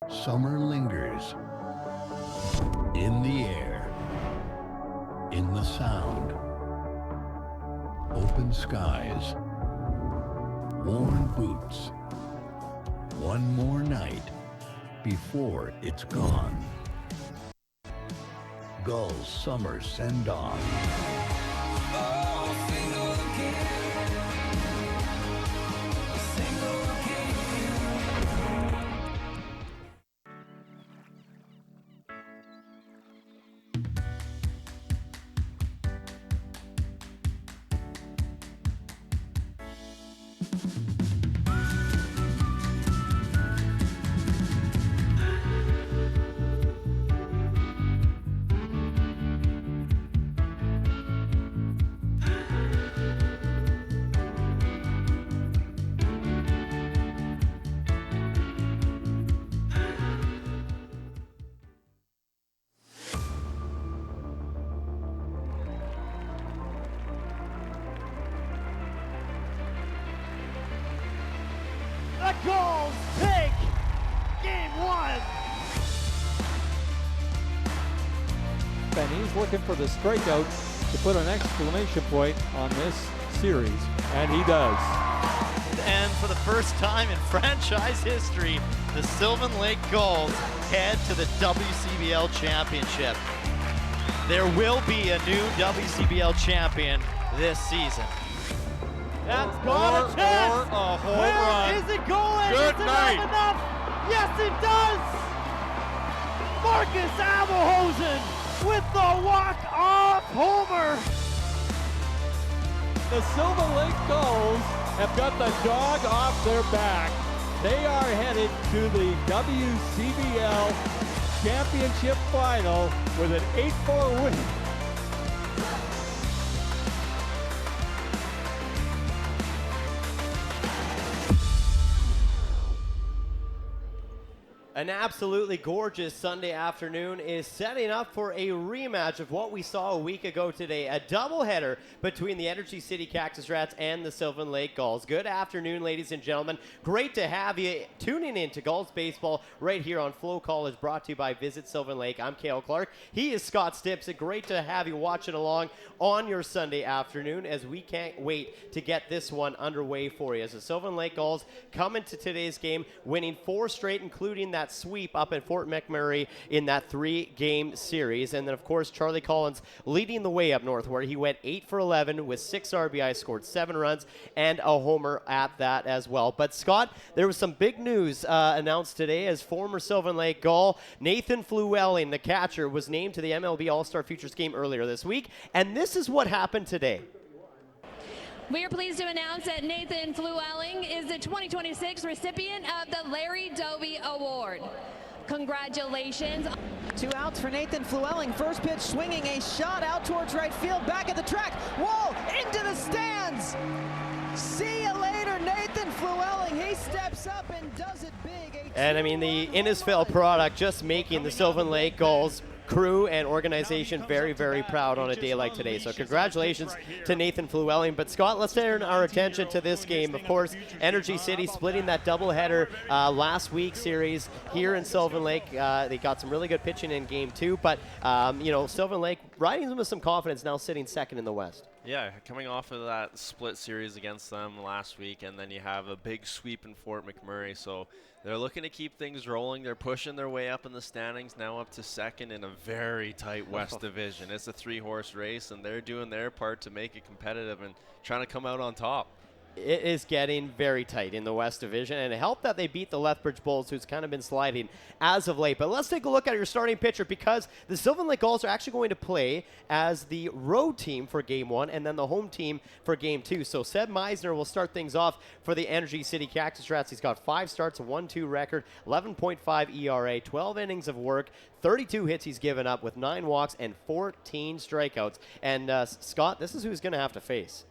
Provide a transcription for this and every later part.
Summer lingers in the air, in the sound, open skies, worn boots. One more night before it's gone. Gulls summer send-off. The Gulls take game one. And he's looking for the strikeout to put an exclamation point on this series, and he does. And for the first time in franchise history, the Sylvan Lake Gulls head to the WCBL championship. There will be a new WCBL champion this season. That's got a chance. Or a home Where run. is it going? Good Is it night. enough? Yes, it does. Marcus Abelhosen with the walk-off homer. The Sylvan Lake Gulls have got the dog off their back. They are headed to the WCBL championship final with an 8-4 win. An absolutely gorgeous Sunday afternoon is setting up for a rematch of what we saw a week ago today. A doubleheader between the Energy City Cactus Rats and the Sylvan Lake Gulls. Good afternoon, ladies and gentlemen. Great to have you tuning in to Gulls Baseball right here on FloCollege, brought to you by Visit Sylvan Lake. I'm Cale Clark. He is Scott Stips. And great to have you watching along on your Sunday afternoon, as we can't wait to get this one underway for you. As the Sylvan Lake Gulls come into today's game, winning 4 straight, including that sweep up at Fort McMurray in that 3-game series. And then, of course, Charlie Collins leading the way up north, where he went 8 for 11 with 6 RBIs, scored 7 runs, and a homer at that as well. But, Scott, there was some big news announced today, as former Sylvan Lake Gull Nathan Flewelling, the catcher, was named to the MLB All-Star Futures game earlier this week. And this is what happened today. We are pleased to announce that Nathan Flewelling is the 2026 recipient of the Larry Doby Award. Congratulations. 2 outs for Nathan Flewelling. First pitch swinging, a shot out towards right field, back at the track, wall, into the stands. See you later, Nathan Flewelling. He steps up and does it big. And I mean, the Innisfil product just making the Sylvan Lake Gulls crew and organization very, very proud on a day like today. So congratulations to Nathan Flewelling. But Scott, let's turn our attention to this game. Of course, Energy City splitting that doubleheader last week series here in Sylvan Lake. They got some really good pitching in game 2, but Sylvan Lake riding them with some confidence, now sitting second in the West. Yeah, coming off of that split series against them last week, and then you have a big sweep in Fort McMurray. So they're looking to keep things rolling. They're pushing their way up in the standings, now up to second in a very tight West division. It's a 3-horse race, and they're doing their part to make it competitive and trying to come out on top. It is getting very tight in the West Division, and it helped that they beat the Lethbridge Bulls, who's kind of been sliding as of late. But let's take a look at your starting pitcher, because the Sylvan Lake Gulls are actually going to play as the road team for Game 1 and then the home team for Game 2. So Seb Meisner will start things off for the Energy City Cactus Rats. He's got 5 starts, a 1-2 record, 11.5 ERA, 12 innings of work, 32 hits he's given up with 9 walks and 14 strikeouts. And Scott, this is who he's going to have to face.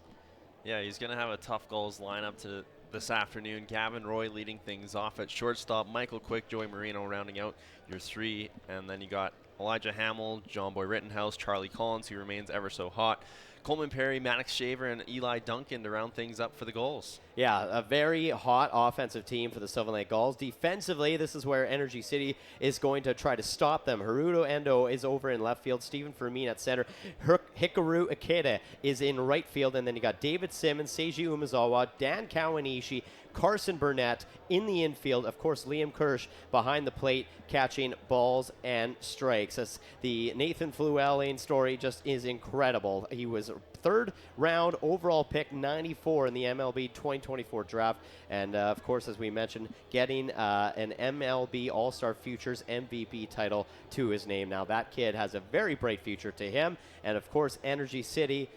Yeah, he's going to have a tough Gulls lineup to this afternoon. Gavin Roy leading things off at shortstop. Michael Quick, Joey Marino rounding out your 3. And then you got Elijah Hamill, John Boy Rittenhouse, Charlie Collins, who remains ever so hot. Coleman Perry, Maddox Shaver, and Eli Duncan to round things up for the Gulls. Yeah, a very hot offensive team for the Sylvan Lake Gulls. Defensively, this is where Energy City is going to try to stop them. Haruto Endo is over in left field. Stephen Fermin at center. Hikaru Ikeda is in right field. And then you got David Simmons, Seiji Umezawa, Dan Kawanishi, Carson Burnett in the infield. Of course, Liam Kirsch behind the plate catching balls and strikes. As the Nathan Fluellen story just is incredible. He was third round overall pick, 94 in the MLB 2024 draft. And of course, as we mentioned, getting an MLB All-Star Futures MVP title to his name. Now that kid has a very bright future to him. And of course, Energy City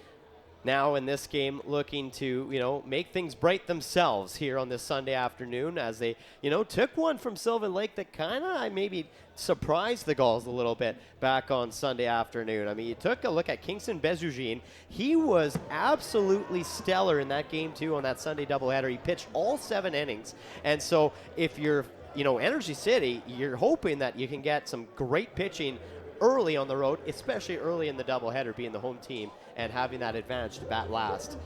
now in this game looking to, make things bright themselves here on this Sunday afternoon as they, took one from Sylvan Lake that kind of maybe surprised the Gulls a little bit back on Sunday afternoon. I mean, you took a look at Kingston Bezugine. He was absolutely stellar in that game, too, on that Sunday doubleheader. He pitched all 7 innings. And so if you're, Energy City, you're hoping that you can get some great pitching early on the road, especially early in the doubleheader, being the home team and having that advantage to bat last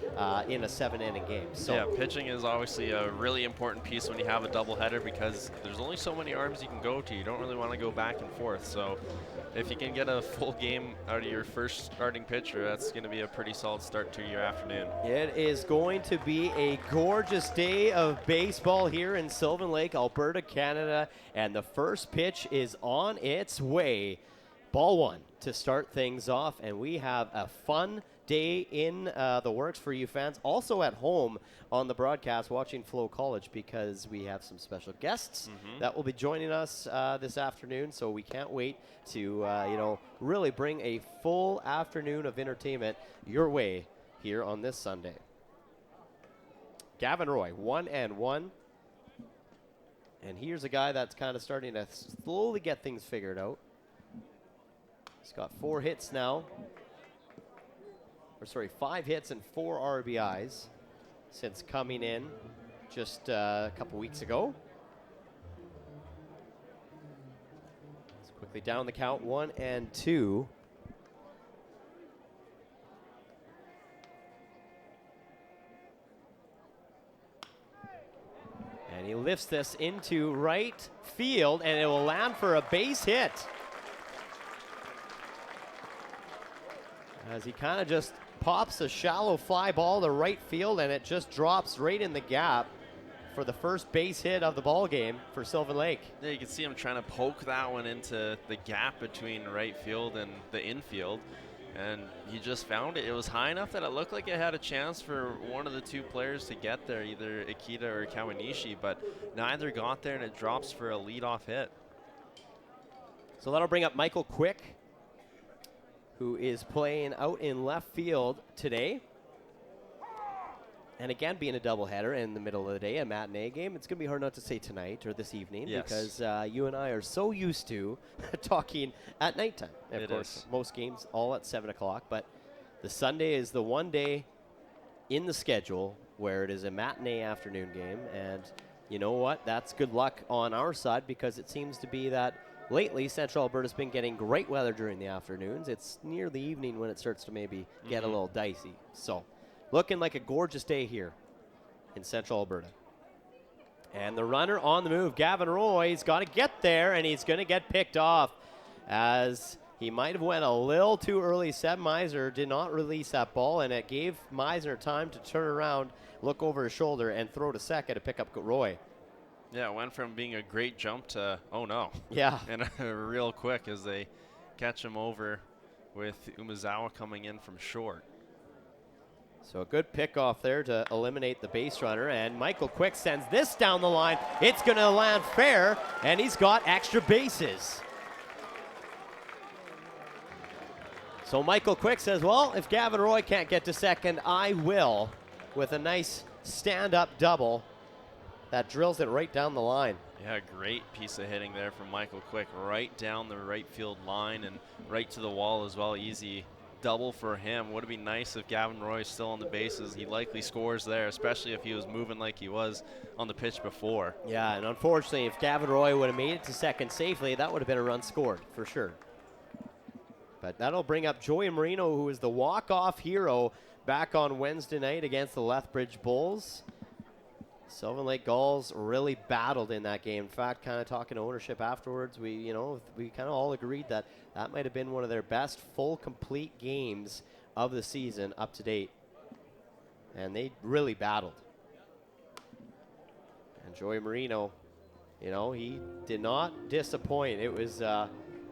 in a 7-inning game. So yeah, pitching is obviously a really important piece when you have a doubleheader because there's only so many arms you can go to. You don't really want to go back and forth. So if you can get a full game out of your first starting pitcher, that's going to be a pretty solid start to your afternoon. It is going to be a gorgeous day of baseball here in Sylvan Lake, Alberta, Canada, and the first pitch is on its way. Ball 1 to start things off, and we have a fun day in the works for you fans. Also at home on the broadcast watching FloCollege because we have some special guests that will be joining us this afternoon. So we can't wait to, really bring a full afternoon of entertainment your way here on this Sunday. Gavin Roy, 1-1. And here's a guy that's kind of starting to slowly get things figured out. He's got 4 hits now. 5 hits and 4 RBIs since coming in just a couple weeks ago. Let's quickly down the count, 1-2. And he lifts this into right field, and it will land for a base hit. As he kind of just pops a shallow fly ball to right field, and it just drops right in the gap for the first base hit of the ball game for Sylvan Lake. Yeah, you can see him trying to poke that one into the gap between right field and the infield, and he just found it. It was high enough that it looked like it had a chance for one of the 2 players to get there, either Ikeda or Kawanishi, but neither got there, and it drops for a leadoff hit. So that'll bring up Michael Quick, who is playing out in left field today. And again, being a doubleheader in the middle of the day, a matinee game, it's going to be hard not to say tonight or this evening because you and I are so used to talking at nighttime. Of course, most games all at 7 o'clock, but the Sunday is the one day in the schedule where it is a matinee afternoon game. And you know what? That's good luck on our side because it seems to be that lately, Central Alberta's been getting great weather during the afternoons. It's near the evening when it starts to maybe get a little dicey. So, looking like a gorgeous day here in Central Alberta. And the runner on the move, Gavin Roy, he's got to get there, and he's going to get picked off as he might have went a little too early. Seb Meisner did not release that ball, and it gave Meisner time to turn around, look over his shoulder, and throw to second to pick up Roy. Yeah, it went from being a great jump to, oh no. Yeah. And real quick as they catch him over with Umezawa coming in from short. So a good pickoff there to eliminate the base runner, and Michael Quick sends this down the line. It's going to land fair, and he's got extra bases. So Michael Quick says, well, if Gavin Roy can't get to second, I will, with a nice stand-up double that drills it right down the line. Yeah, great piece of hitting there from Michael Quick, right down the right field line and right to the wall as well. Easy double for him. Would it be nice if Gavin Roy is still on the bases? He likely scores there, especially if he was moving like he was on the pitch before. Yeah, and unfortunately, if Gavin Roy would have made it to second safely, that would have been a run scored for sure. But that'll bring up Joey Marino, who is the walk-off hero back on Wednesday night against the Lethbridge Bulls. Sylvan Lake Gulls really battled in that game. In fact, kind of talking to ownership afterwards, we kind of all agreed that that might have been one of their best full complete games of the season up to date. And they really battled. And Joey Marino, he did not disappoint. It was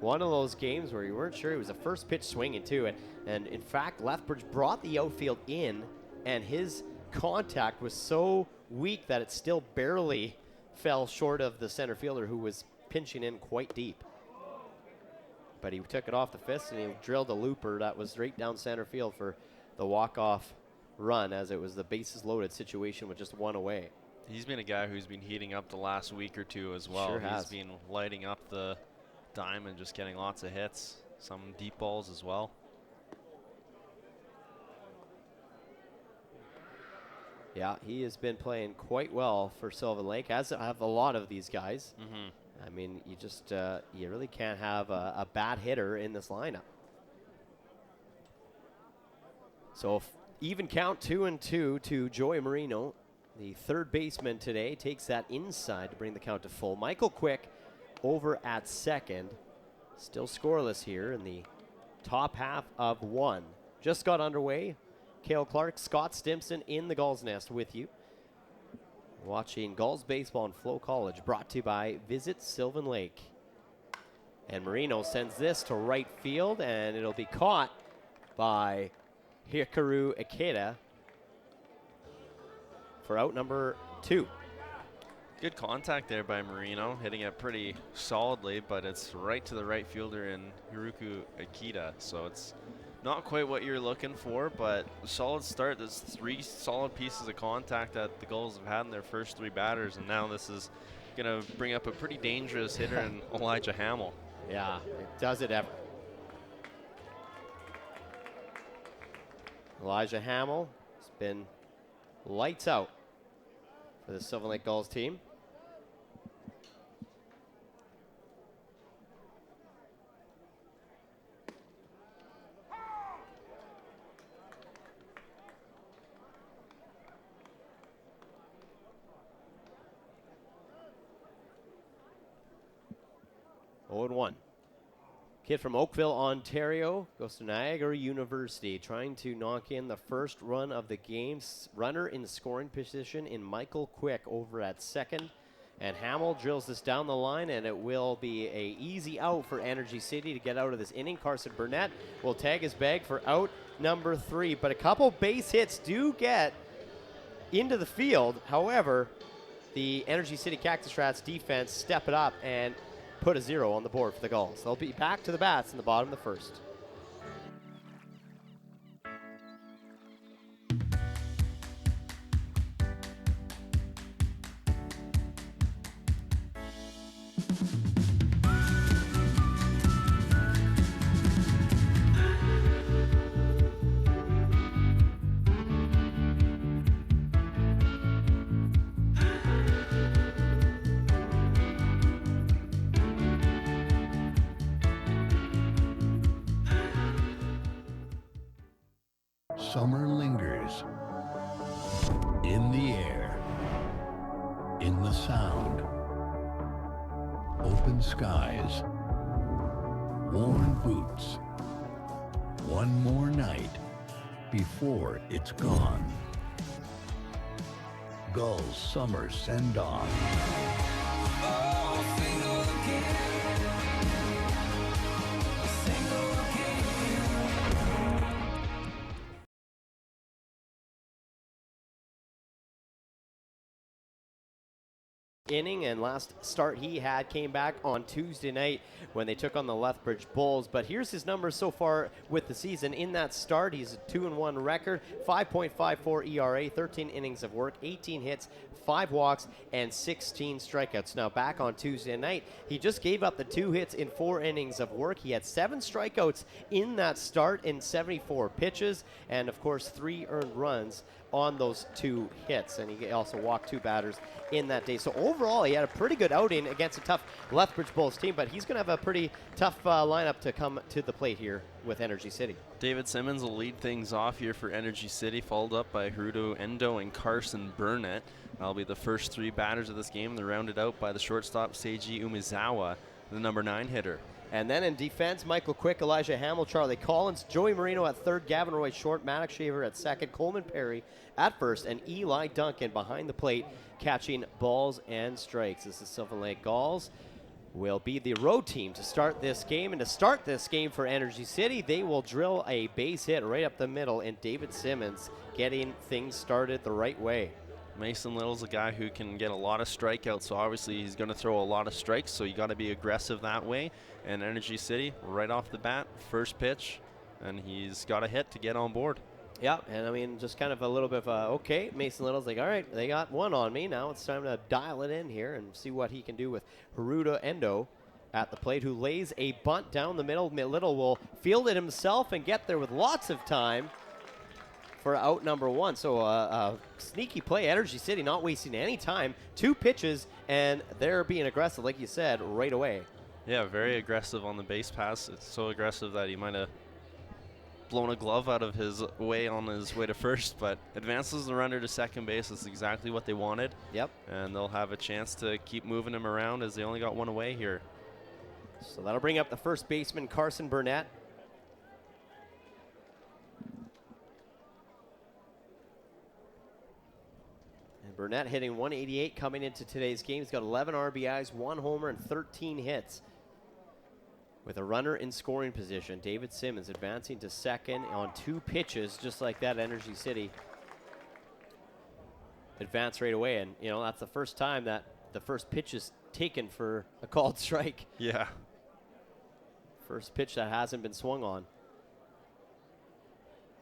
one of those games where you weren't sure. It was a first pitch swinging too. And in fact, Lethbridge brought the outfield in, and his contact was so weak that it still barely fell short of the center fielder, who was pinching in quite deep. But he took it off the fist and he drilled a looper that was right down center field for the walk-off run, as it was the bases loaded situation with just one away. He's been a guy who's been heating up the last week or two as well. Sure has. He's been lighting up the diamond, just getting lots of hits, some deep balls as well. Yeah, he has been playing quite well for Sylvan Lake, as have a lot of these guys. I mean, you just you really can't have a bad hitter in this lineup. So even count 2-2 to Joey Marino. The third baseman today takes that inside to bring the count to full. Michael Quick over at second. Still scoreless here in the top half of one. Just got underway. Cale Clark, Scott Stimson in the Gulls Nest with you. Watching Gulls baseball on FloCollege, brought to you by Visit Sylvan Lake. And Marino sends this to right field, and it'll be caught by Hikaru Ikeda for out number 2. Good contact there by Marino, hitting it pretty solidly, but it's right to the right fielder in Hiruku Ikeda, so it's not quite what you're looking for, but a solid start. There's 3 solid pieces of contact that the Gulls have had in their first 3 batters, and now this is going to bring up a pretty dangerous hitter in Elijah Hamill. Yeah, it does it ever. Elijah Hamill has been lights out for the Sylvan Lake Gulls team. One. Kid from Oakville, Ontario, goes to Niagara University, trying to knock in the first run of the game. Runner in scoring position in Michael Quick over at second. And Hamill drills this down the line, and it will be a easy out for Energy City to get out of this inning. Carson Burnett will tag his bag for out number 3. But a couple base hits do get into the field. However, the Energy City Cactus Rats defense step it up and put a 0 on the board for the Gulls. They'll be back to the bats in the bottom of the first. Summer lingers in the air, in the sound, open skies, worn boots, one more night before it's gone. Gulls summer send-off. Inning, and last start he had came back on Tuesday night when they took on the Lethbridge Bulls. But here's his numbers so far with the season. In that start, he's a 2-1 record, 5.54 ERA, 13 innings of work, 18 hits, 5 walks, and 16 strikeouts. Now back on Tuesday night, he just gave up the 2 hits in 4 innings of work. He had 7 strikeouts in that start in 74 pitches, and of course 3 earned runs on those 2 hits, and he also walked 2 batters in that day. So overall, he had a pretty good outing against a tough Lethbridge Bulls team, but he's going to have a pretty tough lineup to come to the plate here with Energy City. David Simmons will lead things off here for Energy City, followed up by Haruto Endo and Carson Burnett. That'll be the first 3 batters of this game. They're rounded out by the shortstop Seiji Umezawa, the number 9 hitter. And then in defense, Michael Quick, Elijah Hamill, Charlie Collins, Joey Marino at third, Gavin Roy short, Maddox Shaver at second, Coleman Perry at first, and Eli Duncan behind the plate catching balls and strikes. This is Sylvan Lake Gulls will be the road team to start this game. And to start this game for Energy City, they will drill a base hit right up the middle, and David Simmons getting things started the right way. Mason Little's a guy who can get a lot of strikeouts, so obviously he's going to throw a lot of strikes, so you got to be aggressive that way. And Energy City, right off the bat, first pitch, and he's got a hit to get on board. Yeah, and I mean, just kind of a little bit of okay, Mason Little's like, all right, they got one on me. Now it's time to dial it in here and see what he can do with Haruto Endo at the plate, who lays a bunt down the middle. Little will field it himself and get there with lots of time for out number 1. So a sneaky play, Energy City not wasting any time. 2 pitches, and they're being aggressive, like you said, right away. Yeah, very aggressive on the base pass. It's so aggressive that he might have blown a glove out of his way on his way to first, but advances the runner to second base. That's exactly what they wanted. Yep. And they'll have a chance to keep moving him around as they only got 1 away here. So that'll bring up the first baseman, Carson Burnett. Burnett hitting 188 coming into today's game. He's got 11 RBIs, 1 homer, and 13 hits. With a runner in scoring position, David Simmons advancing to second on 2 pitches, just like that. Energy City advance right away, and you know that's the first time that the first pitch is taken for a called strike. Yeah. First pitch that hasn't been swung on.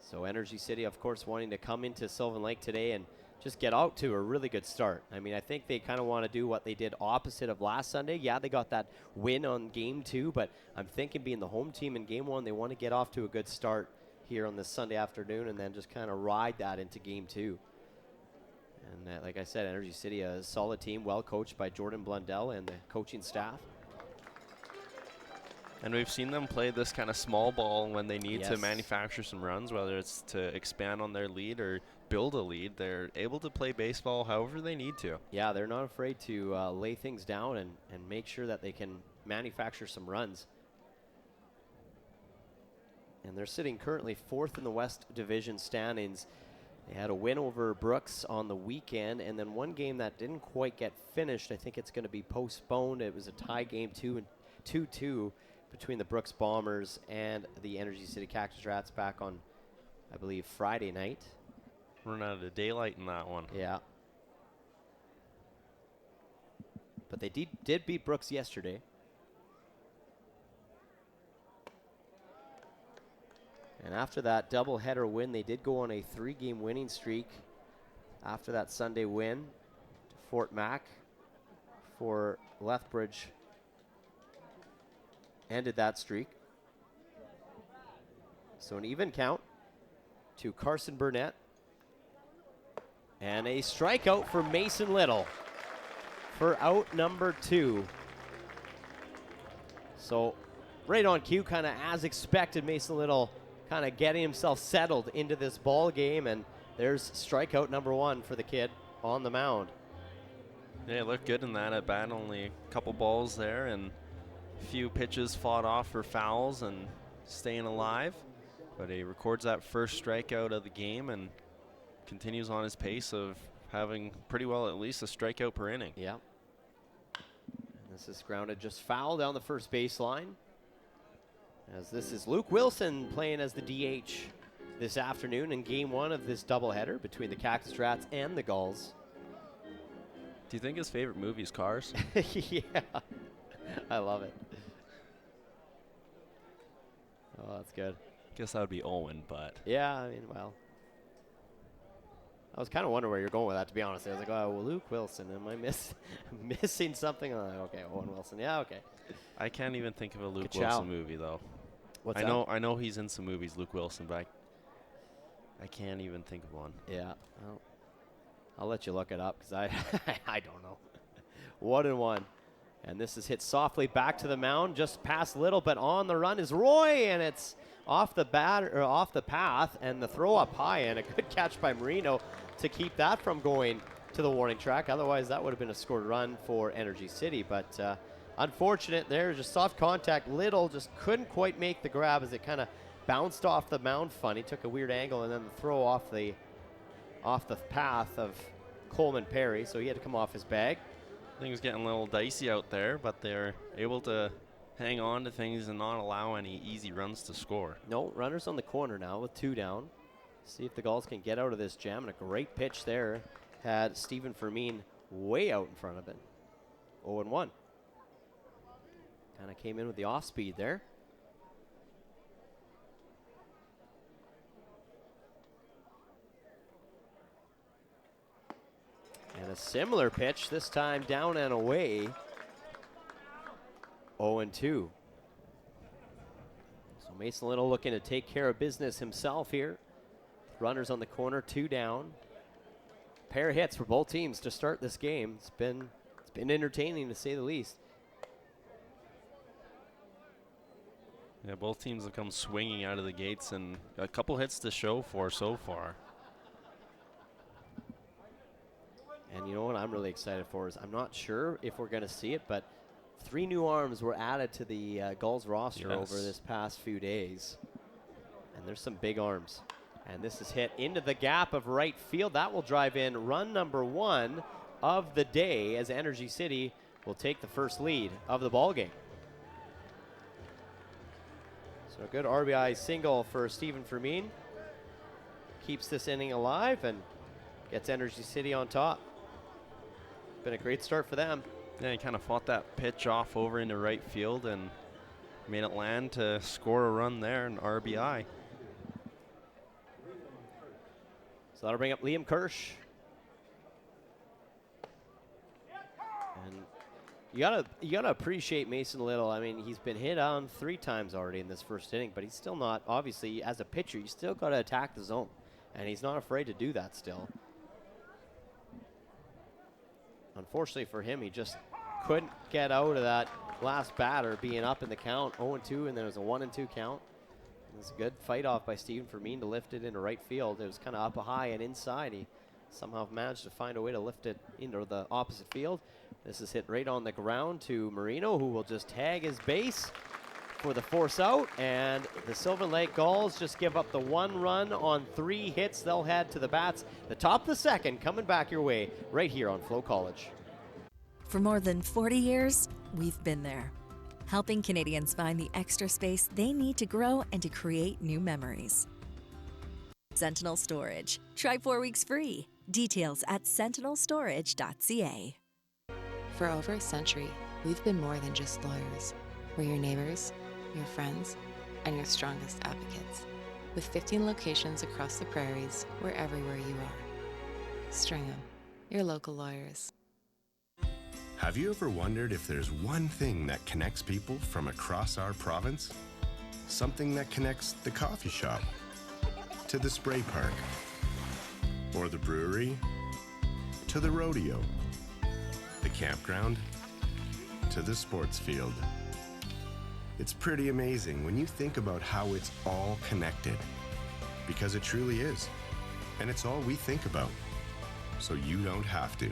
So Energy City, of course, wanting to come into Sylvan Lake today and just get out to a really good start. I mean, I think they kind of want to do what they did opposite of last Sunday. Yeah, they got that win on game 2, but I'm thinking being the home team in game 1, they want to get off to a good start here on this Sunday afternoon and then just kind of ride that into game 2. And like I said, Energy City, a solid team, well coached by Jordan Blundell and the coaching staff. And we've seen them play this kind of small ball when they need to Yes. manufacture some runs, whether it's to expand on their lead or build a lead. They're able to play baseball however they need to. Yeah, they're not afraid to lay things down and make sure that they can manufacture some runs. And they're sitting currently 4th in the West Division standings. They had a win over Brooks on the weekend, and then one game that didn't quite get finished. I think it's going to be postponed. It was a tie game, 2-2 between the Brooks Bombers and the Energy City Cactus Rats back on, I believe, Friday night. Run out of daylight in that one. Yeah. But they did beat Brooks yesterday. And after that doubleheader win, they did go on a 3-game winning streak after that Sunday win to Fort Mac for Lethbridge. Ended that streak. So an even count to Carson Burnett. And a strikeout for Mason Little for out number 2. So right on cue, kind of as expected, Mason Little kind of getting himself settled into this ball game, and there's strikeout number 1 for the kid on the mound. Yeah, looked good in that at bat. Only a couple balls there and a few pitches fought off for fouls and staying alive. But he records that first strikeout of the game and continues on his pace of having pretty well at least a strikeout per inning. Yeah. And this is grounded just foul down the first baseline. As this is Luke Wilson playing as the DH this afternoon in game 1 of this doubleheader between the Cactus Rats and the Gulls. Do you think his favorite movie is Cars? Yeah, I love it. Oh, that's good. Guess that would be Owen, but Yeah, I mean, well, I was kind of wondering where you're going with that, to be honest. I was like, oh, well, Luke Wilson, am I missing something? I'm like, okay, Owen Wilson, yeah, okay. I can't even think of a Luke Ka-chow. Wilson movie though. What's I know he's in some movies, Luke Wilson, but I can't even think of one. Yeah. Well, I'll let you look it up because I I don't know. 1-1. And this is hit softly back to the mound, just past Little, but on the run is Roy, and it's off the off the path, and the throw up high, and a good catch by Marino to keep that from going to the warning track. Otherwise, that would have been a scored run for Energy City, but unfortunate there, just soft contact. Little just couldn't quite make the grab as it kind of bounced off the mound funny, took a weird angle, and then the throw off the path of Coleman Perry, so he had to come off his bag. Things getting a little dicey out there, but they're able to hang on to things and not allow any easy runs to score. No, runners on the corner now with 2 down. See if the Gulls can get out of this jam, and a great pitch there had Stephen Fermin way out in front of it. 0-1. Kind of came in with the off speed there. And a similar pitch, this time down and away. 0-2. So Mason Little looking to take care of business himself here. Runners on the corner, 2 down. Pair of hits for both teams to start this game. It's been entertaining to say the least. Yeah, both teams have come swinging out of the gates, and a couple hits to show for so far. And you know what I'm really excited for is I'm not sure if we're going to see it, but 3 new arms were added to the Gulls roster over this past few days. And there's some big arms. And this is hit into the gap of right field. That will drive in run number 1 of the day as Energy City will take the first lead of the ballgame. So a good RBI single for Stephen Fermin. Keeps this inning alive and gets Energy City on top. Been a great start for them. Yeah, he kind of fought that pitch off over into right field and made it land to score a run there, an RBI. So that'll bring up Liam Kirsch. And you gotta appreciate Mason Little. I mean, he's been hit on 3 times already in this first inning, but he's still not, obviously, as a pitcher, you still gotta attack the zone. And he's not afraid to do that still. Unfortunately for him, he just couldn't get out of that last batter being up in the count, 0-2, and then it was a 1-2 count. It was a good fight off by Stephen Fermin to lift it into right field. It was kind of up high and inside. He somehow managed to find a way to lift it into the opposite field. This is hit right on the ground to Marino, who will just tag his base for the force out, and the Sylvan Lake Gulls just give up the 1 run on 3 hits. They'll head to the bats. The top of the second coming back your way right here on FloCollege. For more than 40 years, we've been there, helping Canadians find the extra space they need to grow and to create new memories. Sentinel Storage. Try 4 weeks free. Details at sentinelstorage.ca. For over a century, we've been more than just lawyers. We're your neighbors, your friends, and your strongest advocates. With 15 locations across the prairies, we're everywhere you are. Stringham, your local lawyers. Have you ever wondered if there's one thing that connects people from across our province? Something that connects the coffee shop to the spray park, or the brewery to the rodeo, the campground to the sports field. It's pretty amazing when you think about how it's all connected, because it truly is. And it's all we think about, so you don't have to.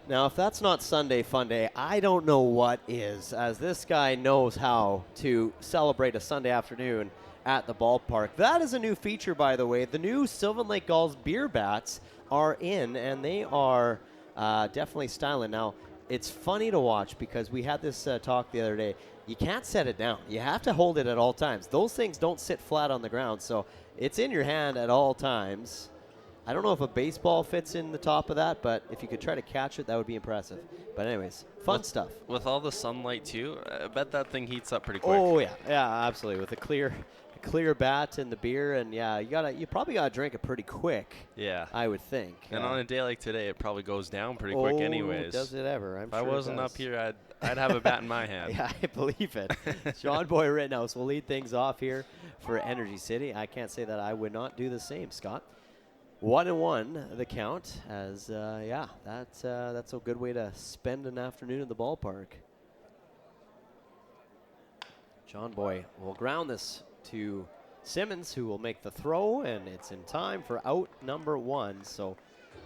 Now, if that's not Sunday Fun Day, I don't know what is, as this guy knows how to celebrate a Sunday afternoon at the ballpark. That is a new feature, by the way. The new Sylvan Lake Gulls beer bats are in, and they are definitely styling. Now, it's funny to watch because we had this talk the other day. You can't set it down. You have to hold it at all times. Those things don't sit flat on the ground, so it's in your hand at all times. I don't know if a baseball fits in the top of that, but if you could try to catch it, that would be impressive. But anyways, fun stuff. With all the sunlight, too, I bet that thing heats up pretty quick. Oh, yeah. Yeah, absolutely. With a clear bat and the beer, and yeah, you probably got to drink it pretty quick. Yeah. I would think. And on a day like today, it probably goes down pretty quick anyways. Does it ever? If I wasn't up here, I'd have a bat in my hand. Yeah, I believe it. John Boy Rittenhouse will lead things off here for Energy City. I can't say that I would not do the same, Scott. 1-1 the count, as that's a good way to spend an afternoon at the ballpark. John Boy will ground this to Simmons, who will make the throw, and it's in time for out number 1. So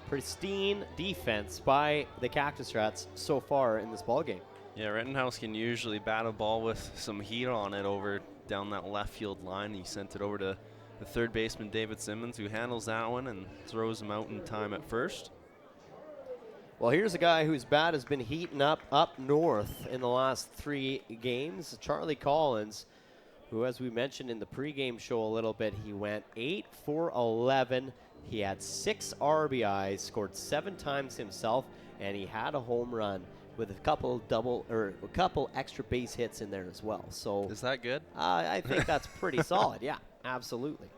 pristine defense by the Cactus Rats so far in this ballgame. Yeah, Rittenhouse can usually bat a ball with some heat on it over down that left field line. He sent it over to the third baseman, David Simmons, who handles that one and throws him out in time at first. Well, here's a guy whose bat has been heating up north in the last 3 games, Charlie Collins, who, as we mentioned in the pregame show a little bit, he went 8 for 11. He had 6 RBIs, scored 7 times himself, and he had a home run with a couple extra base hits in there as well. So is that good? I think that's pretty solid. Yeah, absolutely.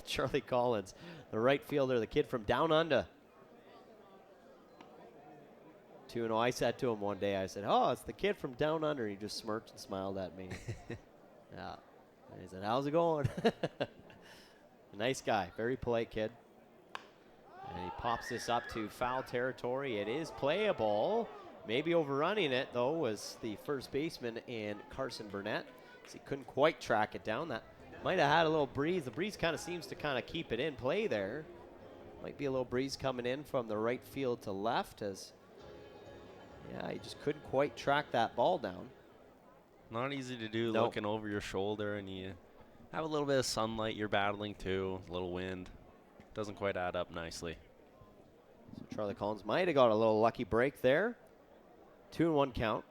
Charlie Collins, the right fielder, the kid from down under. 2-0. I said to him one day, I said, "Oh, it's the kid from down under." He just smirked and smiled at me. Yeah. And he said, "How's it going?" Nice guy, very polite kid. And he pops this up to foul territory. It is playable. Maybe overrunning it, though, was the first baseman in Carson Burnett. So he couldn't quite track it down. That might have had a little breeze. The breeze kind of seems to kind of keep it in play there. Might be a little breeze coming in from the right field to left as, yeah, he just couldn't quite track that ball down. Not easy to do, looking over your shoulder, and you have a little bit of sunlight you're battling too, a little wind. Doesn't quite add up nicely. So Charlie Collins might have got a little lucky break there. 2-1 count.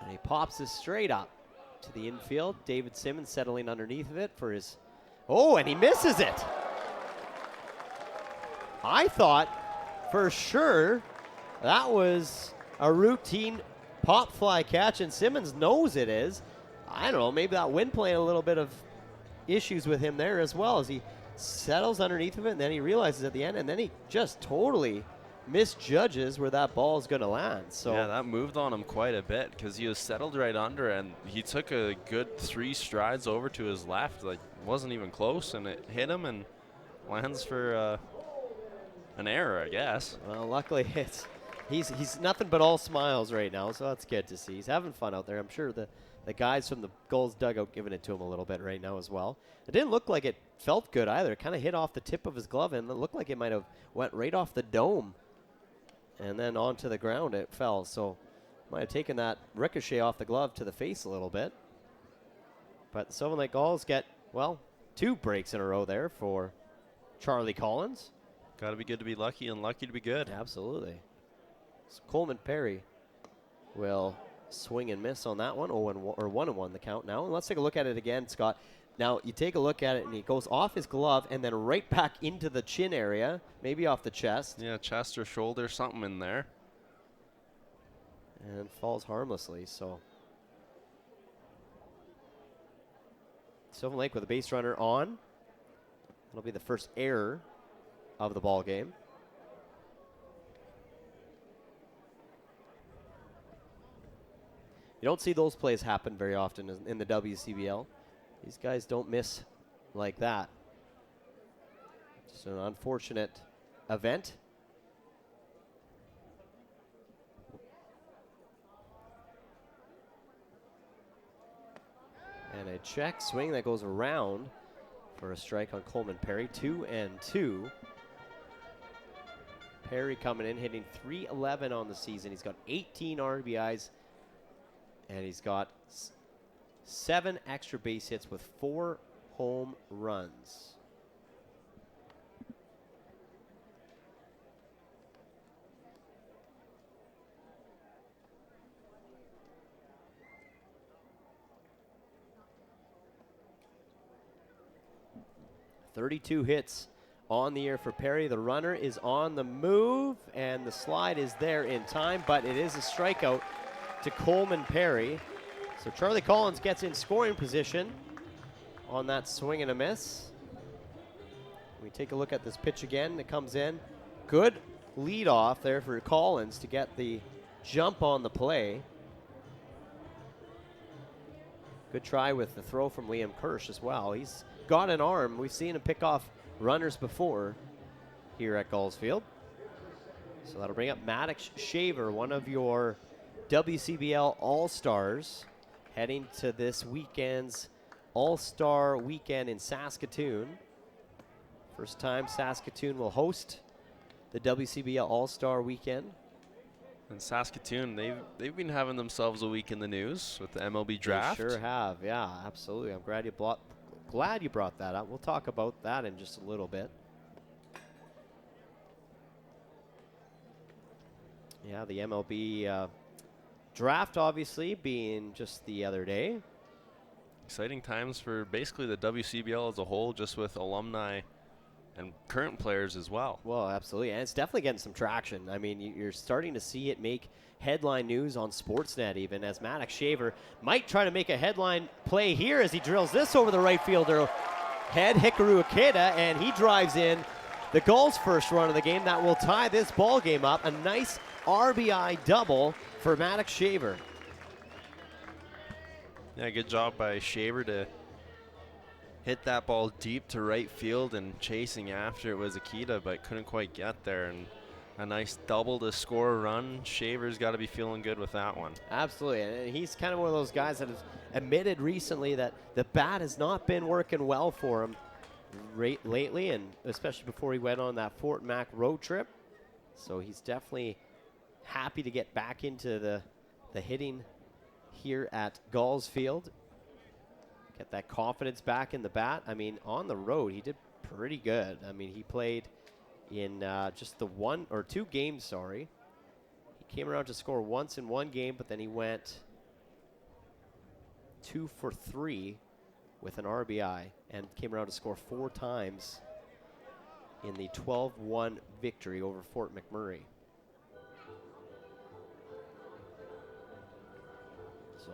And he pops this straight up to the infield. David Simmons settling underneath of it for his... Oh, and he misses it. I thought for sure that was a routine pop fly catch, and Simmons knows it is. I don't know, maybe that wind playing a little bit of issues with him there as well, as he settles underneath of it, and then he realizes at the end, and then he just totally misjudges where that ball is going to land. So yeah, that moved on him quite a bit because he was settled right under, and he took a good 3 strides over to his left, like wasn't even close, and it hit him and lands for an error, I guess. Well, luckily he's nothing but all smiles right now, so that's good to see. He's having fun out there. I'm sure the guys from the Gulls dugout giving it to him a little bit right now as well. It didn't look like it felt good either. It kind of hit off the tip of his glove, and it looked like it might have went right off the dome and then onto the ground it fell. So might have taken that ricochet off the glove to the face a little bit. But the Sylvan Lake Gulls get, well, 2 breaks in a row there for Charlie Collins. Got to be good to be lucky and lucky to be good. Absolutely. So Coleman Perry will swing and miss on that one. 1-1 the count now. And let's take a look at it again, Scott. Now, you take a look at it, and he goes off his glove and then right back into the chin area, maybe off the chest. Yeah, chest or shoulder, something in there. And falls harmlessly, so. Sylvan Lake with a base runner on. That'll be the first error of the ball game. You don't see those plays happen very often in the WCBL. These guys don't miss like that. Just an unfortunate event. And a check swing that goes around for a strike on Coleman Perry. 2-2. Perry coming in, hitting .311 on the season. He's got 18 RBIs, and he's got 7 extra base hits with 4 home runs. .32 hits on the year for Perry. The runner is on the move, and the slide is there in time, but it is a strikeout to Coleman Perry. So Charlie Collins gets in scoring position on that swing and a miss. We take a look at this pitch again. It comes in. Good lead off there for Collins to get the jump on the play. Good try with the throw from Liam Kirsch as well. He's got an arm. We've seen him pick off runners before here at Gulls Field. So that'll bring up Maddox Shaver, one of your WCBL All-Stars, heading to this weekend's All-Star Weekend in Saskatoon. First time Saskatoon will host the WCBL All-Star Weekend. And Saskatoon, they've been having themselves a week in the news with the MLB draft. They sure have, yeah, absolutely. I'm glad you brought that up. We'll talk about that in just a little bit. Yeah, the MLB draft obviously being just the other day. Exciting times for basically the WCBL as a whole, just with alumni and current players as well. Well, absolutely, and it's definitely getting some traction. I mean, you're starting to see it make headline news on Sportsnet even, as Maddox Shaver might try to make a headline play here as he drills this over the right fielder head, Hikaru Ikeda, and he drives in the Gulls' first run of the game that will tie this ball game up. A nice RBI double for Maddox Shaver. Yeah, good job by Shaver to hit that ball deep to right field, and chasing after it was Ikeda, but couldn't quite get there. And a nice double to score a run. Shaver's got to be feeling good with that one. Absolutely, and he's kind of one of those guys that has admitted recently that the bat has not been working well for him lately, and especially before he went on that Fort Mac road trip. So he's definitely happy to get back into the hitting here at Gulls Field. Get that confidence back in the bat. I mean, on the road, he did pretty good. I mean, he played in just the 1 or 2 games, sorry. He came around to score once in 1 game, but then he went 2 for 3 with an RBI and came around to score 4 times in the 12-1 victory over Fort McMurray. So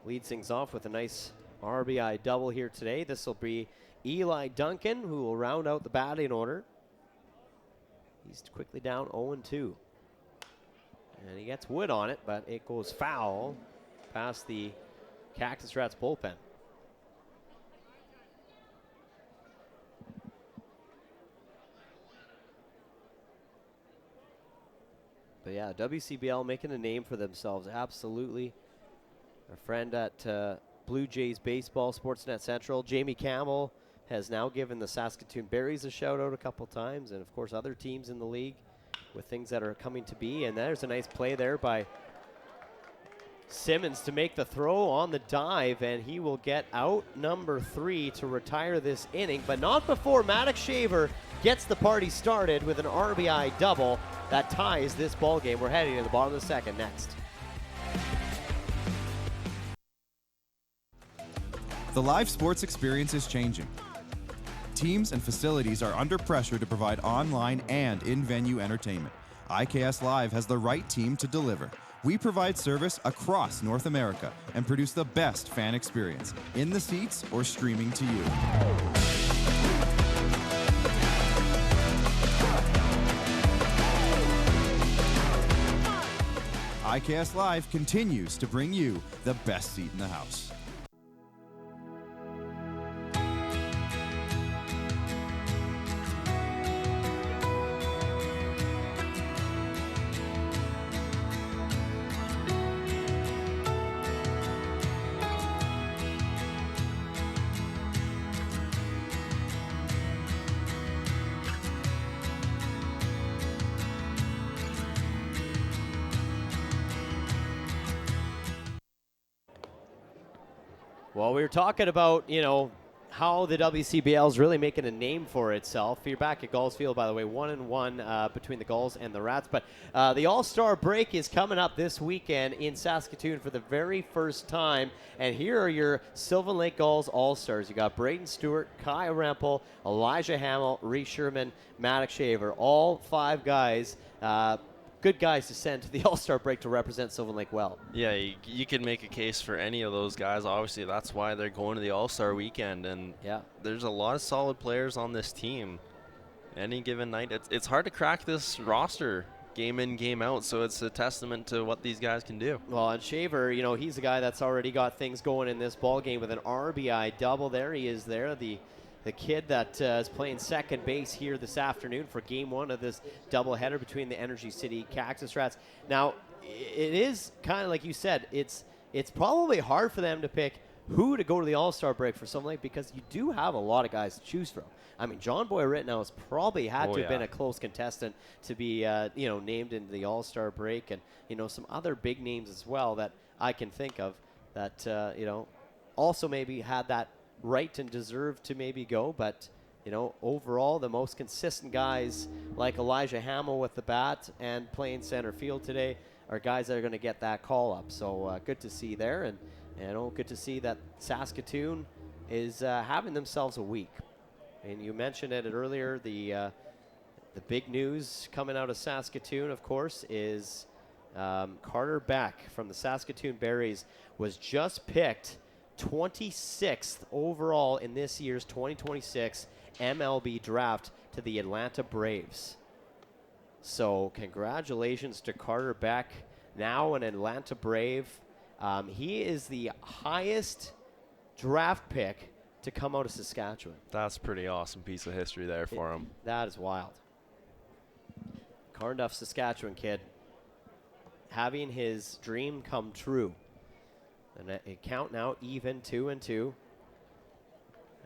leads things off with a nice RBI double here today. This will be Eli Duncan, who will round out the batting order. He's quickly down 0-2. And he gets wood on it, but it goes foul past the Cactus Rats bullpen. But yeah, WCBL making a name for themselves, absolutely. Our friend at Blue Jays Baseball, Sportsnet Central, Jamie Campbell, has now given the Saskatoon Berries a shout out a couple times, and of course other teams in the league with things that are coming to be. And there's a nice play there by Simmons to make the throw on the dive, and he will get out number 3 to retire this inning, but not before Maddox Shaver gets the party started with an RBI double that ties this ball game. We're heading to the bottom of the second next. The live sports experience is changing. Teams and facilities are under pressure to provide online and in-venue entertainment. IKS Live has the right team to deliver. We provide service across North America and produce the best fan experience, in the seats or streaming to you. IKS Live continues to bring you the best seat in the house. Well, we were talking about, how the WCBL is really making a name for itself. You're back at Gulls Field, by the way, 1-1 between the Gulls and the Rats. But the All-Star break is coming up this weekend in Saskatoon for the very first time. And here are your Sylvan Lake Gulls All-Stars. You got Braden Stewart, Kai Rempel, Elijah Hamill, Reese Sherman, Maddox Shaver. All 5 guys. Good guys to send to the All-Star break to represent Sylvan Lake well. Yeah, you can make a case for any of those guys. Obviously, that's why they're going to the All-Star weekend. And there's a lot of solid players on this team. Any given night, it's hard to crack this roster game in, game out. So it's a testament to what these guys can do. Well, and Shaver, he's a guy that's already got things going in this ball game with an RBI double. There he is there, the kid that is playing second base here this afternoon for game 1 of this doubleheader between the Energy City Cactus Rats. Now, it is kind of like you said, it's probably hard for them to pick who to go to the All-Star break for Sylvan Lake because you do have a lot of guys to choose from. I mean, John Boy Rittenhouse has probably had to have been a close contestant to be, named into the All-Star break, and some other big names as well that I can think of that also maybe had that right and deserve to maybe go, but overall the most consistent guys like Elijah Hamill with the bat and playing center field today are guys that are going to get that call up. So good to see there, and good to see that Saskatoon is having themselves a week. And you mentioned it earlier, the big news coming out of Saskatoon, of course, is Carter Beck from the Saskatoon Berries was just picked 26th overall in this year's 2026 MLB draft to the Atlanta Braves. So congratulations to Carter Beck, now an Atlanta Brave. He is the highest draft pick to come out of Saskatchewan. That's a pretty awesome piece of history there for him. That is wild. Carnduff, Saskatchewan kid, having his dream come true. And a count now even 2-2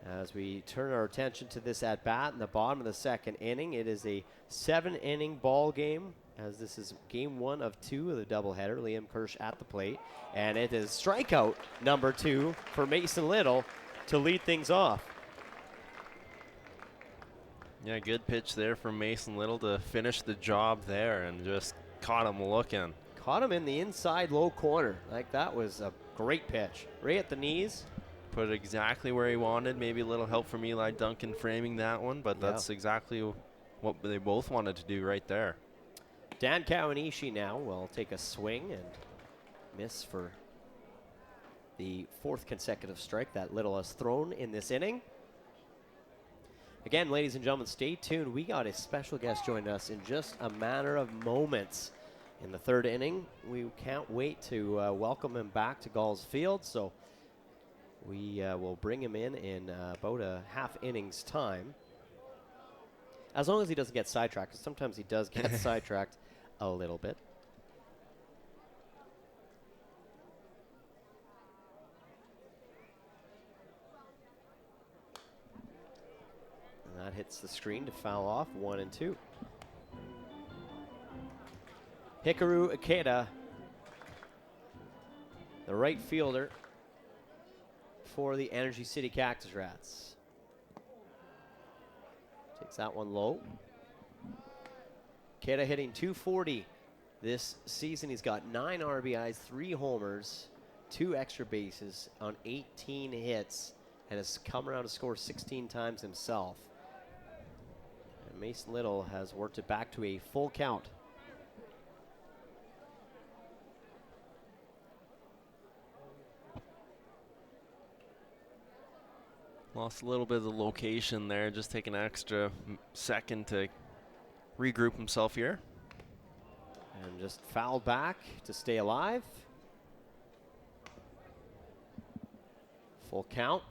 as we turn our attention to this at bat in the bottom of the second inning. It is a 7-inning ball game as this is game 1 of 2 of the doubleheader. Liam Kirsch at the plate, and it is strikeout number 2 for Mason Little to lead things off. Yeah, good pitch there from Mason Little to finish the job there, and just caught him looking. Caught him in the inside low corner. Like, that was a great pitch. Right at the knees. Put it exactly where he wanted. Maybe a little help from Eli Duncan framing that one, but that's exactly what they both wanted to do right there. Dan Kawanishi now will take a swing and miss for the 4th consecutive strike that Little has thrown in this inning. Again, ladies and gentlemen, stay tuned. We got a special guest joining us in just a matter of moments. In the 3rd inning, we can't wait to welcome him back to Gulls Field. So we will bring him in about a half inning's time. As long as he doesn't get sidetracked, because sometimes he does get sidetracked a little bit. And that hits the screen to foul off 1-2. Hikaru Ikeda, the right fielder for the Energy City Cactus Rats. Takes that one low. Ikeda hitting .240 this season. He's got 9 RBIs, 3 homers, 2 extra bases on 18 hits, and has come around to score 16 times himself. And Mason Little has worked it back to a full count. Lost a little bit of the location there, just take an extra second to regroup himself here. And just foul back to stay alive. Full count.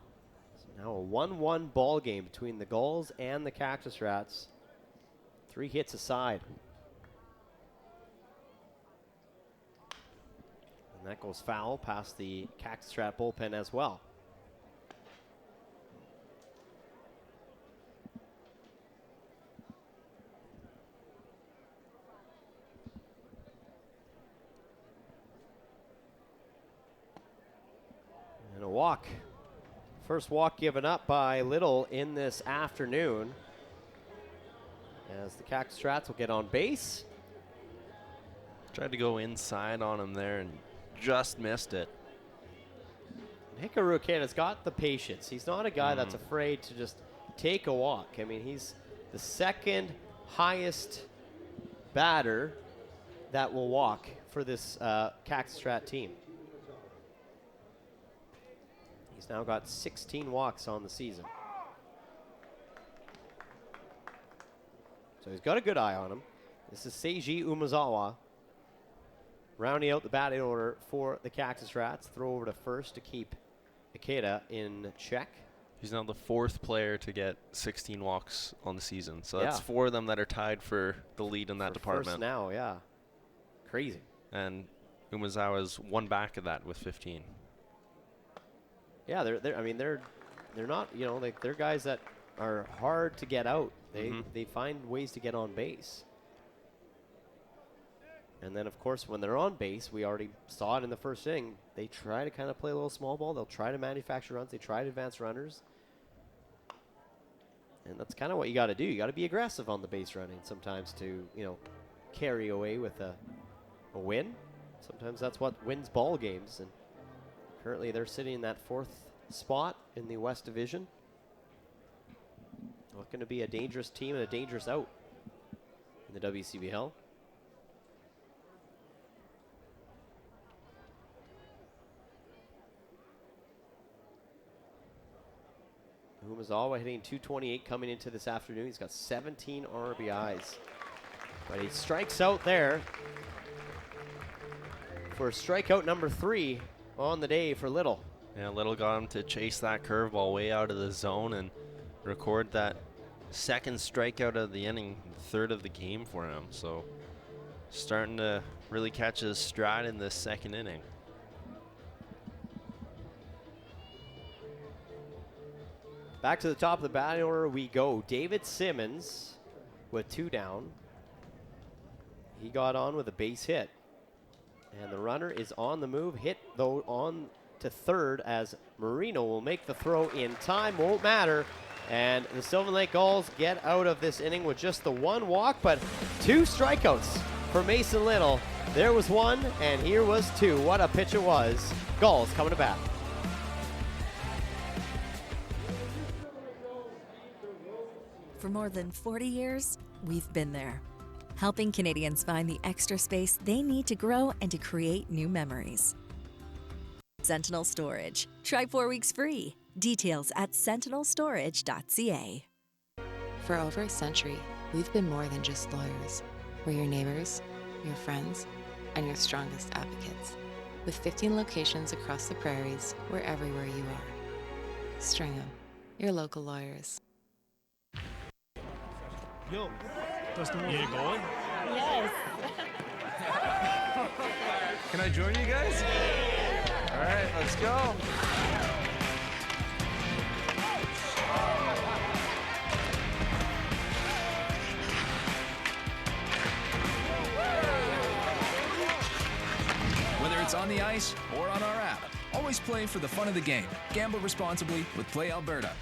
So now a 1-1 ball game between the Gulls and the Cactus Rats. 3 hits aside. And that goes foul past the Cactus Rat bullpen as well. And a walk First walk given up by Little in this afternoon, as the Cactus Rats will get on base. Tried to go inside on him there and just missed it. Hikaru Ikeda's got the patience. He's not a guy that's afraid to just take a walk. I mean, he's the second highest batter that will walk for this Cactus Rat team. He's now got 16 walks on the season. So he's got a good eye on him. This is Seiji Umezawa rounding out the batting order for the Cactus Rats. Throw over to first to keep Ikeda in check. He's now the 4th player to get 16 walks on the season. So that's 4 of them that are tied for the lead in that department. First now, yeah. Crazy. And Umezawa's one back of that with 15. Yeah, they're not, you know, they're guys that are hard to get out. They find ways to get on base. And then, of course, when they're on base, we already saw it in the first inning, they try to kind of play a little small ball. They'll try to manufacture runs. They try to advance runners. And that's kind of what you got to do. You got to be aggressive on the base running sometimes to, you know, carry away with a win. Sometimes that's what wins ball games. And currently they're sitting in that 4th spot in the West Division. Looking to be a dangerous team and a dangerous out in the WCBL. Umezawa hitting .228 coming into this afternoon. He's got 17 RBIs. But he strikes out there for strikeout number 3 on the day for Little. Yeah, Little got him to chase that curveball way out of the zone and record that 2nd strikeout of the inning, 3rd of the game for him. So starting to really catch his stride in this 2nd inning. Back to the top of the batting order we go. David Simmons with 2 down. He got on with a base hit. And the runner is on the move. Hit, though, on to 3rd as Marino will make the throw in time. Won't matter. And the Sylvan Lake Gulls get out of this inning with just the 1 walk, but 2 strikeouts for Mason Little. There was 1, and here was 2. What a pitch it was. Gulls coming to bat. For more than 40 years, we've been there, helping Canadians find the extra space they need to grow and to create new memories. Sentinel Storage. Try 4 weeks free. Details at sentinelstorage.ca. For over a century, we've been more than just lawyers. We're your neighbors, your friends, and your strongest advocates. With 15 locations across the prairies, we're everywhere you are. Stringham, your local lawyers. Yo, you ain't going? Yes. Can I join you guys? All right, let's go. Whether it's on the ice or on our app, always play for the fun of the game. Gamble responsibly with Play Alberta.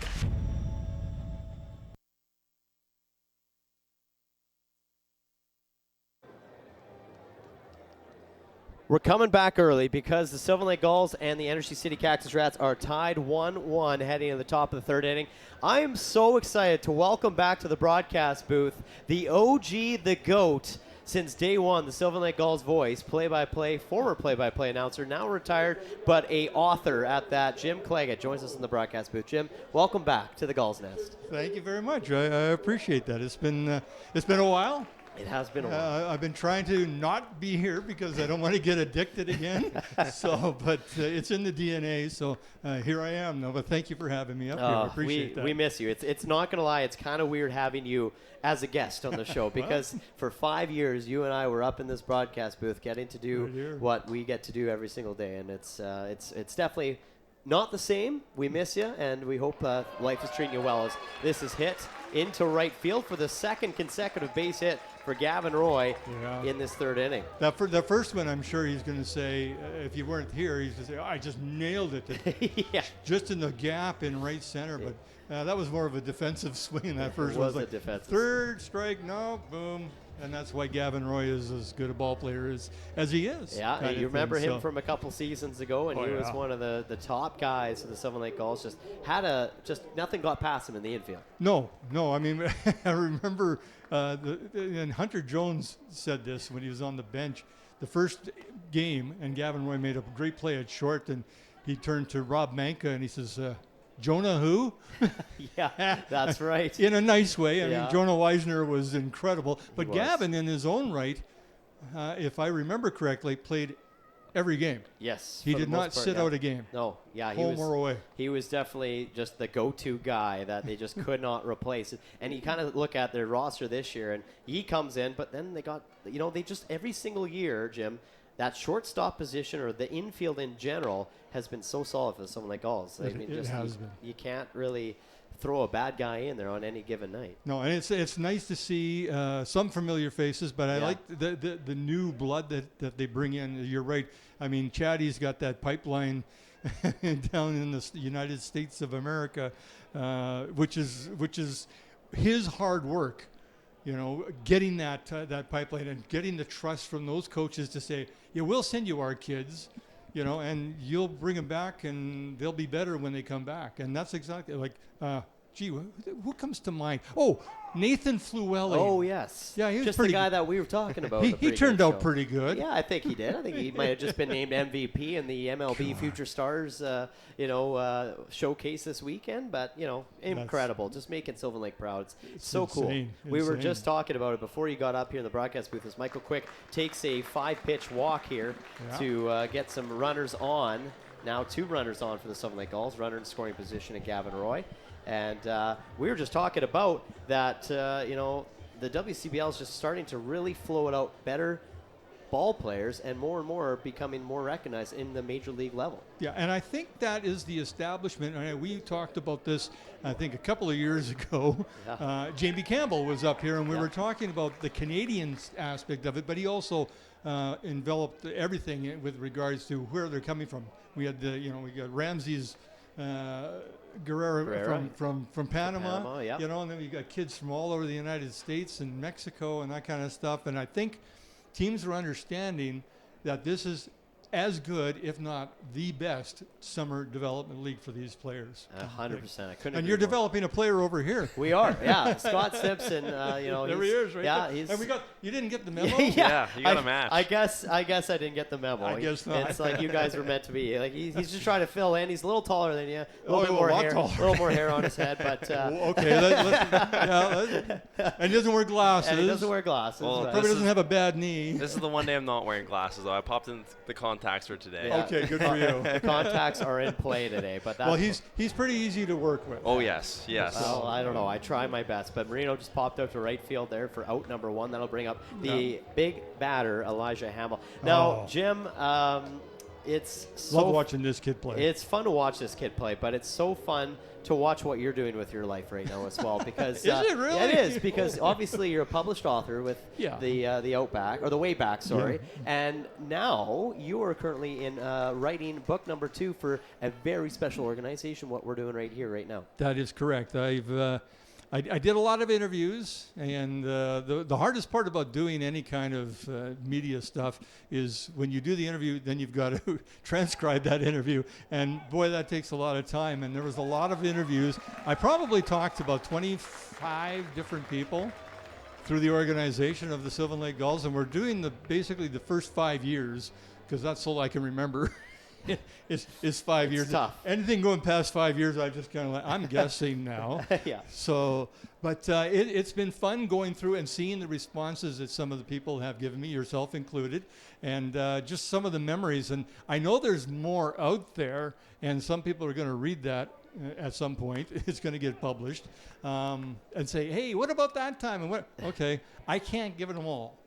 We're coming back early because the Sylvan Lake Gulls and the Energy City Cactus Rats are tied 1-1 heading to the top of the 3rd inning. I am so excited to welcome back to the broadcast booth the OG, the GOAT, since day one, the Sylvan Lake Gulls voice, play-by-play, former play-by-play announcer, now retired, but a author at that. Jim Claggett joins us in the broadcast booth. Jim, welcome back to the Gulls Nest. Thank you very much. I appreciate that. It's been a while. It has been a while. I've been trying to not be here because I don't want to get addicted again. But it's in the DNA. So here I am. No, but thank you for having me up here. I appreciate that. We miss you. It's not going to lie. It's kind of weird having you as a guest on the show because for 5 years you and I were up in this broadcast booth getting to do what we get to do every single day, and it's definitely not the same. We miss you, and we hope life is treating you well as this is hit into right field for the 2nd consecutive base hit for Gavin Roy in this third inning. The first one, I'm sure he's going to say, if you weren't here, he's going to say, I just nailed it. Yeah. Just in the gap in right center. But that was more of a defensive swing in that first It one. was It was a defensive third strike, no, boom. And that's why Gavin Roy is as good a ball player as he is. Yeah, you remember him from a couple seasons ago, and he was one of the top guys for the Sylvan Lake Gulls. Just nothing got past him in the infield. No. I mean, I remember, and Hunter Jones said this when he was on the bench. The first game, and Gavin Roy made a great play at short, and he turned to Rob Manka, and he says, Jonah who? Yeah, that's right. In a nice way. I mean, Jonah Weisner was incredible. But Gavin, in his own right, if I remember correctly, played every game. Yes. He did not sit out a game. No. Yeah. Home or away. He was definitely just the go-to guy that they just could not replace. And you kind of look at their roster this year, and he comes in, but then they got, they just every single year, Jim, that shortstop position or the infield in general has been so solid for someone like Gulls. I mean, it has been. You can't really throw a bad guy in there on any given night. No, and it's nice to see some familiar faces, but I like the new blood that they bring in. You're right. I mean, Chatty's got that pipeline down in the United States of America, which is his hard work. Getting that pipeline and getting the trust from those coaches to say, yeah, we'll send you our kids, and you'll bring them back and they'll be better when they come back. And that's exactly like, who comes to mind? Oh, Nathan Fluelli. Oh, yes. Yeah, he was just pretty the guy good. that we were talking about. He turned out pretty good. Yeah, I think he did. I think he might have just been named MVP in the MLB Future Stars, showcase this weekend. But, incredible. Just making Sylvan Lake proud. It's so insane. Cool. We were just talking about it before you got up here in the broadcast booth. As Michael Quick takes a 5-pitch walk here to get some runners on. Now 2 runners on for the Sylvan Lake Gulls. Runner in scoring position at Gavin Roy. And we were just talking about that, the WCBL is just starting to really flow it out better ball players and more becoming more recognized in the major league level. Yeah, and I think that is the establishment. We talked about this, I think, a couple of years ago. Yeah. Jamie Campbell was up here, and we were talking about the Canadian aspect of it, but he also enveloped everything with regards to where they're coming from. We had we got Ramsey's Guerrero from Panama, and then we got kids from all over the United States and Mexico and that kind of stuff. And I think teams are understanding that this is as good, if not the best, summer development league for these players. 100%. I couldn't. And you're developing a player over here. We are, yeah. Scott Simpson, there he is, right? Yeah, there. And you didn't get the memo. Yeah, you got a match. I guess I didn't get the memo. I guess not. It's like you guys were meant to be. Like he's just trying to fill in. He's a little taller than you. A little more hair on his head, but okay. And he doesn't wear glasses. And he doesn't wear glasses. Well, right. Probably doesn't have a bad knee. This is the one day I'm not wearing glasses, though. I popped in the contacts for today. Yeah. Okay, good for you. The contacts are in play today, but that's he's pretty easy to work with. Oh yes. Well, I don't know. I try my best, but Marino just popped out to right field there for out number 1. That'll bring up the big batter, Elijah Hamill. Now, Jim, it's love watching this kid play. It's fun to watch this kid play, but it's so fun to watch what you're doing with your life right now as well. Because is it really? Yeah, it is, because obviously you're a published author with the Outback, or the Way Back, sorry. Yeah. And now you are currently in writing book number 2 for a very special organization, what we're doing right here, right now. That is correct. I did a lot of interviews, and the hardest part about doing any kind of media stuff is when you do the interview, then you've got to transcribe that interview, and boy, that takes a lot of time. And there was a lot of interviews. I probably talked to about 25 different people through the organization of the Sylvan Lake Gulls, and we're doing basically the first 5 years, because that's all I can remember. It's 5 years. Tough. Anything going past 5 years, I just kind of I'm guessing now. Yeah. So, but it's been fun going through and seeing the responses that some of the people have given me, yourself included, and just some of the memories. And I know there's more out there, and some people are going to read that at some point. It's going to get published, and say, hey, what about that time? And what? Okay, I can't give it them all.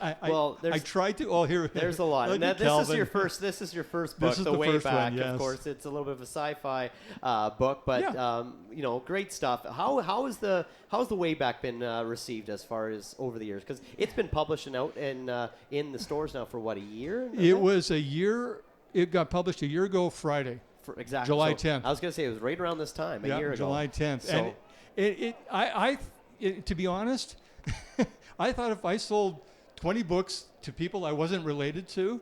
I tried to. Oh, here. There's a lot. Now, this is your first. This is your first book. This is the the Way first Back. one, yes. Of course, it's a little bit of a sci-fi book, but great stuff. How is the Way Back been received as far as over the years? Because it's been published and out in the stores now for what, a year? It was a year. It got published a year ago Friday. Exactly. July So 10th. I was going to say it was right around this time, a year ago. July 10th. So And to be honest, I thought if I sold 20 books to people I wasn't related to,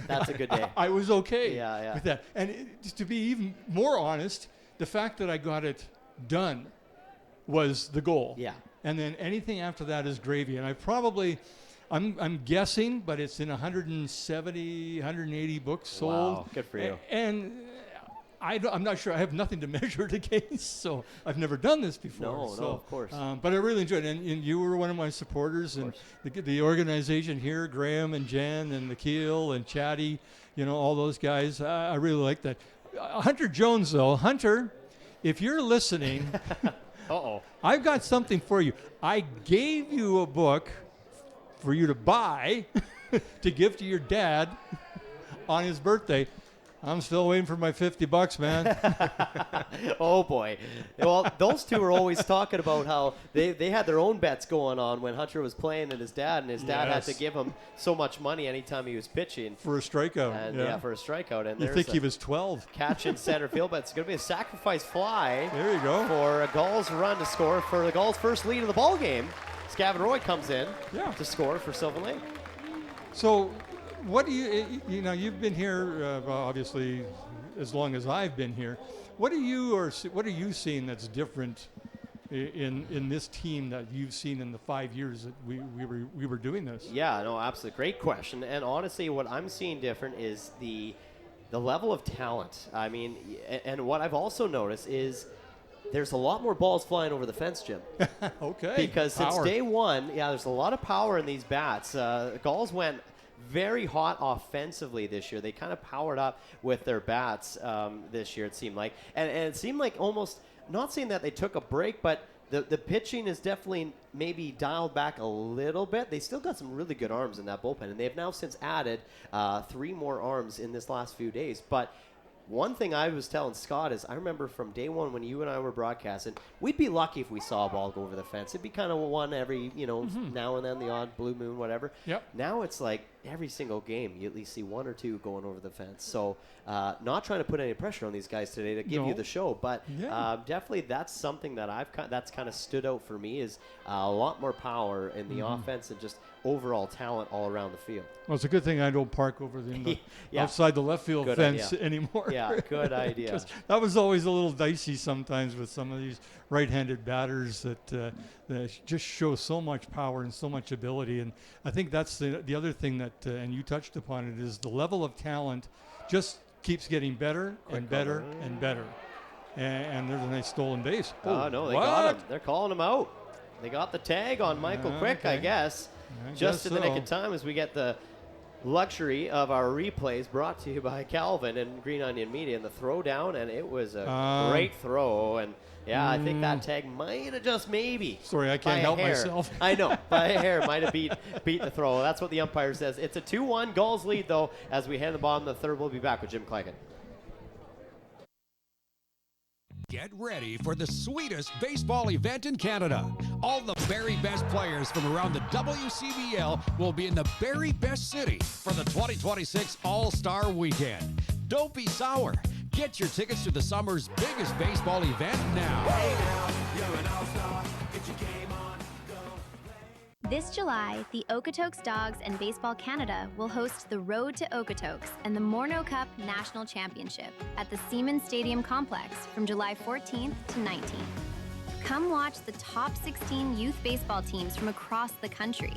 that's a good day. I was okay with that. And to be even more honest, the fact that I got it done was the goal. Yeah. And then anything after that is gravy. And I'm guessing, but it's in 170, 180 books sold. Wow, good for you. And I'm not sure. I have nothing to measure it against, so I've never done this before. No, of course. But I really enjoyed it, and you were one of my supporters, and the organization here, Graham and Jen and Nikhil and Chatty, all those guys. I really like that. Hunter Jones, though, Hunter, if you're listening, I've got something for you. I gave you a book for you to buy to give to your dad on his birthday. I'm still waiting for my $50, man. Oh, boy. Well, those two were always talking about how they had their own bets going on when Hunter was playing and his dad had to give him so much money anytime he was pitching. For a strikeout. And for a strikeout. And you think he was 12. Catch in center field, but it's going to be a sacrifice fly. There you go. For a Gulls run to score for the Gulls' first lead of the ball game. Gavin Roy comes in to score for Sylvan Lake. So, what do you've been here obviously as long as I've been here. What are you seeing that's different in this team that you've seen in the 5 years that we were doing this? Yeah, no, absolutely, great question. And honestly, what I'm seeing different is the level of talent. I mean, and what I've also noticed is there's a lot more balls flying over the fence, Jim. Okay. Because since day one, there's a lot of power in these bats. Gulls went very hot offensively this year. They kind of powered up with their bats this year, it seemed like. And it seemed like almost, not saying that they took a break, but the pitching is definitely maybe dialed back a little bit. They still got some really good arms in that bullpen, and they have now since added 3 more arms in this last few days. But one thing I was telling Scott is I remember from day one when you and I were broadcasting, we'd be lucky if we saw a ball go over the fence. It'd be kind of one every, now and then, the odd blue moon, whatever. Yep. Now it's like every single game you at least see 1 or 2 going over the fence. So not trying to put any pressure on these guys today to give you the show, but definitely that's something that that's kind of stood out for me is a lot more power in the offense and just overall talent all around the field. Well, it's a good thing I don't park over outside the left field fence anymore. Yeah, good idea. That was always a little dicey sometimes with some of these right-handed batters that just show so much power and so much ability. And I think that's the other thing that, and you touched upon it, is the level of talent just keeps getting better and better and better. And there's a nice stolen base. Oh, no, they got him. They're calling him out. They got the tag on Michael Quick, I guess. Just in the nick of time as we get the luxury of our replays brought to you by Calvin and Green Onion Media and the throw down, and it was a great throw. And I think that tag might have just maybe. Sorry, I can't help myself. I know, by a hair might have beat the throw. That's what the umpire says. It's a 2-1 Gulls lead, though, as we head to the bottom of the third. We'll be back with Jim Claggett. Get ready for the sweetest baseball event in Canada. All the very best players from around the WCBL will be in the very best city for the 2026 All-Star Weekend. Don't be sour. Get your tickets to the summer's biggest baseball event now. Hey now, you're an all-star. Get your game on. This July, the Okotoks Dogs and Baseball Canada will host the Road to Okotoks and the Morneau Cup National Championship at the Siemens Stadium Complex from July 14th to 19th. Come watch the top 16 youth baseball teams from across the country.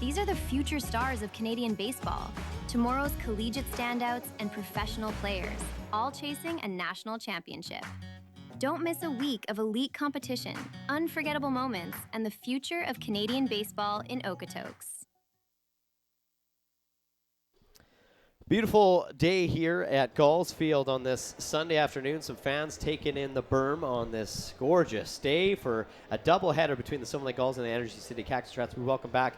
These are the future stars of Canadian baseball, tomorrow's collegiate standouts and professional players, all chasing a national championship. Don't miss a week of elite competition, unforgettable moments, and the future of Canadian baseball in Okotoks. Beautiful day here at Gulls Field on this Sunday afternoon. Some fans taking in the berm on this gorgeous day for a doubleheader between the Sylvan Lake Gulls and the Energy City Cactus Rats. We welcome back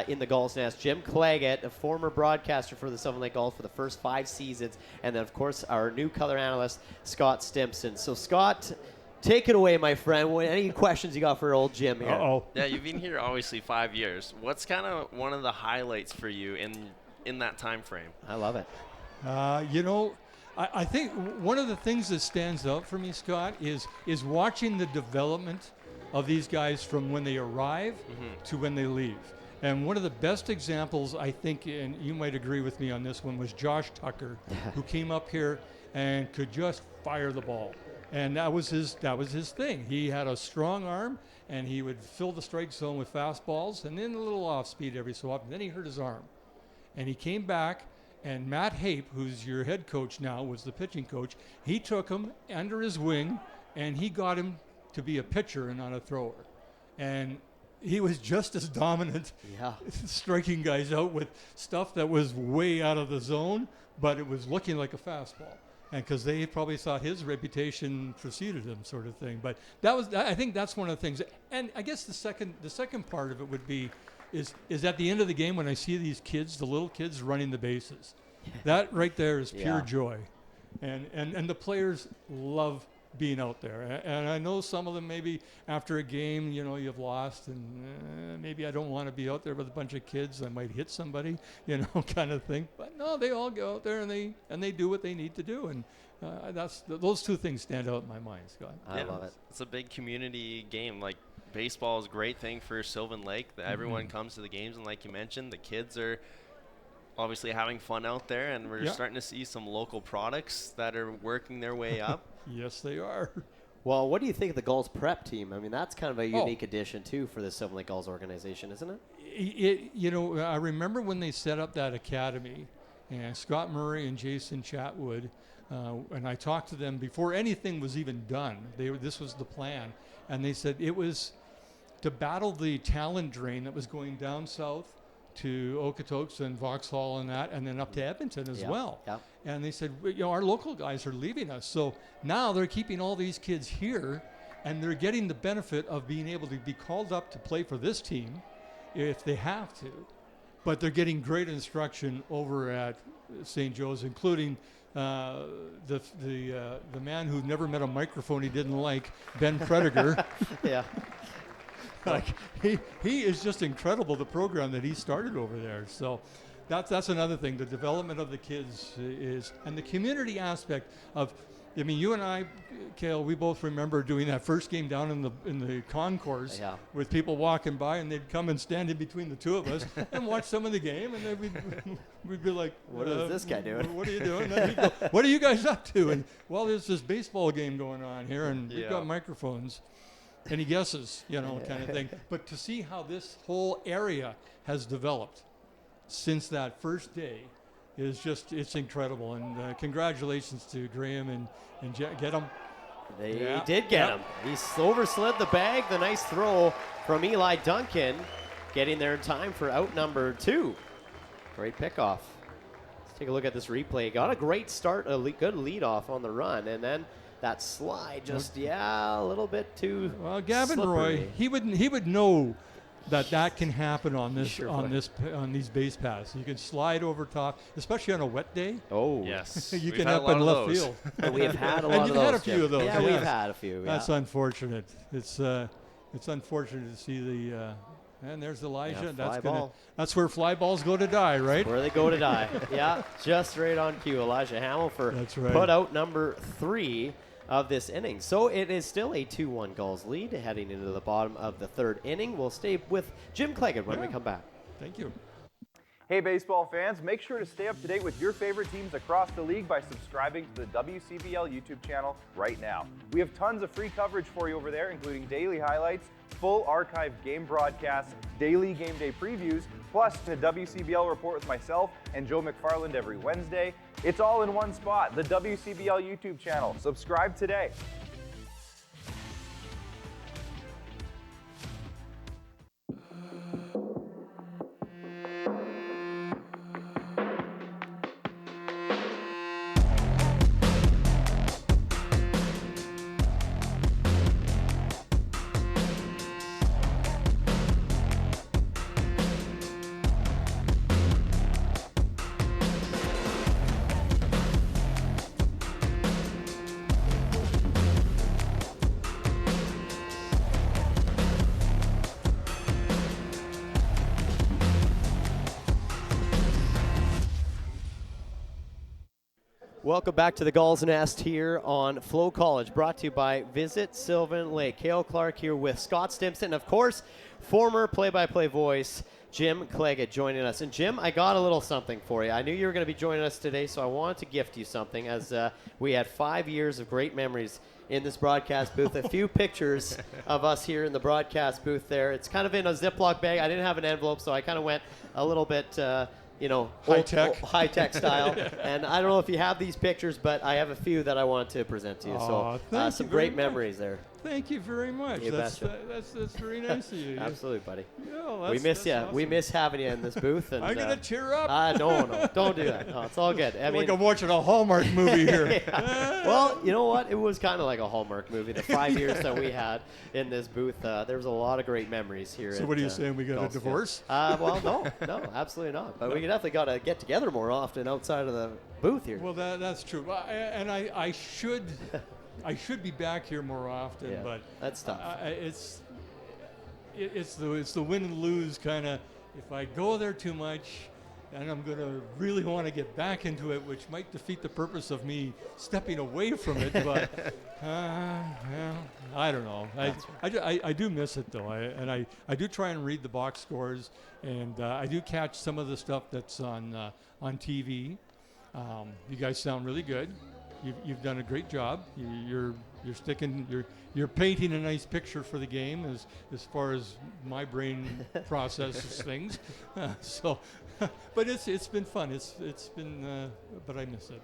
in the Gulls Nest Jim Claggett, a former broadcaster for the Sylvan Lake Gulls for the first 5 seasons, and then, of course, our new color analyst, Scott Stimpson. So, Scott, take it away, my friend. Any questions you got for old Jim here? Uh-oh. Yeah, you've been here obviously 5 years. What's kind of one of the highlights for you in that time frame? I love it. I think one of the things that stands out for me, Scott, is watching the development of these guys from when they arrive to when they leave. And one of the best examples, I think, and you might agree with me on this one, was Josh Tucker, who came up here and could just fire the ball. And that was his thing. He had a strong arm, and he would fill the strike zone with fastballs and then a little off speed every so often. Then he hurt his arm. And he came back, and Matt Hape, who's your head coach now, was the pitching coach. He took him under his wing, and he got him to be a pitcher and not a thrower. And he was just as dominant, striking guys out with stuff that was way out of the zone, but it was looking like a fastball. And because they probably thought his reputation preceded him, sort of thing. But I think that's one of the things. And I guess the second part of it would be, is at the end of the game when I see these kids, the little kids running the bases. That right there is pure joy. And the players love being out there. And I know some of them maybe after a game, you've lost and maybe I don't want to be out there with a bunch of kids. I might hit somebody, kind of thing. But no, they all go out there and they do what they need to do. And those two things stand out in my mind, Scott. I love it. It's a big community game. Like, baseball is a great thing for Sylvan Lake. Everyone comes to the games, and like you mentioned, the kids are obviously having fun out there, and we're starting to see some local products that are working their way up. Yes, they are. Well, what do you think of the Gulls prep team? I mean, that's kind of a unique addition, too, for the Sylvan Lake Gulls organization, isn't it? I remember when they set up that academy, and Scott Murray and Jason Chatwood, and I talked to them before anything was even done. This was the plan. And they said it was to battle the talent drain that was going down south to Okotoks and Vauxhall and that, and then up to Edmonton as well. Yeah. And they said, our local guys are leaving us. So now they're keeping all these kids here, and they're getting the benefit of being able to be called up to play for this team if they have to. But they're getting great instruction over at St. Joe's, including the man who never met a microphone he didn't like, Ben Prediger. Yeah. Like he is just incredible, the program that he started over there. So that's another thing. The development of the kids is, and the community aspect of, I mean, you and I, Cale, we both remember doing that first game down in the concourse with people walking by, and they'd come and stand in between the two of us and watch some of the game, and then we'd be like, what is this guy doing? What are you doing? And he'd go, what are you guys up to? And well, there's this baseball game going on here, and we've got microphones. Any guesses, kind of thing. But to see how this whole area has developed since that first day is just, it's incredible. And congratulations to Graham and get him. They did get him. He overslid the bag. The nice throw from Eli Duncan, getting there in time for out number 2. Great pickoff. Let's take a look at this replay. Got a great start, a good lead off on the run, and then that slide just, a little bit too Gavin slippery. Roy, he would know that can happen on this on these base paths. You can slide over top, especially on a wet day. Oh, yes. You can up in left field. We have had a lot of those. And you've had a few of those. Yeah, we've had a few. That's unfortunate. It's unfortunate to see the. And there's Elijah. That's where fly balls go to die, right? That's where they go to die. Yeah, just right on cue. Elijah Hamill for put out number 3 of this inning. So it is still a 2-1 Gulls lead heading into the bottom of the 3rd inning. We'll stay with Jim Claggett when we come back. Thank you. Hey baseball fans, make sure to stay up to date with your favorite teams across the league by subscribing to the WCBL YouTube channel right now. We have tons of free coverage for you over there, including daily highlights, full archive game broadcasts, daily game day previews, plus the WCBL report with myself and Joe McFarland every Wednesday. It's all in one spot, the WCBL YouTube channel. Subscribe today. Welcome back to the Gulls Nest here on FloCollege, brought to you by Visit Sylvan Lake. Cale Clark here with Scott Stimson, and of course, former play-by-play voice Jim Cleggett joining us. And Jim, I got a little something for you. I knew you were going to be joining us today, so I wanted to gift you something, as we had 5 years of great memories in this broadcast booth. A few pictures of us here in the broadcast booth there. It's kind of in a Ziploc bag. I didn't have an envelope, so I kind of went a little bit high-tech style. And I don't know if you have these pictures, but I have a few that I wanted to present to you. So some great memories there. Thank you very much. That's very nice of you. Absolutely, buddy. Yeah, we miss you. Awesome. We miss having you in this booth. And I'm going to tear up. No, don't do that. No, it's all good. I mean, like I'm watching a Hallmark movie here. Well, you know what? It was kind of like a Hallmark movie. The 5 years that we had in this booth, there was a lot of great memories here. So what are you saying? We got a divorce? Well, no, absolutely not. But we definitely got to get together more often outside of the booth here. Well, that's true. And I should be back here more often, but that's tough. It's the win and lose kind of. If I go there too much, and I'm going to really want to get back into it, which might defeat the purpose of me stepping away from it. But I don't know. I do miss it though, I do try and read the box scores, and I do catch some of the stuff that's on TV. You guys sound really good. You've done a great job. You're painting a nice picture for the game as far as my brain processes things. But it's been fun. It's been but I miss it.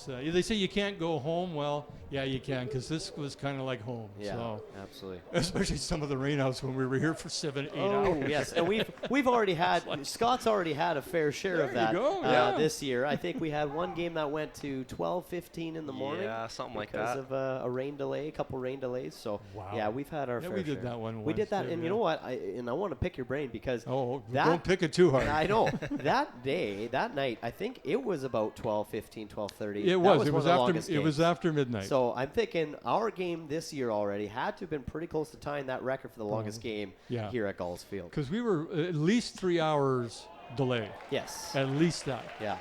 They say you can't go home. Well, yeah, you can, because this was kind of like home. Yeah, so, absolutely. Especially some of the rainouts when we were here for 7-8 hours. Oh, yes, and we've already had, Scott's already had a fair share of that this year. I think we had one game that went to 12:15 in the morning. Yeah, something like that. Because of a rain delay, a couple rain delays. So, yeah, we've had our fair share. We did that one. We did that, and you know what? I want to pick your brain, because don't pick it too hard. I know. that night, I think it was about 12:15, 12:30. It was after midnight. So I'm thinking our game this year already had to have been pretty close to tying that record for the longest game here at Gulls Field. Because we were at least 3 hours delay. Yes. At least that. Yeah.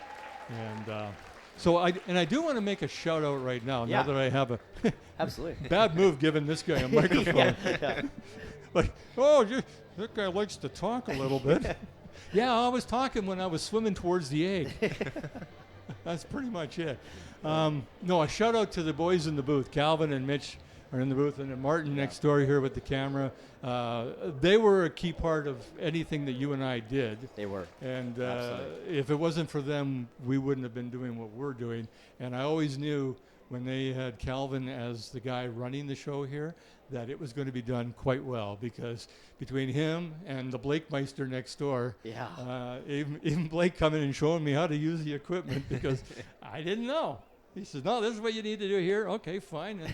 And so I do want to make a shout out right now. Now that I have a absolutely bad move giving this guy a microphone. Like, that guy likes to talk a little bit. Yeah, I was talking when I was swimming towards the egg. That's pretty much it. No, a shout out to the boys in the booth. Calvin and Mitch are in the booth, and then Martin next door here with the camera. They were a key part of anything that you and I did. They were. And if it wasn't for them, we wouldn't have been doing what we're doing. And I always knew when they had Calvin as the guy running the show here that it was going to be done quite well, because between him and the Blakemeister next door, even Blake coming and showing me how to use the equipment, because I didn't know. He says, no, this is what you need to do here. Okay, fine. And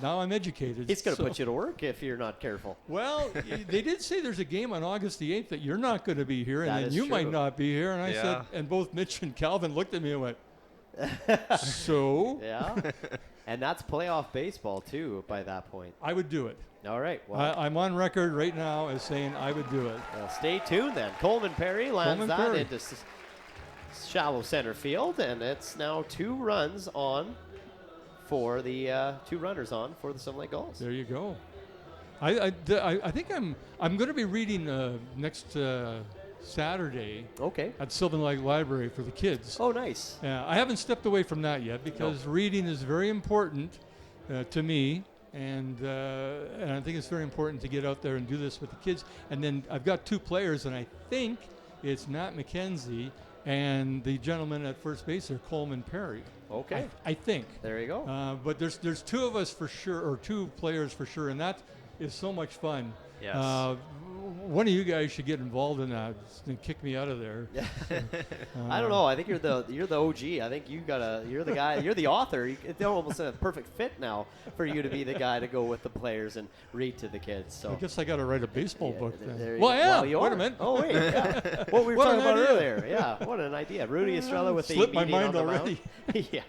now I'm educated. He's going to put you to work if you're not careful. Well, they did say there's a game on August the 8th that you're not going to be here, and then you might not be here. And I said, and both Mitch and Calvin looked at me and went, so? Yeah. And that's playoff baseball, too, by that point. I would do it. All right. Well, I'm on record right now as saying I would do it. Well, stay tuned then. Coleman Perry lands into shallow center field, and it's now 2 runners on for the Sylvan Lake Gulls. There you go. I think I'm going to be reading next Saturday at Sylvan Lake Library for the kids. Oh, nice. I haven't stepped away from that yet, because reading is very important to me, and I think it's very important to get out there and do this with the kids. And then I've got 2 players, and I think it's Matt McKenzie and the gentleman at first base there, Coleman Perry. Okay. I think. There you go. But there's 2 of us for sure, or 2 players for sure, and that is so much fun. Yes. One of you guys should get involved in that and kick me out of there. I don't know. I think you're the OG. I think you're the guy. You're the author. It's almost a perfect fit now for you to be the guy to go with the players and read to the kids. So I guess I got to write a baseball book then. Well, wait a minute. Oh wait, yeah. What we were talking about earlier. Yeah, what an idea. Rudy Estrella with the meeting on the mound. yeah.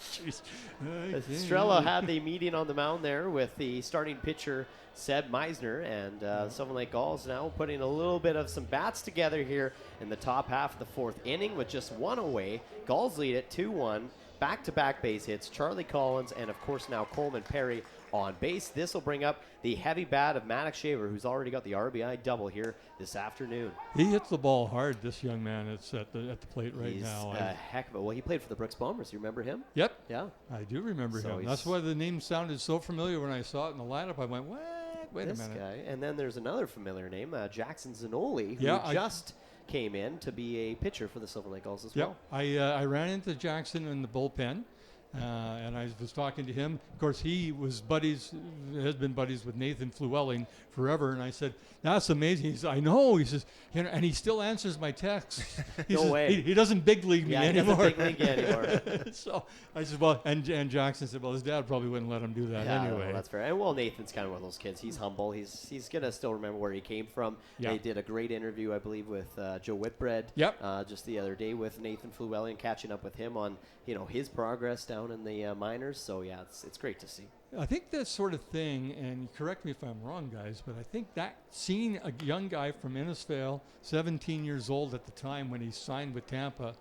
Jeez. Estrella had the meeting on the mound there with the starting pitcher Seb Meisner, and Sylvan Lake Gulls now putting a little bit of some bats together here in the top half of the 4th inning with just 1 away. Gulls lead it 2-1 back-to-back base hits, Charlie Collins, and of course now Coleman Perry on base. This will bring up the heavy bat of Maddox Shaver, who's already got the RBI double here this afternoon. He hits the ball hard, this young man. It's at the plate right He's now. a heck of a, well, he played for the Brooks Bombers. You remember him? Yep. Yeah. I do remember So him. That's why the name sounded so familiar when I saw it in the lineup. I went, what? Wait This a minute. guy. And then there's another familiar name, Jackson Zanoli, who Yeah, just came in to be a pitcher for the Sylvan Lake Gulls as Yep. well. I ran into Jackson in the bullpen, and I was talking to him. Of course, he was has been buddies with Nathan Flewelling forever. And I said, "That's amazing." He said, "I know." He says, and he still answers my texts. He says, way. He doesn't big league me anymore. He doesn't big league anymore. So I said, "Well," and Jackson said, "Well, his dad probably wouldn't let him do that anyway." Well, that's fair. And well, Nathan's kind of one of those kids. He's humble. He's gonna still remember where he came from. Yeah. They did a great interview, I believe, with Joe Whitbread. Yep. Just the other day with Nathan Flewelling, catching up with him on his progress down in the minors. So yeah, it's great to see. I think that sort of thing, and correct me if I'm wrong, guys, but I think that seeing a young guy from Innisfail, 17 years old at the time when he signed with Tampa,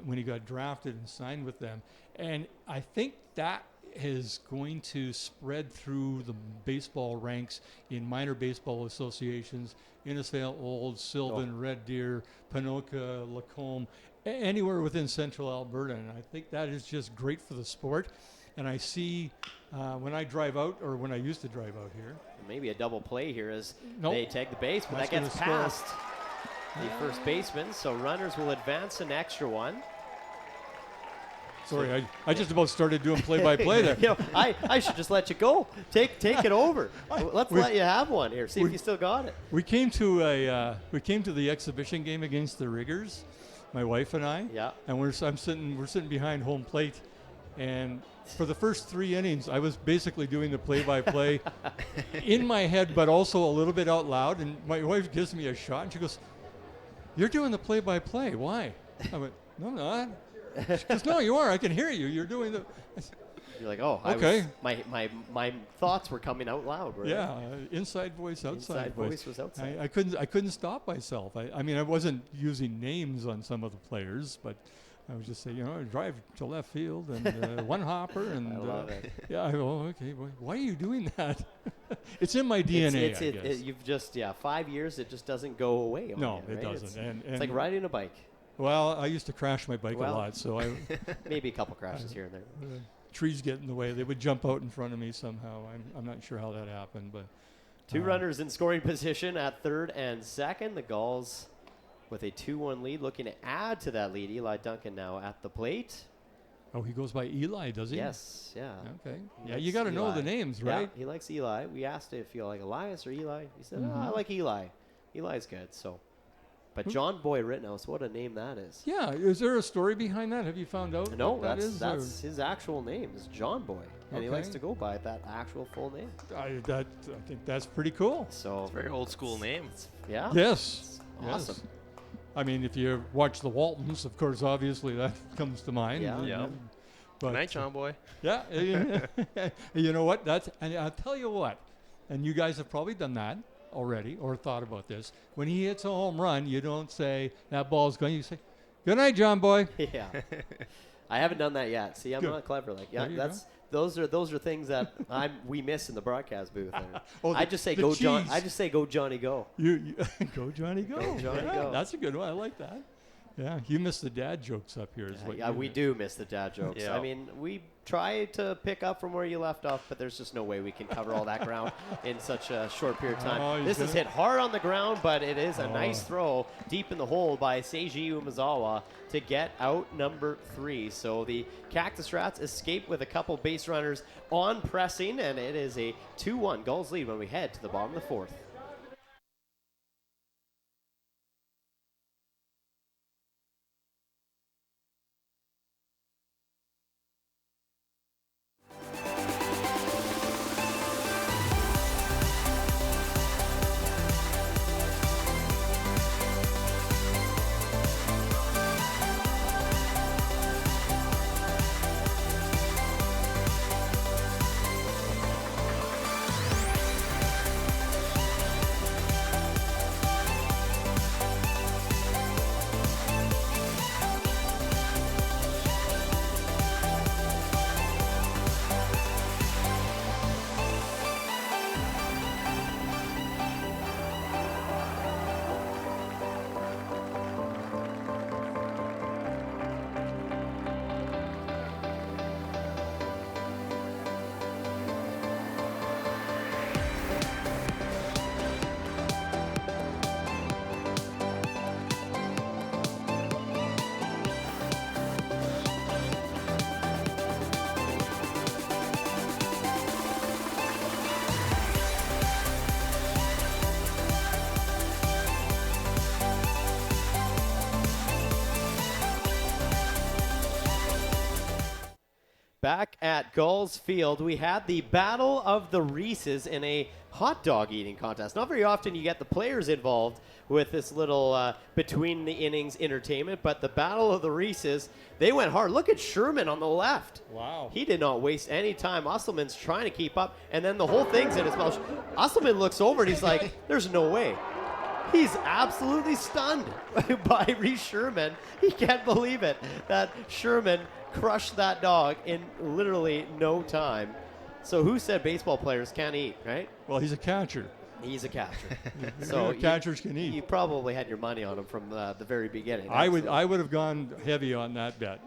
when he got drafted and signed with them, and I think that is going to spread through the baseball ranks in minor baseball associations, Innisfail, Old, Sylvan, Red Deer, Panoka, Lacombe, anywhere within central Alberta, and I think that is just great for the sport. And I see when I drive out, or when I used to drive out here. Maybe a double play here as Nope. they take the base, but That's that gets gonna score. past the first baseman. So runners will advance an extra one. Sorry, I just about started doing play-by-play there. I should just let you go. Take it over. Let's let you have one here. See if you still got it. We came to the exhibition game against the Riggers, my wife and I. Yeah. And we're sitting behind home plate, and for the first 3 innings, I was basically doing the play-by-play in my head, but also a little bit out loud. And my wife gives me a shot, and she goes, "You're doing the play-by-play. Why?" I went, "No, I'm not." She goes, "No, you are. I can hear you. You're doing the." You're like, "Oh, okay." My thoughts were coming out loud. Right? Yeah, inside voice, outside voice. Voice was outside. I couldn't stop myself. I mean, I wasn't using names on some of the players, but I would just say, drive to left field and one hopper and. I love it. Yeah, I go, okay. Why are you doing that? It's in my DNA. I guess. You've just 5 years. It just doesn't go away. No, you, it right? doesn't. It's like riding a bike. Well, I used to crash my bike a lot, so I maybe a couple crashes here and there. Trees get in the way. They would jump out in front of me somehow. I'm not sure how that happened, but. Two runners in scoring position at third and second. The Gulls with a 2-1 lead, looking to add to that lead. Eli Duncan now at the plate. Oh, he goes by Eli, does he? Yes, yeah. Okay. He Yeah, likes you got to know Eli. the names, right? Yeah, he likes Eli. We asked if you like Elias or Eli. He said, I like Eli. Eli's good, so. But John Boy Rittenhouse, what a name that is. Yeah, is there a story behind that? Have you found out? No, what that's his actual name is John Boy, and he likes Okay. to go by that actual full name. I think that's pretty cool. So It's a very old school name. Yeah. Yes. Awesome. Yes. I mean, if you watch the Waltons, of course, obviously that comes to mind. Yeah. Yeah. But Good night, John Boy. Yeah. You know what? And I'll tell you what, and you guys have probably done that already or thought about this. When he hits a home run, you don't say that ball's going. You say, "Good night, John Boy." Yeah. I haven't done that yet. See, I'm Good. not clever like There you go. those are things that we miss in the broadcast booth. Oh, I just say the go John. cheese. I just say go Johnny go. You go Johnny go. Go, Johnny, Yeah, go. That's a good one. I like that. Yeah, you miss the dad jokes up here. Is what Yeah, you we do miss the dad jokes. Yeah. I mean, we try to pick up from where you left off, but there's just no way we can cover all that ground in such a short period of time. Oh, he's This is gonna- hit hard on the ground, but it is a nice throw deep in the hole by Seiji Umezawa to get out number 3. So the Cactus Rats escape with a couple base runners on pressing, and it is a 2-1 Gulls lead when we head to the bottom of the 4th. back at Gulls Field, we had the Battle of the Reeses in a hot dog eating contest. Not very often you get the players involved with this little between the innings entertainment, but the Battle of the Reeses, they went hard. Look at Sherman on the left. Wow. He did not waste any time. Usselman's trying to keep up, and then the whole thing's in his mouth. Usselman looks over and he's like, there's no way. He's absolutely stunned by Reese Sherman. He can't believe it that Sherman crushed that dog in literally no time. So who said baseball players can't eat, right? Well, he's a catcher. He's a catcher. So catchers can eat. You probably had your money on him from the very beginning. I would have gone heavy on that bet.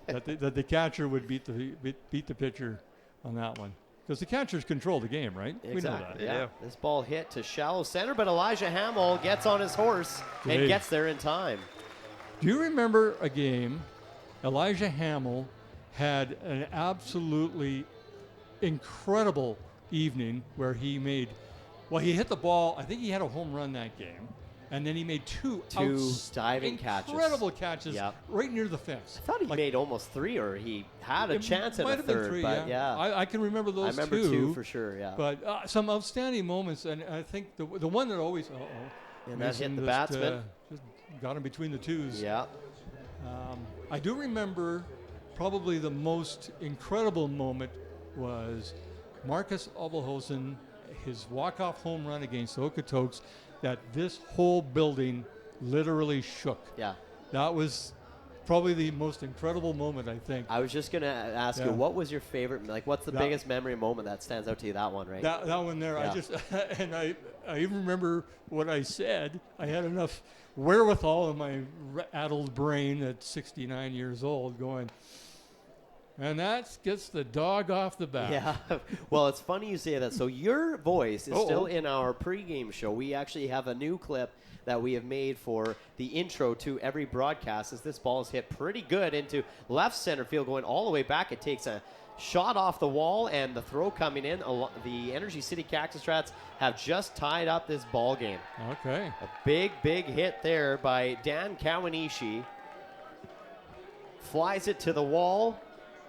that the catcher would beat the pitcher on that one. Because the catchers control the game, right? Exactly. We know that. Yeah. This ball hit to shallow center, but Elijah Hamill gets on his horse and gets there in time. Do you remember a game Elijah Hamill had an absolutely incredible evening where he hit the ball. I think he had a home run that game. And then he made two diving catches. Incredible catches right near the fence. I thought he made almost 3, or he had a chance at a third. Three, but yeah. I can remember those two. I remember 2 for sure, yeah. But some outstanding moments, and I think the one that always... And that hit the batsman. Just got him between the twos. Yeah. I do remember probably the most incredible moment was Marcus Abelhosen, his walk-off home run against the Okotoks, that this whole building literally shook. Yeah. That was probably the most incredible moment, I think. I was just going to ask you, what was your favorite, what's the biggest memory moment that stands out to you, that one, right? That one there, yeah. I even remember what I said. I had enough wherewithal in my addled brain at 69 years old going, and that gets the dog off the bat. Yeah. Well, it's funny you say that. So your voice is still in our pregame show. We actually have a new clip that we have made for the intro to every broadcast, as this ball is hit pretty good into left center field, going all the way back. It takes a shot off the wall, and the throw coming in. The Energy City Cactus Rats have just tied up this ball game. Okay. A big hit there by Dan Kawanishi. Flies it to the wall,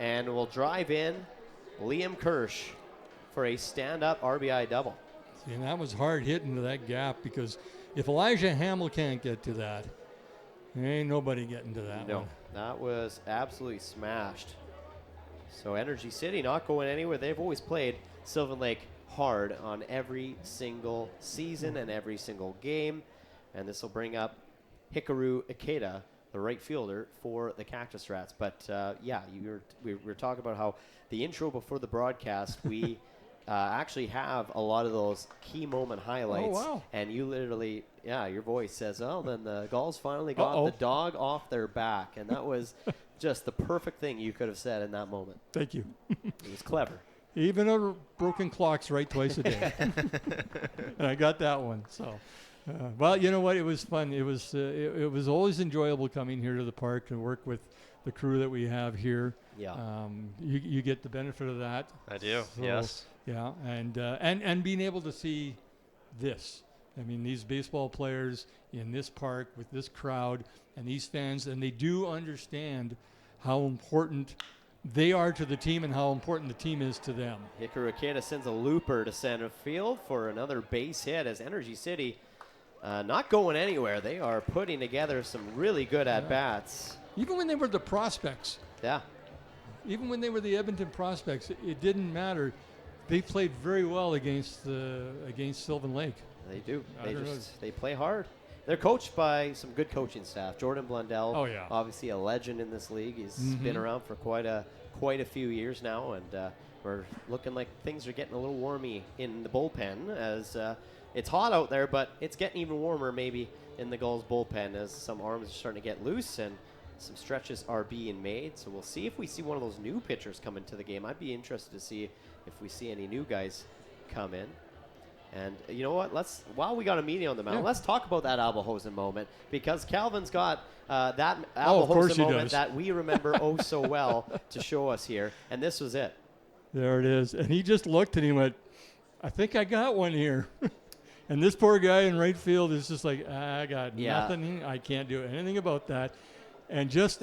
and will drive in Liam Kirsch for a stand-up RBI double. See, and that was hard hitting to that gap, because if Elijah Hamill can't get to that, there ain't nobody getting to that one. No, that was absolutely smashed. So Energy City not going anywhere. They've always played Sylvan Lake hard on every single season and every single game. And this will bring up Hikaru Ikeda, the right fielder for the Cactus Rats. But we were talking about how the intro before the broadcast, we actually have a lot of those key moment highlights. Oh, wow. And you literally, your voice says, oh, then the Gulls finally got the dog off their back. And that was just the perfect thing you could have said in that moment. Thank you. It was clever. Even a broken clock's right twice a day. And I got that one. So, well, you know what? It was fun. It was always enjoyable coming here to the park to work with the crew that we have here. Yeah. You get the benefit of that. I do. So, yes. Yeah, and being able to see this. I mean, these baseball players in this park with this crowd and these fans, and they do understand how important they are to the team and how important the team is to them. Hikaru Ikeda sends a looper to center field for another base hit, as Energy City not going anywhere. They are putting together some really good at-bats. Even when they were the prospects. Yeah. Even when they were the Edmonton prospects, it didn't matter. They played very well against Sylvan Lake. They do. They play hard. They're coached by some good coaching staff. Jordan Blundell, obviously a legend in this league. He's been around for quite a few years now, and we're looking like things are getting a little warmy in the bullpen, as it's hot out there, but it's getting even warmer maybe in the Gulls bullpen, as some arms are starting to get loose and some stretches are being made. So we'll see if we see one of those new pitchers come into the game. I'd be interested to see if we see any new guys come in. And you know what? While we got a meeting on the mound, let's talk about that Abelhosen moment, because Calvin's got that Abelhosen moment that we remember so well to show us here. And this was it. There it is. And he just looked and he went, I think I got one here. And this poor guy in right field is just like, I got nothing. I can't do anything about that. And just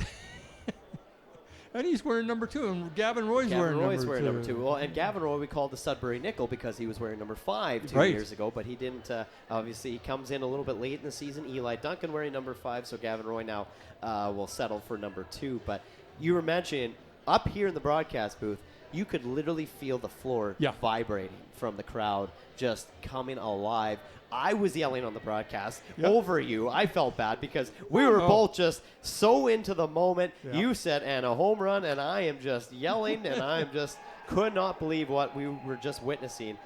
And he's wearing number 2, and Gavin Roy's wearing number 2. Well, and Gavin Roy we called the Sudbury Nickel because he was wearing number 5 2 years ago, but he didn't. Obviously, he comes in a little bit late in the season. Eli Duncan wearing number 5, so Gavin Roy now will settle for number 2. But you were mentioning up here in the broadcast booth, you could literally feel the floor vibrating from the crowd, just coming alive. I was yelling on the broadcast over you. I felt bad because we were both just so into the moment. You said, and a home run, and I am just yelling, and I am just could not believe what we were just witnessing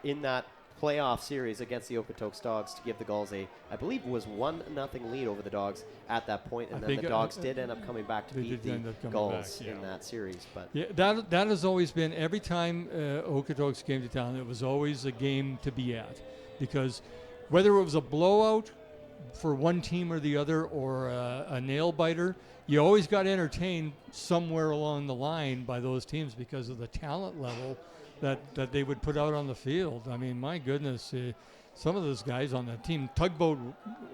in that playoff series against the Okotoks Dogs to give the Gulls I believe it was 1-0 lead over the Dogs at that point, and then the Dogs did end up coming back to beat the Gulls in that series. But that has always been, every time Okotoks came to town, it was always a game to be at, because whether it was a blowout for one team or the other or a nail biter, you always got entertained somewhere along the line by those teams because of the talent level that they would put out on the field. I mean, my goodness, some of those guys on the team, Tugboat,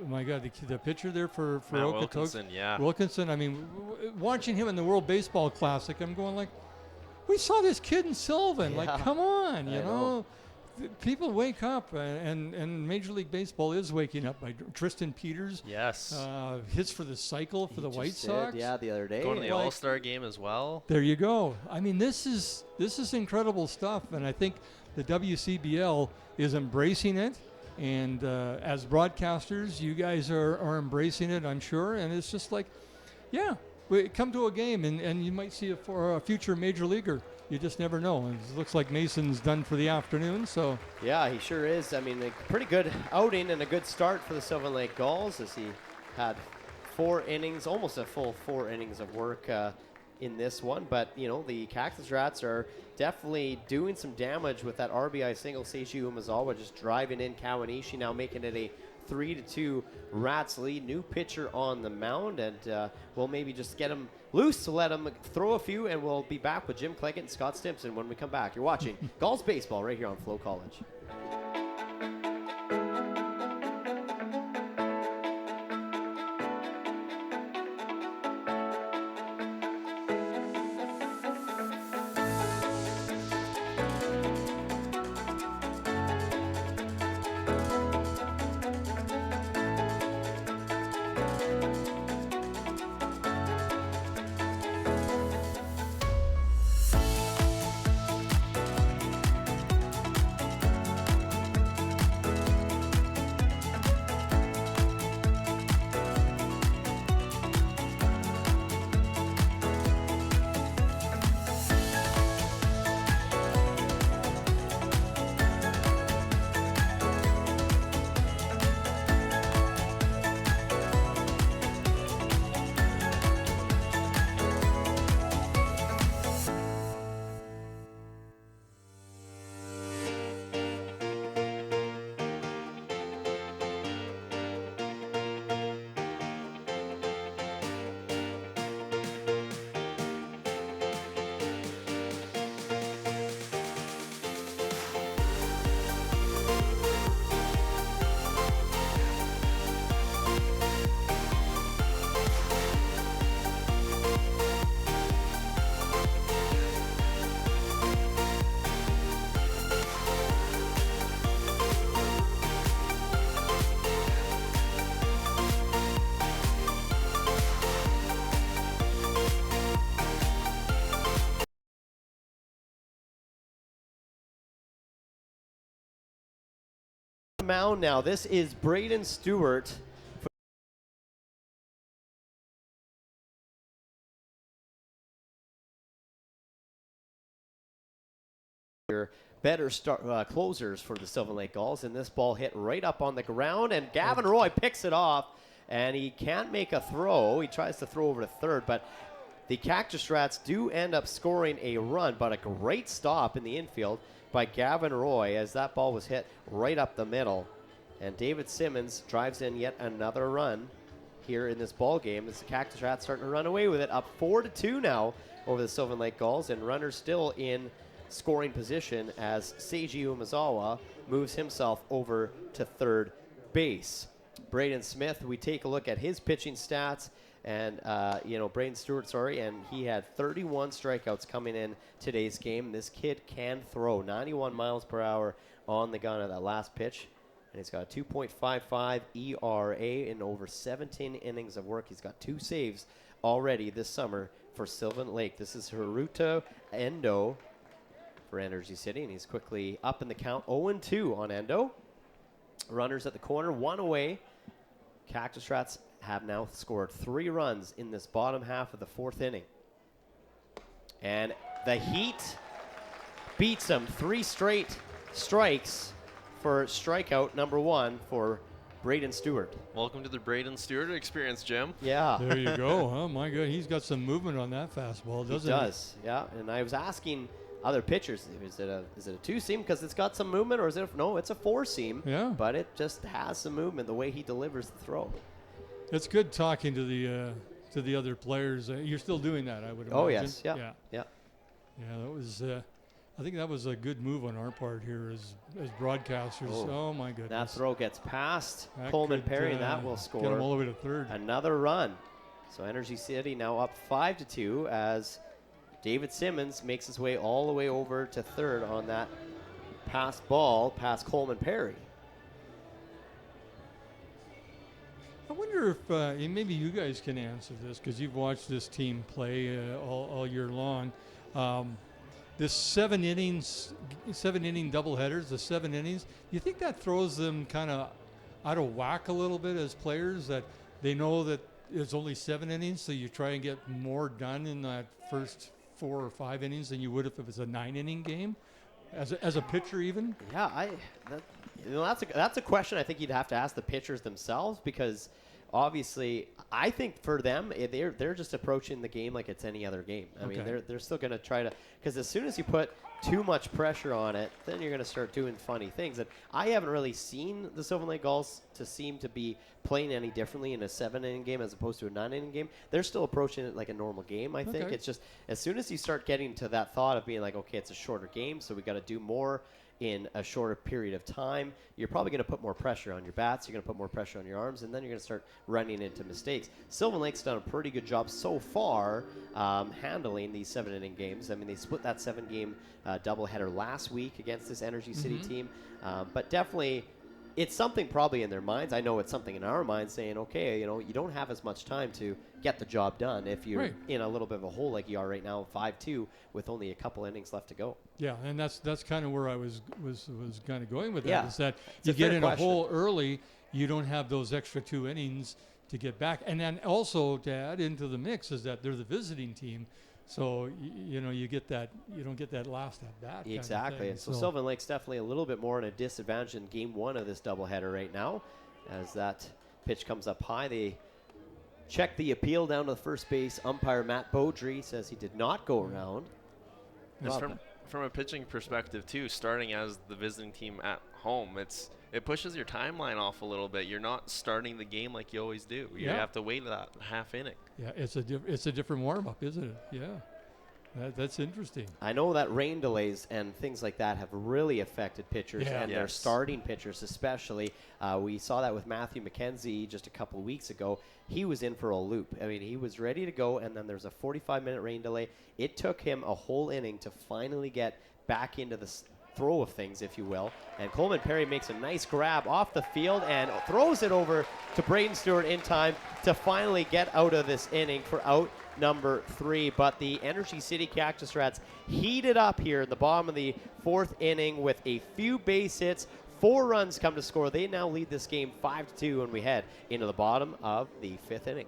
my God, the pitcher there for Okotoks. Wilkinson, I mean, watching him in the World Baseball Classic, I'm going like, we saw this kid in Sylvan. Like, come on, you know. People wake up, and Major League Baseball is waking up. By Tristan Peters, hits for the cycle for the White Sox. The other day. Going to the All-Star game as well. There you go. I mean, this is incredible stuff, and I think the WCBL is embracing it. And as broadcasters, you guys are embracing it, I'm sure. And it's just like, we come to a game, and you might see a future major leaguer. You just never know. It looks like Mason's done for the afternoon. So yeah, he sure is. I mean, a pretty good outing and a good start for the Sylvan Lake Gulls, as he had 4 innings, almost a full 4 innings of work in this one. But you know, the Cactus Rats are definitely doing some damage with that RBI single. Seiji Umezawa just driving in Kawanishi, now making it a 3-2 Rats lead. New pitcher on the mound, and we'll maybe just get him loose to let him throw a few, and we'll be back with Jim Cleggett and Scott Stimpson when we come back. You're watching Gulls Baseball right here on FloCollege. Mound now. This is Braden Stewart. Better closers for the Sylvan Lake Gulls, and this ball hit right up on the ground, and Gavin Roy picks it off, and he can't make a throw. He tries to throw over to third, but the Cactus Rats do end up scoring a run, but a great stop in the infield by Gavin Roy as that ball was hit right up the middle. And David Simmons drives in yet another run here in this ball game as the Cactus Rats starting to run away with it, up 4-2 now over the Sylvan Lake Gulls, and runners still in scoring position as Seiji Umezawa moves himself over to third base. Braden Smith, we take a look at his pitching stats. and Braden Stewart, and he had 31 strikeouts coming in today's game. This kid can throw 91 miles per hour on the gun at that last pitch, and he's got a 2.55 ERA in over 17 innings of work. He's got 2 saves already this summer for Sylvan Lake. This is Haruto Endo for Energy City, and he's quickly up in the count. 0-2 on Endo. Runners at the corner, 1 away. Cactus Rats have now scored 3 runs in this bottom half of the 4th inning. And the Heat beats them 3 straight strikes for strikeout number 1 for Braden Stewart. Welcome to the Braden Stewart experience, Jim. Yeah. There you go. Oh, my God. He's got some movement on that fastball, doesn't he? He does, yeah. And I was asking other pitchers, is it a 2-seam because it's got some movement, or is it no? It's a 4-seam. Yeah. But it just has some movement the way he delivers the throw. It's good talking to the other players. You're still doing that, I would imagine. Oh yes, yeah. Yeah, that was. I think that was a good move on our part here as broadcasters. Oh my goodness. That throw gets past That Coleman could, Perry, and that will score. Get him all the way to third. Another run. So Energy City now up 5-2 as David Simmons makes his way all the way over to third on that pass ball past Coleman Perry. I wonder if maybe you guys can answer this because you've watched this team play all year long. This 7 inning doubleheaders, the 7 innings, you think that throws them kind of out of whack a little bit as players, that they know that it's only 7 innings, so you try and get more done in that first 4 or 5 innings than you would if it was a 9-inning game, as a pitcher even? Yeah, that's a question I think you'd have to ask the pitchers themselves, because obviously I think for them they're just approaching the game like it's any other game. I mean, they're still going to try to, because as soon as you put too much pressure on it, then you're going to start doing funny things. And I haven't really seen the Sylvan Lake Gulls to seem to be playing any differently in a 7-inning game as opposed to a 9-inning game. They're still approaching it like a normal game, I think. It's just as soon as you start getting to that thought of being like, okay, it's a shorter game, so we got to do more in a shorter period of time, you're probably going to put more pressure on your bats, you're going to put more pressure on your arms, and then you're going to start running into mistakes. Sylvan Lake's done a pretty good job so far handling these 7-inning games. I mean, they split that 7-game doubleheader last week against this Energy City team, but definitely it's something probably in their minds. I know it's something in our minds saying, okay, you don't have as much time to get the job done if you're in a little bit of a hole like you are right now, 5-2, with only a couple innings left to go. Yeah, and that's kind of where I was kind of going with that. Yeah, is that it's you a get fair in question. a hole early, you don't have those extra 2 innings to get back. And then also to add into the mix is that they're the visiting team. So, you don't get that last at bat. Exactly. And so Sylvan Lake's definitely a little bit more in a disadvantage in game 1 of this doubleheader right now. As that pitch comes up high, they check the appeal down to the first base. Umpire Matt Beaudry says he did not go around. It's from a pitching perspective, too, starting as the visiting team at home, it pushes your timeline off a little bit. You're not starting the game like you always do. You have to wait that half inning. Yeah, it's a different warm-up, isn't it? Yeah, that's interesting. I know that rain delays and things like that have really affected pitchers and their starting pitchers especially. We saw that with Matthew McKenzie just a couple of weeks ago. He was in for a loop. I mean, he was ready to go, and then there's a 45-minute rain delay. It took him a whole inning to finally get back into the throw of things, if you will. And Coleman Perry makes a nice grab off the field and throws it over to Braden Stewart in time to finally get out of this inning for out number 3. But the Energy City Cactus Rats heated up here in the bottom of the 4th inning with a few base hits. 4 runs come to score. They now lead this game 5-2 when we head into the bottom of the 5th inning.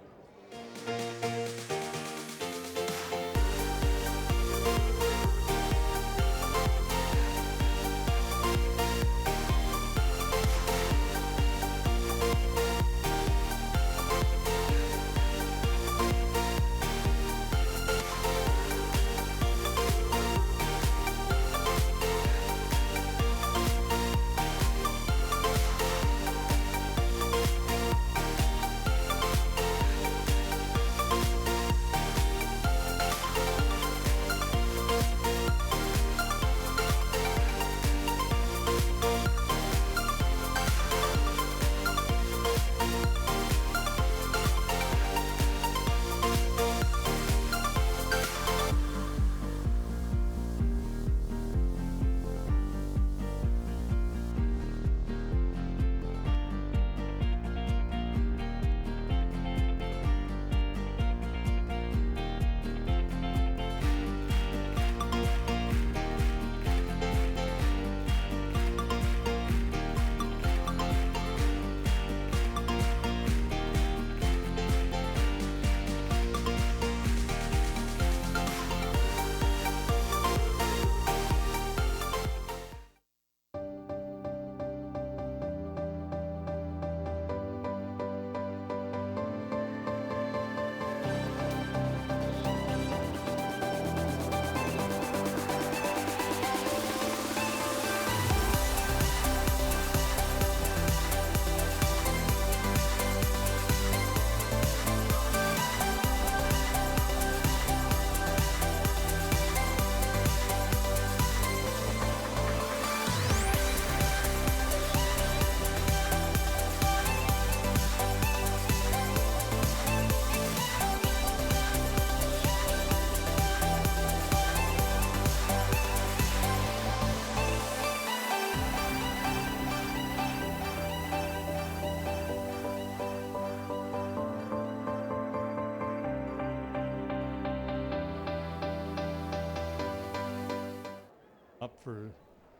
for.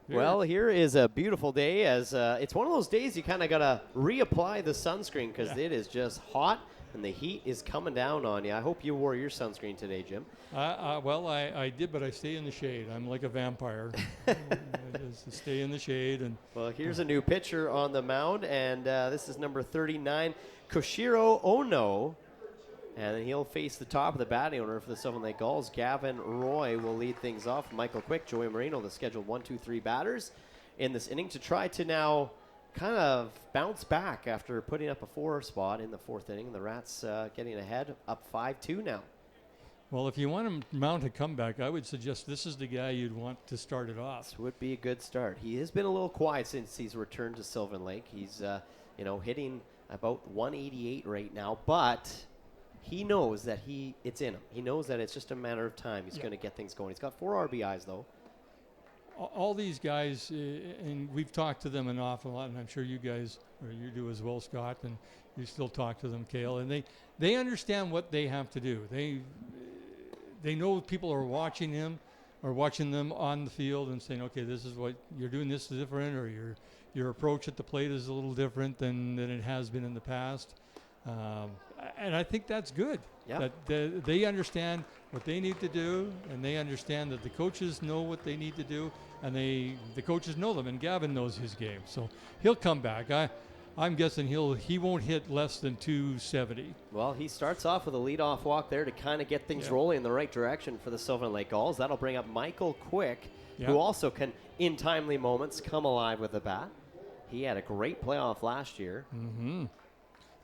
Well, here is a beautiful day as it's one of those days you kind of got to reapply the sunscreen because it is just hot and the heat is coming down on you. I hope you wore your sunscreen today, Jim. Well, I did, but I stay in the shade. I'm like a vampire. I just stay in the shade. And well, here's a new pitcher on the mound, and this is number 39, Koshiro Ono. And he'll face the top of the batting order for the Sylvan Lake Gulls. Gavin Roy will lead things off. Michael Quick, Joey Marino, the scheduled 1, 2, 3 batters in this inning to try to now kind of bounce back after putting up a 4 spot in the 4th inning. The Rats getting ahead, up 5-2 now. Well, if you want to mount a comeback, I would suggest this is the guy you'd want to start it off. This would be a good start. He has been a little quiet since he's returned to Sylvan Lake. He's, hitting about 188 right now, but he knows that it's in him. He knows that it's just a matter of time. He's going to get things going. He's got 4 RBIs, though. All these guys, and we've talked to them an awful lot, and I'm sure you guys, or you do as well, Scott, and you still talk to them, Cale, and they understand what they have to do. They know people are watching him or watching them on the field and saying, okay, this is what you're doing, this is different, or your approach at the plate is a little different than it has been in the past. And I think that's good. That they understand what they need to do, and they understand that the coaches know what they need to do, and the coaches know them, and Gavin knows his game. So he'll come back. I'm guessing he won't hit less than 270. Well, he starts off with a leadoff walk there to kind of get things rolling in the right direction for the Sylvan Lake Gulls. That'll bring up Michael Quick, who also can, in timely moments, come alive with the bat. He had a great playoff last year. Mm-hmm.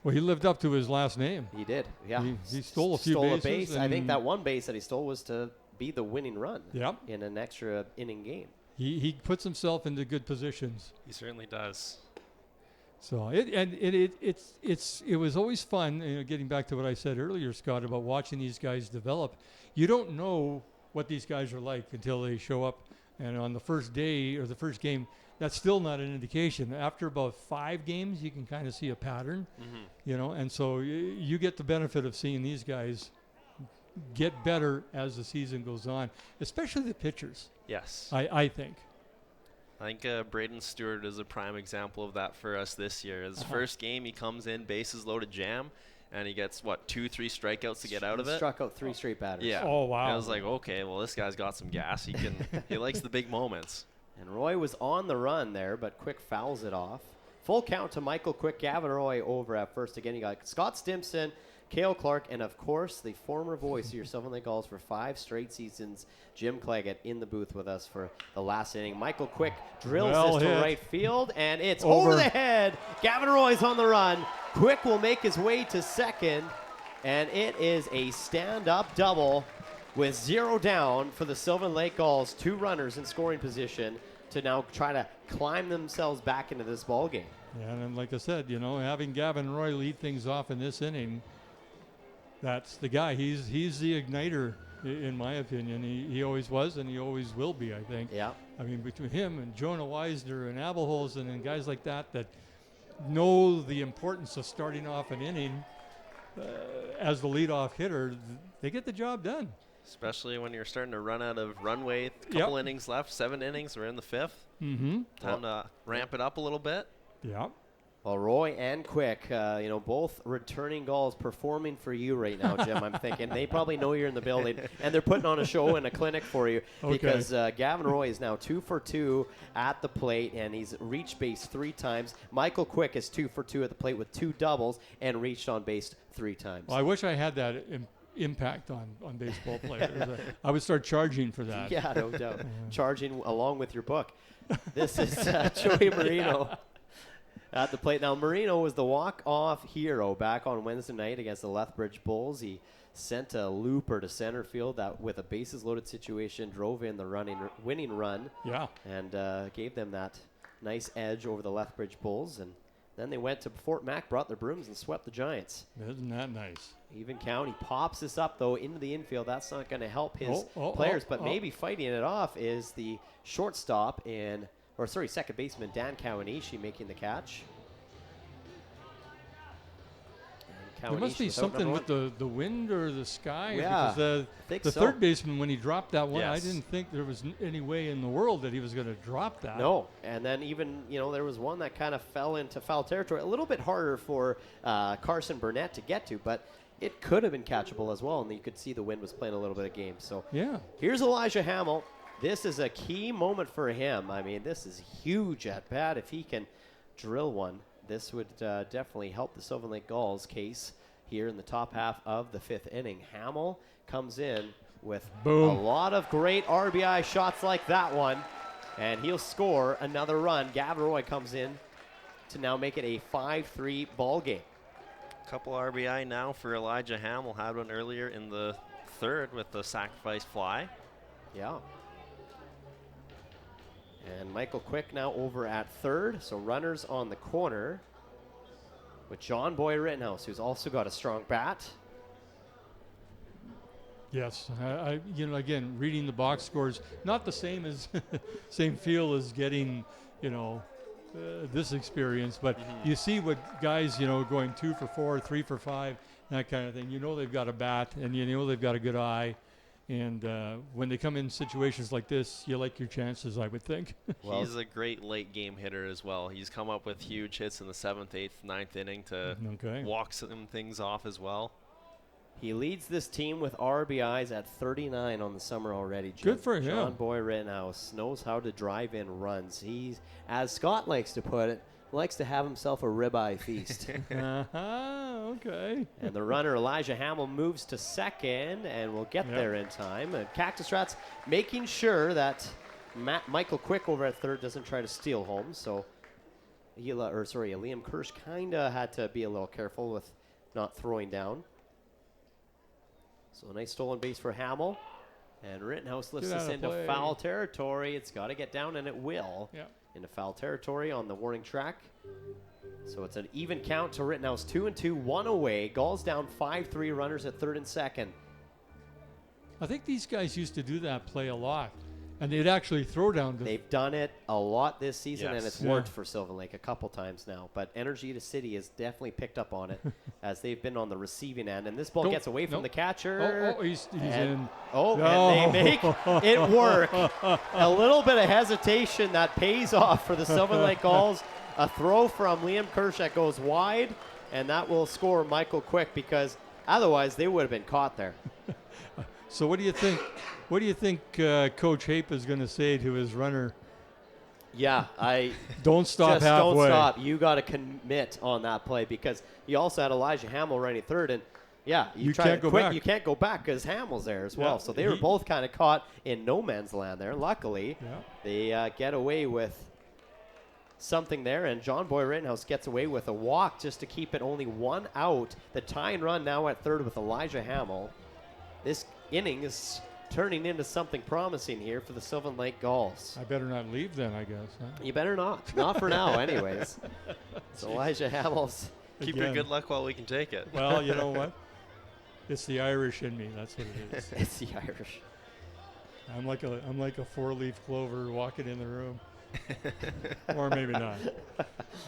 Well, he lived up to his last name. He did, yeah. He stole a few bases. A base. I think that one base that he stole was to be the winning run in an extra inning game. He puts himself into good positions. He certainly does. So it was always fun, getting back to what I said earlier, Scott, about watching these guys develop. You don't know what these guys are like until they show up, and on the first day or the first game, that's still not an indication. After about 5 games, you can kind of see a pattern, and so you get the benefit of seeing these guys get better as the season goes on, especially the pitchers. Yes. I think. I think Braden Stewart is a prime example of that for us this year. His first game, he comes in, bases loaded jam, and he gets, 2-3 strikeouts to get out of it? Struck out 3 straight batters. Yeah. Oh, wow. And I was like, okay, well, this guy's got some gas. He likes the big moments. And Roy was on the run there, but Quick fouls it off. Full count to Michael Quick. Gavin Roy over at first. Again, you got Scott Stimson, Cale Clark, and of course, the former voice of your Sylvan Lake Gulls for 5 straight seasons, Jim Claggett, in the booth with us for the last inning. Michael Quick drills this to right field, and it's over the head. Gavin Roy's on the run. Quick will make his way to second, and it is a stand-up double with 0 down for the Sylvan Lake Gulls. 2 runners in scoring position to now try to climb themselves back into this ball game. Yeah, and like I said, having Gavin Roy lead things off in this inning, that's the guy. He's the igniter, in my opinion. He always was, and he always will be, I think. Yeah. I mean, between him and Jonah Weisner and Abelholzen and guys like that know the importance of starting off an inning as the leadoff hitter, they get the job done. Especially when you're starting to run out of runway. A couple innings left, 7 innings. We're in the 5th. Mm-hmm. Time to ramp it up a little bit. Yeah. Well, Roy and Quick, both returning Gulls performing for you right now, Jim. I'm thinking they probably know you're in the building, and they're putting on a show and a clinic for you because Gavin Roy is now 2 for 2 at the plate, and he's reached base 3 times. Michael Quick is 2 for 2 at the plate with 2 doubles and reached on base 3 times. Well, I wish I had that impact on baseball players. I would start charging for that. Yeah, no doubt. Charging along with your book. This is Joey Marino at the plate. Now, Marino was the walk-off hero back on Wednesday night against the Lethbridge Bulls. He sent a looper to center field that, with a bases-loaded situation, drove in the winning run. Yeah. And gave them that nice edge over the Lethbridge Bulls. And then they went to Fort Mac, brought their brooms, and swept the Giants. Isn't that nice? Even count. He pops this up, though, into the infield. That's not going to help his players, but maybe fighting it off is the shortstop second baseman Dan Kawanishi making the catch. And Cowan There must East be without something number one. with the wind or the sky. Yeah, Because I think the so. third baseman, when he dropped that one, I Yes. didn't think there was any way in the world that he was going to drop that. No, and then even, there was one that kind of fell into foul territory. A little bit harder for Carson Burnett to get to, but it could have been catchable as well, and you could see the wind was playing a little bit of game. So Yeah. here's Elijah Hamill. This is a key moment for him. I mean, this is huge at bat. If he can drill one, this would definitely help the Sylvan Lake Gulls case here in the top half of the fifth inning. Hamill comes in with Boom. a lot of great RBI shots like that one, and he'll score another run. Gavin Roy comes in to now make it a 5-3 ball game. Couple RBI now for Elijah Hamill. Had one earlier in the third with the sacrifice fly. Yeah. And Michael Quick now over at third, so runners on the corner with John Boy Rittenhouse, who's also got a strong bat. Yes, I again, reading the box scores, not the same as same feel as getting, this experience, but you see what guys, going 2 for 4, 3 for 5, that kind of thing. They've got a bat, and they've got a good eye, and when they come in situations like this, you like your chances, I would think. He's a great late game hitter as well. He's come up with huge hits in the 7th, 8th, 9th inning to walk some things off as well. He leads this team with RBIs at 39 on the summer already. Jim. Good for him. John Boy Rittenhouse knows how to drive in runs. He's, as Scott likes to put it, likes to have himself a ribeye feast. Okay. And the runner, Elijah Hamill, moves to second and will get there in time. And Cactus Rats making sure that Michael Quick over at third doesn't try to steal home. So, Liam Kirsch kind of had to be a little careful with not throwing down. So a nice stolen base for Hamill. And Rittenhouse lifts us into foul territory. It's got to get down, and it will. Yeah. Into foul territory on the warning track. So it's an even count to Rittenhouse. 2-2, 1 away. Gulls down 5-3, runners at third and second. I think these guys used to do that play a lot, and they'd actually throw down. They've done it a lot this season, and it's Yeah. worked for Sylvan Lake a couple times now. But Energy to City has definitely picked up on it as they've been on the receiving end. And this ball gets away from the catcher. He's in. And they make it work. A little bit of hesitation that pays off for the Sylvan Lake Gulls. A throw from Liam Kirsch that goes wide, and that will score Michael Quick, because otherwise they would have been caught there. So what do you think? What do you think Coach Hape is going to say to his runner? Yeah, don't stop just halfway. Don't stop. You got to commit on that play, because he also had Elijah Hamill running third, and you try can't to go quit. back. You can't go back because Hamill's there as well. So they were both kind of caught in no man's land there. Luckily, they get away with something there, and John Boy Rittenhouse gets away with a walk just to keep it only 1 out. The tying run now at third with Elijah Hamill. This inning is turning into something promising here for the Sylvan Lake Gulls. I better not leave then, I guess. Huh? You better not. Not for now, anyways. So Elijah Hamill's. Keep your good luck while we can take it. Well, you know what? It's the Irish in me. That's what it is. It's the Irish. I'm like a 4-leaf clover walking in the room. Or maybe not.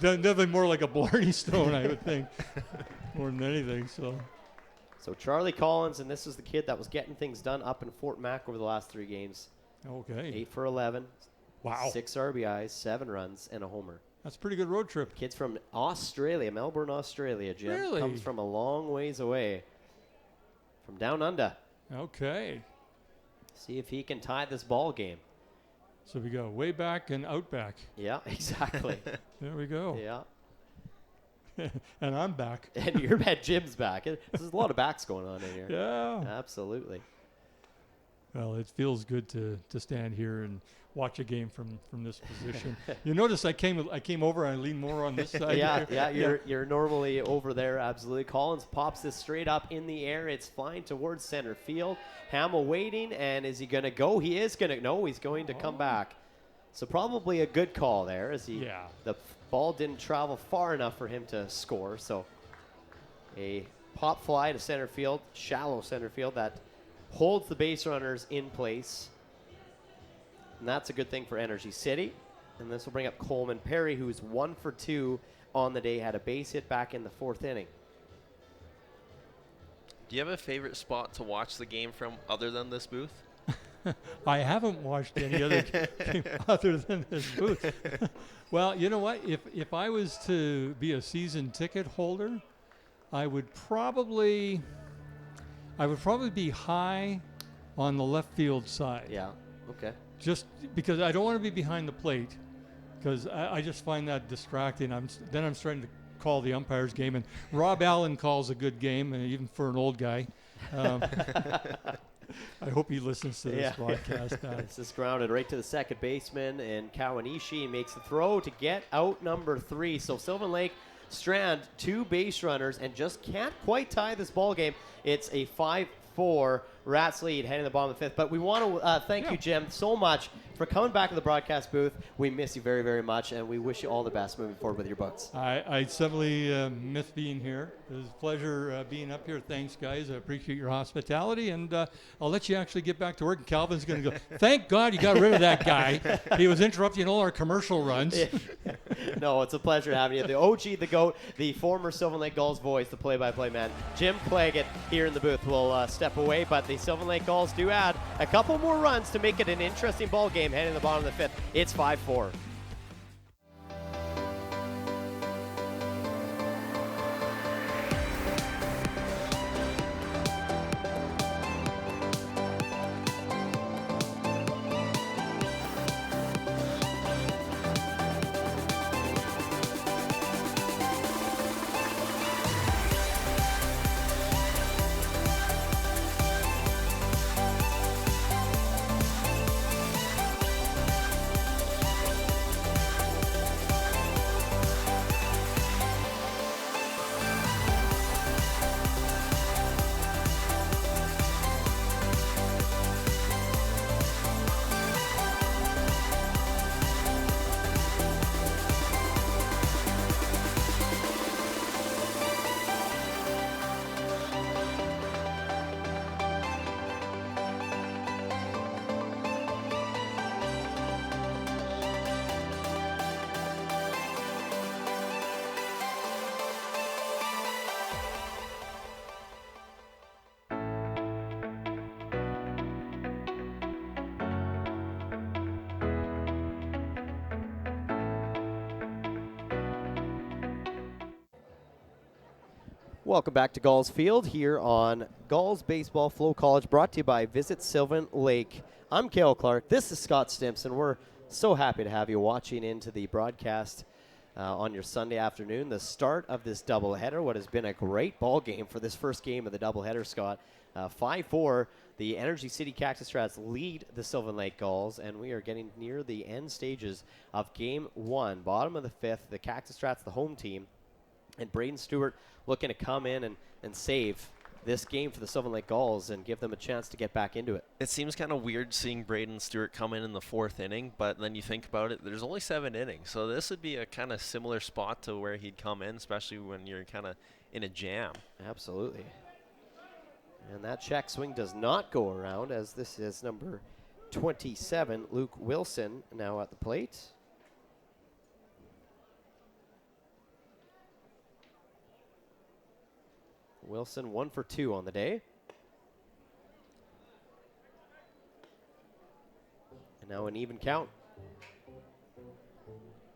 Definitely more like a Blarney Stone, I would think, more than anything. So Charlie Collins, and this is the kid that was getting things done up in Fort Mac over the last 3 games. Okay. 8 for 11. Wow. 6 RBIs, 7 runs, and a homer. That's a pretty good road trip. Kid's from Australia, Melbourne, Australia, Jim. Really? Comes from a long ways away. From down under. Okay. See if he can tie this ball game. So we go way back and out back. Yeah, exactly. There we go. Yeah. And I'm back. And your bad Jim's back. There's a lot of backs going on in here. Yeah. Absolutely. Well, it feels good to stand here and watch a game from this position. You notice I came over and I lean more on this side. You're normally over there. Absolutely. Collins pops this straight up in the air. It's flying towards center field. Hamill waiting, and is he going to go? He is going to. No, he's going to come back. So probably a good call there, as the ball didn't travel far enough for him to score. So a pop fly to center field, shallow center field that holds the base runners in place. And that's a good thing for Energy City. And this will bring up Coleman Perry, who's 1 for 2 on the day, had a base hit back in the 4th inning. Do you have a favorite spot to watch the game from other than this booth? I haven't watched any other game other than this booth. Well, you know what? If I was to be a season ticket holder, I would probably be high on the left field side. Yeah. Okay. Just because I don't want to be behind the plate, because I just find that distracting. I'm starting to call the umpire's game, and Rob Allen calls a good game, even for an old guy. I hope he listens to this broadcast. This is grounded right to the second baseman, and Kawanishi makes the throw to get out number 3. So Sylvan Lake strand 2 base runners and just can't quite tie this ball game. It's a 5-4 Rats lead heading to the bottom of the 5th. But we want to thank you, Jim, so much for coming back to the broadcast booth. We miss you very, very much, and we wish you all the best moving forward with your books. I certainly miss being here. It was a pleasure being up here. Thanks, guys. I appreciate your hospitality, and I'll let you actually get back to work. And Calvin's going to go, thank God you got rid of that guy. He was interrupting all our commercial runs. No, it's a pleasure having you. The OG, the GOAT, the former Sylvan Lake Gulls voice, the play-by-play man, Jim Claggett here in the booth will step away, but the Sylvan Lake Gulls do add a couple more runs to make it an interesting ball game heading to the bottom of the 5th. It's 5-4. Welcome back to Gulls Field here on Gulls Baseball FloCollege, brought to you by Visit Sylvan Lake. I'm Cale Clark. This is Scott Stimson. We're so happy to have you watching into the broadcast on your Sunday afternoon, the start of this doubleheader. What has been a great ball game for this first game of the doubleheader, Scott. 5-4, the Energy City Cactus Rats lead the Sylvan Lake Gulls, and we are getting near the end stages of Game 1. Bottom of the 5th, the Cactus Rats, the home team, and Braden Stewart looking to come in and save this game for the Sylvan Lake Gulls and give them a chance to get back into it. It seems kind of weird seeing Braden Stewart come in the 4th inning, but then you think about it, there's only 7 innings. So this would be a kind of similar spot to where he'd come in, especially when you're kind of in a jam. Absolutely. And that check swing does not go around, as this is number 27, Luke Wilson, now at the plate. Wilson 1 for 2 on the day. And now an even count.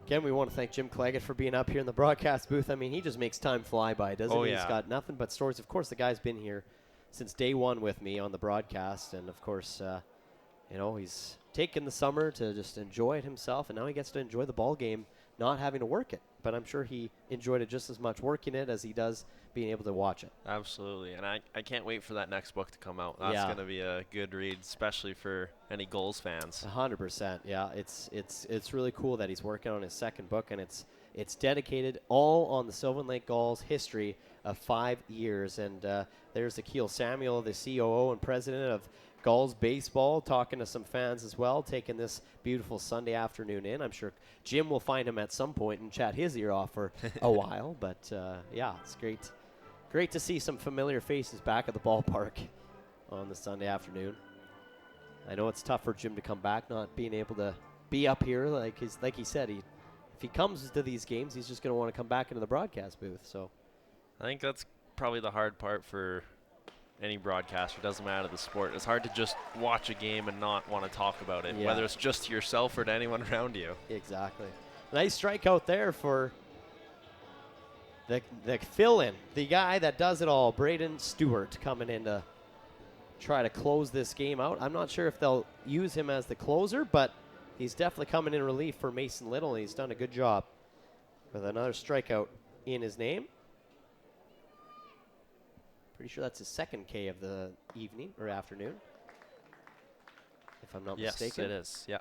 Again, we want to thank Jim Claggett for being up here in the broadcast booth. I mean, he just makes time fly by, doesn't he? Yeah. He's got nothing but stories. Of course, the guy's been here since day one with me on the broadcast. And, of course, you know, he's taken the summer to just enjoy it himself. And now he gets to enjoy the ball game, not having to work it. But I'm sure he enjoyed it just as much working it as he does being able to watch it. Absolutely, and I can't wait for that next book to come out. That's going to be a good read, especially for any Gulls fans. 100%, yeah. It's really cool that he's working on his second book, and it's dedicated all on the Sylvan Lake Gulls history of 5 years. And there's Akil Samuel, the COO and president of Gulls Baseball, talking to some fans as well, taking this beautiful Sunday afternoon in. I'm sure Jim will find him at some point and chat his ear off for a while. But, yeah, it's great to see some familiar faces back at the ballpark on the Sunday afternoon. I know it's tough for Jim to come back, not being able to be up here. Like he said, if he comes to these games, he's just going to want to come back into the broadcast booth. So, I think that's probably the hard part for any broadcaster, doesn't matter the sport. It's hard to just watch a game and not want to talk about it, whether it's just to yourself or to anyone around you. Exactly. Nice strikeout there for the fill-in, the guy that does it all, Braden Stewart, coming in to try to close this game out. I'm not sure if they'll use him as the closer, but he's definitely coming in relief for Mason Little, and he's done a good job with another strikeout in his name. Pretty sure that's his second K of the evening or afternoon, if I'm not mistaken. Yes, it is. Yeah.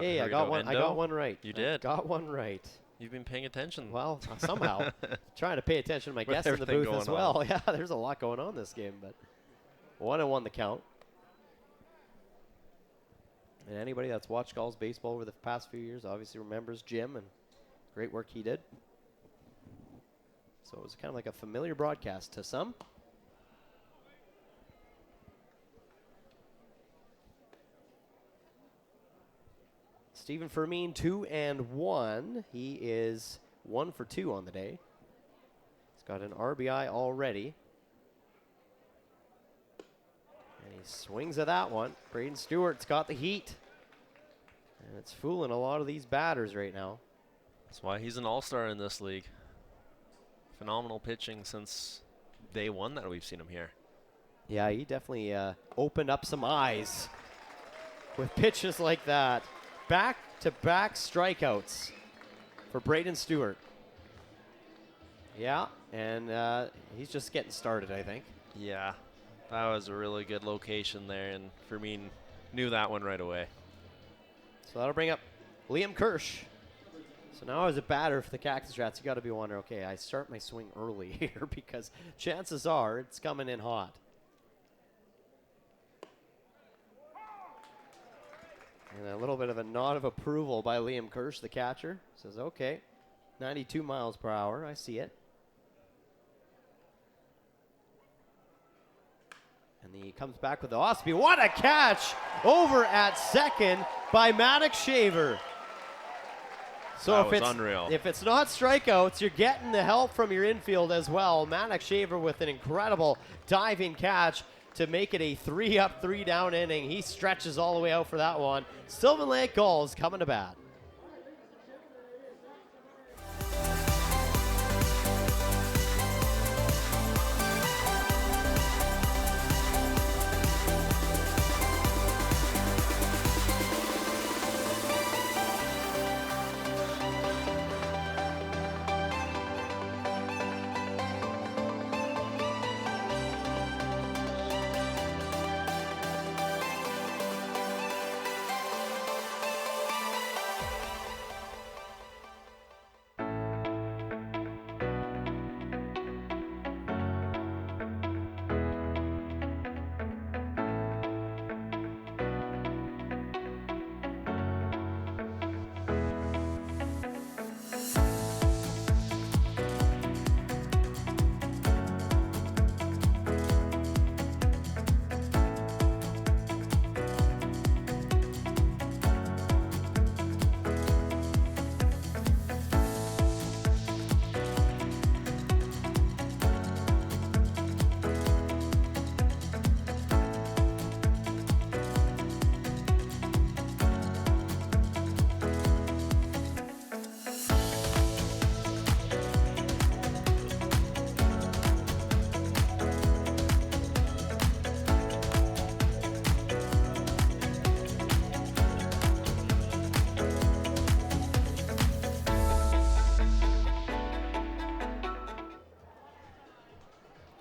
Hey, I got one right. You did. Got one right. You've been paying attention. Well, somehow. Trying to pay attention to my guests in the booth as well. Yeah, there's a lot going on this game, but 1-1 the count. And anybody that's watched Gulls baseball over the past few years obviously remembers Jim and great work he did. So it was kind of like a familiar broadcast to some. Stephen Fermin, 2-1. He is 1 for 2 on the day. He's got an RBI already. And he swings at that one. Braden Stewart's got the heat. And it's fooling a lot of these batters right now. That's why he's an all-star in this league. Phenomenal pitching since day one that we've seen him here. Yeah, he definitely opened up some eyes with pitches like that. Back-to-back strikeouts for Braden Stewart. Yeah, and he's just getting started, I think. Yeah, that was a really good location there, and Fermin knew that one right away. So that'll bring up Liam Kirsch. So now as a batter for the Cactus Rats, you got to be wondering, okay, I start my swing early here because chances are it's coming in hot. And a little bit of a nod of approval by Liam Kirsch, the catcher. Says, okay, 92 miles per hour. I see it. And he comes back with the off-speed. What a catch over at second by Maddox Shaver. So that was unreal. If it's not strikeouts, you're getting the help from your infield as well. Maddox Shaver with an incredible diving catch to make it a 3-up, 3-down inning. He stretches all the way out for that one. Sylvan Lake Gulls coming to bat.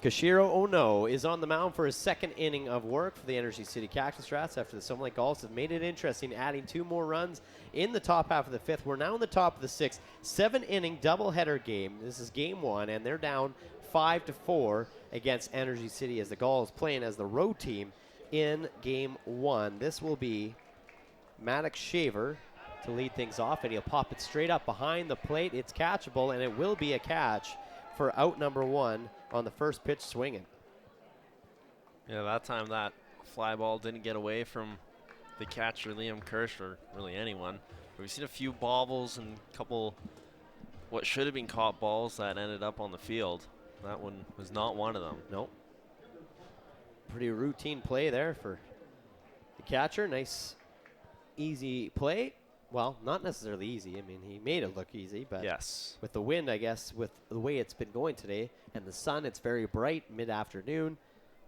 Kashiro Ono is on the mound for his second inning of work for the Energy City Cactus Rats after the Sylvan Lake Gulls have made it interesting, adding 2 more runs in the top half of the 5th. We're now in the top of the 6th. 7-inning doubleheader game. This is game 1, and they're down 5-4 against Energy City as the Gulls playing as the road team in game 1. This will be Maddox Shaver to lead things off, and he'll pop it straight up behind the plate. It's catchable, and it will be a catch for out number 1 on the first pitch swinging. Yeah, that time that fly ball didn't get away from the catcher, Liam Kirsch, or really anyone. But we've seen a few bobbles and a couple what should have been caught balls that ended up on the field. That one was not one of them. Nope. Pretty routine play there for the catcher. Nice, easy play. Well, not necessarily easy. I mean, he made it look easy, but yes, with the wind, I guess, with the way it's been going today, and the sun, it's very bright mid-afternoon.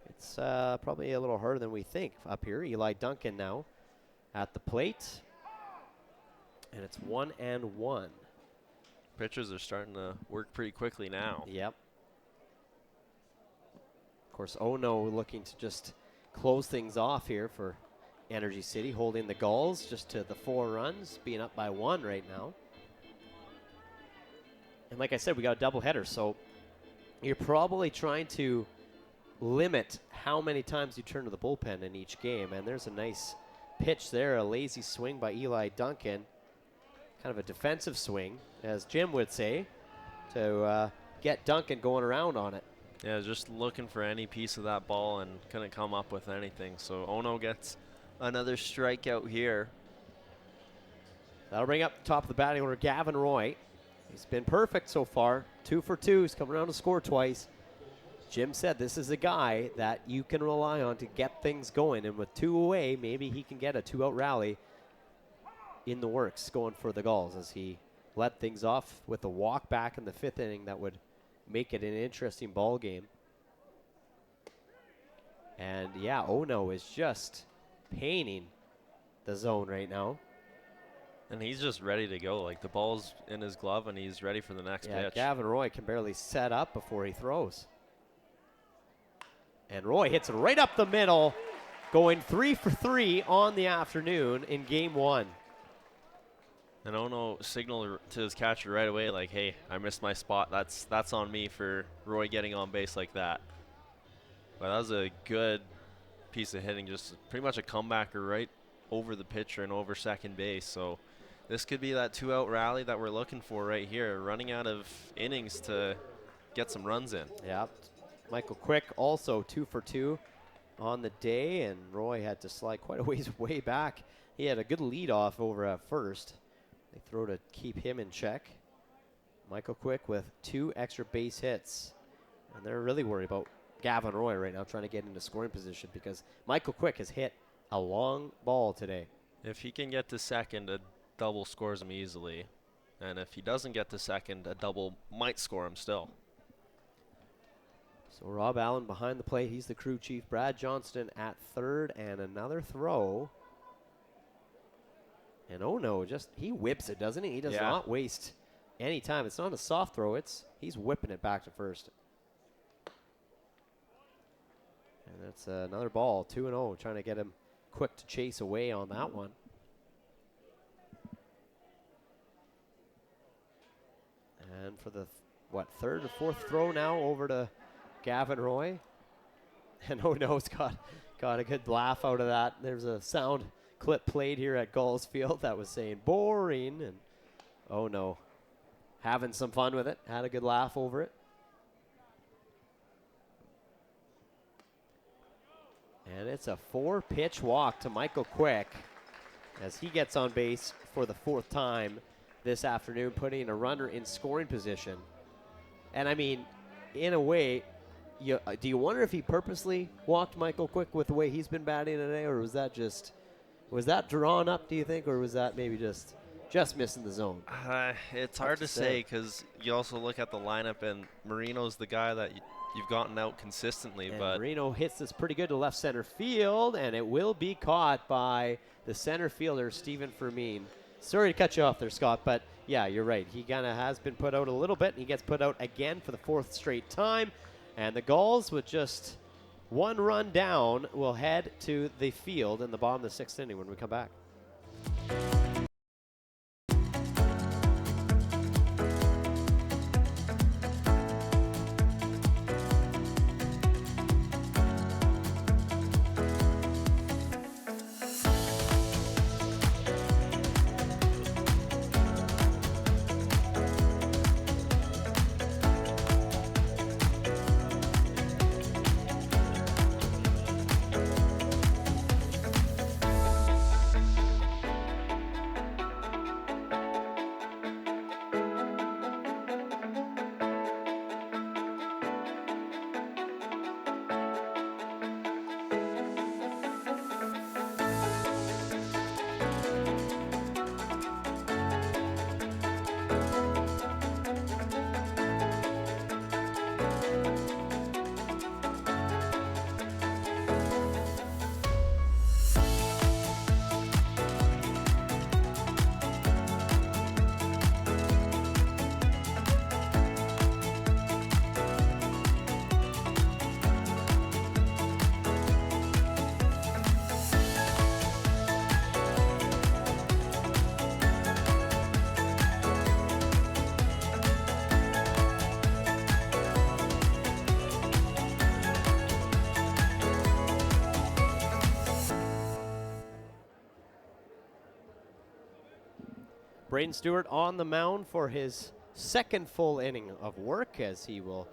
It's probably a little harder than we think up here. Eli Duncan now at the plate, and it's 1-1. Pitchers are starting to work pretty quickly now. Yep. Of course, Ono looking to just close things off here for Energy City, holding the Gulls just to the 4 runs, being up by 1 right now. And like I said, we got a doubleheader, so you're probably trying to limit how many times you turn to the bullpen in each game. And there's a nice pitch there, a lazy swing by Eli Duncan. Kind of a defensive swing, as Jim would say, to get Duncan going around on it. Yeah, just looking for any piece of that ball and couldn't come up with anything. So Ono gets another strikeout here. That'll bring up the top of the batting order Gavin Roy. He's been perfect so far. 2 for 2. He's come around to score twice. Jim said this is a guy that you can rely on to get things going. And with 2 away, maybe he can get a 2-out rally in the works going for the Gulls as he let things off with a walk back in the 5th inning that would make it an interesting ball game. And yeah, Ono is just painting the zone right now. And he's just ready to go. Like, the ball's in his glove and he's ready for the next pitch. Gavin Roy can barely set up before he throws. And Roy hits it right up the middle, going 3 for 3 on the afternoon in game 1. And Ono signaled to his catcher right away, like, hey, I missed my spot. That's on me for Roy getting on base like that. But that was a good piece of hitting, just pretty much a comebacker right over the pitcher and over second base. So this could be that 2-out rally that we're looking for right here, running out of innings to get some runs in. Yeah. Michael Quick also 2 for 2 on the day, and Roy had to slide quite a ways way back. He had a good lead off over at first. They throw to keep him in check. Michael Quick with 2 extra base hits. And they're really worried about Gavin Roy right now, trying to get into scoring position because Michael Quick has hit a long ball today. If he can get to second, a double scores him easily. And if he doesn't get to second, a double might score him still. So Rob Allen behind the plate. He's the crew chief. Brad Johnston at third, and another throw. And oh no, he whips it, doesn't he? He does not waste any time. It's not a soft throw. He's whipping it back to first. And that's another ball, 2-0, trying to get him Quick to chase away on that one. And for the, third or fourth throw now over to Gavin Roy. And oh no's got a good laugh out of that. There's a sound clip played here at Gulls Field that was saying boring, and oh no, having some fun with it. Had a good laugh over it. And it's a 4-pitch walk to Michael Quick as he gets on base for the 4th time this afternoon, putting a runner in scoring position. And I mean, in a way, do you wonder if he purposely walked Michael Quick with the way he's been batting today, or was that drawn up, do you think, or was that maybe just missing the zone? It's hard to say because you also look at the lineup, and Marino's the guy that you've gotten out consistently. And but Marino hits this pretty good to left center field, and it will be caught by the center fielder, Stephen Fermin. Sorry to cut you off there, Scott, but yeah, you're right. He kind of has been put out a little bit, and he gets put out again for the 4th straight time. And the Gulls, with just 1 run down, will head to the field in the bottom of the 6th inning when we come back. Braden Stewart on the mound for his second full inning of work as he will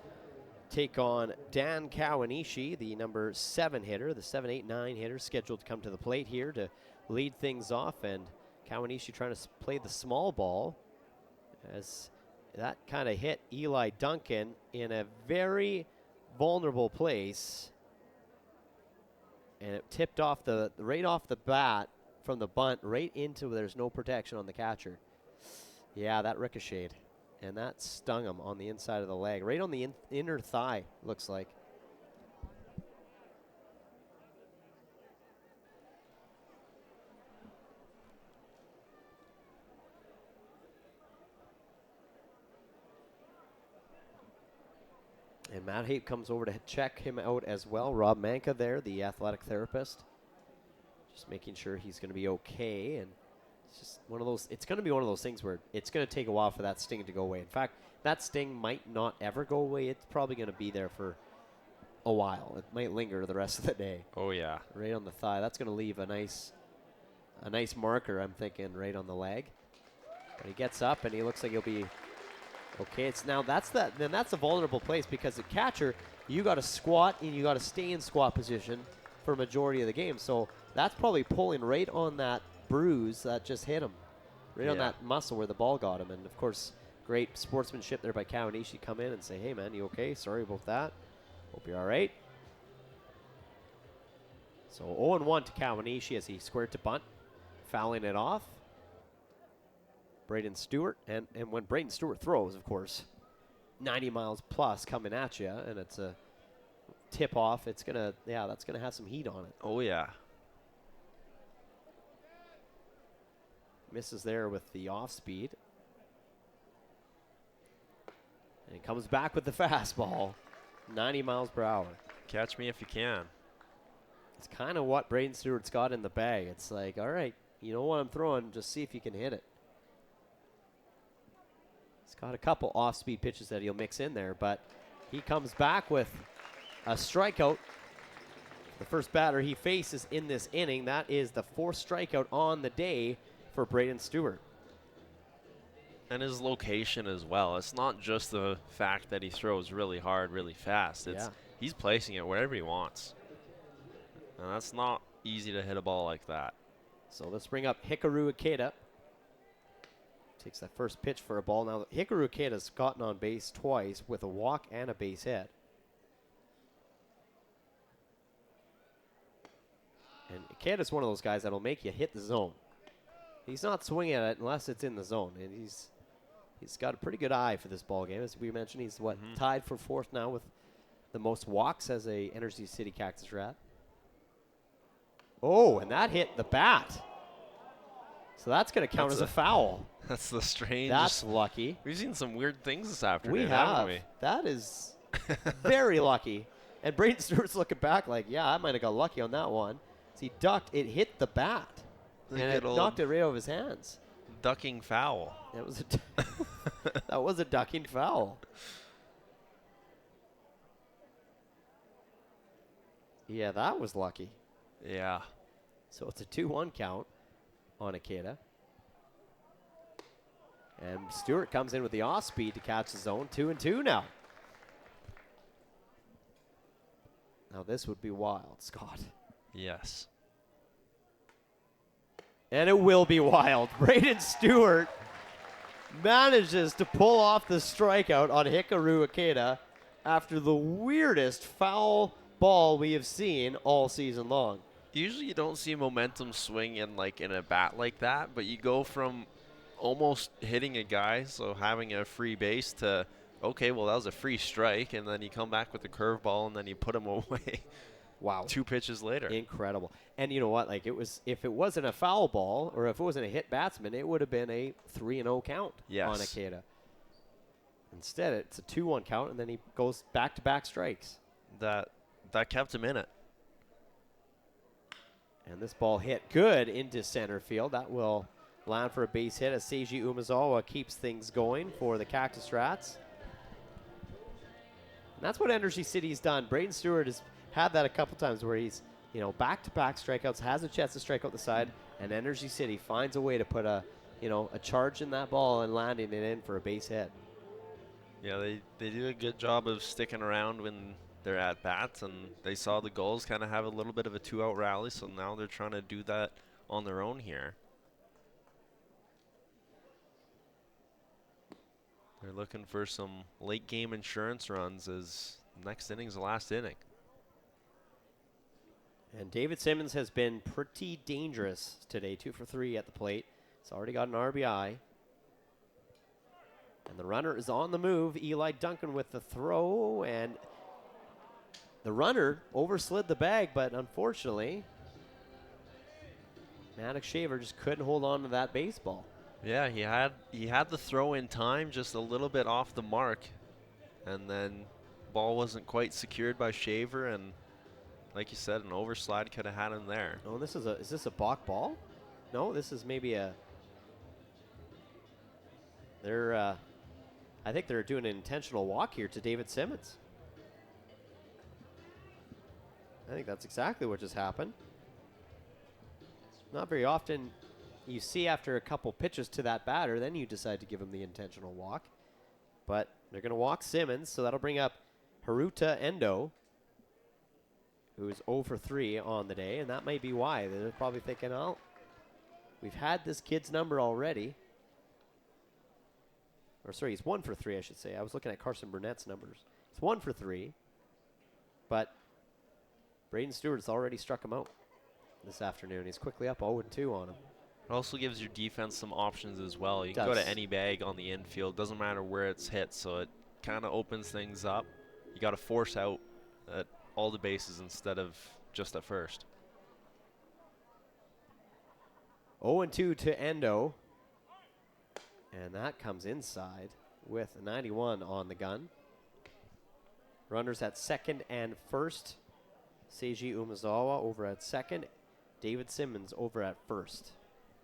take on Dan Kawanishi, the number 7 hitter, the 7, 8, 9 hitter, scheduled to come to the plate here to lead things off. And Kawanishi trying to play the small ball as that kind of hit Eli Duncan in a very vulnerable place. And it tipped off right off the bat from the bunt right into where there's no protection on the catcher. Yeah, that ricocheted. And that stung him on the inside of the leg, right on the inner thigh, looks like. And Matt Haight comes over to check him out as well. Rob Manka there, the athletic therapist. Just making sure he's going to be okay. And it's just one of those, it's going to be one of those things where it's going to take a while for that sting to go away. In fact, that sting might not ever go away. It's probably going to be there for a while. It might linger the rest of the day. Oh, yeah. Right on the thigh. That's going to leave a nice marker, I'm thinking, right on the leg. But he gets up and he looks like he'll be okay. It's now that's a vulnerable place because the catcher, you got to squat and you got to stay in squat position for a majority of the game. So that's probably pulling right on that bruise that just hit him, right on that muscle where the ball got him. And of course, great sportsmanship there by Kawanishi. Come in and say, "Hey man, you okay? Sorry about that. Hope you're all right." So 0-1 to Kawanishi as he squared to bunt, fouling it off. Braden Stewart, and when Braden Stewart throws, of course, 90 miles plus coming at you, and it's a tip off. It's gonna, that's gonna have some heat on it. Oh yeah. Misses there with the off speed, and he comes back with the fastball, 90 miles per hour. Catch me if you can. It's kind of what Braden Stewart's got in the bag. It's like, all right, you know what I'm throwing, just see if you can hit it. He's got a couple off-speed pitches that he'll mix in there, but he comes back with a strikeout. The first batter he faces in this inning, that is the 4th strikeout on the day for Braden Stewart. And his location as well. It's not just the fact that he throws really hard, really fast. It's he's placing it wherever he wants. And that's not easy to hit a ball like that. So let's bring up Hikaru Ikeda. Takes that first pitch for a ball. Now, Hikaru Ikeda's gotten on base twice with a walk and a base hit. And Ikeda's one of those guys that'll make you hit the zone. He's not swinging at it unless it's in the zone. And he's got a pretty good eye for this ball game. As we mentioned, he's tied for 4th now with the most walks as a Energy City Cactus Rat. Oh, and that hit the bat. So that's going to count as a foul. That's the strange. That's lucky. We've seen some weird things this afternoon, we have. haven't we? That is very lucky. And Braden Stewart's looking back like, yeah, I might have got lucky on that one. So he ducked. It hit the bat. And it knocked it right out of his hands. Ducking foul. That was that was a ducking foul. Yeah, that was lucky. Yeah. So it's a 2-1 count on Ikeda. And Stewart comes in with the off speed to catch the zone. 2-2 now. Now this would be wild, Scott. Yes. And it will be wild. Braden Stewart manages to pull off the strikeout on Hikaru Ikeda after the weirdest foul ball we have seen all season long. Usually you don't see momentum swing in a bat like that, but you go from almost hitting a guy, so having a free base, to, okay, well, that was a free strike, and then you come back with a curveball, and then you put him away. Wow. 2 pitches later. Incredible. And you know what? If it wasn't a foul ball, or if it wasn't a hit batsman, it would have been a 3-0 count on Ikeda. Instead, it's a 2-1 count, and then he goes back-to-back strikes. That kept him in it. And this ball hit good into center field. That will land for a base hit as Seiji Umezawa keeps things going for the Cactus Rats. And that's what Energy City's done. Braden Stewart has had that a couple times where he's, back-to-back strikeouts, has a chance to strike out the side, and Energy City finds a way to put a you know, a charge in that ball and landing it in for a base hit. Yeah, they do a good job of sticking around when they're at bats, and they saw the Gulls kind of have a little bit of a 2-out rally, so now they're trying to do that on their own here. They're looking for some late game insurance runs as next inning's the last inning. And David Simmons has been pretty dangerous today, 2 for 3 at the plate. He's already got an RBI. And the runner is on the move. Eli Duncan with the throw, and the runner overslid the bag, but unfortunately, Maddox Shaver just couldn't hold on to that baseball. Yeah, he had the throw in time, just a little bit off the mark, and then ball wasn't quite secured by Shaver, and like you said, an overslide could have had him there. Oh, is this a balk ball? No, this is maybe a. I think they're doing an intentional walk here to David Simmons. I think that's exactly what just happened. Not very often you see after a couple pitches to that batter, then you decide to give him the intentional walk. But they're going to walk Simmons, so that'll bring up Haruta Endo, who is 0 for 3 on the day, and that might be why. They're probably thinking, oh, we've had this kid's number already. Or sorry, he's 1 for 3, I should say. I was looking at Carson Burnett's numbers. He's 1 for 3, but Braden Stewart's already struck him out this afternoon. He's quickly up 0-2 on him. It also gives your defense some options as well. You can go to any bag on the infield. Doesn't matter where it's hit, so it kind of opens things up. You got to force out at all the bases instead of just at first. 0-2 to Endo. And that comes inside with 91 on the gun. Runners at second and first. Seiji Umezawa over at second. David Simmons over at first.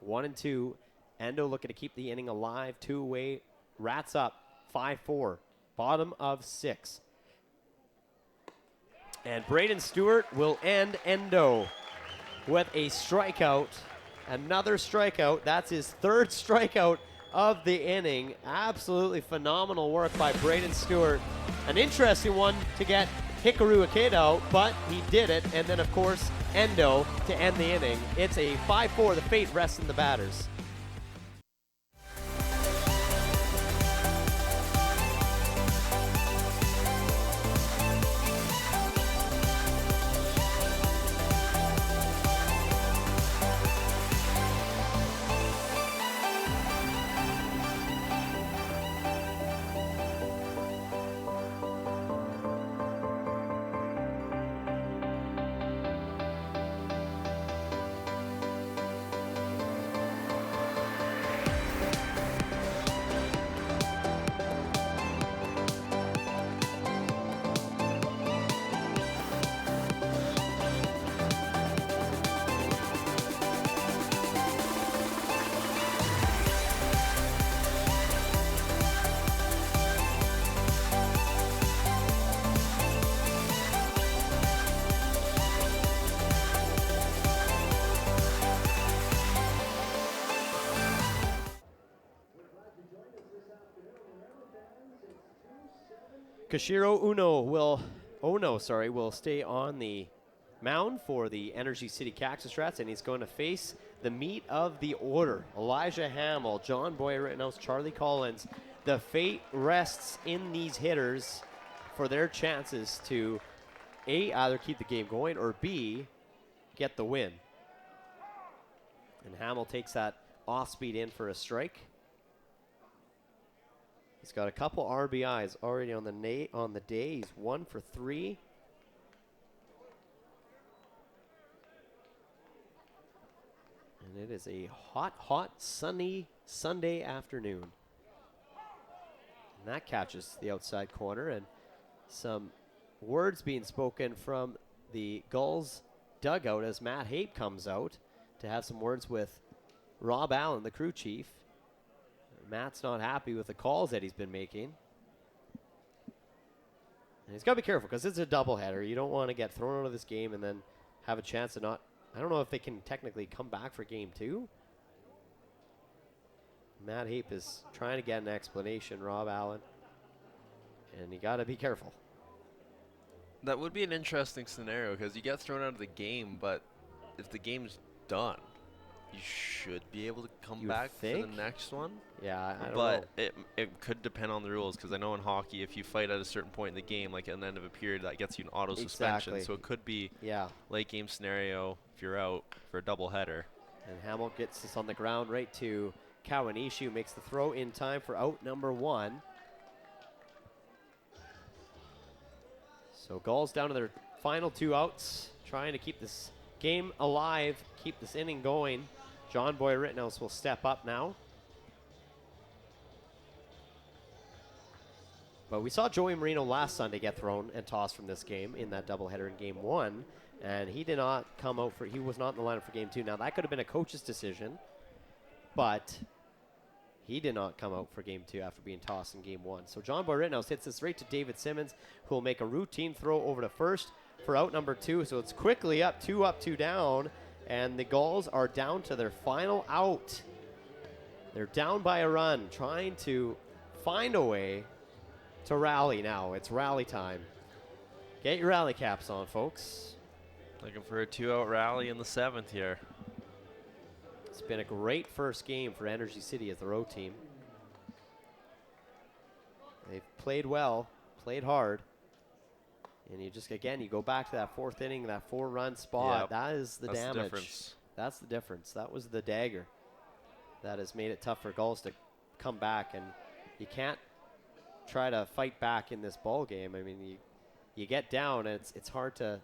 1-2. Endo looking to keep the inning alive. 2 away. Rats up. 5-4. Bottom of 6. And Braden Stewart will end Endo with a strikeout. Another strikeout. That's his 3rd strikeout of the inning. Absolutely phenomenal work by Braden Stewart. An interesting one to get Hikaru Ikeda out, but he did it. And then, of course, Endo to end the inning. It's a 5-4. The fate rests in the batters. Kashiro Ono will stay on the mound for the Energy City Cactus Rats, and he's going to face the meat of the order. Elijah Hamill, John Boyer Rittenhouse, Charlie Collins. The fate rests in these hitters for their chances to A, either keep the game going, or B, get the win. And Hamill takes that off-speed in for a strike. He's got a couple RBIs already on the day. He's 1 for 3. And it is a hot, sunny Sunday afternoon. And that catches the outside corner, and some words being spoken from the Gulls dugout as Matt Hape comes out to have some words with Rob Allen, the crew chief. Matt's not happy with the calls that he's been making. And he's got to be careful because it's a doubleheader. You don't want to get thrown out of this game and then have a chance to not. I don't know if they can technically come back for game 2. Matt Heap is trying to get an explanation, Rob Allen. And you got to be careful. That would be an interesting scenario because you get thrown out of the game, but if the game's done, you should be able to come back for the next one. Yeah, I don't but know. it could depend on the rules because I know in hockey, if you fight at a certain point in the game, like at the end of a period, that gets you an auto suspension. Exactly. So it could be late game scenario if you're out for a double header. And Hamill gets this on the ground right to Kawanishi, who makes the throw in time for out number 1. So Gulls down to their final 2 outs, trying to keep this game alive, keep this inning going. John Boy Rittenhouse will step up now. But we saw Joey Marino last Sunday get thrown and tossed from this game in that doubleheader in game 1. And he did not come out he was not in the lineup for game 2. Now that could have been a coach's decision, but he did not come out for game 2 after being tossed in game 1. So John Boy Rittenhouse hits this right to David Simmons, who will make a routine throw over to first for out number 2. So it's quickly up, 2 down, and the Gulls are down to their final out. They're down by a run, trying to find a way to rally now. It's rally time. Get your rally caps on, folks. Looking for a 2-out rally in the 7th here. It's been a great first game for Energy City as the road team. They've played well, played hard. And you just, again, you go back to that 4th inning, that 4-run spot. Yep. That is the That's damage. the difference. That's the difference. That was the dagger that has made it tough for Gulls to come back. And you can't try to fight back in this ball game. I mean, you get down, and it's hard to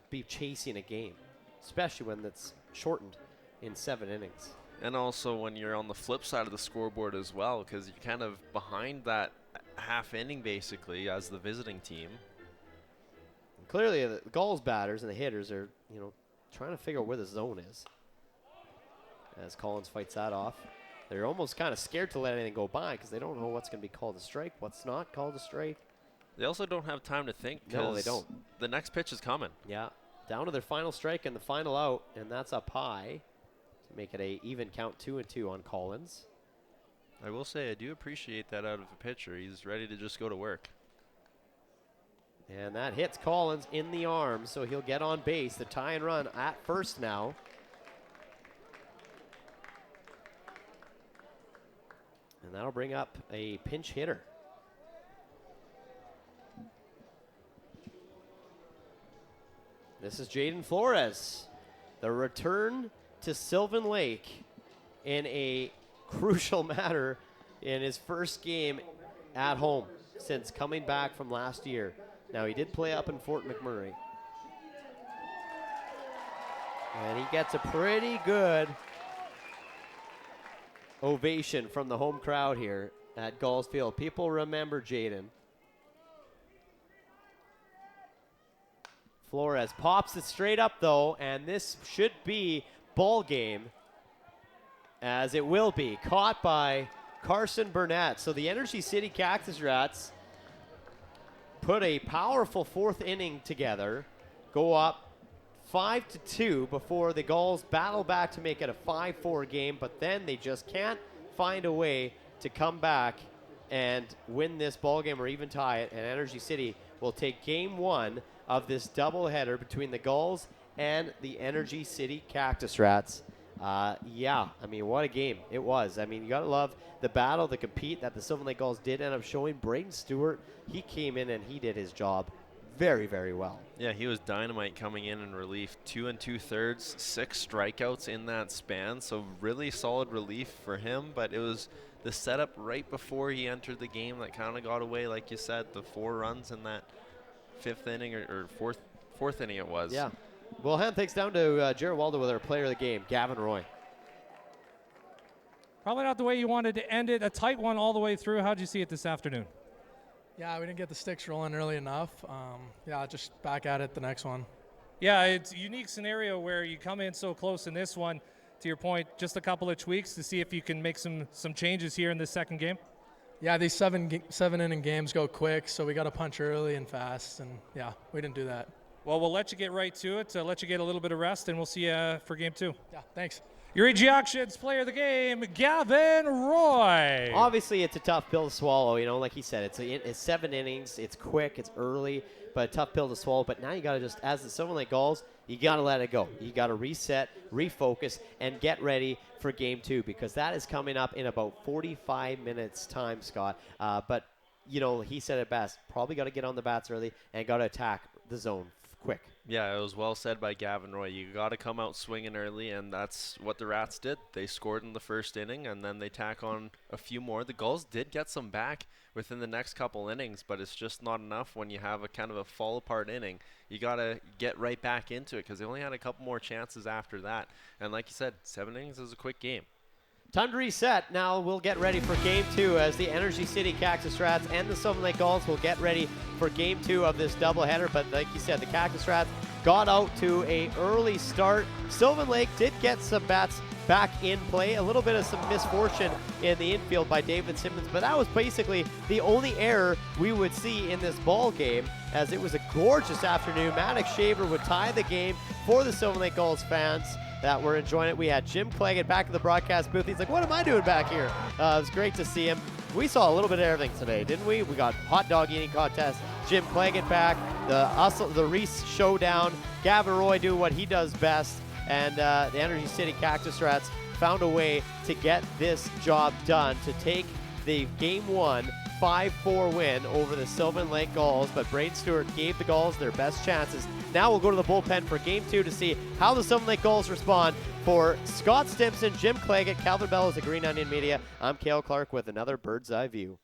be chasing a game, especially when it's shortened in 7 innings. And also when you're on the flip side of the scoreboard as well, because you're kind of behind that half inning basically as the visiting team. And clearly the Gulls batters and the hitters are, trying to figure out where the zone is. As Collins fights that off. They're almost kind of scared to let anything go by because they don't know what's going to be called a strike, what's not called a strike. They also don't have time to think. No, they don't. The next pitch is coming. Yeah, down to their final strike and the final out, and that's up high to make it a even count 2-2 on Collins. I will say I do appreciate that out of a pitcher. He's ready to just go to work. And that hits Collins in the arm, so he'll get on base. The tie and run at first now. And that'll bring up a pinch hitter. This is Jaden Flores. The return to Sylvan Lake in a crucial matter in his first game at home since coming back from last year. Now, he did play up in Fort McMurray. And he gets a pretty good ovation from the home crowd here at Gulls Field. People remember Jaden. Flores pops it straight up, though, and this should be ball game, as it will be. Caught by Carson Burnett. So the Energy City Cactus Rats put a powerful 4th inning together, go up 5-2 before the Gulls battle back to make it a 5-4 game, but then they just can't find a way to come back and win this ball game or even tie it, and Energy City will take game 1 of this doubleheader between the Gulls and the Energy City Cactus Rats. Yeah, I mean, what a game it was. I mean, you got to love the battle, the compete that the Sylvan Lake Gulls did end up showing. Braden Stewart, he came in and he did his job very, very well. Yeah, he was dynamite coming in relief. 2 2/3, 6 strikeouts in that span, so really solid relief for him, but it was the setup right before he entered the game that kind of got away, like you said, the 4 runs in that 5th inning or fourth inning it was. Yeah. Well, hand thanks down to Jared Waldo with our player of the game, Gavin Roy. Probably not the way you wanted to end it. A tight one all the way through. How'd you see it this afternoon? Yeah, we didn't get the sticks rolling early enough. Yeah, just back at it the next one. Yeah, it's a unique scenario where you come in so close in this one. To your point, just a couple of tweaks to see if you can make some changes here in this second game. Yeah, these seven inning games go quick, so we got to punch early and fast, and yeah, we didn't do that. Well, we'll let you get right to it, let you get a little bit of rest, and we'll see you for game 2. Yeah, thanks. Your AG Auctions player of the game, Gavin Roy. Obviously, it's a tough pill to swallow. You know, like he said, it's 7 innings. It's quick. It's early, but a tough pill to swallow. But now you got to just, as the Sylvan Lake Gulls, you got to let it go. You got to reset, refocus, and get ready for Game 2 because that is coming up in about 45 minutes time, Scott. But, you know, he said it best. Probably got to get on the bats early and got to attack the zone quick. Yeah, it was well said by Gavin Roy. You got to come out swinging early, and that's what the Rats did. They scored in the first inning, and then they tack on a few more. The Gulls did get some back within the next couple innings, but it's just not enough when you have a kind of a fall-apart inning. You got to get right back into it because they only had a couple more chances after that. And like you said, 7 innings is a quick game. Time to reset. Now we'll get ready for Game 2 as the Energy City Cactus Rats and the Sylvan Lake Gulls will get ready for Game 2 of this doubleheader. But like you said, the Cactus Rats got out to a early start. Sylvan Lake did get some bats back in play. A little bit of some misfortune in the infield by David Simmons, but that was basically the only error we would see in this ball game as it was a gorgeous afternoon. Maddox Shaver would tie the game for the Sylvan Lake Gulls fans that were enjoying it. We had Jim Claggett back in the broadcast booth. He's like, what am I doing back here? It was great to see him. We saw a little bit of everything today, didn't we? We got hot dog eating contest, Jim Claggett back, the Reese showdown, Gavin Roy do what he does best, and the Energy City Cactus Rats found a way to get this job done, to take the Game 1 5-4 win over the Sylvan Lake Gulls, but Braden Stewart gave the Gulls their best chances. Now we'll go to the bullpen for Game 2 to see how the Sylvan Lake Gulls respond. For Scott Stimson, Jim Claggett, Calvin Bell is the Green Onion Media. I'm Cale Clark with another Bird's Eye View.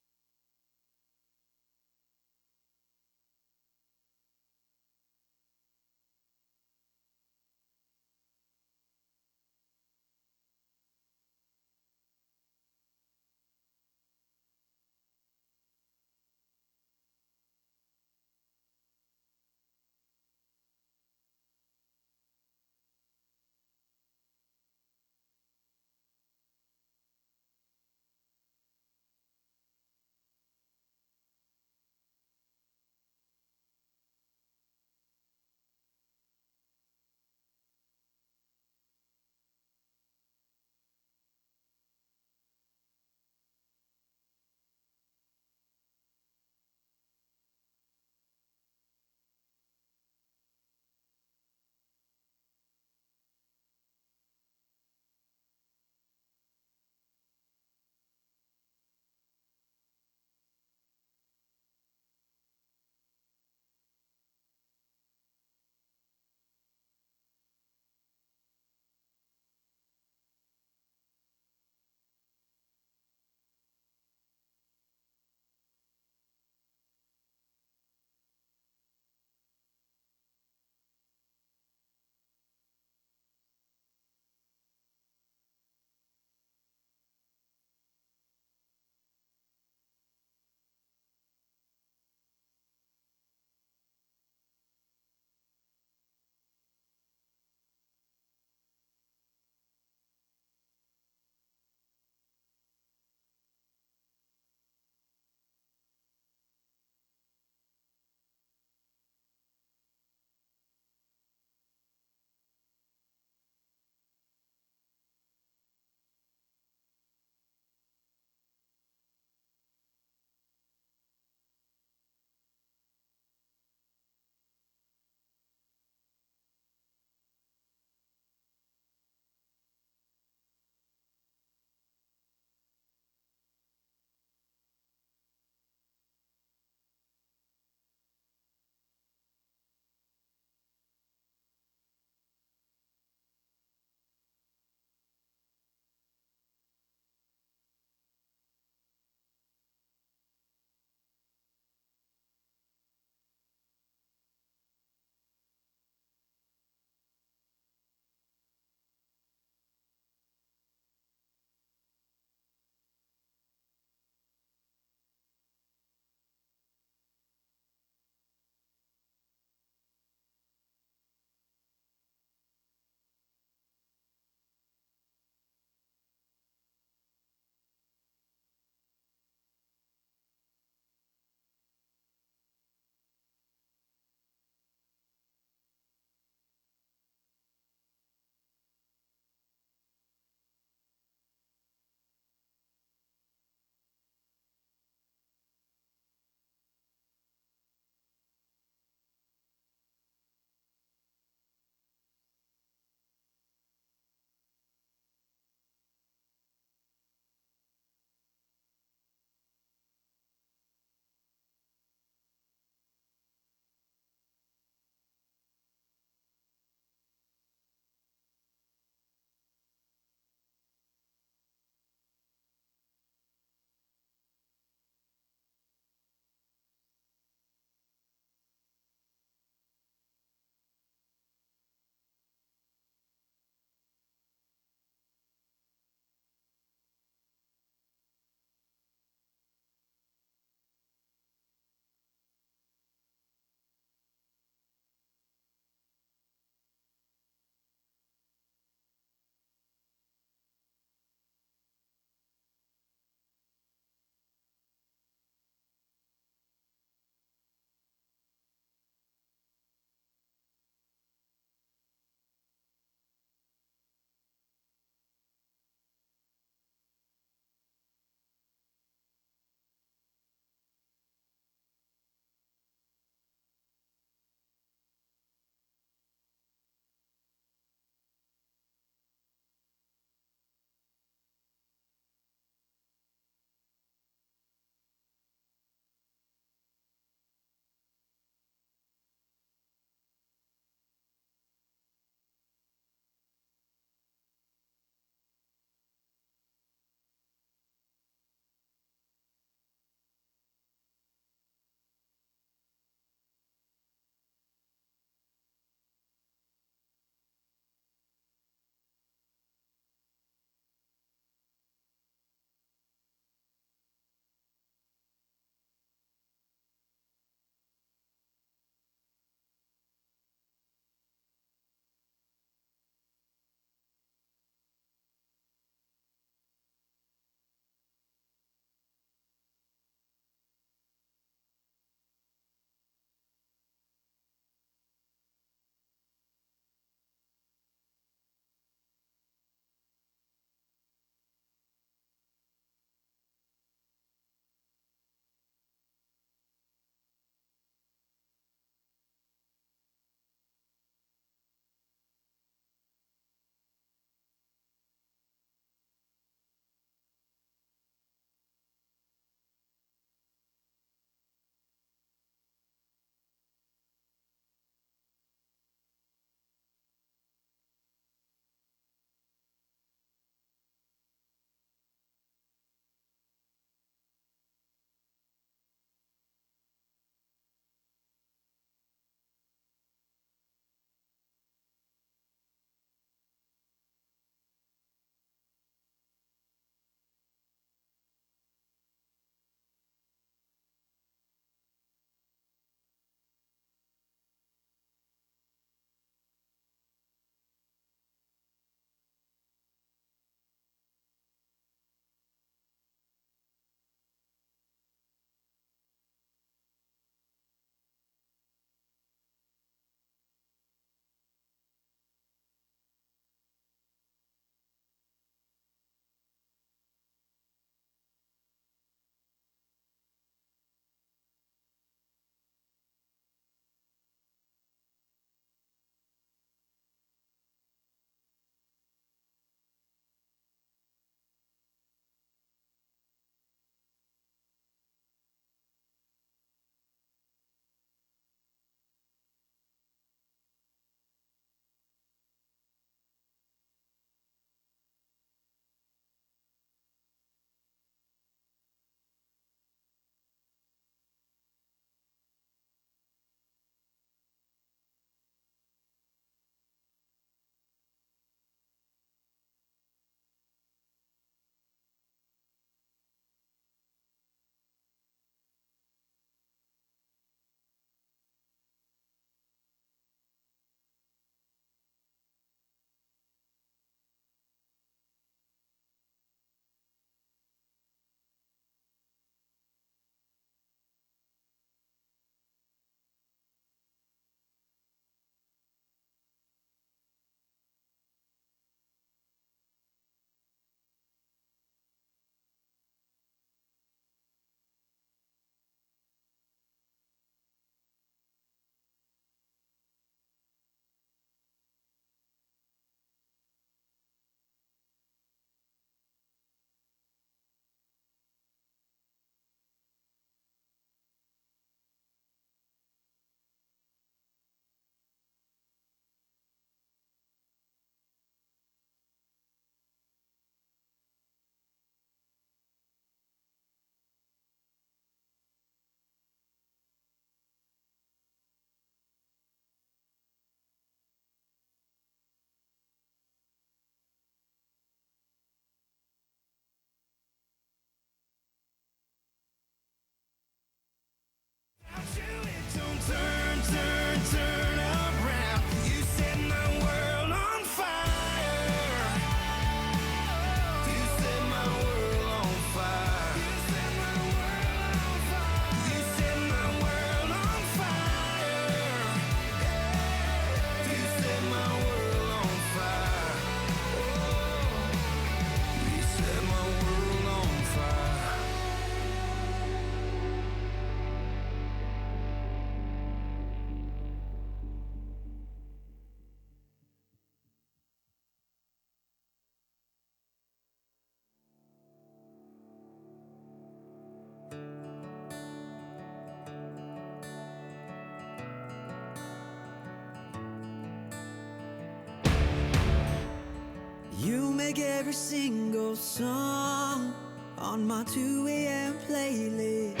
like every single song on my 2 a.m. playlist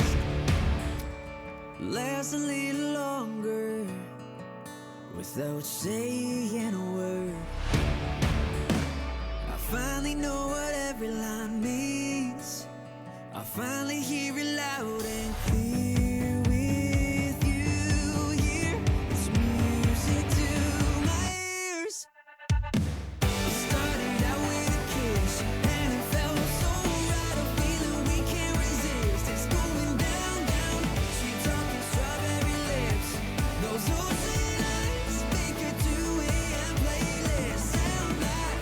lasts a little longer without saying a word. I finally know what every line means. I finally hear it loud and clear with you here. It's music to my ears. It started out with a kiss, and it felt so right. A feeling we can't resist. It's going down, down. Sweet talking, strawberry lips. Those ocean eyes make a 2 a.m. playlist sound like.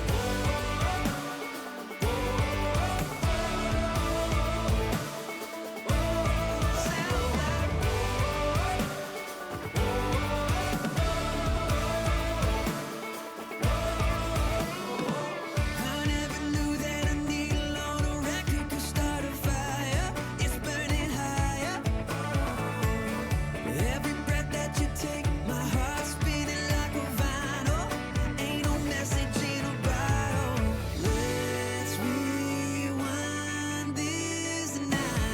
I never knew that a needle on a record could start a fire. It's burning higher. Every breath that you take, my heart's spinning like a vinyl. Ain't no message in a bottle. Let's rewind this night.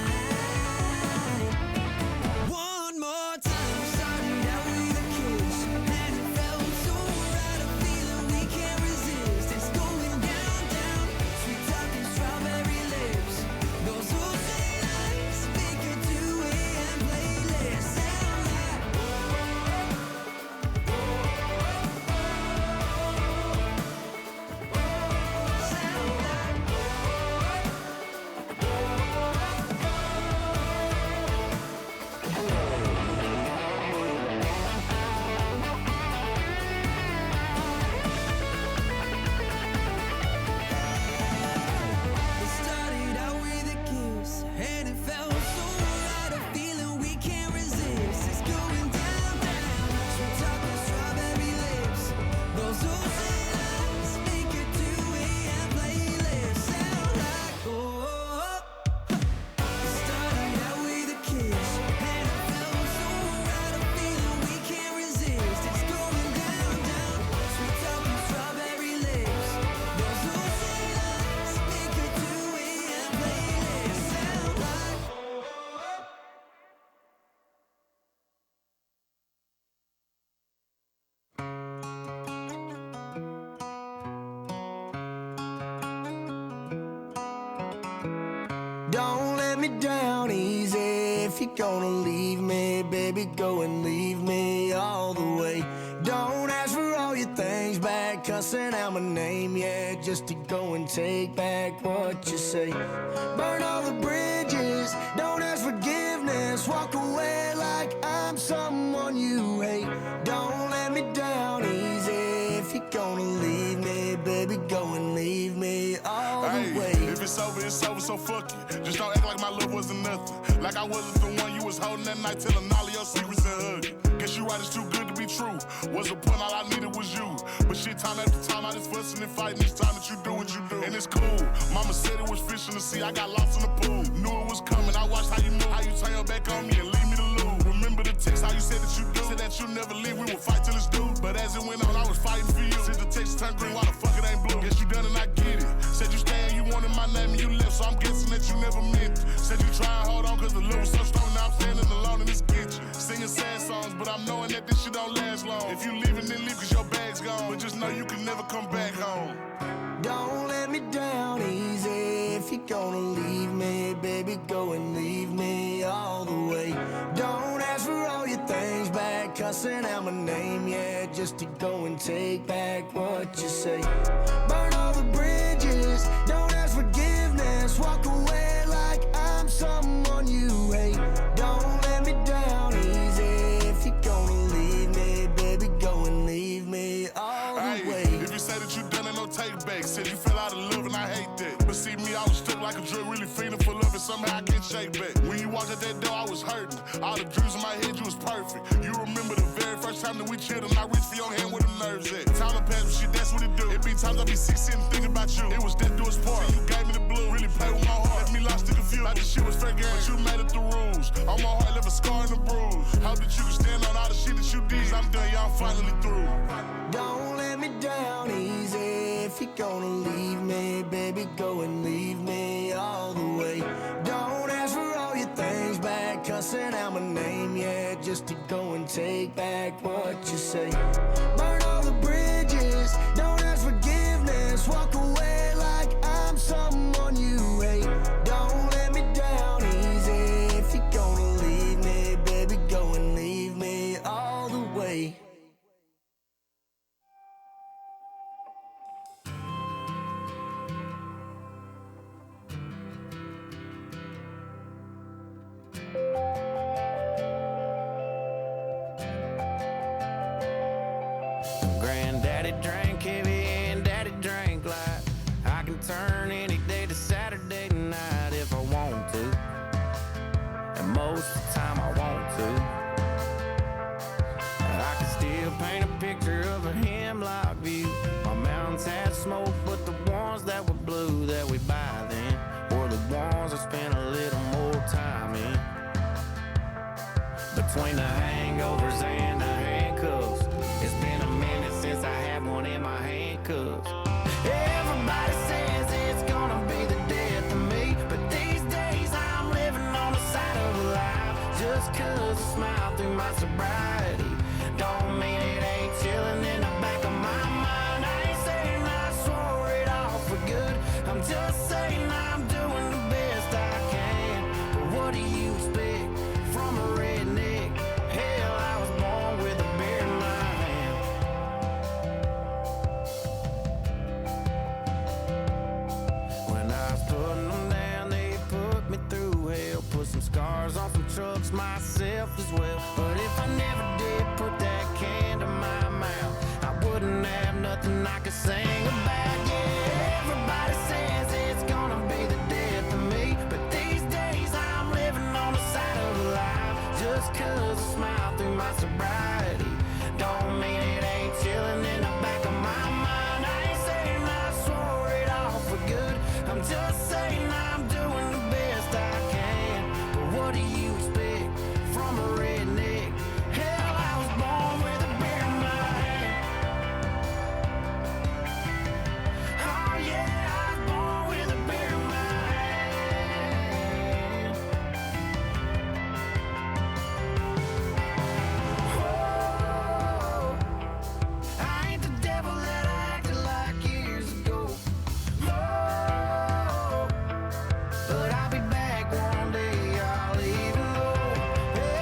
One more time. Started out with a kiss, and it felt so right. A feeling we can't resist. It's going down, down. Sweet talking, strawberry lips. Those ocean eyes make a 2 a.m. playlist sound like. It started out with a kiss, and it felt so right. A feeling we can't resist. It's going down, down. Sweet talking, strawberry lips. Those ocean eyes make a 2 a.m. playlist sound like. Oh, it started out with a kiss, and it felt so right. A feeling we can't resist. It's going down, down. Sweet talking, strawberry lips. Those ocean eyes make a 2 a.m. playlist sound like. Don't let me down easy. If you're gonna leave me, baby, go and leave me all the way. Don't ask for all your things back, cussing out my name, yeah, just to go and take back what you say. Burn all the bridges, don't ask forgiveness, walk away like I'm someone you hate. Don't let me down easy. If you're gonna leave me, baby, go and leave me all the way. If it's over, so fuck it. Just don't act like my love wasn't nothing. Like I wasn't the one you was holding that night, telling all of your secrets and hugging. Guess you right, it's too good to be true. Was the point, all I needed was you. But shit, time after time, I just fussing and fighting. It's time that you do what you do. And it's cool. Mama said it was fish in the sea, I got lost in the pool. Knew it was coming, I watched how you move, how you turn your back on me and leave me to lose. Remember the text, how you said that you do. Said that you never leave, we would fight till it's due. But as it went on, I was fighting for you. Since the text turned green, why the fuck it ain't blue? Guess you done and I get it. Said you stay and you wanted my name and you left, so I'm guessing that you never meant it. Said you try and hold on cause the love was so strong, now I'm standing alone in this kitchen. Singing sad songs, but I'm knowing that this shit don't last long. If you leaving, then leave cause your bag's gone. But just know you can never come back home. Don't let me down easy. If you're gonna leave me, baby, go and leave me all the way. Don't ask for all your things back, cussing out my name, yeah, just to go and take back what you say. Burn all the bridges, don't ask forgiveness, walk away like I'm someone you hate. Don't let me down easy. If you're gonna leave me, baby, go and leave me all the way. If you say that you done it, no take back. Said you fell out of love and I hate that. But see me, I was stuck like a drug, really feeling for love and somehow I can't shake back. When you walked out that door, I was hurting. All the dreams in my head, you was perfect. You remember the very first time that we chilled and I reached for your hand where the nerves at. Time to pass, but shit, that's what it do. It be times I be sick sitting thinking about you. It was death do its part. See, you gave me the blue, really played with my heart. Left me lost and confused. Like the shit was fair game, but you made it the rules. On my heart, left a scar and a bruise. Hope that you can stand on all the shit that you did. Cause I'm done, y'all finally through. Don't let me down easy. If you're gonna leave me, baby, go and leave me all the way. Don't ask for all your things back, cussing out my name, yeah, just to go and take back what you say. Burn all the bridges, don't ask forgiveness, walk away like I'm someone you hate. Don't let me down easy, if you're gonna leave me, baby, go and leave me all the way. Granddaddy drank heavy and daddy drank light. I can turn any day to Saturday night if I want to, and most of the time I want to. I can still paint a picture of a hemlock view. My mountains had smoke, but the ones that were blue that we buy then were the ones I spent a little more time in. Between the hangovers and the handcuffs, it's been a minute since I had one in my handcuffs. Everybody says it's gonna be the death of me, but these days I'm living on the side of life. Just cause I smile through my sobriety don't mean it ain't chilling in the back of my mind. I ain't saying I swore it off for good, I'm just saying I'm doing the best I can. But what do you expect from a redneck? Hell, I was born with a beer in my hand. When I was putting them down, they put me through hell. Put some scars on some trucks myself as well. But if I never did put that can to my mouth, I wouldn't have nothing I could sing about. Yeah, everybody says it's gonna be the death of me, but these days I'm living on the side of life. Just cause I smile through my sobriety don't mean it ain't chilling in the back of my mind. I ain't saying I swore it off for good, I'm just saying I'm doing the best I can. But what do you expect from a redneck? Hell, I was born with a beer in my hand. Oh yeah, I was born with a beer in my hand. Oh, I ain't the devil that I acted like years ago. Oh, but I'll be back one day, I'll even know.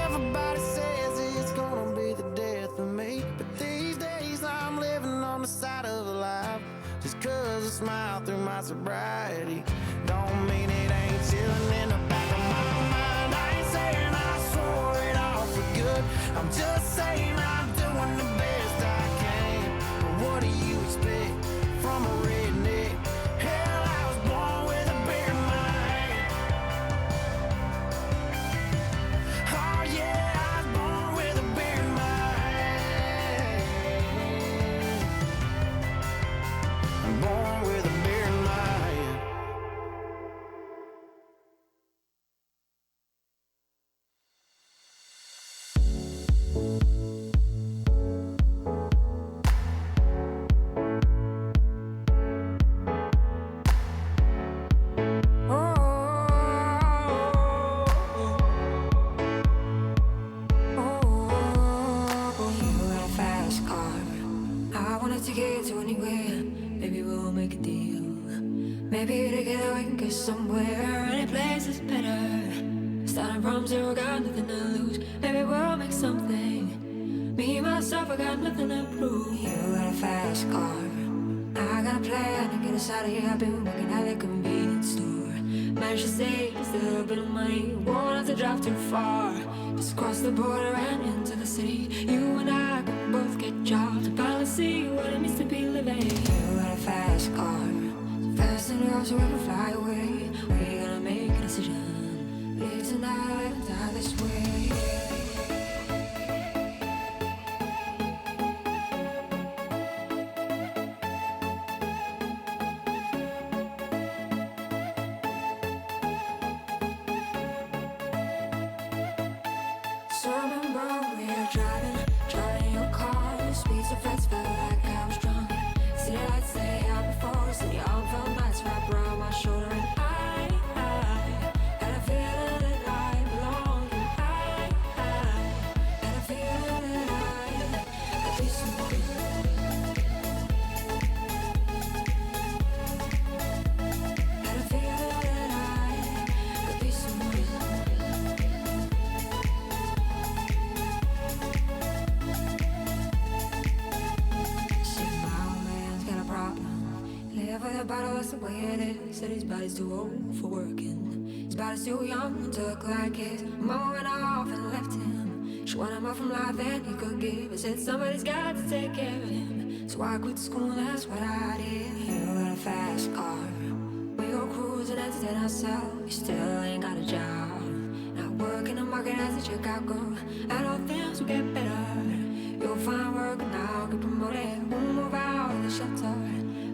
Everybody says it's gonna be the death of me, but these days I'm living on the side of life. Just cause I smile through my sobriety don't mean it ain't chilling in the back of my mind. I ain't saying I swore it off for good, I'm just saying I'm doing the best I can. But what do you expect from a redneck? Hell, I was born with a beer in my hand. Oh yeah, I was born with a beer in my hand. I'm born with a beer in my hand. You got a fast car. I wanted to get to anywhere. Maybe we'll make a deal. Maybe together we can get somewhere. Any place is better. Starting from zero, got nothing to lose. Maybe we'll make something. Me, myself, I got nothing to prove. You got a fast car. I got a plan to get us out of here. I've been working at the convenience store. Managed to save just a little bit of money. Won't have to drive too far. Just cross the border and into the city. You and I can both get jobs and finally see what it means to be living. You got a fast car. So fast enough so we can fly away. We're gonna make a decision. Live tonight and die this way. So remember we were driving your car. The speed so fast, felt like I was drunk. City lights lay out before us, and you all felt nice right said it. Said his body's too old for working. His body's too young to look like his. Mama went off and left him. She wanted more from life than he could give. I said somebody's got to take care of him. So I quit school, that's what I did. You got a fast car. We go cruising, entertain ourselves. You still ain't got a job. Not working the market as a checkout girl. I know things will get better. You'll find work and I'll get promoted. We'll move out of the shelter.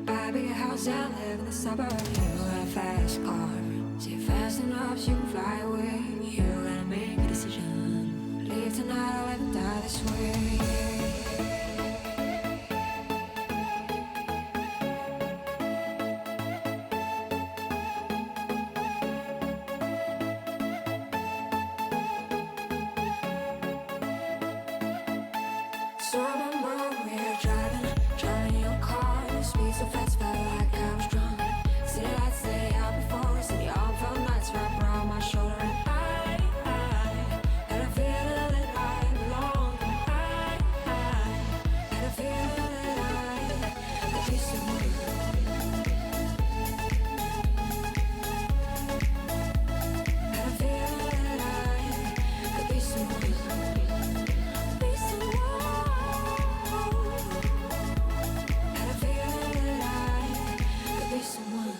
Buy a bigger house and live in the suburbs. You got a fast car. See fast enough so you can fly away. You gotta make a decision. Leave tonight or let me die this way. So I remember we were driving in your car. You speed so fast, felt like I was drunk. City lights lay out before us, and the arm felt nice wrapped around my shoulder. And I had a feeling that I belonged. I had a feeling that I could be someone. Had a feeling that I could be someone. Be someone. Had a feeling that I could be someone.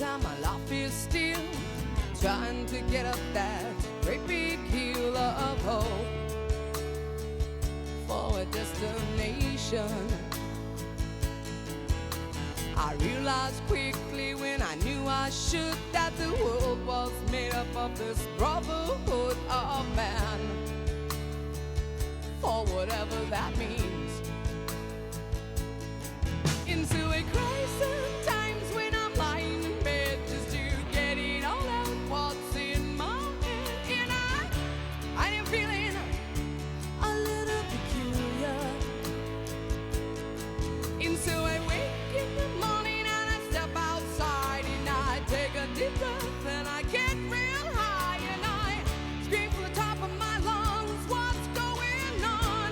And my life is still trying to get up that great big hill of hope for a destination. I realized quickly when I knew I should that the world was made up of this brotherhood of man, for whatever that means. Into a crisis times when I'm lying in bed just to get it all out what's in my head. And I am feeling a little peculiar. And so I wake in the morning and I step outside and I take a deep breath and I get real high and I scream from the top of my lungs, what's going on?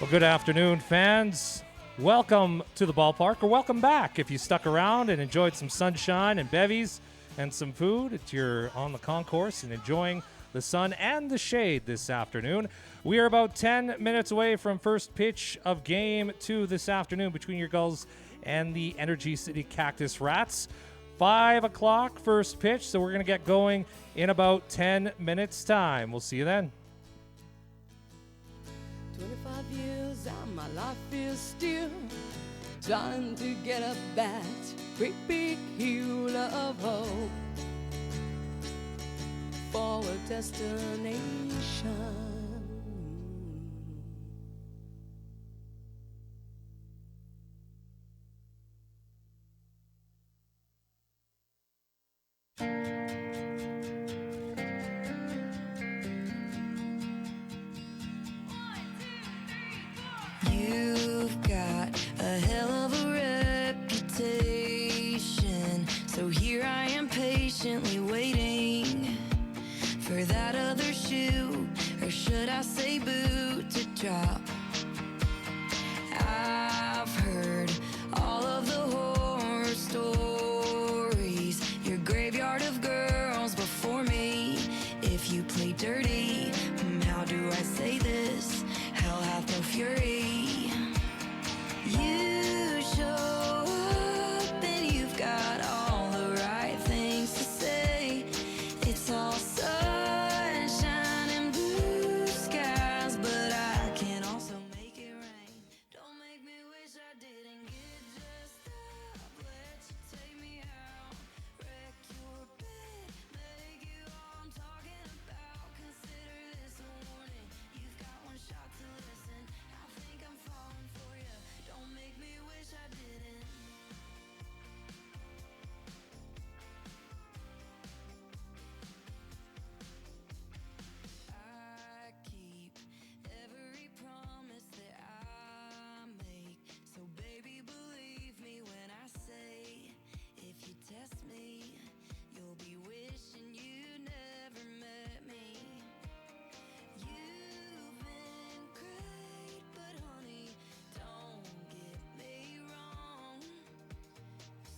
Good afternoon, fans. Welcome to the ballpark, or welcome back if you stuck around and enjoyed some sunshine and bevies and some food. If you're on the concourse and enjoying the sun and the shade this afternoon. We are about 10 minutes away from first pitch of game 2 this afternoon between your Gulls and the Energy City Cactus Rats. 5 o'clock first pitch, so we're going to get going in about 10 minutes time. We'll see you then. 25 years and my life is still trying to get up that great big hill of hope for a destination. You've got a hell of a reputation, so here I am patiently waiting for that other shoe, or should I say boot, to drop. I've heard all of the horror stories, your graveyard of girls before me. If you play dirty, how do I say this? Hell hath no fury. You show up and you've got all the right things to say. It's all sunshine and blue skies, but I can also make it rain. Don't make me wish I didn't get dressed up, let you take me out, wreck your bed, make you all I'm talking about. Consider this a warning, you've got one shot to listen. I think I'm falling for you, don't make me wish I didn't. I keep every promise that I make, so baby believe me when I say, if you test me, you'll be wishing you never met me. You've been great, but honey, don't get me wrong.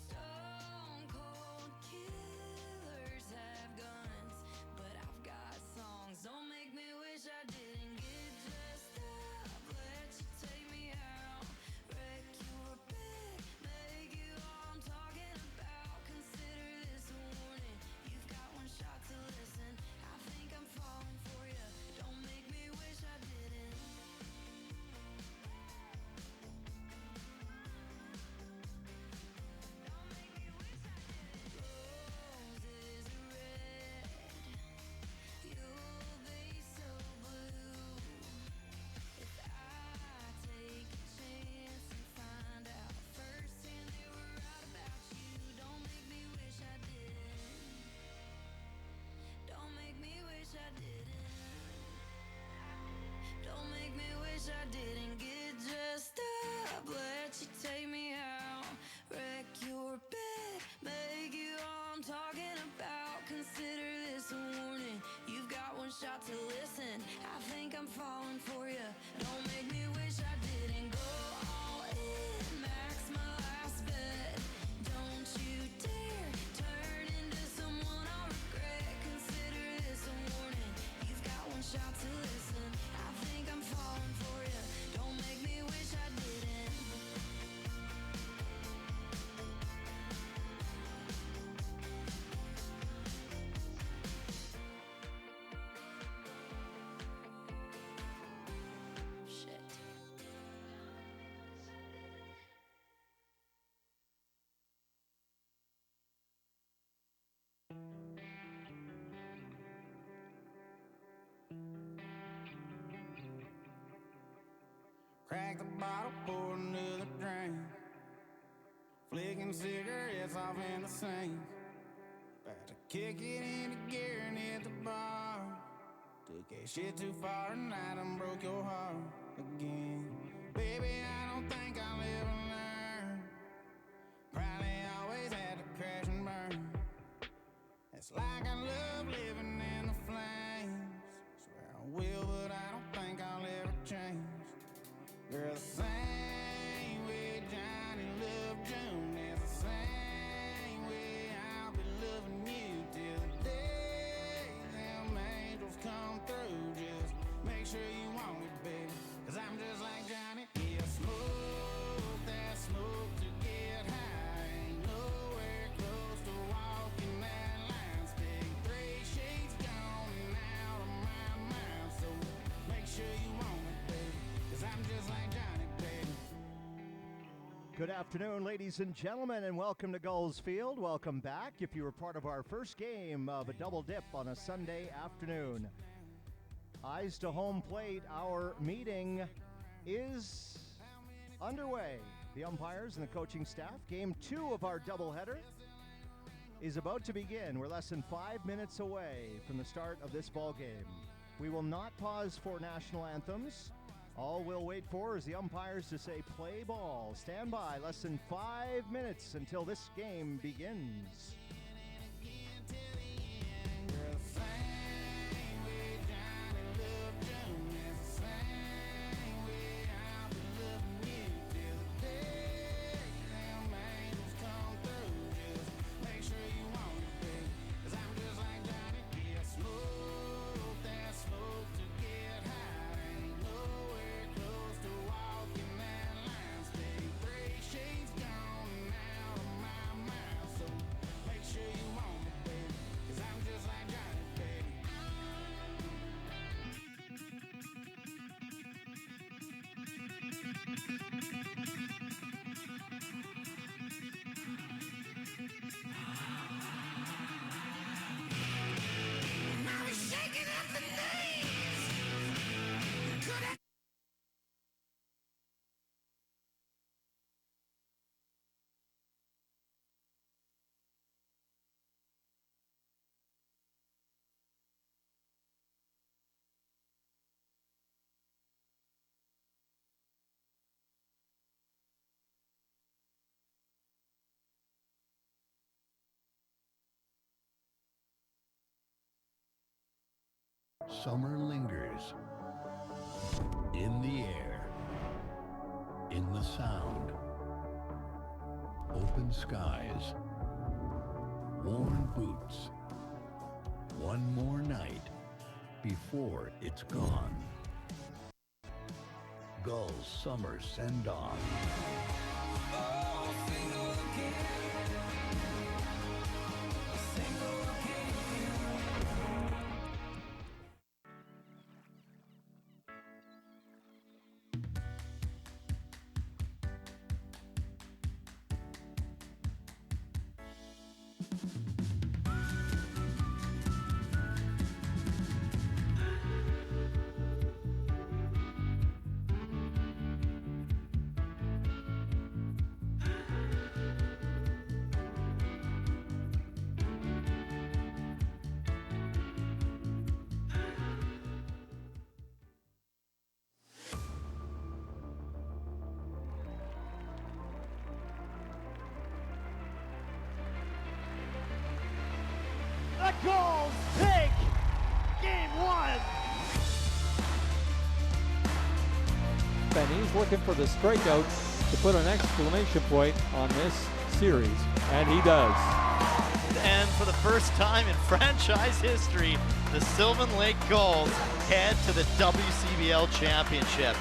Stone cold killers have guns, but I've got songs. Don't make me wish I didn't get dressed up, let you take me out, wreck your bed, make you all I'm talking about. Consider this a warning, you've got one shot to listen. I think I'm falling for you, don't make me wish I didn't. Roses are red, you'll be so blue. If I take a chance and find out firsthand they were right about you, don't make me wish I didn't. Don't make me wish I didn't. Don't make me wish I didn't get dressed up, let you take me out, wreck your bed, make you all I'm talking about. Consider this a warning, you've got one shot to listen. I think I'm falling for you, don't make me wish I didn't. Go all in, max my last bet. Don't you dare turn into someone I'll regret. Consider this a warning, you've got one shot to listen. I think I'm falling for you, don't make me wish I didn't. Shit. Crack the bottle, pour another drink. Flicking cigarettes off in the sink. About to kick it into gear and hit the bar. Took that shit too far and I done broke your heart again. Baby, I don't think I'll ever learn. Probably always had to crash and burn. It's like I love living in the flames. Swear I will, but I don't think I'll ever change. Good afternoon, ladies and gentlemen, and welcome to Gulls Field. Welcome back if you were part of our first game of a double dip on a Sunday afternoon. Eyes to home plate, our meeting is underway. The umpires and the coaching staff. Game 2 of our doubleheader is about to begin. We're less than 5 minutes away from the start of this ball game. We will not pause for national anthems. All we'll wait for is the umpires to say play ball. Stand by, less than 5 minutes until this game begins. Summer lingers in the air, in the sound, open skies, worn boots. One more night before it's gone. Gulls summer send-off. The Gulls take game 1. Benny's looking for the strikeout to put an exclamation point on this series, and he does. And for the first time in franchise history, the Sylvan Lake Gulls head to the WCBL championship.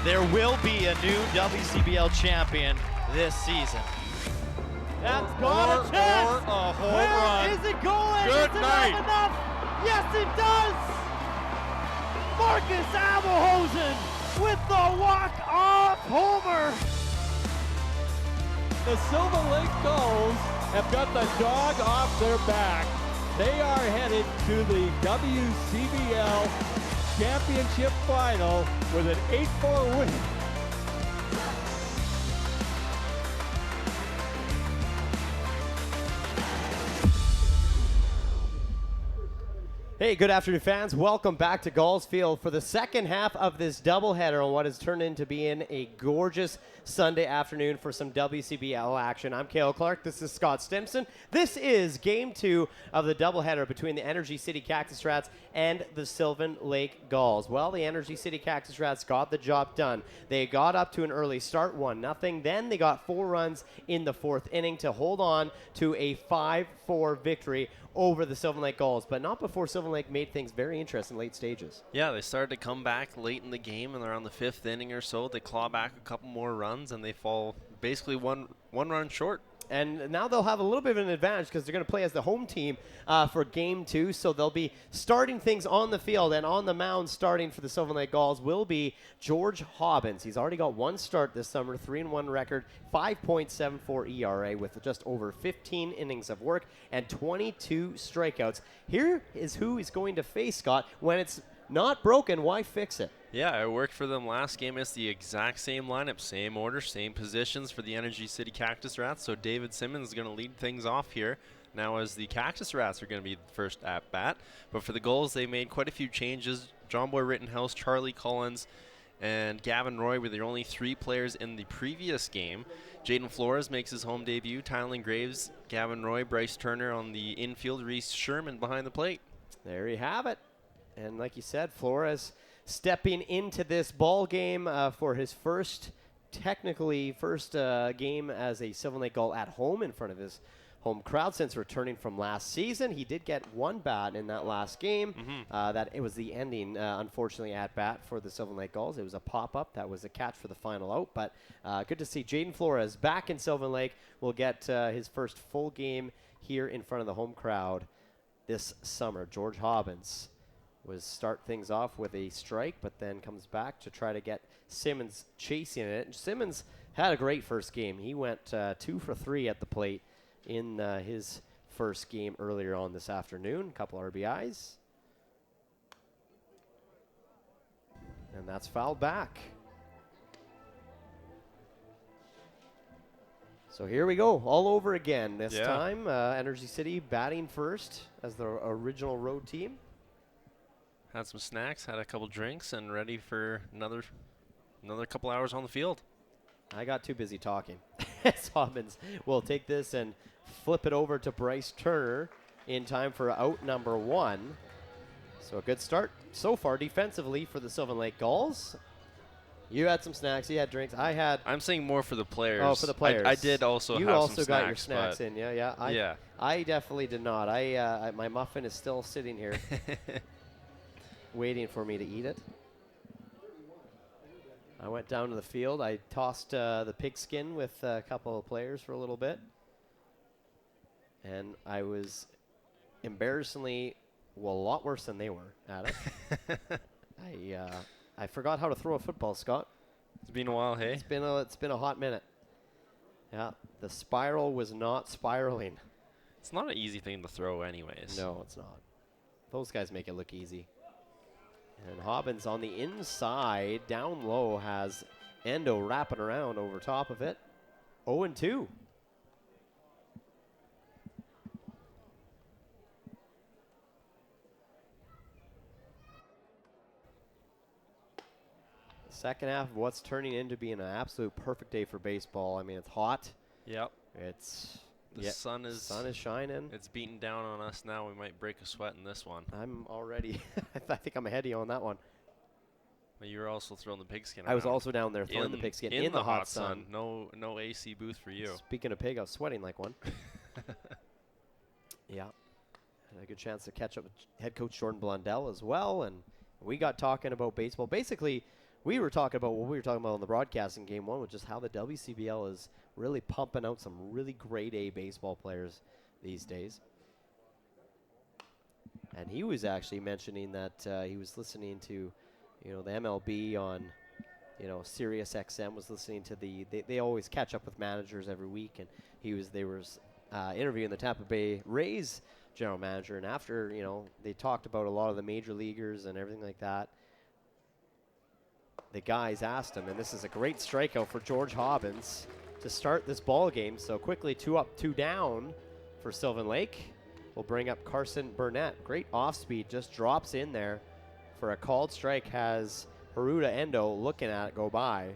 There will be a new WCBL champion this season. That's got a chance. a home Where run. is it going? Good Is it night. enough? Yes, it does. Marcus Abelhosen with the walk-off homer. The Sylvan Lake Gulls have got the dog off their back. They are headed to the WCBL championship final with an 8-4 win. Hey, good afternoon, fans. Welcome back to Gulls Field for the second half of this doubleheader on what has turned into being a gorgeous Sunday afternoon for some WCBL action. I'm Cale Clark. This is Scott Stimson. This is Game 2 of the doubleheader between the Energy City Cactus Rats and the Sylvan Lake Gulls. Well, the Energy City Cactus Rats got the job done. They got up to an early start, 1-0. Then they got 4 runs in the 4th inning to hold on to a 5-4 victory over the Sylvan Lake Gulls, but not before Sylvan Lake made things very interesting late stages. Yeah, they started to come back late in the game, and around the 5th inning or so, they claw back a couple more runs, and they fall basically one run short. And now they'll have a little bit of an advantage because they're going to play as the home team for Game 2. So they'll be starting things on the field, and on the mound starting for the Sylvan Lake Gulls will be George Hobbins. He's already got one start this summer, 3-1 record, 5.74 ERA with just over 15 innings of work and 22 strikeouts. Here is who he's going to face, Scott. When it's not broken, why fix it? Yeah, it worked for them last game. It's the exact same lineup, same order, same positions for the Energy City Cactus Rats. So David Simmons is going to lead things off here. Now as the Cactus Rats are going to be the first at bat. But for the Gulls, they made quite a few changes. John Boy Rittenhouse, Charlie Collins, and Gavin Roy were the only 3 players in the previous game. Jaden Flores makes his home debut. Tylen Graves, Gavin Roy, Bryce Turner on the infield, Reese Sherman behind the plate. There you have it. And like you said, Flores stepping into this ball game for his first game as a Sylvan Lake Gull at home in front of his home crowd since returning from last season. He did get one bat in that last game. That it was the ending, unfortunately, at bat for the Sylvan Lake Gulls. It was a pop-up. That was a catch for the final out. But good to see Jaden Flores back in Sylvan Lake. Will get his first full game here in front of the home crowd this summer. George Hobbins was start things off with a strike, but then comes back to try to get Simmons chasing it. Simmons had a great first game. He went 2 for 3 at the plate in his first game earlier on this afternoon. A couple RBIs. And that's fouled back. So here we go, all over again. This time, Energy City batting first as the original road team. Had some snacks, had a couple drinks, and ready for another couple hours on the field. I got too busy talking. Hobbins will take this and flip it over to Bryce Turner in time for out number 1. So a good start so far defensively for the Sylvan Lake Gulls. You had some snacks. You had drinks. I'm saying more for the players. Oh, for the players. I did also. You have also some got snacks, your snacks in. Yeah. I definitely did not. My muffin is still sitting here, waiting for me to eat it. I went down to the field. I tossed the pigskin with a couple of players for a little bit. And I was embarrassingly, a lot worse than they were at it. I forgot how to throw a football, Scott. It's been a while, hey? It's been a hot minute. Yeah, the spiral was not spiraling. It's not an easy thing to throw anyways. No, it's not. Those guys make it look easy. And Hobbins on the inside, down low, has Endo wrapping around over top of it. 0-2. Second half of what's turning into being an absolute perfect day for baseball. I mean, it's hot. Yep. The sun is shining. It's beating down on us now. We might break a sweat in this one. I'm already. I think I'm ahead of you on that one. But you were also throwing the pigskin. I was also down there throwing the pigskin in the hot sun. No AC booth for you. Speaking of pig, I was sweating like one. Yeah. Had a good chance to catch up with head coach Jordan Blundell as well. And we got talking about baseball. Basically, we were talking about what we were talking about on the broadcast in Game 1, which is how the WCBL is really pumping out some really grade A baseball players these days. And he was actually mentioning that he was listening to, the MLB on, Sirius XM was listening to they always catch up with managers every week, and they were interviewing the Tampa Bay Rays general manager, and after, they talked about a lot of the major leaguers and everything like that. The guys asked him, and this is a great strikeout for George Hobbins to start this ball game. So quickly 2 up, 2 down for Sylvan Lake. We'll bring up Carson Burnett. Great off speed, just drops in there for a called strike. Has Haruda Endo looking at it go by.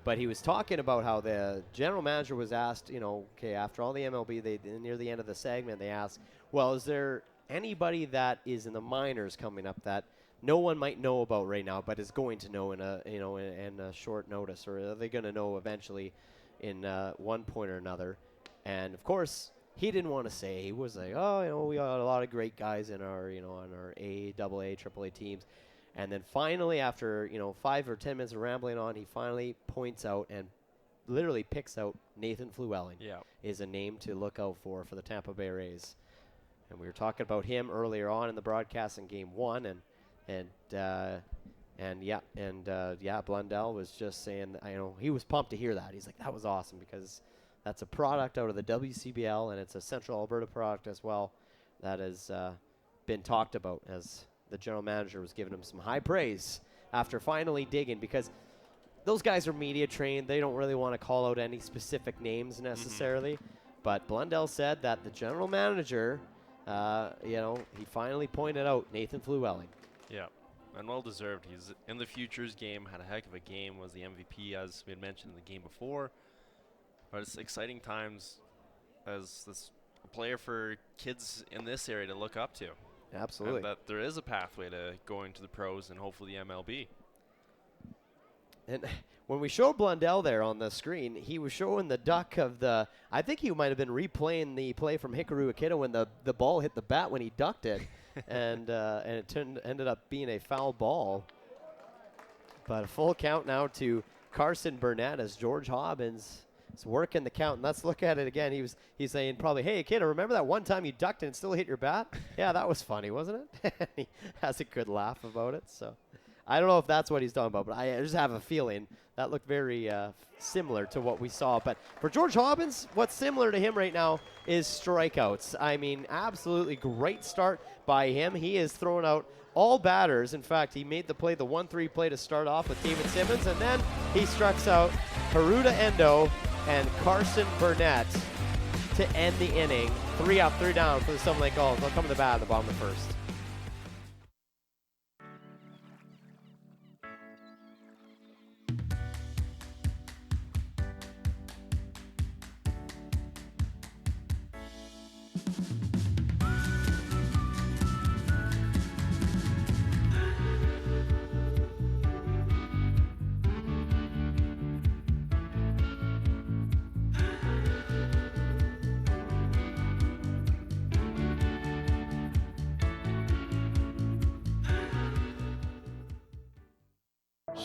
But he was talking about how the general manager was asked, after all the MLB, near the end of the segment, they asked, well, is there anybody that is in the minors coming up that no one might know about right now, but is going to know in a short notice, or are they going to know eventually in one point or another? And of course, he didn't want to say. He was like, we got a lot of great guys in our, on our A, AA, AAA teams. And then finally, after 5 or 10 minutes of rambling on, he finally points out and literally picks out Nathan Flewelling. Yeah. Is a name to look out for the Tampa Bay Rays. And we were talking about him earlier on in the broadcast in Game 1, Blundell was just saying, he was pumped to hear that. He's like, that was awesome because that's a product out of the WCBL, and it's a Central Alberta product as well that has been talked about, as the general manager was giving him some high praise after finally digging, because those guys are media trained. They don't really want to call out any specific names necessarily. But Blundell said that the general manager, he finally pointed out Nathan Flewelling. Yeah, and well-deserved. He's in the Futures game, had a heck of a game, was the MVP, as we had mentioned in the game before. But it's exciting times as this player for kids in this area to look up to. Absolutely. And that there is a pathway to going to the pros and hopefully the MLB. And when we showed Blundell there on the screen, he was showing the duck of the, I think he might have been replaying the play from Hikaru Akita when the ball hit the bat when he ducked it, and it ended up being a foul ball. But a full count now to Carson Burnett as George Hobbins is working the count. And let's look at it again. He's saying probably, hey, Akita, remember that one time you ducked and it still hit your bat? Yeah, that was funny, wasn't it? He has a good laugh about it, so. I don't know if that's what he's talking about, but I just have a feeling that looked very similar to what we saw. But for George Hobbins, what's similar to him right now is strikeouts. I mean, absolutely great start by him. He is throwing out all batters. In fact, he made the 1-3 play to start off with David Simmons, and then he strikes out Haruda Endo and Carson Burnett to end the inning. 3 up, 3 down for the Sylvan Lake Gulls. They'll come to the bat at the bottom of the first.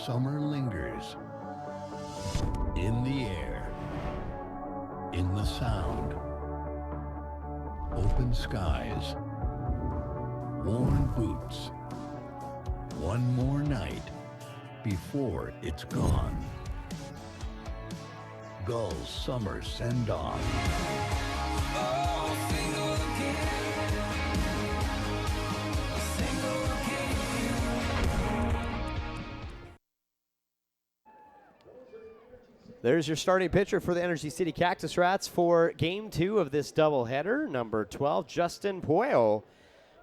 Summer lingers in the air, in the sound, open skies, worn boots, one more night before it's gone. Gulls summer send-off. There's your starting pitcher for the Energy City Cactus Rats for Game 2 of this doubleheader. Number 12, Justin Pueo,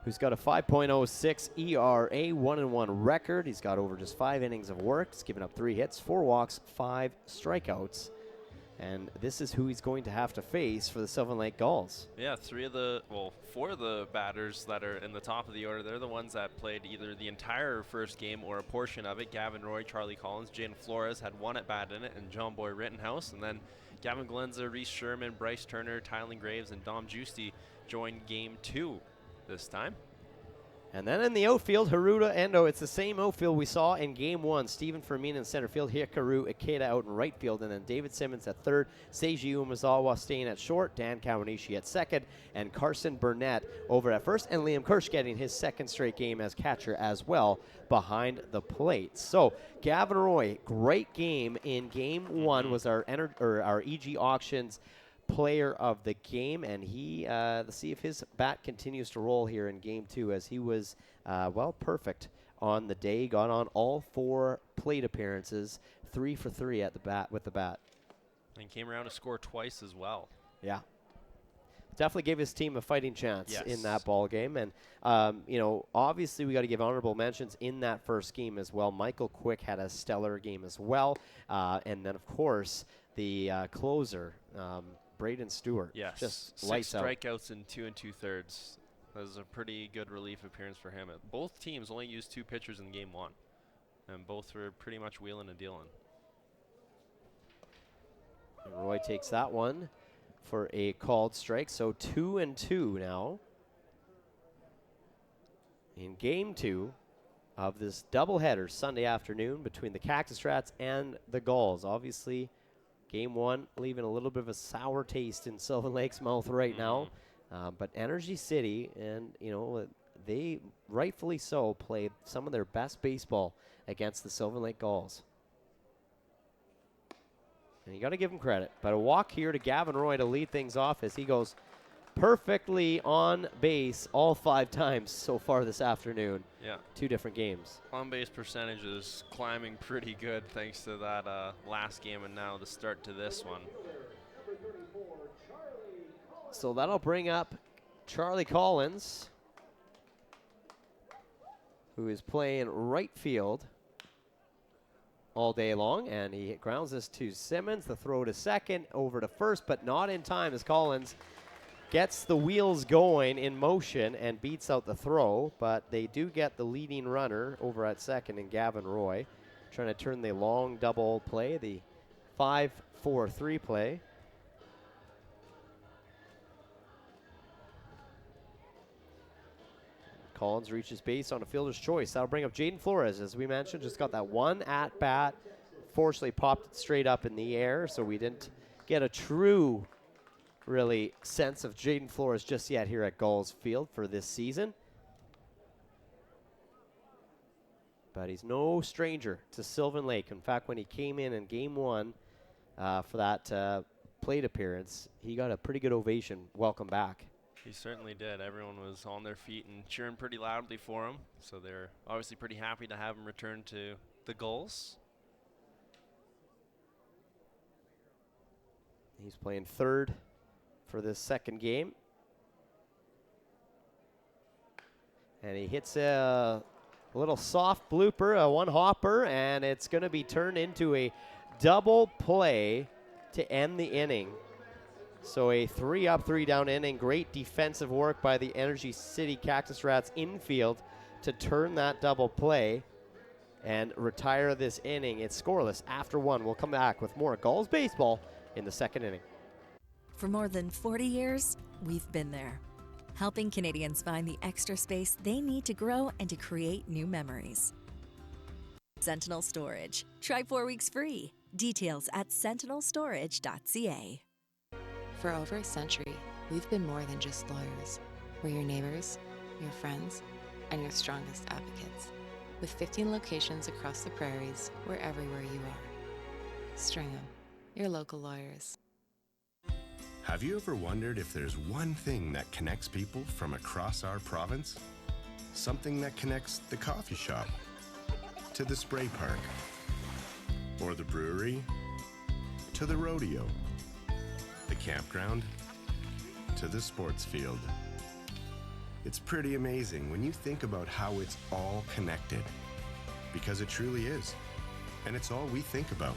who's got a 5.06 ERA, 1-1 record. He's got over just 5 innings of work. He's given up 3 hits, 4 walks, 5 strikeouts. And this is who he's going to have to face for the Sylvan Lake Gulls. Yeah, 4 of the batters that are in the top of the order, they're the ones that played either the entire first game or a portion of it. Gavin Roy, Charlie Collins, Jane Flores had 1 at bat in it, and John Boy Rittenhouse. And then Gavin Glenza, Reese Sherman, Bryce Turner, Tylen Graves, and Dom Giusti joined Game 2 this time. And then in the outfield, Haruda Endo. It's the same outfield we saw in Game 1. Stephen Fermin in center field, Hikaru Akita out in right field, and then David Simmons at third, Seiji Umezawa staying at short, Dan Kawanishi at second, and Carson Burnett over at first, and Liam Kirsch getting his second straight game as catcher as well behind the plate. So Gavin Roy, great game in Game 1, was our EG Auctions player of the game, and let's see if his bat continues to roll here in Game 2, as he was perfect on the day. Got on all 4 plate appearances, 3 for 3 at the bat with the bat, and came around to score twice as well. Yeah, definitely gave his team a fighting chance in that ball game. And obviously we got to give honorable mentions in that first game as well. Michael Quick had a stellar game as well, and then of course the closer, Braden Stewart. Yes, just 6 lights out. strikeouts in 2 2/3. That was a pretty good relief appearance for him. Both teams only used 2 pitchers in Game 1, and both were pretty much wheeling and dealing. And Roy takes that one for a called strike, so 2-2 now in Game 2 of this doubleheader Sunday afternoon between the Cactus Rats and the Gulls. Obviously, Game 1 leaving a little bit of a sour taste in Sylvan Lake's mouth right now. But Energy City, and they rightfully so played some of their best baseball against the Sylvan Lake Gulls. And you got to give him credit. But a walk here to Gavin Roy to lead things off as he goes perfectly on base all 5 times so far this afternoon. Yeah. 2 different games. On-base percentage is climbing pretty good thanks to that last game and now the start to this one. So that'll bring up Charlie Collins, who is playing right field all day long, and he grounds this to Simmons. The throw to second, over to first, but not in time as Collins gets the wheels going in motion and beats out the throw, but they do get the leading runner over at second in Gavin Roy, trying to turn the long double play, the 5-4-3 play. Collins reaches base on a fielder's choice. That'll bring up Jaden Flores, as we mentioned. Just got that one at bat. Fortunately popped it straight up in the air, so we didn't get a true, really, sense of Jaden Flores just yet here at Gulls Field for this season. But he's no stranger to Sylvan Lake. In fact, when he came in Game 1 for that plate appearance, he got a pretty good ovation. Welcome back. He certainly did. Everyone was on their feet and cheering pretty loudly for him. So they're obviously pretty happy to have him return to the Gulls. He's playing third for this second game. And he hits a little soft blooper, a one-hopper, and it's going to be turned into a double play to end the inning. So a 3-up, 3-down inning. Great defensive work by the Energy City Cactus Rats infield to turn that double play and retire this inning. It's scoreless after 1. We'll come back with more Gulls baseball in the second inning. For more than 40 years, we've been there, helping Canadians find the extra space they need to grow and to create new memories. Sentinel Storage. Try 4 weeks free. Details at sentinelstorage.ca. For over a century, we've been more than just lawyers. We're your neighbors, your friends, and your strongest advocates. With 15 locations across the prairies, we're everywhere you are. Stringham, your local lawyers. Have you ever wondered if there's one thing that connects people from across our province? Something that connects the coffee shop to the spray park, or the brewery to the rodeo, the campground to the sports field. It's pretty amazing when you think about how it's all connected, because it truly is. And it's all we think about,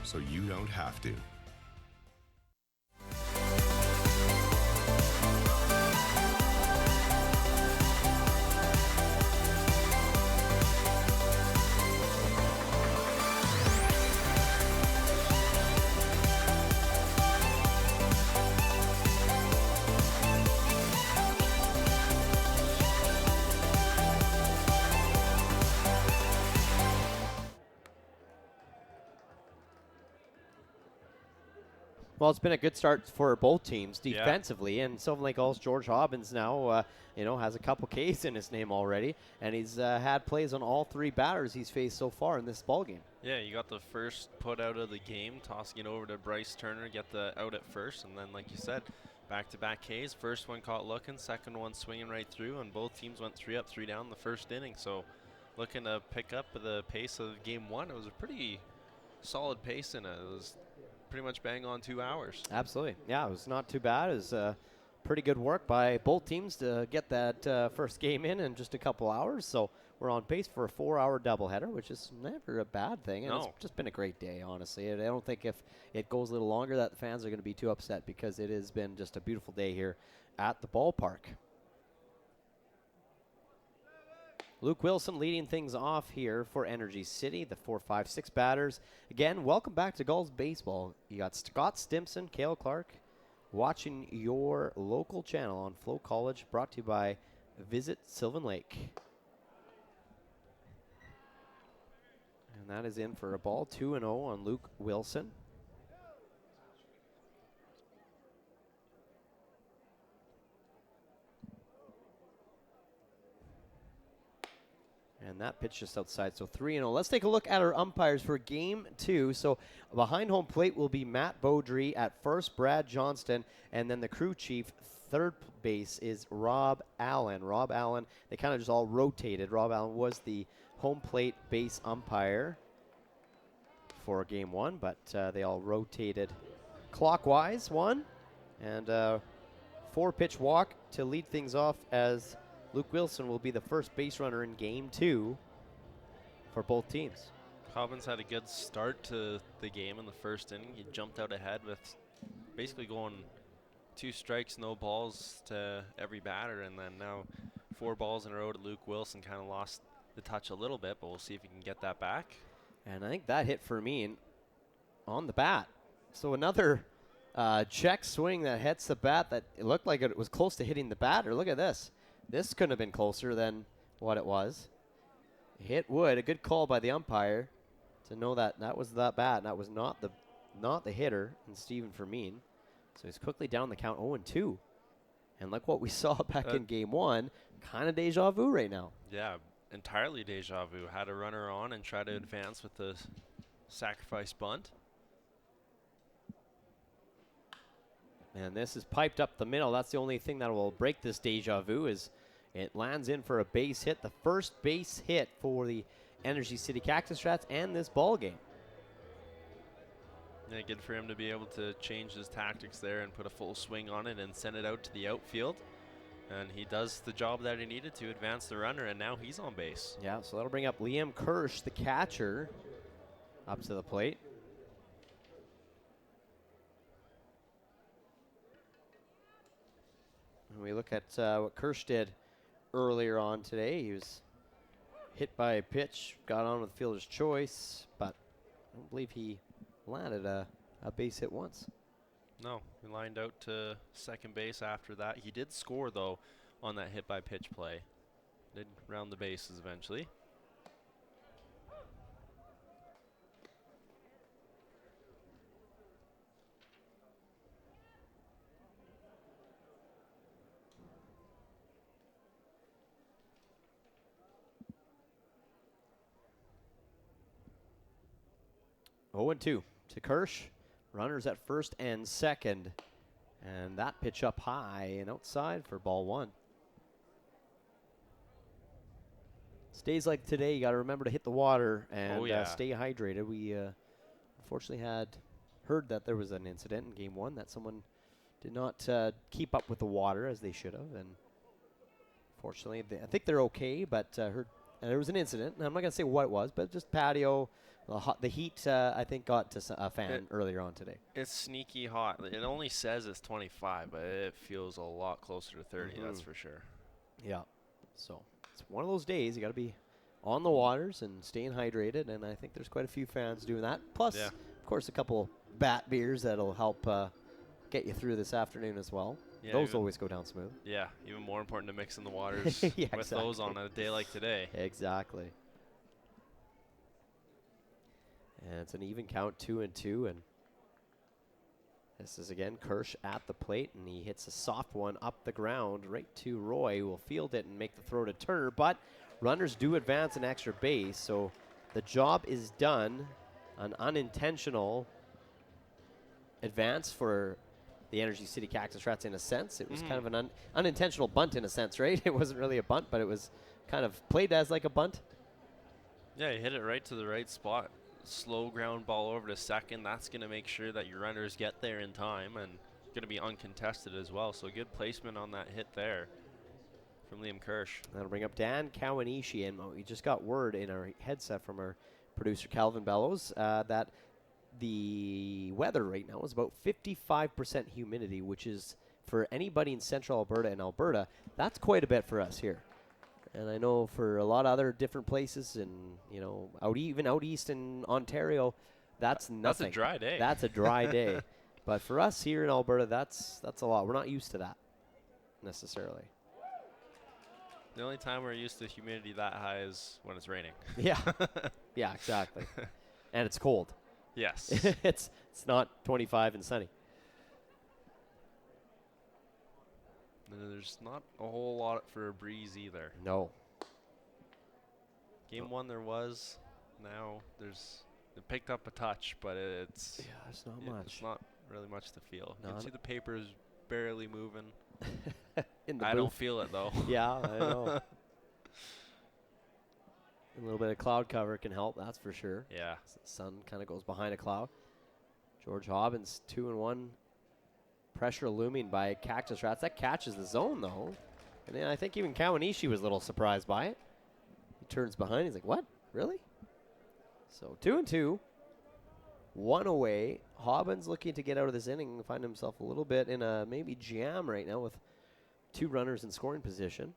so you don't have to. Well, it's been a good start for both teams defensively, and Sylvan Lake Gulls' George Hobbins now, has a couple Ks in his name already, and he's had plays on all 3 batters he's faced so far in this ballgame. Yeah, you got the first put out of the game, tossing it over to Bryce Turner, get the out at first, and then, like you said, back-to-back Ks. First one caught looking, second one swinging right through, and both teams went 3 up, 3 down the first inning. So looking to pick up the pace of Game 1. It was a pretty solid pace in it. It was pretty much bang on 2 hours. Absolutely. Yeah, it was not too bad. It was pretty good work by both teams to get that first game in just a couple hours. So we're on pace for a 4-hour doubleheader, which is never a bad thing. And it's just been a great day, honestly. I don't think if it goes a little longer that the fans are going to be too upset, because it has been just a beautiful day here at the ballpark. Luke Wilson leading things off here for Energy City, the 4-5-6 batters. Again, welcome back to Gulls baseball. You got Scott Stimson, Cale Clark, watching your local channel on FloCollege, brought to you by Visit Sylvan Lake. And that is in for a ball, 2-0 on Luke Wilson. And that pitch just outside, so 3-0. Let's take a look at our umpires for Game 2. So behind home plate will be Matt Beaudry at first, Brad Johnston, and then the crew chief, third base, is Rob Allen. Rob Allen, they kind of just all rotated. Rob Allen was the home plate base umpire for Game 1, but they all rotated clockwise, one, and 4-pitch walk to lead things off as Luke Wilson will be the first base runner in Game 2 for both teams. Cobbins had a good start to the game in the first inning. He jumped out ahead with basically going 2 strikes, no balls to every batter, and then now 4 balls in a row to Luke Wilson. Kind of lost the touch a little bit, but we'll see if he can get that back. And I think that hit for me on the bat. So another check swing that hits the bat that it looked like it was close to hitting the batter. Look at this. This couldn't have been closer than what it was. Hit wood. A good call by the umpire to know that that was that bat, and that was not the hitter, and Stephen Fermin. So he's quickly down the count 0-2. And like what we saw back in Game 1, kind of deja vu right now. Yeah, entirely deja vu. Had a runner on and try to advance with the sacrifice bunt. And this is piped up the middle. That's the only thing that will break this deja vu is it lands in for a base hit. The first base hit for the Energy City Cactus Rats and this ball game. Yeah, good for him to be able to change his tactics there and put a full swing on it and send it out to the outfield. And he does the job that he needed to advance the runner, and now he's on base. Yeah, so that'll bring up Liam Kirsch, the catcher, up to the plate. And we look at what Kirsch did earlier on today. He was hit by a pitch, got on with fielder's choice, but I don't believe he landed a base hit once. No, he lined out to second base after that. He did score, though, on that hit by pitch play. Did round the bases eventually. Oh, 0-2 to Kirsch. Runners at first and second. And that pitch up high and outside for ball 1. Days like today, you got to remember to hit the water and stay hydrated. We unfortunately had heard that there was an incident in Game 1 that someone did not keep up with the water as they should have. And fortunately, I think they're okay, but heard there was an incident. And I'm not going to say what it was, but just patio. The heat, I think, got to a fan earlier on today. It's sneaky hot. It only says it's 25, but it feels a lot closer to 30, that's for sure. Yeah. So it's one of those days. You got to be on the waters and staying hydrated, and I think there's quite a few fans doing that. Plus, of course, a couple bat beers that'll help get you through this afternoon as well. Yeah, those always go down smooth. Yeah, even more important to mix in the waters with those on a day like today. Exactly. And it's an even count, 2-2, and this is again Kirsch at the plate, and he hits a soft one up the ground right to Roy, who will field it and make the throw to Turner, but runners do advance an extra base, so the job is done. An unintentional advance for the Energy City Cactus Rats in a sense. It was kind of an unintentional bunt in a sense, right? It wasn't really a bunt, but it was kind of played as like a bunt. Yeah, you hit it right to the right spot. Slow ground ball over to second. That's going to make sure that your runners get there in time and going to be uncontested as well. So good placement on that hit there from Liam Kirsch. That'll bring up Dan Kawanishi, and we just got word in our headset from our producer Calvin Bellows that the weather right now is about 55% humidity, which is for anybody in central Alberta and Alberta, that's quite a bit for us here. And I know for a lot of other different places, and even out east in Ontario, that's nothing. That's a dry day. That's a dry day. But for us here in Alberta, that's a lot. We're not used to that necessarily. The only time we're used to humidity that high is when it's raining. Yeah. Yeah, exactly. And it's cold. Yes. It's not 25 and sunny. And there's not a whole lot for a breeze either. No. Game 1 there was. Now they picked up a touch, but it's not much. It's not really much to feel. You No, can see the paper is barely moving. In the I don't booth. feel it though. Yeah, I know. A little bit of cloud cover can help, that's for sure. Yeah. The sun kind of goes behind a cloud. George Hobbins, 2-1. Pressure looming by Cactus Rats. That catches the zone, though. And then I think even Kawanishi was a little surprised by it. He turns behind. He's like, what? Really? So 2-2. 1 away. Hobbins looking to get out of this inning and find himself a little bit in a maybe jam right now with 2 runners in scoring position.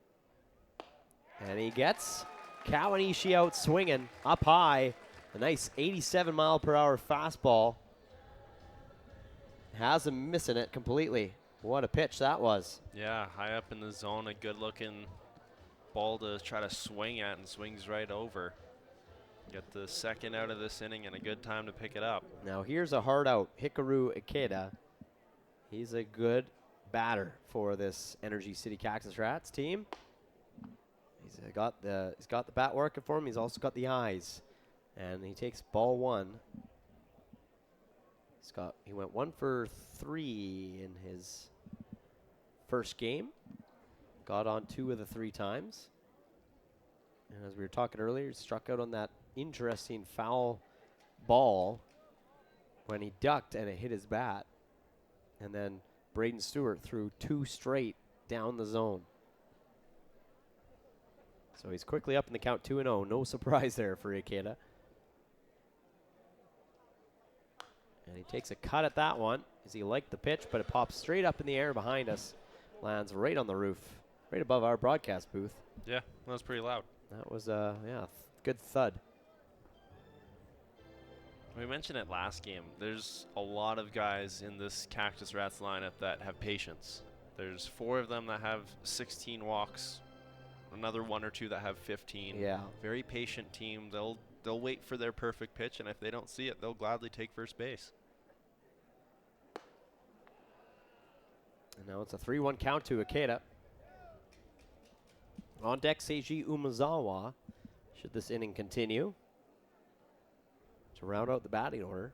And he gets Kawanishi out swinging up high. A nice 87-mile-per-hour fastball. Has him missing it completely. What a pitch that was. Yeah, high up in the zone, a good-looking ball to try to swing at, and swings right over. Get the second out of this inning and a good time to pick it up. Now here's a hard out. Hikaru Ikeda. He's a good batter for this Energy City Cactus Rats team. He's got the bat working for him. He's also got the eyes. And he takes ball 1. He went 1 for 3 in his first game. Got on 2 of the 3 times. And as we were talking earlier, he struck out on that interesting foul ball when he ducked and it hit his bat. And then Braden Stewart threw 2 straight down the zone. So he's quickly up in the count 2-0. No surprise there for Ikeda. And he takes a cut at that one as he liked the pitch, but it pops straight up in the air behind us. Lands right on the roof, right above our broadcast booth. Yeah, that was pretty loud. That was good thud. We mentioned it last game. There's a lot of guys in this Cactus Rats lineup that have patience. There's 4 of them that have 16 walks, another 1 or 2 that have 15. Yeah. Very patient team. They'll wait for their perfect pitch, and if they don't see it, they'll gladly take first base. And now it's a 3-1 count to Ikeda. On deck, Seiji Umazawa, should this inning continue. To round out the batting order,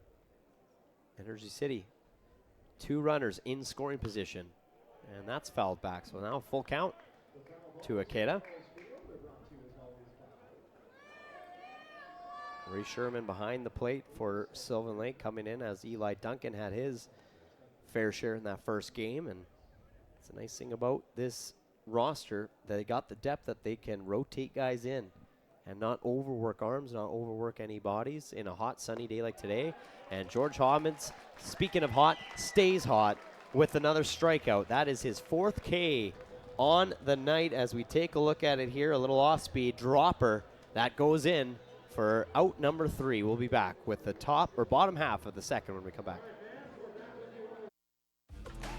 Energy City, 2 runners in scoring position. And that's fouled back, so now full count to Ikeda. Ray Sherman behind the plate for Sylvan Lake, coming in as Eli Duncan had his fair share in that first game. And it's a nice thing about this roster that they got the depth that they can rotate guys in and not overwork arms, not overwork any bodies in a hot sunny day like today. And George Hobbins, speaking of hot, stays hot with another strikeout. That is his 4th K on the night. As we take a look at it here, a little off-speed dropper that goes in for out number 3. We'll be back with the top or bottom half of the second when we come back.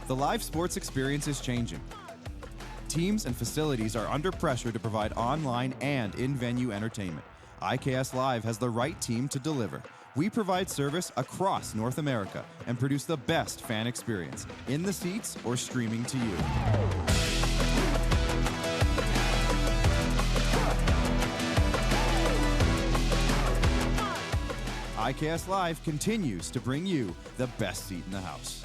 The live sports experience is changing. Teams and facilities are under pressure to provide online and in-venue entertainment. IKS Live has the right team to deliver. We provide service across North America and produce the best fan experience, in the seats or streaming to you. IKS Live continues to bring you the best seat in the house.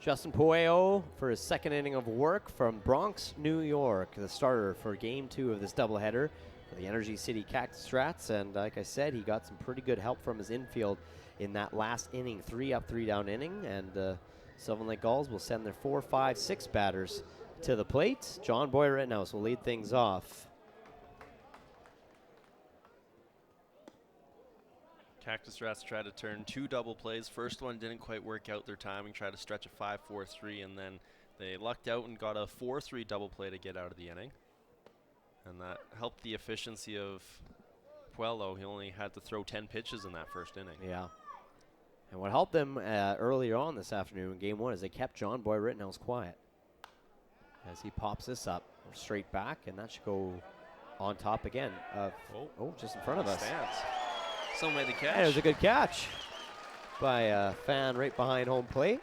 Justin Pueo for his second inning of work from Bronx, New York, the starter for Game 2 of this doubleheader for the Energy City Cactus Rats. And like I said, he got some pretty good help from his infield in that last inning, 3 up, 3 down inning, and the Sylvan Lake Gulls will send their 4, 5, 6 batters to the plate. John Boy Rittenhouse will lead things off. Cactus Rats tried to turn 2 double plays. First one didn't quite work out their timing, tried to stretch a 5-4-3, and then they lucked out and got a 4-3 double play to get out of the inning. And that helped the efficiency of Puello. He only had to throw 10 pitches in that first inning. Yeah. And what helped them earlier on this afternoon in game 1 is they kept John Boy Rittenhouse quiet. As he pops this up straight back, and that should go on top again. Just in front of us. Stands. Someone made the catch. That was a good catch by a fan right behind home plate.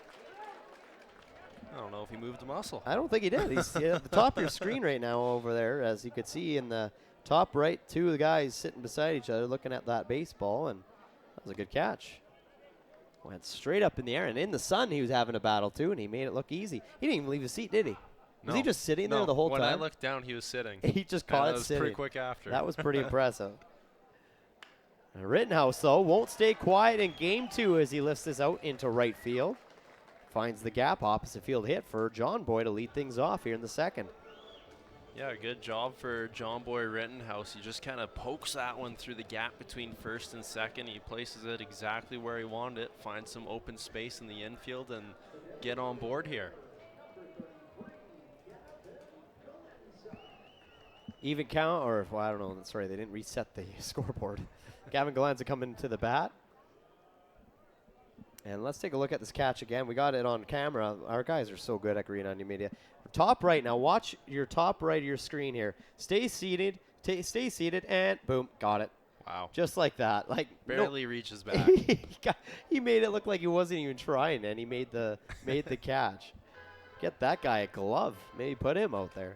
I don't know if he moved a muscle. I don't think he did. He's at the top of your screen right now over there, as you could see in the top right, 2 of the guys sitting beside each other looking at that baseball, and that was a good catch. Went straight up in the air, and in the sun he was having a battle too, and he made it look easy. He didn't even leave his seat, did he? Was he just sitting there the whole when time? I looked down, he was sitting. He just caught that it was sitting. pretty quick after. That was pretty impressive. Rittenhouse, though, won't stay quiet in game 2 as he lifts this out into right field. Finds the gap, opposite field hit for John Boy to lead things off here in the second. Yeah, good job for John Boy Rittenhouse. He just kind of pokes that one through the gap between first and second. He places it exactly where he wanted it, finds some open space in the infield, and get on board here. Even count, or well, I don't know. Sorry, they didn't reset the scoreboard. Gavin Galanza coming to the bat. And let's take a look at this catch again. We got it on camera. Our guys are so good at Green Onion Media. Top right now. Watch your top right of your screen here. Stay seated. Stay seated, and boom, got it. Wow. Just like that. Like barely reaches back. He made it look like he wasn't even trying, and he made the catch. Get that guy a glove. Maybe put him out there.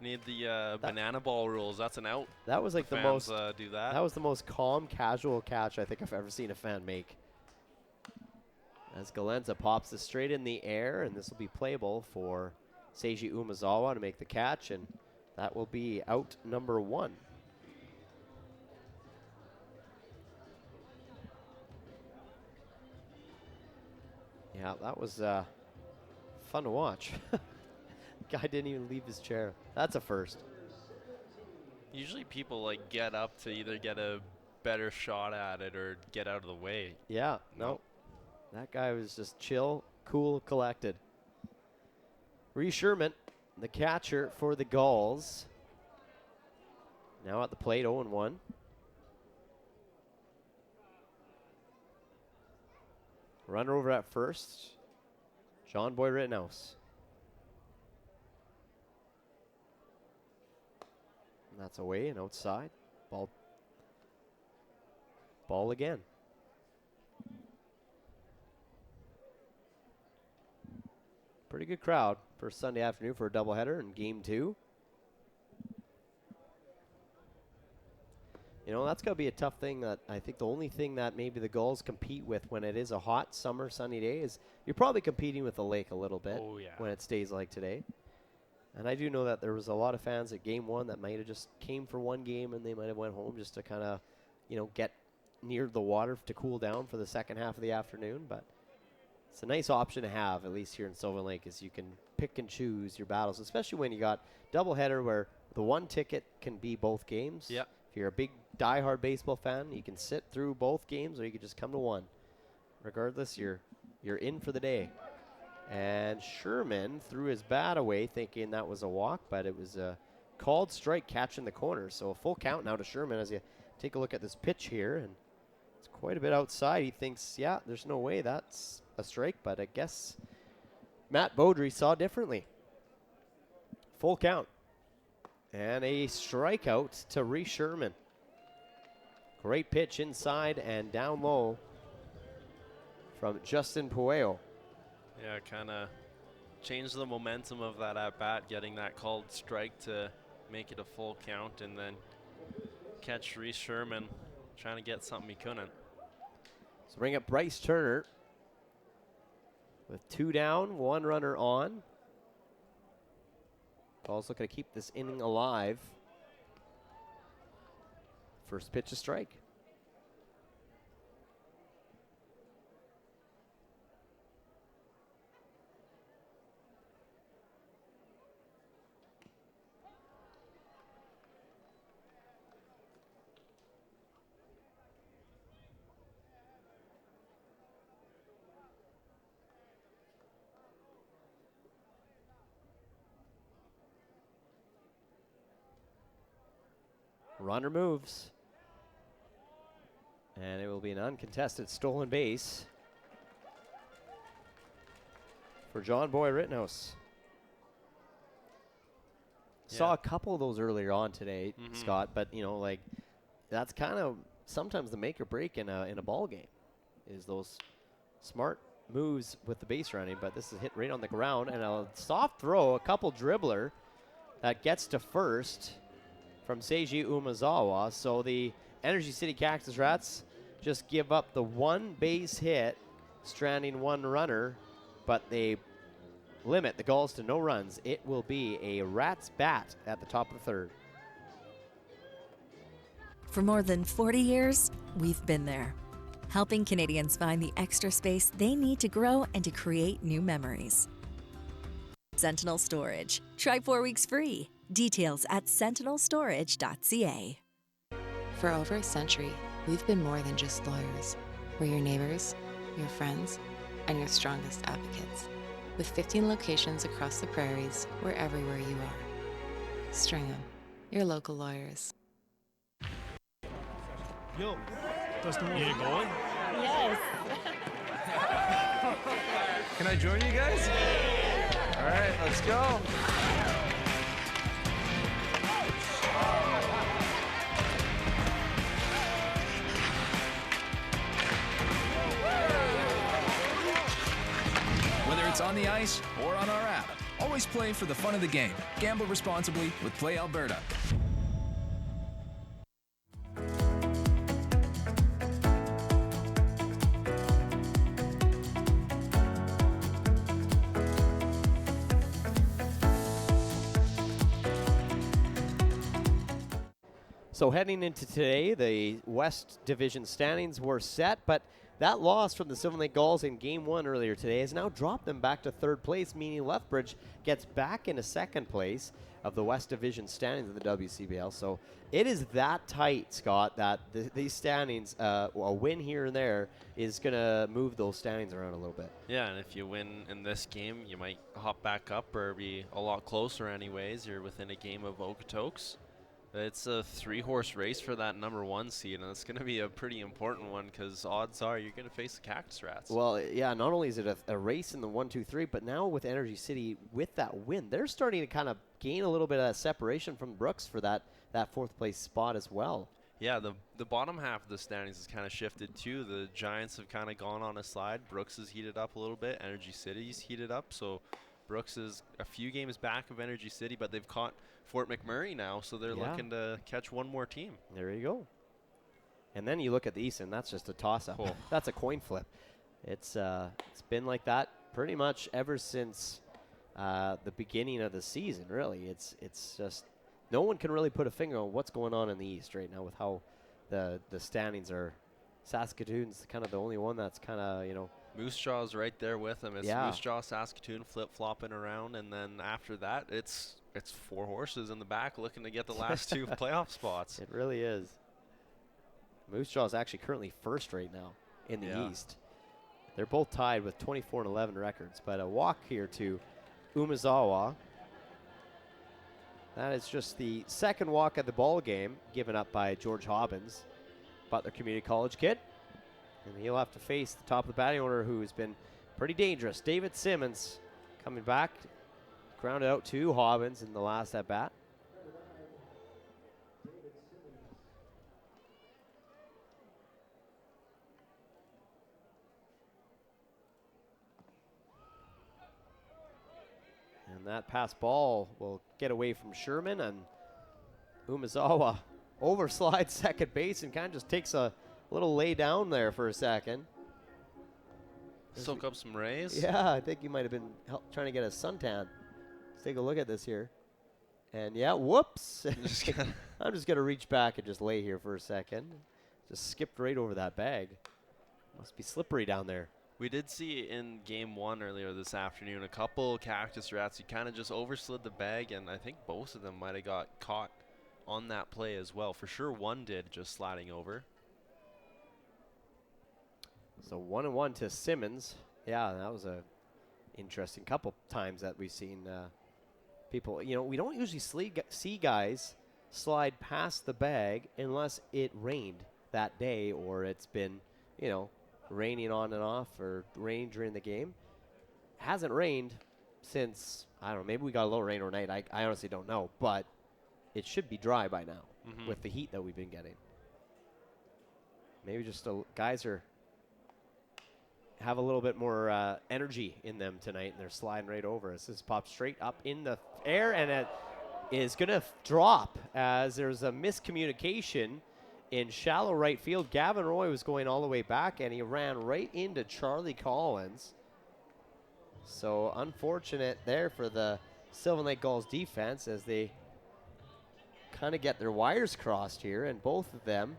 Need the banana ball rules. That's an out. That was like the fans, most. do that. That was the most calm, casual catch I think I've ever seen a fan make. As Galenza pops this straight in the air, and this will be playable for Seiji Umezawa to make the catch, and that will be out number 1. Yeah, that was fun to watch. Guy didn't even leave his chair. That's a first. Usually people like get up to either get a better shot at it or get out of the way. Yeah, no. That guy was just chill, cool, collected. Reese Sherman, the catcher for the Gulls. Now at the plate, 0-1. Runner over at first, John Boy Rittenhouse. And that's away and outside. Ball again. Pretty good crowd for Sunday afternoon for a doubleheader in game 2. You know, that's going to be a tough thing. That I think the only thing that maybe the Gulls compete with when it is a hot summer sunny day is you're probably competing with the lake a little bit when it stays like today. And I do know that there was a lot of fans at game 1 that might have just came for one game and they might have went home just to kind of, you know, get near the water to cool down for the second half of the afternoon. But it's a nice option to have, at least here in Sylvan Lake, is you can pick and choose your battles, especially when you got doubleheader where the one ticket can be both games. Yep. If you're a big diehard baseball fan, you can sit through both games or you can just come to one. Regardless, you're in for the day. And Sherman threw his bat away thinking that was a walk, but it was a called strike catch in the corner. So a full count now to Sherman as you take a look at this pitch here. And it's quite a bit outside. He thinks, yeah, there's no way that's a strike, but I guess Matt Beaudry saw differently. Full count. And a strikeout to Reese Sherman. Great pitch inside and down low from Justin Puello. Yeah, kind of changed the momentum of that at-bat, getting that called strike to make it a full count, and then catch Reese Sherman trying to get something he couldn't. So bring up Bryce Turner with 2 down, 1 runner on. Ball's looking to keep this inning alive. First pitch, a strike. Runner moves. And it will be an uncontested stolen base for John Boy Rittenhouse. Saw a couple of those earlier on today, Scott, but like that's kind of sometimes the make or break in a ball game is those smart moves with the base running, but this is hit right on the ground and a soft throw, a couple dribbler that gets to first from Seiji Umezawa. So the Energy City Cactus Rats just give up the one base hit, stranding one runner, but they limit the Gulls to no runs. It will be a Rats bat at the top of the third. For more than 40 years, we've been there, helping Canadians find the extra space they need to grow and to create new memories. Sentinel Storage. Try 4 weeks free. Details at sentinelstorage.ca. For over a century, we've been more than just lawyers. We're your neighbors, your friends, and your strongest advocates. With 15 locations across the prairies, we're everywhere you are. Stringham, your local lawyers. Yo, Dustin, you going? Yes. Can I join you guys? All right, let's go. Whether it's on the ice or on our app, always play for the fun of the game. Gamble responsibly with Play Alberta. So heading into today, the West Division standings were set, but that loss from the Sylvan Lake Gulls in Game 1 earlier today has now dropped them back to third place, meaning Lethbridge gets back into second place of the West Division standings of the WCBL. So it is that tight, Scott, that these standings, a win here and there is going to move those standings around a little bit. Yeah, and if you win in this game, you might hop back up or be a lot closer anyways. You're within a game of Okotoks. It's a 3-horse race for that number 1 seed, and it's going to be a pretty important one because odds are you're going to face the Cactus Rats. Well, yeah, not only is it a race in the 1, 2, 3, but now with Energy City, with that win, they're starting to kind of gain a little bit of that separation from Brooks for that 4th place spot as well. Yeah, the bottom half of the standings has kind of shifted too. The Giants have kind of gone on a slide. Brooks has heated up a little bit. Energy City's heated up, so Brooks is a few games back of Energy City, but they've caught Fort McMurray now, so they're looking to catch one more team. There you go. And then you look at the East, and that's just a toss-up. Oh. That's a coin flip. It's been like that pretty much ever since the beginning of the season, really. It's just no one can really put a finger on what's going on in the East right now with how the standings are. Saskatoon's kind of the only one that's kind of, Moose Jaw's right there with them. It's Yeah. Moose Jaw, Saskatoon flip-flopping around, and then after that, it's 4 horses in the back looking to get the last 2 playoff spots. It really is. Moose Jaw is actually currently first right now in the East. They're both tied with 24-11 records, but a walk here to Umezawa. That is just the second walk of the ball game given up by George Hobbins, Butler Community College kid. And he'll have to face the top of the batting order, who has been pretty dangerous. David Simmons coming back, grounded out to Hobbins in the last at bat. And that pass ball will get away from Sherman, and Umezawa overslides second base and kind of just takes a little lay down there for a second. Soak up some rays. Yeah, I think he might have been trying to get a suntan. Let's take a look at this here. And yeah, whoops. I'm just going to reach back and just lay here for a second. Just skipped right over that bag. Must be slippery down there. We did see in Game 1 earlier this afternoon a couple Cactus Rats who kind of just overslid the bag, and I think both of them might have got caught on that play as well. For sure one did, just sliding over. So 1-1 to Simmons. Yeah, that was a interesting couple times that we've seen people. We don't usually see guys slide past the bag unless it rained that day or it's been, raining on and off or rain during the game. Hasn't rained since, I don't know, maybe we got a little rain overnight. I honestly don't know, but it should be dry by now with the heat that we've been getting. Maybe just guys have a little bit more energy in them tonight, and they're sliding right over us. This pops straight up in the air, and it is going to drop as there's a miscommunication in shallow right field. Gavin Roy was going all the way back, and he ran right into Charlie Collins. So unfortunate there for the Sylvan Lake Gulls defense as they kind of get their wires crossed here, and both of them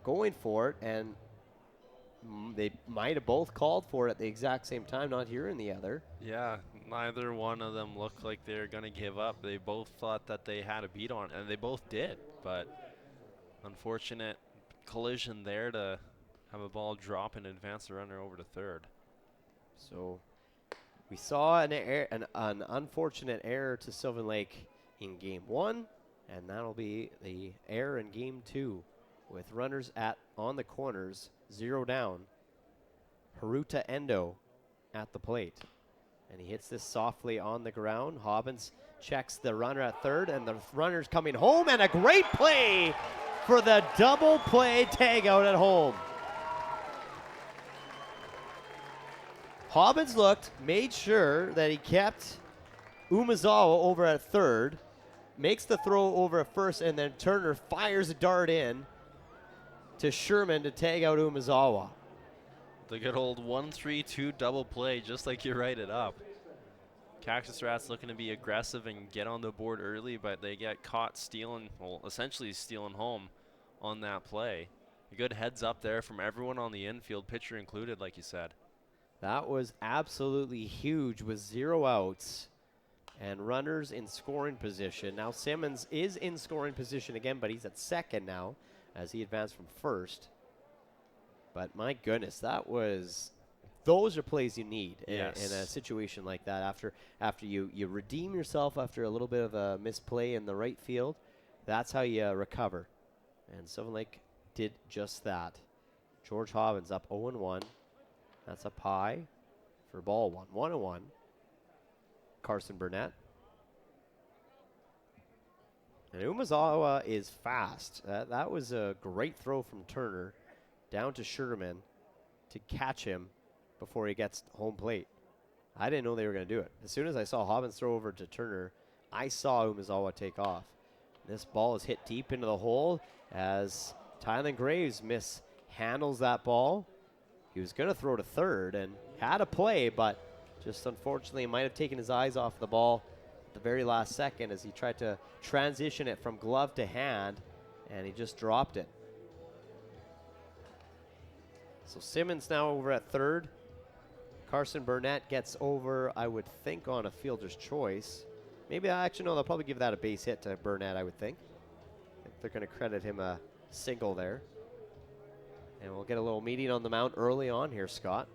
going for it, and they might have both called for it at the exact same time, not hearing the other. Yeah, neither one of them looked like they were going to give up. They both thought that they had a beat on it, and they both did. But unfortunate collision there to have a ball drop and advance the runner over to third. So we saw an unfortunate error to Sylvan Lake in Game 1, and that'll be the error in Game 2 with runners on the corners, 0 down. Haruta Endo at the plate. And he hits this softly on the ground. Hobbins checks the runner at third, and the runner's coming home, and a great play for the double play tag out at home. Hobbins looked, made sure that he kept Umezawa over at third, makes the throw over at first, and then Turner fires a dart in to Sherman to tag out Umezawa. The good old 1-3-2 double play, just like you write it up. Cactus Rats looking to be aggressive and get on the board early, but they get caught stealing, well, essentially stealing home on that play. A good heads up there from everyone on the infield, pitcher included, like you said. That was absolutely huge with 0 outs and runners in scoring position. Now Simmons is in scoring position again, but he's at second now as he advanced from first. But my goodness, those are plays you need in a situation like that. After you redeem yourself after a little bit of a misplay in the right field, that's how you recover. And Sylvan Lake did just that. George Hobbins up 0-1. That's up high for ball 1. 1-1. Carson Burnett. And Umezawa is fast. That was a great throw from Turner down to Sherman to catch him before he gets home plate. I didn't know they were going to do it. As soon as I saw Hobbins throw over to Turner, I saw Umezawa take off. This ball is hit deep into the hole as Tylen Graves mishandles that ball. He was going to throw to third and had a play, but just unfortunately might have taken his eyes off the ball at the very last second as he tried to transition it from glove to hand, and he just dropped it. So Simmons now over at third. Carson Burnett gets over, I would think, on a fielder's choice. Maybe, actually, no, they'll probably give that a base hit to Burnett, I would think. I think they're going to credit him a single there. And we'll get a little meeting on the mound early on here, Scott,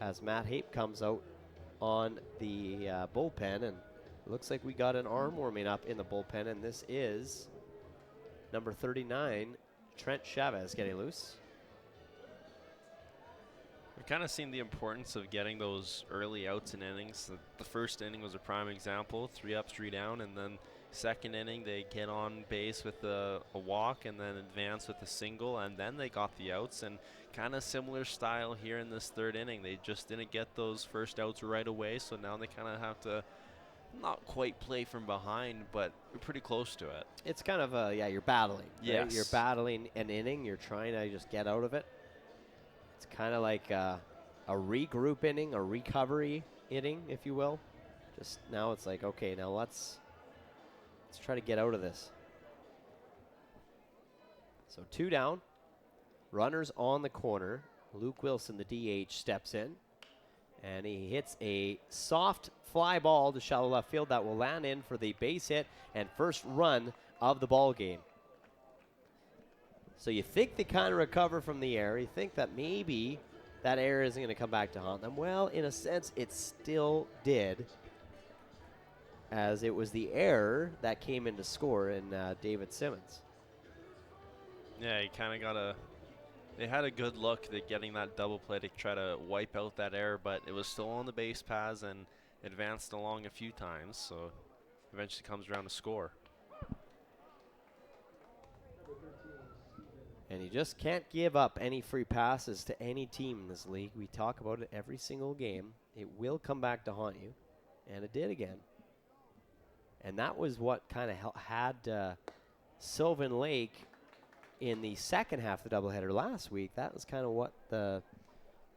as Matt Hape comes out on the bullpen. And it looks like we got an arm warming up in the bullpen, and this is number 39, Trent Chavez, getting loose. We've kind of seen the importance of getting those early outs in innings. The first inning was a prime example, 3 up, 3 down, and then second inning they get on base with a walk and then advance with a single, and then they got the outs. And kind of similar style here in this third inning. They just didn't get those first outs right away, so now they kind of have to not quite play from behind, but we're pretty close to it. It's kind of you're battling. Yes. Right? You're battling an inning. You're trying to just get out of it. It's kind of like a regroup inning, a recovery inning, if you will. Just now it's like, okay, now let's try to get out of this. So 2 down. Runners on the corner. Luke Wilson, the DH, steps in. And he hits a soft fly ball to shallow left field that will land in for the base hit and first run of the ball game. So you think they kind of recover from the error. You think that maybe that error isn't going to come back to haunt them. Well, in a sense, it still did. as it was the error that came in to score in David Simmons. Yeah, he kind of got they had a good look at getting that double play to try to wipe out that error, but it was still on the base paths and advanced along a few times, so eventually comes around to score. And you just can't give up any free passes to any team in this league. We talk about it every single game. It will come back to haunt you, and it did again. And that was what kind of had Sylvan Lake in the second half of the doubleheader last week. That was kind of what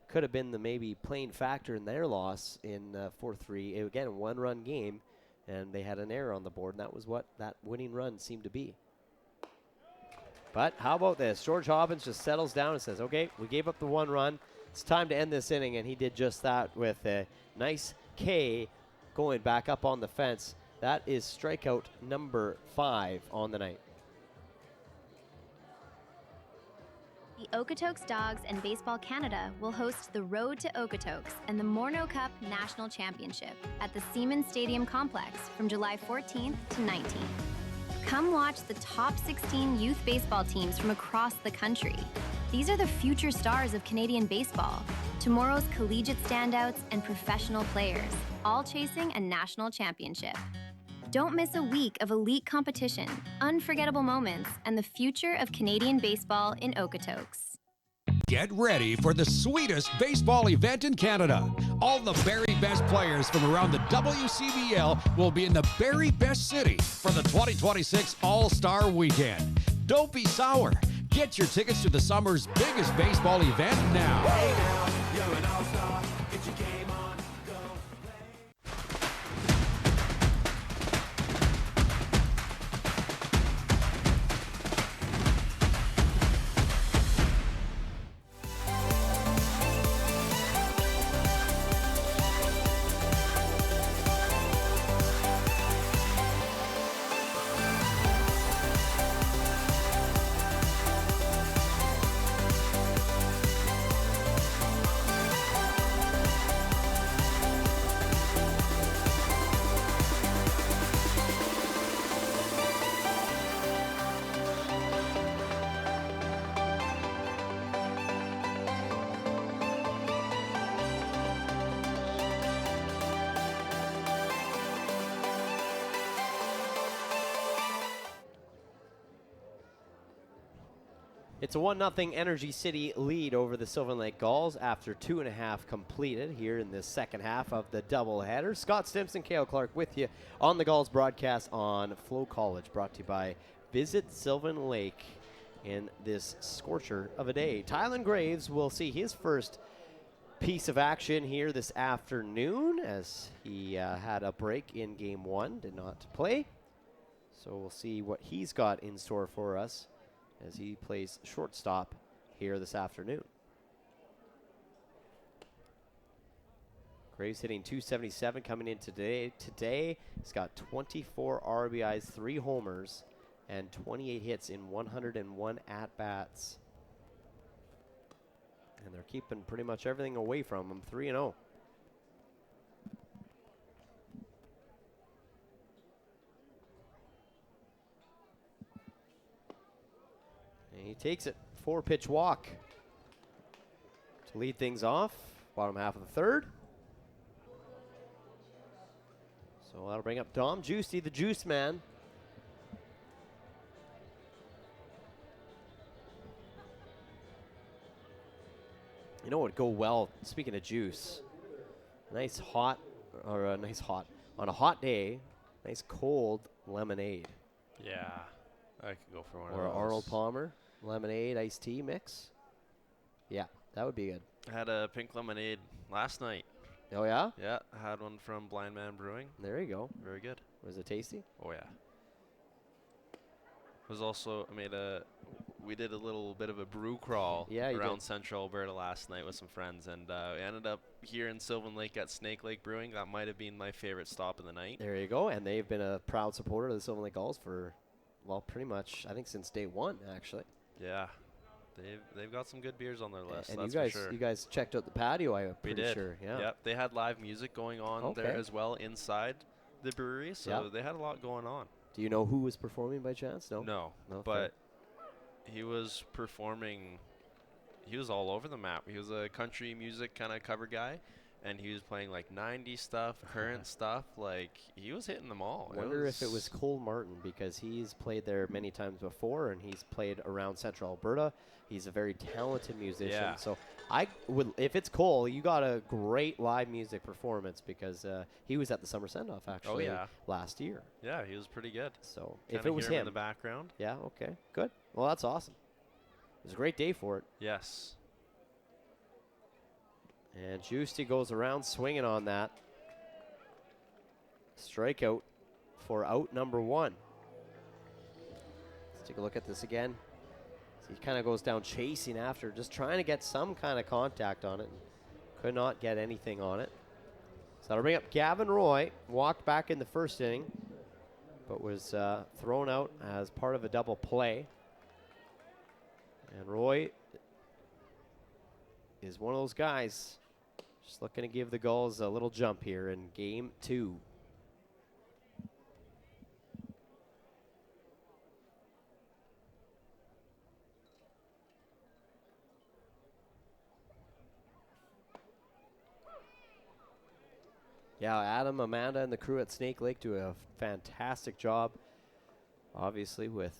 could have been the maybe playing factor in their loss in 4-3. Again, a one-run game, and they had an error on the board, and that was what that winning run seemed to be. But how about this? George Hobbins just settles down and says, okay, we gave up the one run. It's time to end this inning, and he did just that with a nice K going back up on the fence. That is strikeout number 5 on the night. The Okotoks Dogs and Baseball Canada will host the Road to Okotoks and the Morneau Cup National Championship at the Siemens Stadium Complex from July 14th to 19th. Come watch the top 16 youth baseball teams from across the country. These are the future stars of Canadian baseball, tomorrow's collegiate standouts and professional players, all chasing a national championship. Don't miss a week of elite competition, unforgettable moments, and the future of Canadian baseball in Okotoks. Get ready for the sweetest baseball event in Canada. All the very best players from around the WCBL will be in the very best city for the 2026 All-Star Weekend. Don't be sour. Get your tickets to the summer's biggest baseball event now. Hey now, you're an all-star. Get your game on. Go play. It's a 1-0 Energy City lead over the Sylvan Lake Gulls after 2.5 completed here in the second half of the doubleheader. Scott Stimson, Kale Clark with you on the Gulls broadcast on FloCollege, brought to you by Visit Sylvan Lake in this scorcher of a day. Tylen Graves will see his first piece of action here this afternoon as he had a break in Game 1, did not play. So we'll see what he's got in store for us as he plays shortstop here this afternoon. Graves hitting .277 coming in today. He's got 24 RBIs, 3 homers, and 28 hits in 101 at-bats. And they're keeping pretty much everything away from him, 3-0. And he takes it, 4-pitch walk to lead things off, bottom half of the third. So that'll bring up Dom Juicy, the juice man. You know what would go well, speaking of juice, on a hot day, nice cold lemonade. Yeah, I could go for one Or of those. Arnold Palmer, lemonade, iced tea mix. Yeah, that would be good. I had a pink lemonade last night. Oh, yeah? Yeah, I had one from Blind Man Brewing. There you go. Very good. Was it tasty? Oh, yeah. Was also, we did a little bit of a brew crawl around central Alberta last night with some friends, and we ended up here in Sylvan Lake at Snake Lake Brewing. That might have been my favorite stop of the night. There you go. And they've been a proud supporter of the Sylvan Lake Gulls for, well, pretty much, I think, since day one, actually. Yeah. They've got some good beers on their list. And that's you guys, for sure. you guys checked out the patio, I'm pretty we did. sure. Yeah. Yep. They had live music going on there as well inside. the brewery, so Yeah. they had a lot going on. Do you know who was performing by chance? No? No, fair. but he was performing. He was all over the map. He was a country music kind of cover guy, and he was playing like 90s stuff, current stuff. Like, he was hitting them all. I wonder if it was Cole Martin, because he's played there many times before, and he's played around Central Alberta. He's a very talented musician. Yeah. So I would, if it's Cole, you got a great live music performance, because he was at the summer send-off actually last year. Yeah, he was pretty good. So Kinda if it was hear him him in the background. Yeah, okay, good. Well, that's awesome. It was a great day for it. Yes. And Justy goes around swinging on that. Strikeout for out number 1. Let's take a look at this again. So he kind of goes down chasing after, just trying to get some kind of contact on it. Could not get anything on it. So that'll bring up Gavin Roy. Walked back in the first inning, but was thrown out as part of a double play. And Roy is one of those guys just looking to give the Gulls a little jump here in game 2. Yeah, Adam, Amanda, and the crew at Snake Lake do a fantastic job, obviously, with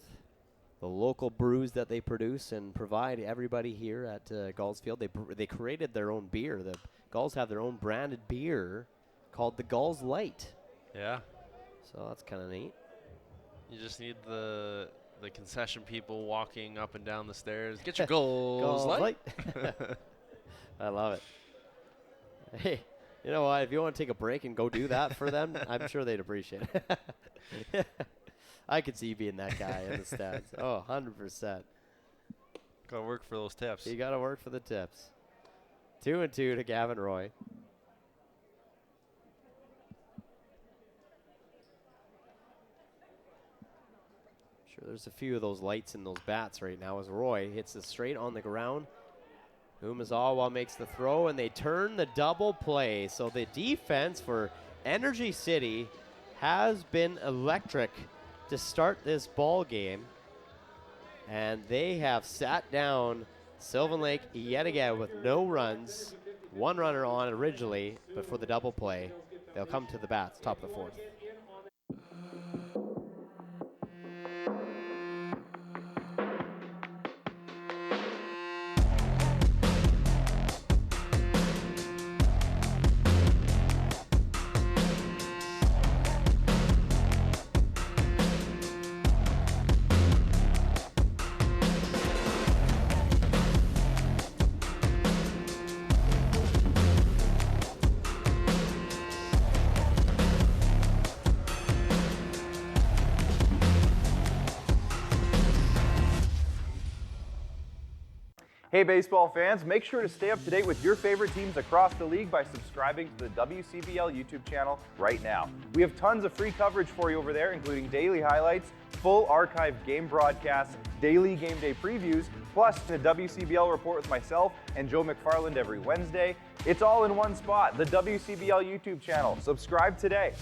the local brews that they produce and provide everybody here at Gulls Field. They created their own beer. The Gulls have their own branded beer called the Gulls Light. Yeah. So that's kind of neat. You just need the concession people walking up and down the stairs. Get your Gulls Light. I love it. Hey, you know what? If you want to take a break and go do that for them, I'm sure they'd appreciate it. I could see you being that guy in the stands. Oh, 100%. Got to work for those tips. You got to work for the tips. 2-2 to Gavin Roy. Sure, there's a few of those lights in those bats right now as Roy hits it straight on the ground. Umazawa makes the throw, and they turn the double play. So the defense for Energy City has been electric to start this ball game, and they have sat down Sylvan Lake yet again with no runs. One runner on originally, but for the double play, they'll come to the bats, top of the 4th. Hey baseball fans, make sure to stay up to date with your favorite teams across the league by subscribing to the WCBL YouTube channel right now. We have tons of free coverage for you over there, including daily highlights, full archived game broadcasts, daily game day previews, plus the WCBL report with myself and Joe McFarland every Wednesday. It's all in one spot, the WCBL YouTube channel. Subscribe today.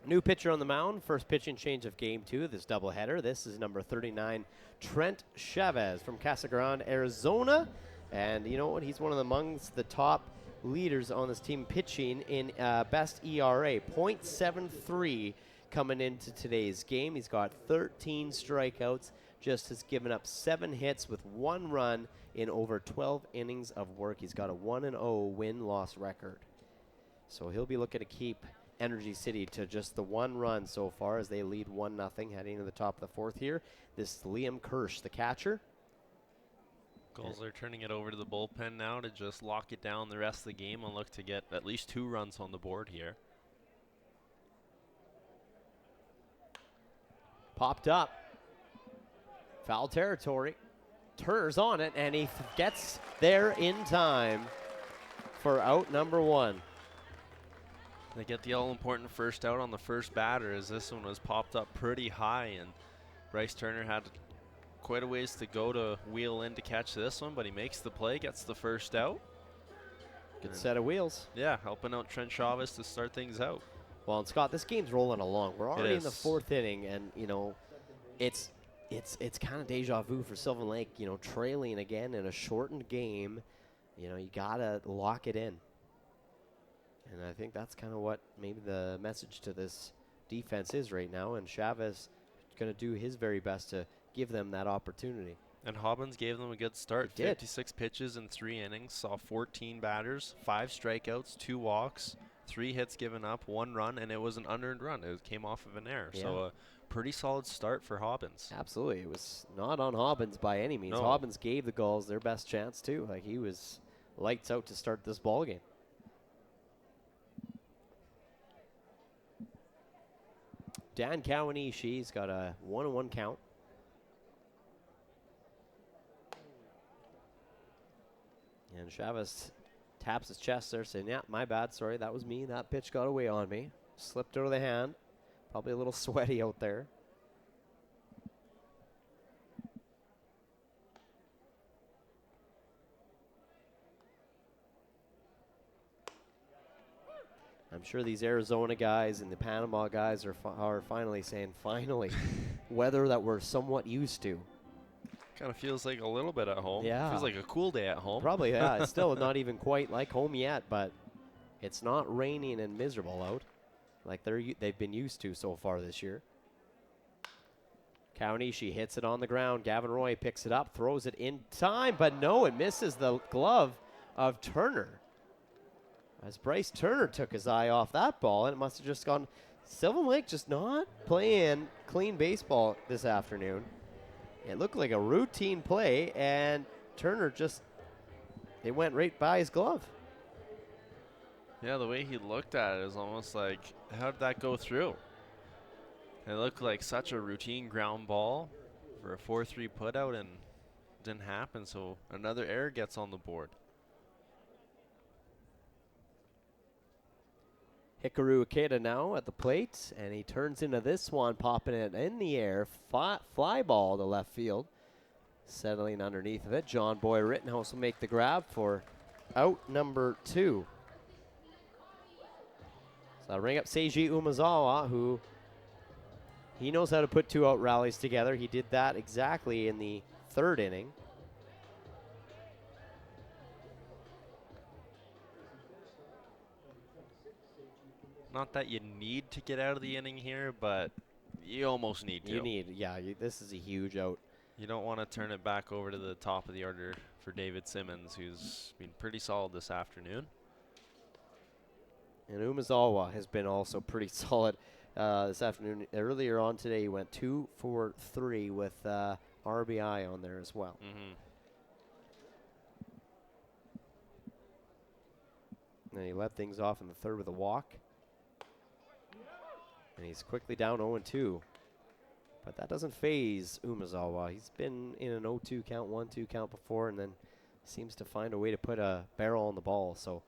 New pitcher on the mound, first pitching change of game 2 of this doubleheader. This is number 39, Trent Chavez from Casa Grande, Arizona. And you know what? He's one of amongst the top leaders on this team pitching in best ERA, .73 coming into today's game. He's got 13 strikeouts, just has given up 7 hits with 1 run in over 12 innings of work. He's got a 1-0 win-loss record. So he'll be looking to keep Energy City to just the 1 run so far as they lead 1-0 heading to the top of the 4th here. This is Liam Kirsch, the catcher. Gulls are turning it over to the bullpen now to just lock it down the rest of the game and look to get at least 2 runs on the board here. Popped up. Foul territory. Turner's on it, and he gets there in time for out number 1. They get the all-important first out on the first batter, as this one was popped up pretty high, and Bryce Turner had quite a ways to go to wheel in to catch this one, but he makes the play, gets the first out. Good set of wheels. Yeah, helping out Trent Chavez to start things out. Well, and Scott, this game's rolling along. We're already in the 4th inning, and you know, it's kind of deja vu for Sylvan Lake. You know, trailing again in a shortened game. You know, you gotta lock it in, and I think that's kind of what maybe the message to this defense is right now. And Chavez is gonna do his very best to give them that opportunity. And Hobbins gave them a good start. 56 pitches in 3 innings, saw 14 batters, 5 strikeouts, 2 walks, 3 hits given up, 1 run, and it was an unearned run. It came off of an error. Yeah. So a pretty solid start for Hobbins. Absolutely. It was not on Hobbins by any means. No. Hobbins gave the Gulls their best chance too. Like, he was lights out to start this ball game. Dan Kawanishi's got a 1-1 count. And Chavez taps his chest there, saying, yeah, my bad, sorry, that was me. That pitch got away on me. Slipped out of the hand. Probably a little sweaty out there. I'm sure these Arizona guys and the Panama guys are finally saying, finally, weather that we're somewhat used to. Kind of feels like a little bit at home. Yeah. Feels like a cool day at home. Probably, yeah. It's still not even quite like home yet, but it's not raining and miserable out like they've been used to so far this year. Kawanishi hits it on the ground. Gavin Roy picks it up, throws it in time, but no, it misses the glove of Turner. As Bryce Turner took his eye off that ball, and it must have just gone. Sylvan Lake just not playing clean baseball this afternoon. It looked like a routine play, and Turner just, they went right by his glove. Yeah, the way he looked at it is almost like, how did that go through? It looked like such a routine ground ball for a 4-3 putout, and didn't happen, so another error gets on the board. Hikaru Ikeda now at the plate, and he turns into this one, popping it in the air. Fly ball to left field. Settling underneath of it. John Boy Rittenhouse will make the grab for out number 2. So I'll ring up Seiji Umezawa, who he knows how to put 2 out rallies together. He did that exactly in the 3rd inning. Not that you need to get out of the inning here, but you almost need to. You need, yeah, this is a huge out. You don't want to turn it back over to the top of the order for David Simmons, who's been pretty solid this afternoon. And Umezawa has been also pretty solid this afternoon. Earlier on today, he went 2 for 3 with RBI on there as well. And he led things off in the 3rd with a walk. And he's quickly down 0-2. But that doesn't phase Umezawa. He's been in an 0-2 count, 1-2 count before, and then seems to find a way to put a barrel on the ball. So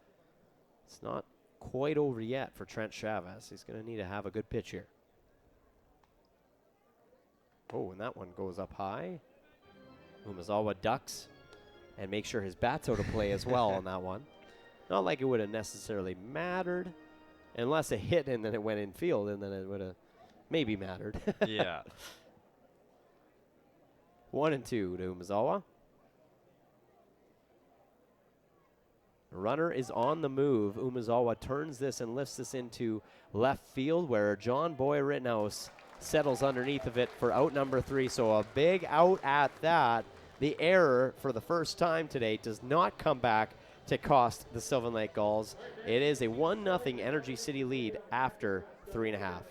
it's not quite over yet for Trent Chavez. He's going to need to have a good pitch here. Oh, and that one goes up high. Umezawa ducks and makes sure his bat's out of play as well on that one. Not like it would have necessarily mattered, unless it hit and then it went in field, and then it would have maybe mattered. Yeah. 1-2 to Umezawa. Runner is on the move. Umezawa turns this and lifts this into left field, where John Boy Rittenhouse settles underneath of it for out number 3. So a big out at that. The error for the first time today does not come back to cost the Sylvan Lake Gulls. It is a 1-0 Energy City lead after 3.5.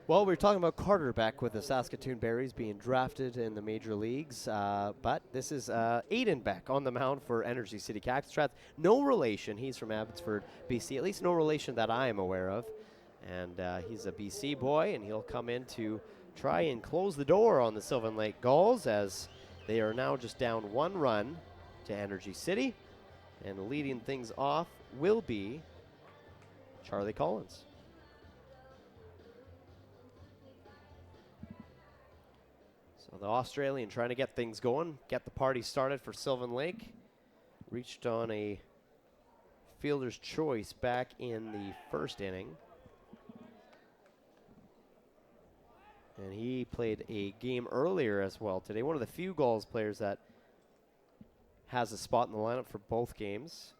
Well, we were talking about Carter Beck with the Saskatoon Berries being drafted in the major leagues, but this is Aiden Beck on the mound for Energy City Cactus Rats. No relation. He's from Abbotsford, BC. At least no relation that I am aware of. And he's a BC boy, and he'll come in to try and close the door on the Sylvan Lake Gulls as they are now just down 1 run to Energy City. And leading things off will be Charlie Collins. So the Australian trying to get things going, get the party started for Sylvan Lake. Reached on a fielder's choice back in the first inning. And he played a game earlier as well today. One of the few Gulls players that has a spot in the lineup for both games.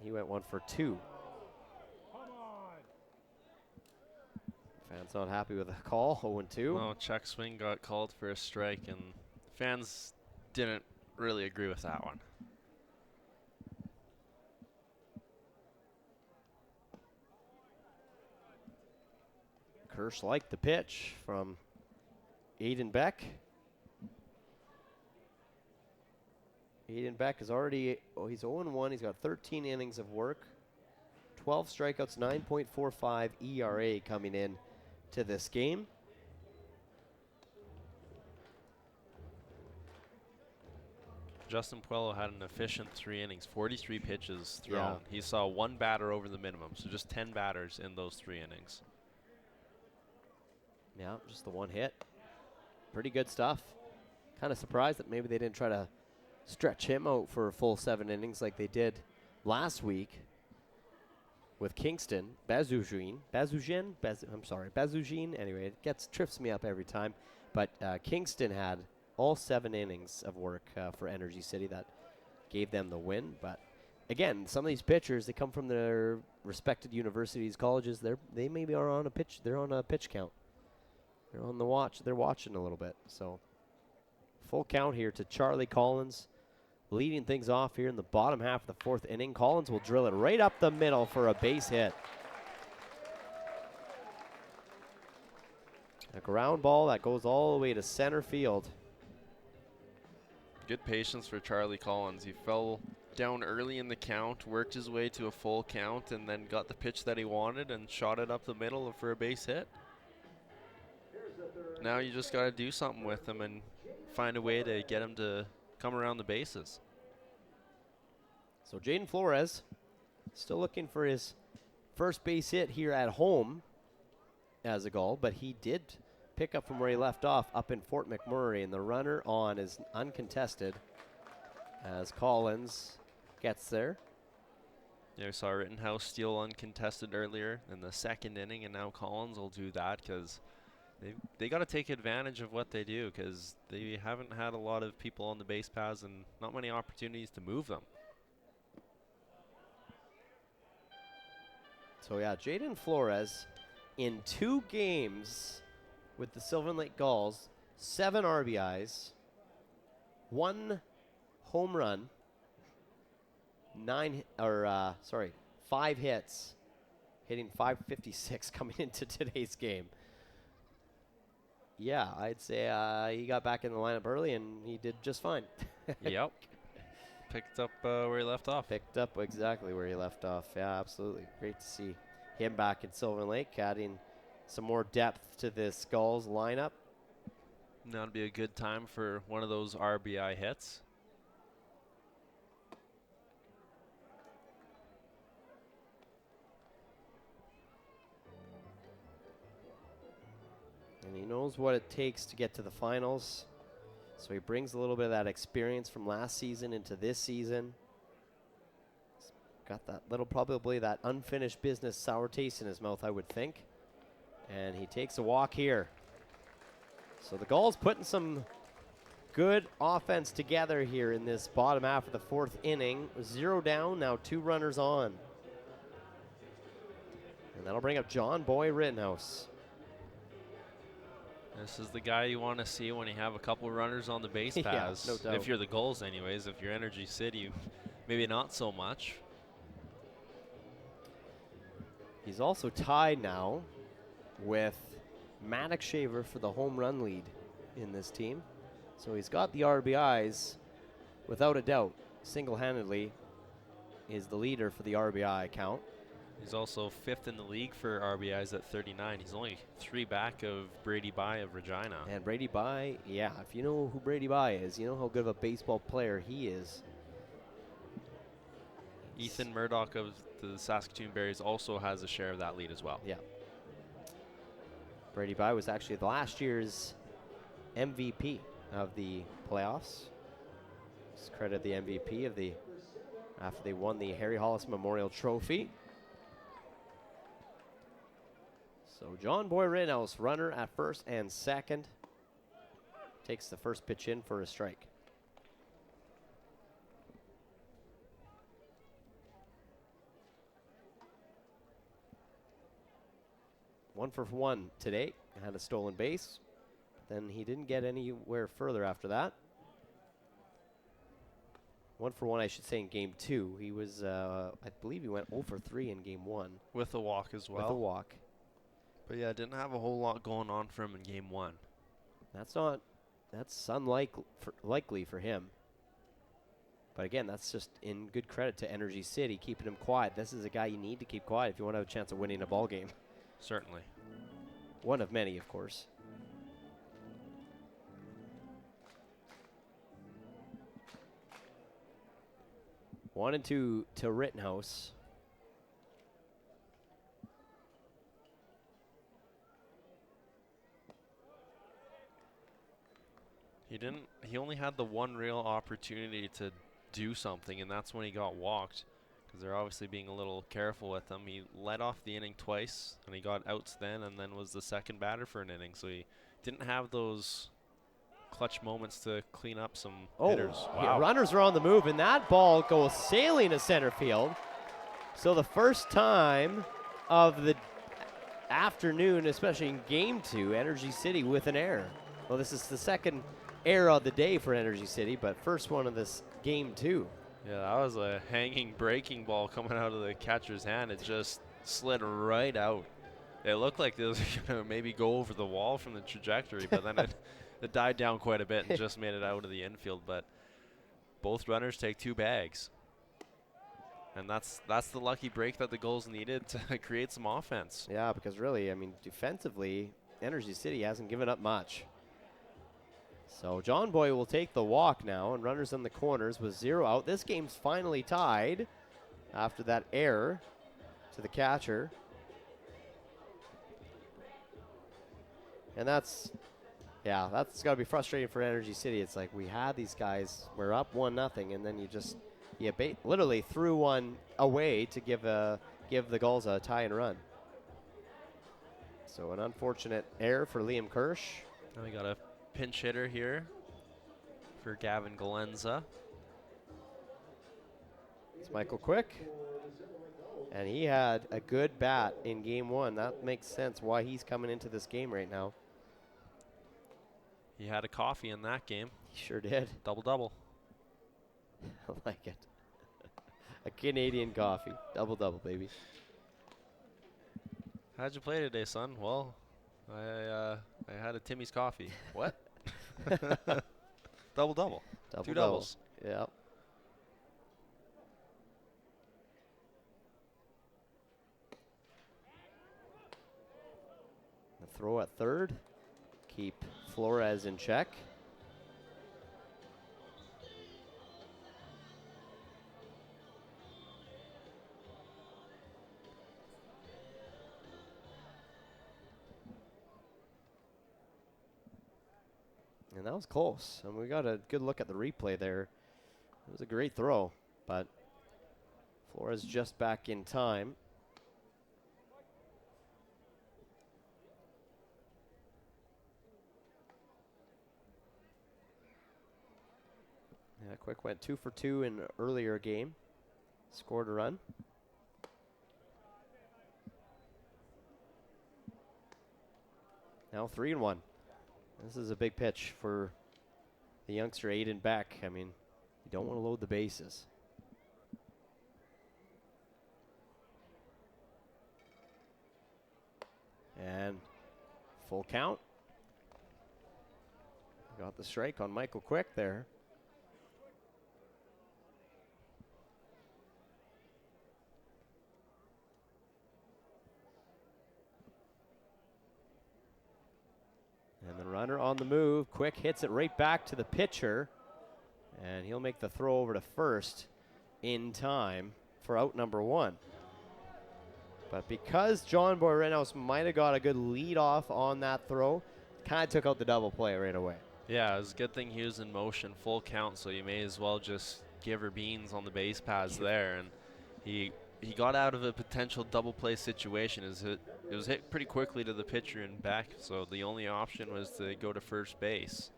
He went 1 for 2. Fans not happy with the call, 0-2. Well, check swing got called for a strike, and fans didn't really agree with that one. Kirsch liked the pitch from Aiden Beck. Aiden Beck is already, he's 0-1. He's got 13 innings of work, 12 strikeouts, 9.45 ERA coming in to this game. Justin Puello had an efficient 3 innings, 43 pitches thrown. Yeah. He saw 1 batter over the minimum, so just 10 batters in those 3 innings. Yeah, just the 1 hit. Pretty good stuff. Kind of surprised that maybe they didn't try to stretch him out for a full 7 innings like they did last week with Kingston. Bazugin. Anyway, it trips me up every time. But Kingston had all 7 innings of work for Energy City that gave them the win. But again, some of these pitchers, they come from their respected universities, colleges. They maybe are on a pitch. They're on a pitch count. They're on the watch. They're watching a little bit. So full count here to Charlie Collins, leading things off here in the bottom half of the 4th inning. Collins will drill it right up the middle for a base hit. A ground ball that goes all the way to center field. Good patience for Charlie Collins. He fell down early in the count, worked his way to a full count, and then got the pitch that he wanted and shot it up the middle for a base hit. Now you just got to do something with him and find a way to get him to come around the bases. So Jaden Flores still looking for his first base hit here at home as a Gull, but he did pick up from where he left off up in Fort McMurray, and the runner on is uncontested as Collins gets there. Yeah, we saw Rittenhouse steal uncontested earlier in the second inning, and now Collins will do that because they got to take advantage of what they do because they haven't had a lot of people on the base paths and not many opportunities to move them. So yeah, Jaden Flores in 2 games with the Sylvan Lake Gulls, 7 RBIs, 1 home run, 5 hits, hitting .556 coming into today's game. Yeah, I'd say he got back in the lineup early and he did just fine. Yep. Picked up where he left off. Picked up exactly where he left off. Yeah, absolutely. Great to see him back at Sylvan Lake, adding some more depth to this Gulls lineup. Now would be a good time for one of those RBI hits. And he knows what it takes to get to the finals. So he brings a little bit of that experience from last season into this season. He's got that little, probably that unfinished business sour taste in his mouth, I would think. And he takes a walk here. So the Gulls putting some good offense together here in this bottom half of the 4th inning. 0 down, now 2 runners on. And that'll bring up John Boy Rittenhouse. This is the guy you want to see when you have a couple runners on the base paths. no doubt. If you're the Gulls anyways. If you're Energy City, maybe not so much. He's also tied now with Maddox Shaver for the home run lead in this team. So he's got the RBIs, without a doubt, single-handedly is the leader for the RBI count. He's also 5th in the league for RBIs at 39. He's only 3 back of Brady Bye of Regina. And Brady Bye, yeah, if you know who Brady Bye is, you know how good of a baseball player he is. Ethan Murdoch of the Saskatoon Berries also has a share of that lead as well. Yeah. Brady Bye was actually last year's MVP of the playoffs. Just credit the MVP of the after they won the Harry Hollis Memorial Trophy. So John Boy Rittenhouse, runner at first and second, takes the first pitch in for a strike. One for one today, had a stolen base. Then he didn't get anywhere further after that. 1 for 1, I should say, in game 2. He was, I believe he went 0 for 3 in game 1. With a walk as well. With a walk. But yeah, didn't have a whole lot going on for him in game 1. That's unlikely for him. But again, that's just in good credit to Energy City, keeping him quiet. This is a guy you need to keep quiet if you want to have a chance of winning a ball game. Certainly. One of many, of course. One and two to Rittenhouse. He only had the one real opportunity to do something, and that's when he got walked, because they're obviously being a little careful with him. He led off the inning twice, and he got outs then, and then was the second batter for an inning. So he didn't have those clutch moments to clean up some hitters. Yeah, runners are on the move, and that ball goes sailing to center field. So the first time of the afternoon, especially in game 2, Energy City with an error. Well, this is the second error of the day for Energy City, but first one of this game 2. Yeah, that was a hanging breaking ball coming out of the catcher's hand. It just slid right out. It looked like it was going to maybe go over the wall from the trajectory, but then it died down quite a bit and just made it out of the infield. But both runners take 2 bags. And that's the lucky break that the Gulls needed to create some offense. Yeah, because really, I mean, defensively, Energy City hasn't given up much. So John Boy will take the walk now, and runners in the corners with 0 out. This game's finally tied after that error to the catcher. And that's got to be frustrating for Energy City. It's like we had these guys, we're up 1-0, and then you literally threw one away to give the Gulls a tie and run. So an unfortunate error for Liam Kirsch. Now we got a pinch hitter here for Gavin Galenza. It's Michael Quick. And he had a good bat in game 1. That makes sense why he's coming into this game right now. He had a coffee in that game. He sure did. Double-double. I like it. A Canadian coffee. Double-double, baby. How'd you play today, son? Well, I had a Timmy's coffee. What? Double-double. Two doubles. Yep. The throw at third. Keep Flores in check. And that was close. And we got a good look at the replay there. It was a great throw, but Flores just back in time. Yeah, Quick went 2 for 2 in an earlier game. Scored a run. Now 3-1. This is a big pitch for the youngster Aiden Beck. I mean, you don't want to load the bases. And full count. Got the strike on Michael Quick there. And the runner on the move. Quick hits it right back to the pitcher. And he'll make the throw over to first in time for out number 1. But because John Boy Rittenhouse might have got a good lead off on that throw, kind of took out the double play right away. Yeah, it was a good thing he was in motion, full count, so you may as well just give her beans on the base paths there. And he got out of a potential double play situation. It was hit pretty quickly to the pitcher and back, so the only option was to go to first base.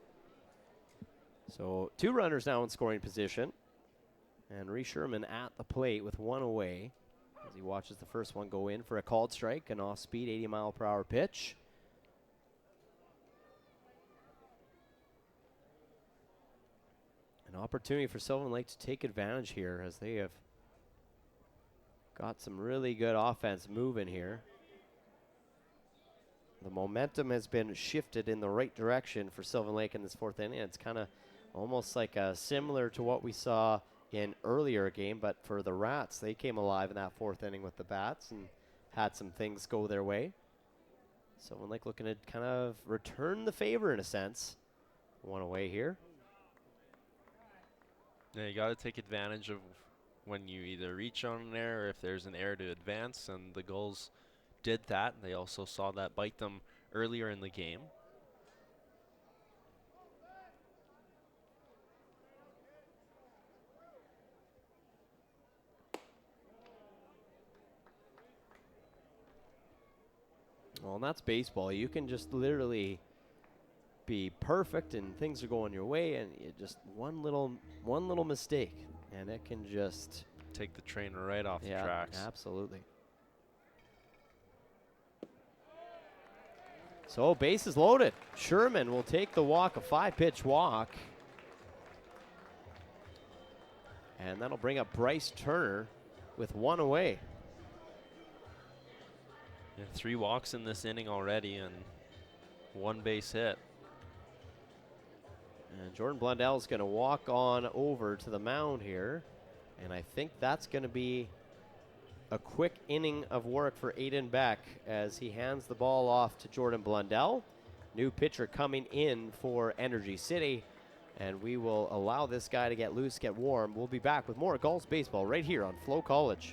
So 2 runners now in scoring position. And Ree Sherman at the plate with 1 away as he watches the first one go in for a called strike, an off-speed 80-mile-per-hour pitch. An opportunity for Sylvan Lake to take advantage here as they have got some really good offense moving here. The momentum has been shifted in the right direction for Sylvan Lake in this 4th inning. It's kind of almost like similar to what we saw in earlier game, but for the Rats, they came alive in that 4th inning with the bats and had some things go their way. Sylvan Lake looking to kind of return the favor in a sense. 1 away here. Yeah, you got to take advantage of when you either reach on an error or if there's an error to advance, and the Gulls did that. They also saw that bite them earlier in the game. Well, and that's baseball. You can just literally be perfect and things are going your way, and you just one little mistake and it can just take the train right off the tracks. Absolutely. So base is loaded. Sherman will take the walk, a 5-pitch walk. And that'll bring up Bryce Turner with 1 away. Yeah, 3 walks in this inning already and 1 base hit. And Jordan Blundell's going to walk on over to the mound here. And I think that's going to be a quick inning of work for Aiden Beck as he hands the ball off to Jordan Blundell. New pitcher coming in for Energy City. And we will allow this guy to get loose, get warm. We'll be back with more Gulls baseball right here on FloCollege.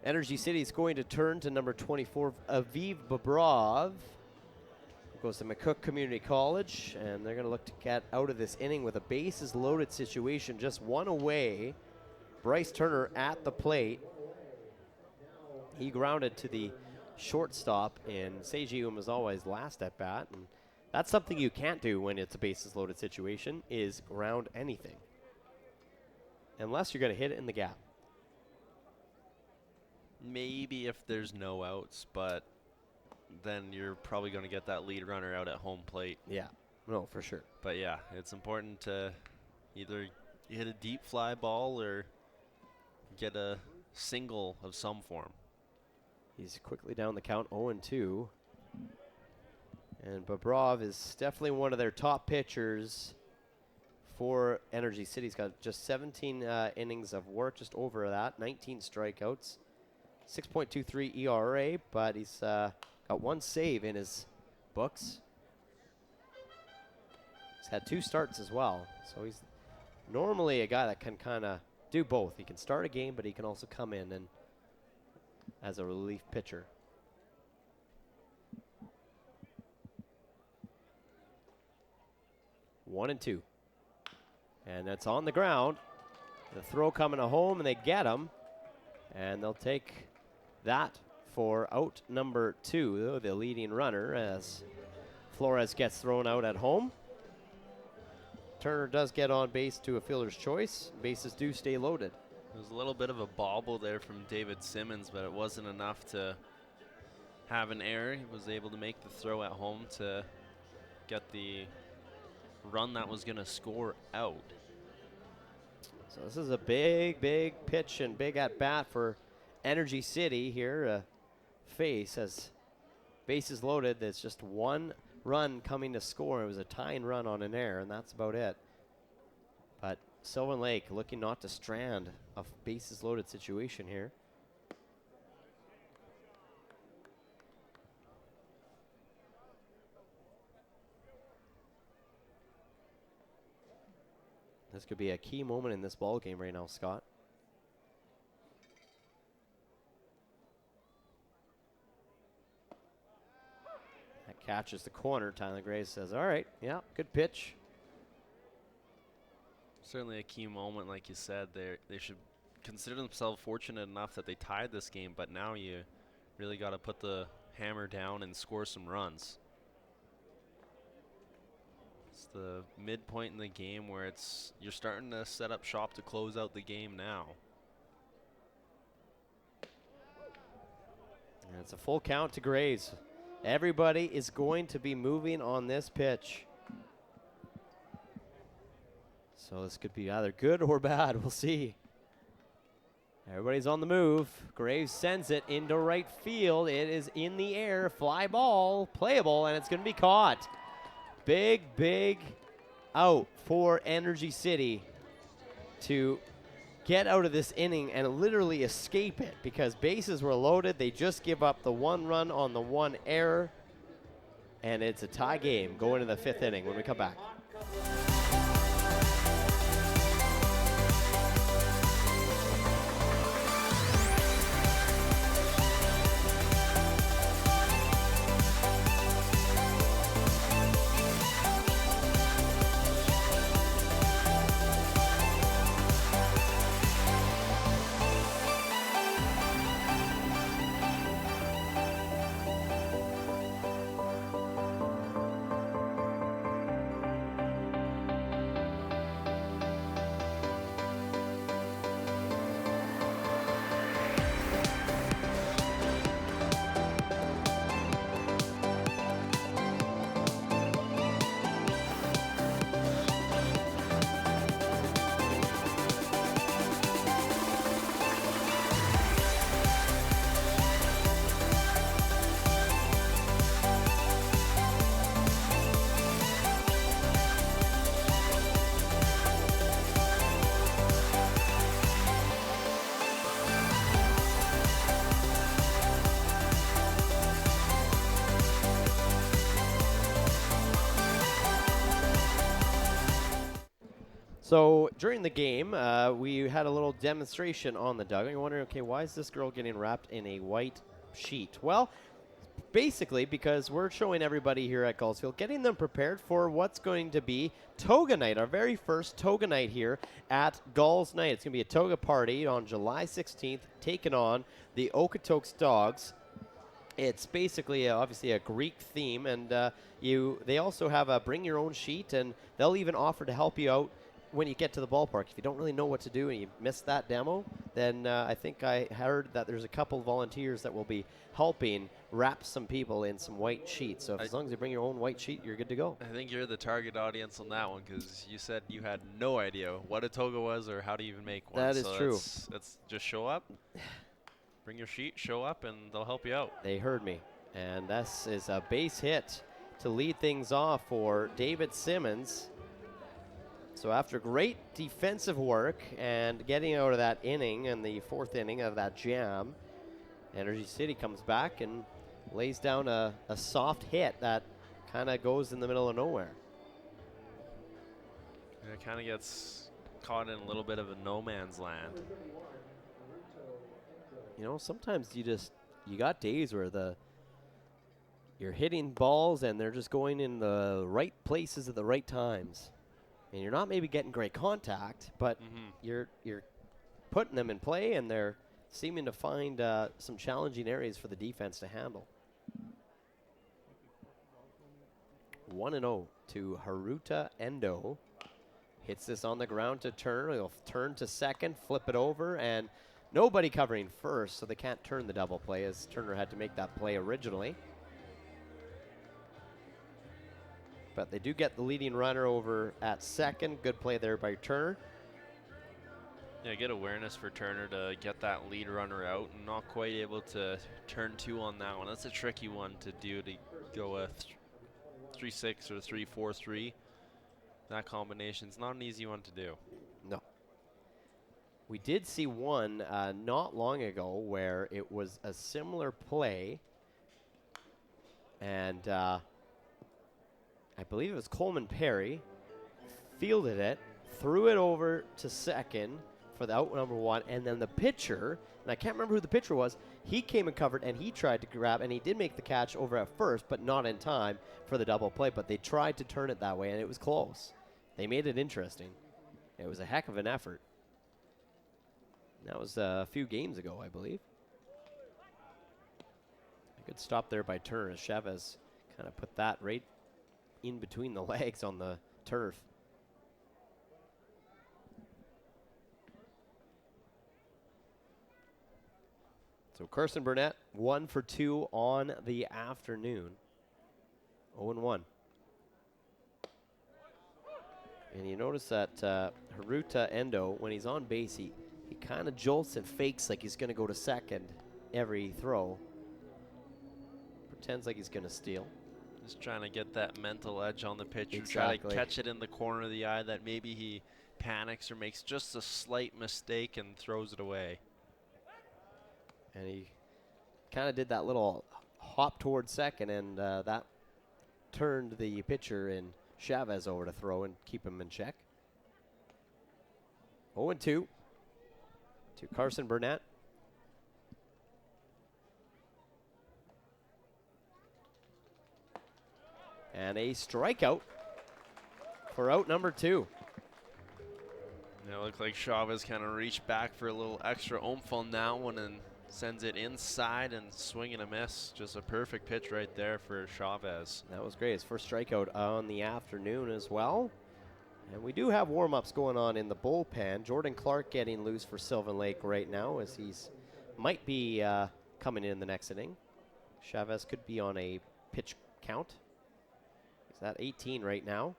Energy City is going to turn to number 24, Aviv Bobrov. Goes to McCook Community College, and they're going to look to get out of this inning with a bases loaded situation, just one away. Bryce Turner at the plate. He grounded to the shortstop, and Seiji Umezawa's last at bat, and that's something you can't do when it's a bases loaded situation, is ground anything. Unless you're going to hit it in the gap. Maybe if there's no outs, but then you're probably going to get that lead runner out at home plate. Yeah, no, for sure. But yeah, it's important to either hit a deep fly ball or get a single of some form. He's quickly down the count, 0-2. And Bobrov is definitely one of their top pitchers for Energy City. He's got just 17 innings of work, just over that, 19 strikeouts, 6.23 ERA, but he's got one save in his books. He's had 2 starts as well, so he's normally a guy that can kind of do both. He can start a game, but he can also come in and as a relief pitcher. One and two. And that's on the ground. The throw coming to home, and they get him. And they'll take that for out number 2, the leading runner, as Flores gets thrown out at home. Turner does get on base to a fielder's choice. Bases do stay loaded. There was a little bit of a bobble there from David Simmons, but it wasn't enough to have an error. He was able to make the throw at home to get the run that was going to score out. So this is a big, big pitch and big at-bat for Energy City here. Face as bases loaded. There's just one run coming to score. It was a tying run on an error, and that's about it. But Sylvan Lake looking not to strand a bases loaded situation here. This could be a key moment in this ball game right now, Scott. That catches the corner. Tyler Gray says, all right, yeah, good pitch. Certainly a key moment, like you said. They should consider themselves fortunate enough that they tied this game, but now you really got to put the hammer down and score some runs. It's the midpoint in the game where you're starting to set up shop to close out the game now. And it's a full count to Graves. Everybody is going to be moving on this pitch. So this could be either good or bad. We'll see. Everybody's on the move. Graves sends it into right field. It is in the air. Fly ball. Playable, and it's going to be caught. Big, big out for Energy City to get out of this inning and literally escape it because bases were loaded. They just give up the one run on the one error, and it's a tie game going into the 5th inning when we come back. So during the game, we had a little demonstration on the dugout. You're wondering, okay, why is this girl getting wrapped in a white sheet? Well, basically because we're showing everybody here at Gulls Field, getting them prepared for what's going to be Toga Night, our very first Toga Night here at Gulls Night. It's going to be a Toga party on July 16th, taking on the Okotoks Dogs. It's basically obviously a Greek theme, and they also have a bring your own sheet, and they'll even offer to help you out when you get to the ballpark. If you don't really know what to do and you missed that demo, then I think I heard that there's a couple volunteers that will be helping wrap some people in some white sheets. So as long as you bring your own white sheet, you're good to go. I think you're the target audience on that one because you said you had no idea what a toga was or how to even make one. That is true. It's just show up, bring your sheet, show up, and they'll help you out. They heard me. And this is a base hit to lead things off for David Simmons. So after great defensive work and getting out of that inning in the fourth inning of that jam, Energy City comes back and lays down a soft hit that kind of goes in the middle of nowhere. And it kind of gets caught in a little bit of a no man's land. You know, sometimes you got days where you're hitting balls and they're just going in the right places at the right times. And you're not maybe getting great contact, but you're putting them in play, and they're seeming to find some challenging areas for the defense to handle. 1-0 to Haruta Endo. Hits this on the ground to Turner. He'll turn to second, flip it over, and nobody covering first, so they can't turn the double play as Turner had to make that play originally. But they do get the leading runner over at second. Good play there by Turner. Yeah, good awareness for Turner to get that lead runner out, and not quite able to turn two on that one. That's a tricky one to do, to go a 3-6 or 3-4-3. That combination's not an easy one to do. No. We did see one not long ago where it was a similar play, and I believe it was Coleman Perry, fielded it, threw it over to second for the out number one, and then the pitcher, and I can't remember who the pitcher was, he came and covered, and he tried to grab, and he did make the catch over at first, but not in time for the double play, but they tried to turn it that way, and it was close. They made it interesting. It was a heck of an effort. That was a few games ago, I believe. A good stop there by Turner as Chavez kind of put that right in between the legs on the turf. So Carson Burnett, 1 for 2 on the afternoon. 0-1. And you notice that Haruta Endo, when he's on base, he kind of jolts and fakes like he's going to go to second every throw. Pretends like he's going to steal. Just trying to get that mental edge on the pitcher. Exactly. Try to catch it in the corner of the eye that maybe he panics or makes just a slight mistake and throws it away. And he kind of did that little hop towards second, and that turned the pitcher in Chavez over to throw and keep him in check. 0-2 to Carson Burnett. And a strikeout for out number 2. Yeah, it looked like Chavez kind of reached back for a little extra oomph on that one and sends it inside and swing and a miss. Just a perfect pitch right there for Chavez. That was great. His first strikeout on the afternoon as well. And we do have warm-ups going on in the bullpen. Jordan Clark getting loose for Sylvan Lake right now as he's might be coming in the next inning. Chavez could be on a pitch count. He's at 18 right now.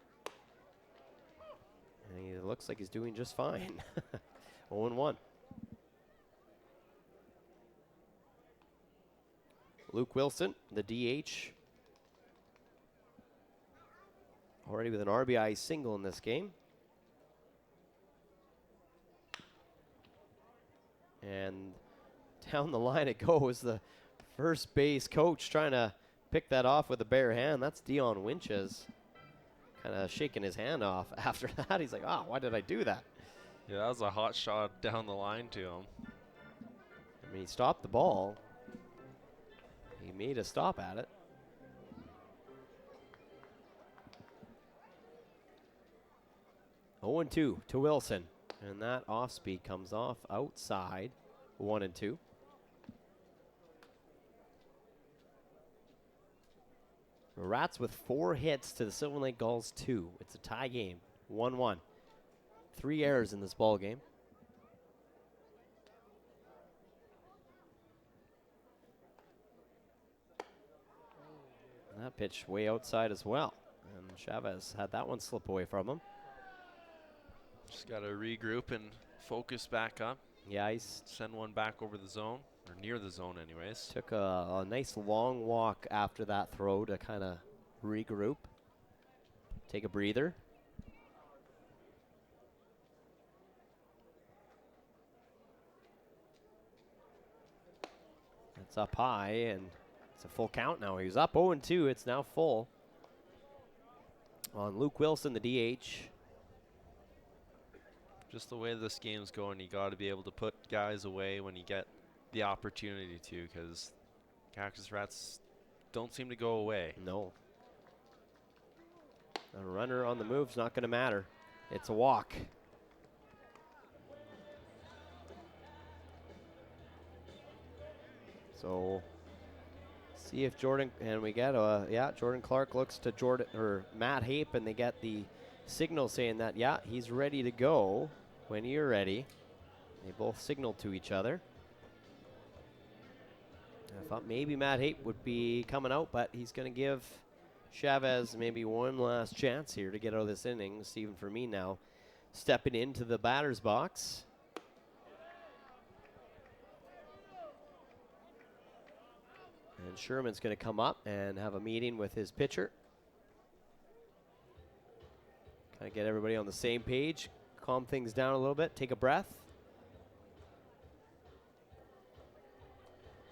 And he looks like he's doing just fine. 0-1. Luke Wilson, the DH. Already with an RBI single in this game. And down the line it goes. The first base coach trying to pick that off with a bare hand. That's Dion Winches. kind of shaking his hand off after that. He's like, oh, why did I do that? Yeah, that was a hot shot down the line to him. I mean, he stopped the ball. He made a stop at it. Oh, 2 to Wilson. And that off speed comes off outside. 1-2. Rats with 4 hits to the Sylvan Lake Gulls 2. It's a tie game. 1-1. 3 errors in this ball game. And that pitch way outside as well. And Chavez had that one slip away from him. Just got to regroup and focus back up. Yeah, he's send one back over the zone, or near the zone anyways. Took a nice long walk after that throw to kind of regroup. Take a breather. It's up high, and it's a full count now. He was up 0-2. It's now full. On Luke Wilson, the DH. Just the way this game's going, you got to be able to put guys away when you get the opportunity to, because Cactus Rats don't seem to go away. No. A runner on the move's not going to matter. It's a walk. So, see if Jordan, and we get Jordan Clark looks to Jordan or Matt Hape, and they get the signal saying that, yeah, he's ready to go when you're ready. They both signal to each other. I thought maybe Matt Hape would be coming out, but he's going to give Chavez maybe one last chance here to get out of this inning. Stephen Fermin now stepping into the batter's box. And Sherman's going to come up and have a meeting with his pitcher. Kind of get everybody on the same page, calm things down a little bit, take a breath.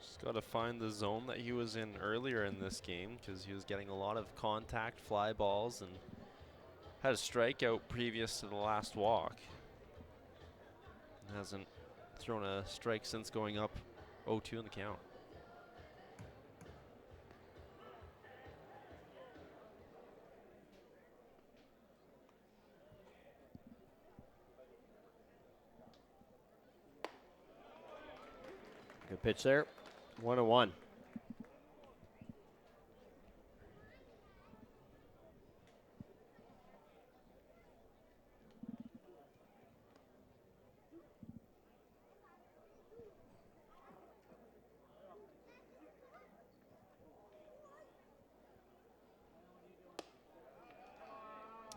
Just got to find the zone that he was in earlier in this game, because he was getting a lot of contact fly balls and had a strikeout previous to the last walk. Hasn't thrown a strike since going up 0-2 in the count. Good pitch there. 1-1.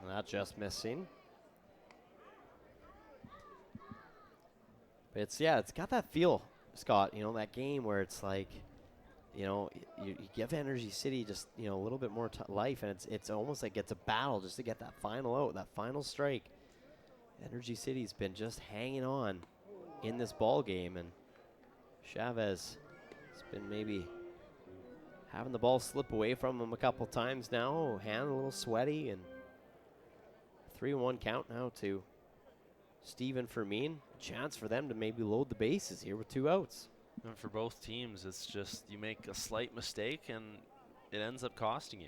That just missing. But it's got that feel, Scott, that game where it's like, you give Energy City just, a little bit more life, and it's almost like it's a battle just to get that final out, that final strike. Energy City's been just hanging on in this ball game, and Chavez has been maybe having the ball slip away from him a couple times now, hand a little sweaty, and 3-1 count now to Stephen Fermin. Chance for them to maybe load the bases here with 2 outs. And for both teams, it's just you make a slight mistake and it ends up costing you.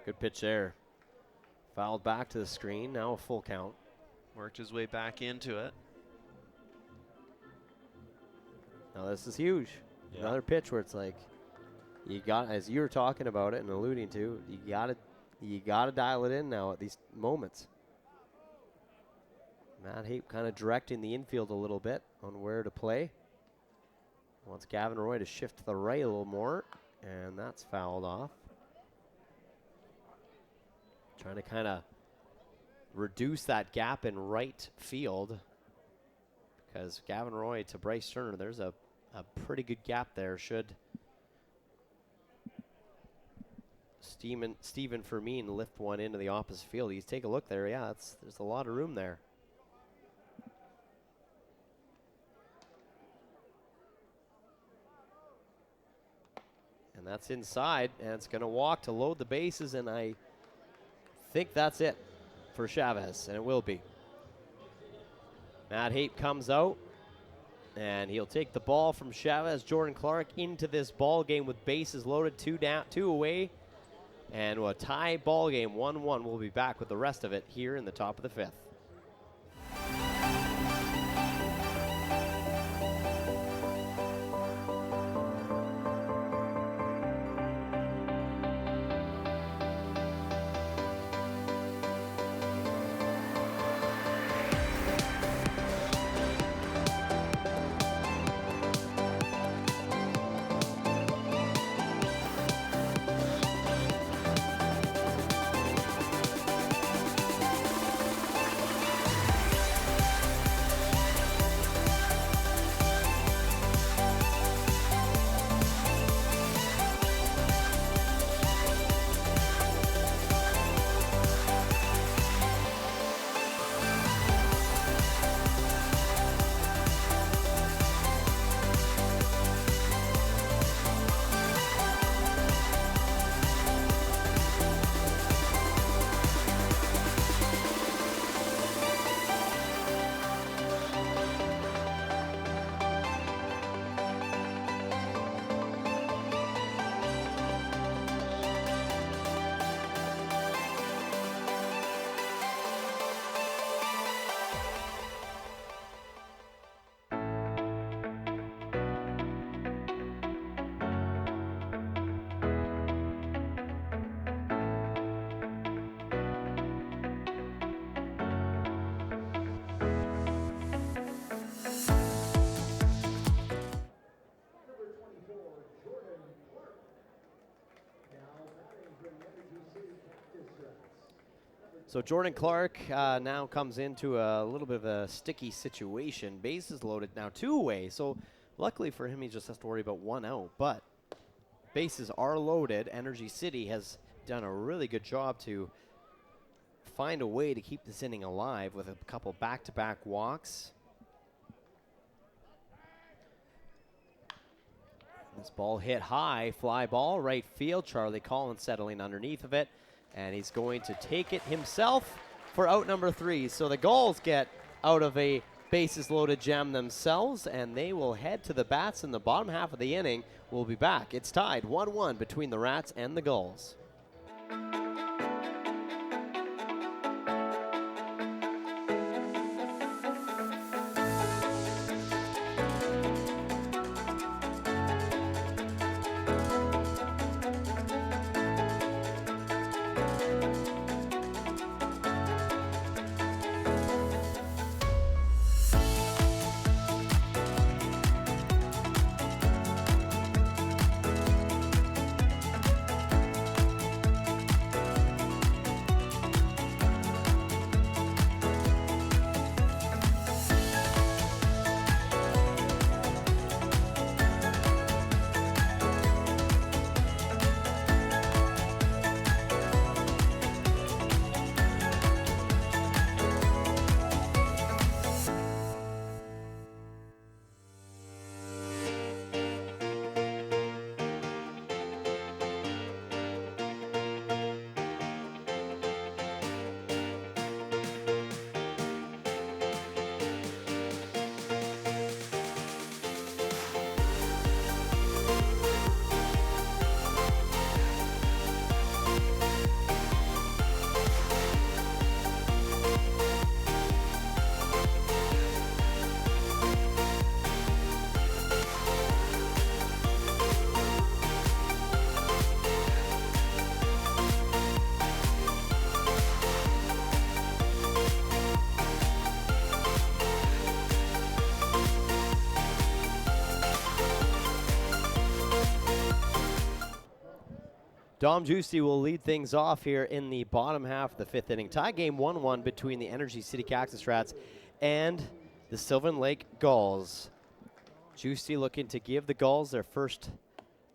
Good pitch there. Fouled back to the screen. Now a full count. Worked his way back into it. Now this is huge. Yeah. Another pitch where it's like, you got, as you were talking about it and alluding to, you gotta dial it in now at these moments. Matt Hape kind of directing the infield a little bit on where to play. Wants Gavin Roy to shift to the right a little more, and that's fouled off. Trying to kind of reduce that gap in right field, because Gavin Roy to Bryce Turner, there's a pretty good gap there. Should Stephen Fermin lift one into the opposite field? You take a look there. Yeah, there's a lot of room there. And that's inside, and it's going to walk to load the bases, and I think that's it for Chavez, and it will be. Matt Hape comes out, and he'll take the ball from Chavez. Jordan Clark into this ball game with bases loaded, 2 down, 2 away, and a tie ball game, 1-1. We'll be back with the rest of it here in the top of the 5th. So Jordan Clark now comes into a little bit of a sticky situation. Bases loaded now, 2 away. So luckily for him, he just has to worry about 1 out. But bases are loaded. Energy City has done a really good job to find a way to keep this inning alive with a couple back-to-back walks. This ball hit high, fly ball, right field. Charlie Collins settling underneath of it. And he's going to take it himself for out number 3. So the Gulls get out of a bases loaded jam themselves, and they will head to the bats in the bottom half of the inning. We'll be back. It's tied 1-1 between the Rats and the Gulls. Dom Giusti will lead things off here in the bottom half of the 5th inning. Tie game 1-1 between the Energy City Cactus Rats and the Sylvan Lake Gulls. Giusti looking to give the Gulls their first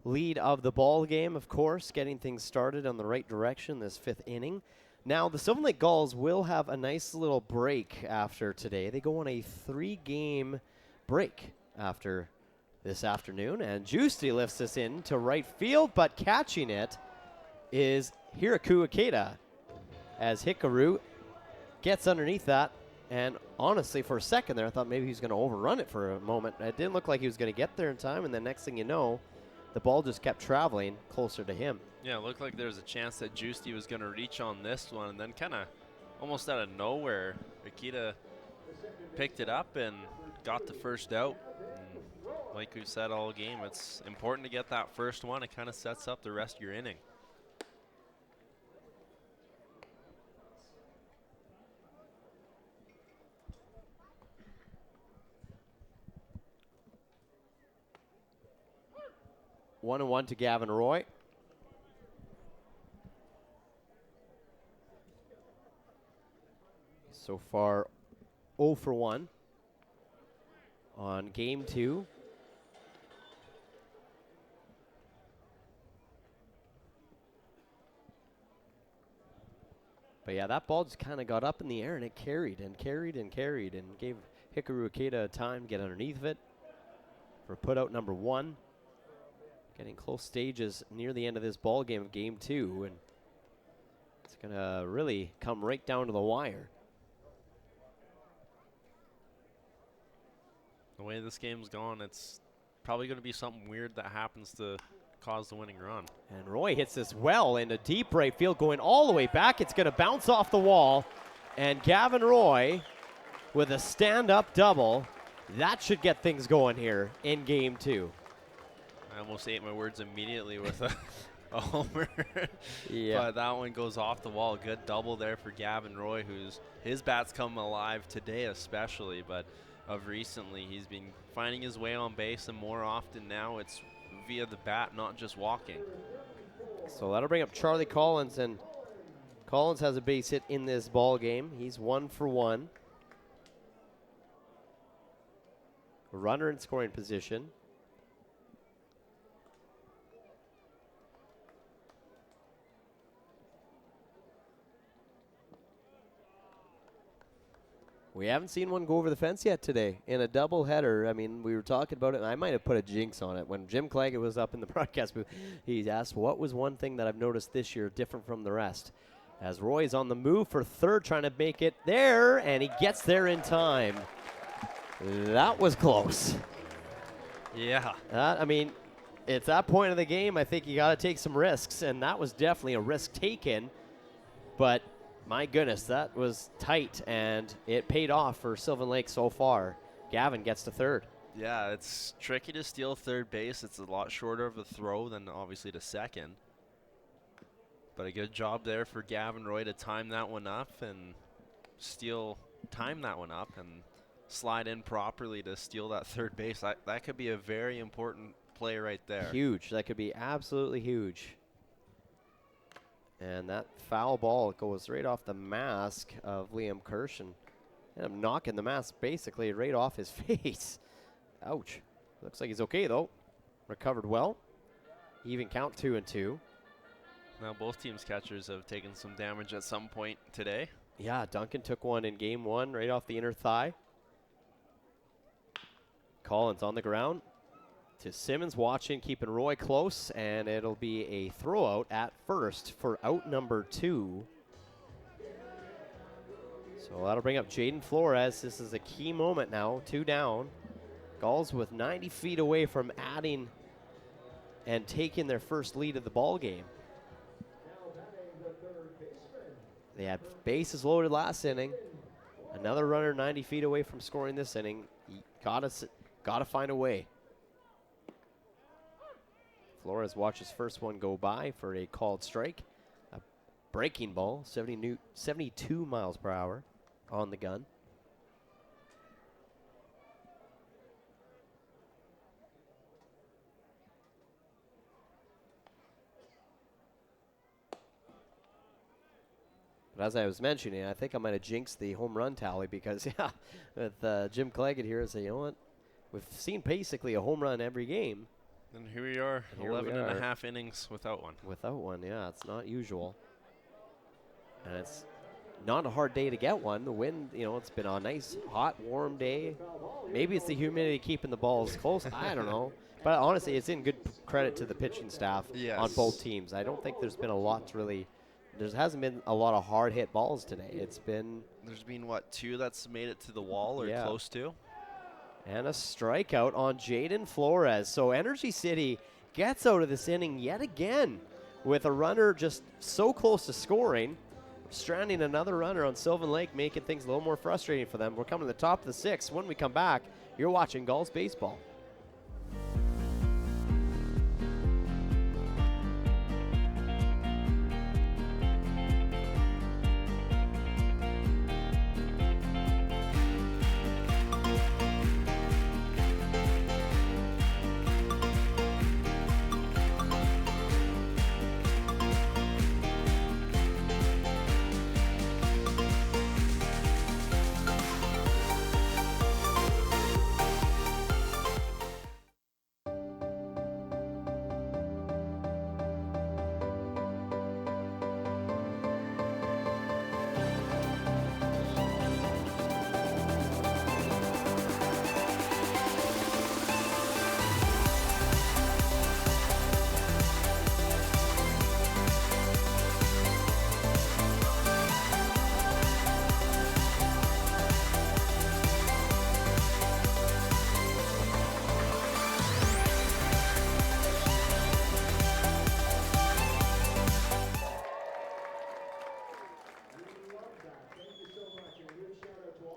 lead of the ball game, of course, getting things started on the right direction this 5th inning. Now, the Sylvan Lake Gulls will have a nice little break after today. They go on a 3-game break after this afternoon. And Juicy lifts this in to right field, but catching it is Hiraku Ikeda as Hikaru gets underneath that. And honestly, for a second there, I thought maybe he was going to overrun it for a moment. It didn't look like he was going to get there in time, and the next thing you know, the ball just kept traveling closer to him. Yeah, it looked like there was a chance that Juicy was going to reach on this one, and then kind of almost out of nowhere, Akita picked it up and got the first out. And like we've said all game, it's important to get that first one. It kind of sets up the rest of your inning. 1-1 to Gavin Roy. So far, 0 for 1 on game 2. But yeah, that ball just kind of got up in the air and it carried and carried and carried and gave Hikaru Ikeda time to get underneath of it for putout number 1. Getting close stages near the end of this ball game of game 2, and it's going to really come right down to the wire. The way this game's gone, it's probably going to be something weird that happens to cause the winning run. And Roy hits this well into deep right field, going all the way back. It's going to bounce off the wall, and Gavin Roy with a stand-up double. That should get things going here in game 2. I almost ate my words immediately with a homer. Yeah. But that one goes off the wall. Good double there for Gavin Roy, who's his bat's come alive today especially, but of recently he's been finding his way on base, and more often now it's via the bat, not just walking. So that'll bring up Charlie Collins, and Collins has a base hit in this ball game. He's 1 for 1. Runner in scoring position. We haven't seen one go over the fence yet today in a doubleheader. I mean, we were talking about it, and I might have put a jinx on it. When Jim Claggett was up in the broadcast booth, he asked, what was one thing that I've noticed this year different from the rest? As Roy's on the move for third, trying to make it there, and he gets there in time. That was close. Yeah. I mean, at that point of the game, I think you got to take some risks, and that was definitely a risk taken. But my goodness, that was tight, and it paid off for Sylvan Lake so far. Gavin gets to third. Yeah, it's tricky to steal third base. It's a lot shorter of a throw than obviously to second. But a good job there for Gavin Roy to time that one up and time that one up and slide in properly to steal that third base. That could be a very important play right there. Huge. That could be absolutely huge. And that foul ball goes right off the mask of Liam Kirsch and ended up knocking the mask basically right off his face. Ouch. Looks like he's okay, though. Recovered well. Even count 2-2. Now both teams' catchers have taken some damage at some point today. Yeah, Duncan took one in game 1 right off the inner thigh. Collins on the ground. To Simmons watching, keeping Roy close, and it'll be a throw out at first for out number 2. So that'll bring up Jaden Flores. This is a key moment now, 2 down. Gulls with 90 feet away from adding and taking their first lead of the ball game. They had bases loaded last inning. Another runner 90 feet away from scoring this inning. Gotta find a way. Flores watches first one go by for a called strike. A breaking ball, 72 miles per hour on the gun. But as I was mentioning, I think I might have jinxed the home run tally because, yeah, with Jim Claggett here, I say, you know what? We've seen basically a home run every game. And here we are, 11 and a half innings without one. Without one, yeah, it's not usual. And it's not a hard day to get one. The wind, it's been a nice, hot, warm day. Maybe it's the humidity keeping the balls close. I don't know. But honestly, it's in good credit to the pitching staff on both teams. I don't think there's been a lot to really. There hasn't been a lot of hard hit balls today. It's been. There's been, what, 2 that's made it to the wall or close to? And a strikeout on Jaden Flores. So Energy City gets out of this inning yet again with a runner just so close to scoring. Stranding another runner on Sylvan Lake, making things a little more frustrating for them. We're coming to the top of the 6th. When we come back, you're watching Gulls baseball.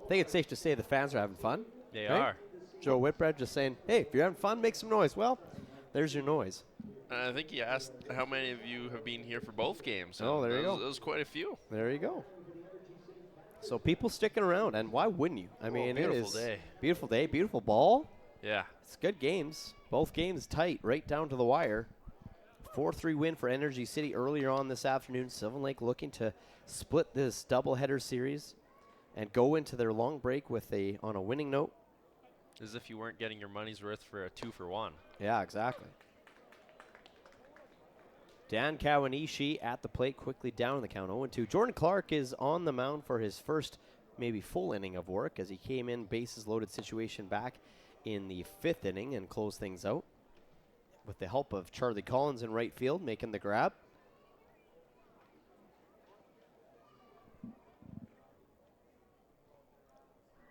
I think it's safe to say the fans are having fun. They are. Joe Whitbread just saying, hey, if you're having fun, make some noise. Well, there's your noise. I think he asked how many of you have been here for both games. Oh, there you go. There was quite a few. There you go. So people sticking around, and why wouldn't you? I mean, beautiful it is day. Beautiful day, beautiful ball. Yeah. It's good games. Both games tight, right down to the wire. 4-3 win for Energy City earlier on this afternoon. Sylvan Lake looking to split this doubleheader series and go into their long break with on a winning note. As if you weren't getting your money's worth for a 2-for-1. Yeah, exactly. Dan Kawanishi at the plate, quickly down in the count, 0-2. Jordan Clark is on the mound for his first maybe full inning of work as he came in bases loaded situation back in the 5th inning and closed things out with the help of Charlie Collins in right field making the grab.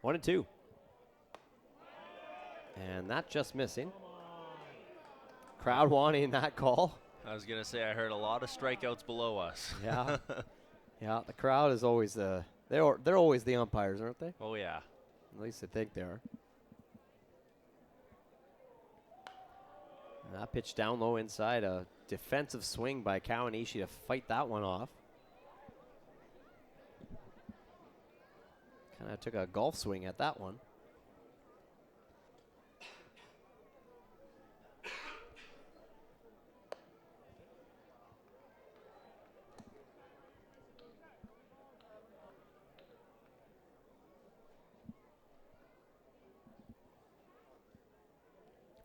One and two. And that just missing. Crowd wanting that call. I was going to say, I heard a lot of strikeouts below us. Yeah. Yeah, the crowd is always they're always the umpires, aren't they? Oh, yeah. At least I think they are. And that pitch down low inside, a defensive swing by Kawanishi to fight that one off. Kind of took a golf swing at that one.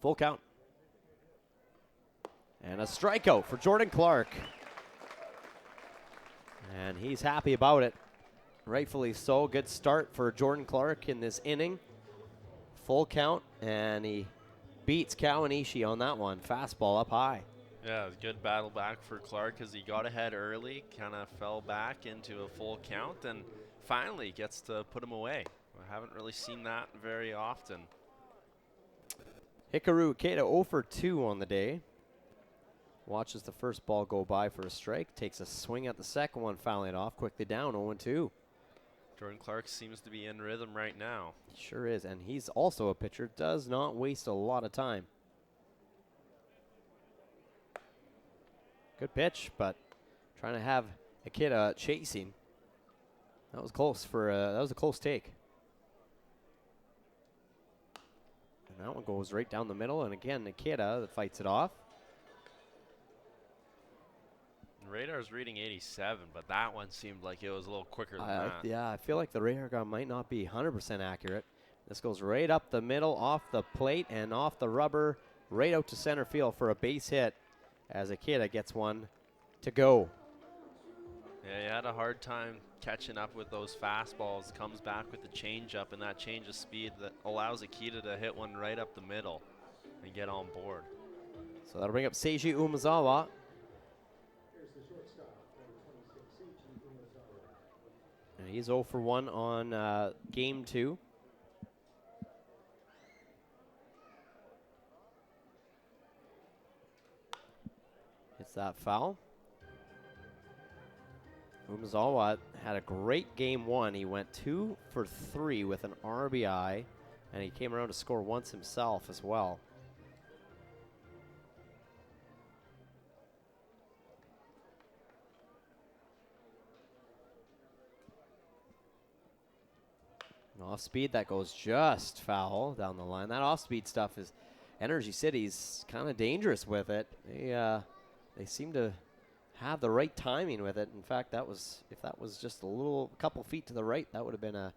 Full count. And a strikeout for Jordan Clark. And he's happy about it. Rightfully so. Good start for Jordan Clark in this inning. Full count, and he beats Kawanishi on that one. Fastball up high. Yeah, good battle back for Clark as he got ahead early, kind of fell back into a full count, and finally gets to put him away. I haven't really seen that very often. Hikaru Ikeda 0 for 2 on the day. Watches the first ball go by for a strike. Takes a swing at the second one, fouling it off. Quickly down, 0-2. Jordan Clark seems to be in rhythm right now. He sure is, and he's also a pitcher. Does not waste a lot of time. Good pitch, but trying to have Ikeda chasing. That was close that was a close take. And that one goes right down the middle, and again, Ikeda fights it off. Radar's reading 87, but that one seemed like it was a little quicker than that. Yeah, I feel like the radar gun might not be 100% accurate. This goes right up the middle, off the plate, and off the rubber, right out to center field for a base hit as Ikeda gets one to go. Yeah, he had a hard time catching up with those fastballs, comes back with the changeup and that change of speed that allows Akita to hit one right up the middle and get on board. So that'll bring up Seiji Umezawa. And he's 0 for 1 on game 2. It's that foul. Umezawa had a great game 1. He went 2 for 3 with an RBI, and he came around to score once himself as well. Off speed, that goes just foul down the line. That off speed stuff is Energy City's kind of dangerous with it. They seem to have the right timing with it. In fact, if that was just a couple feet to the right, that would have been a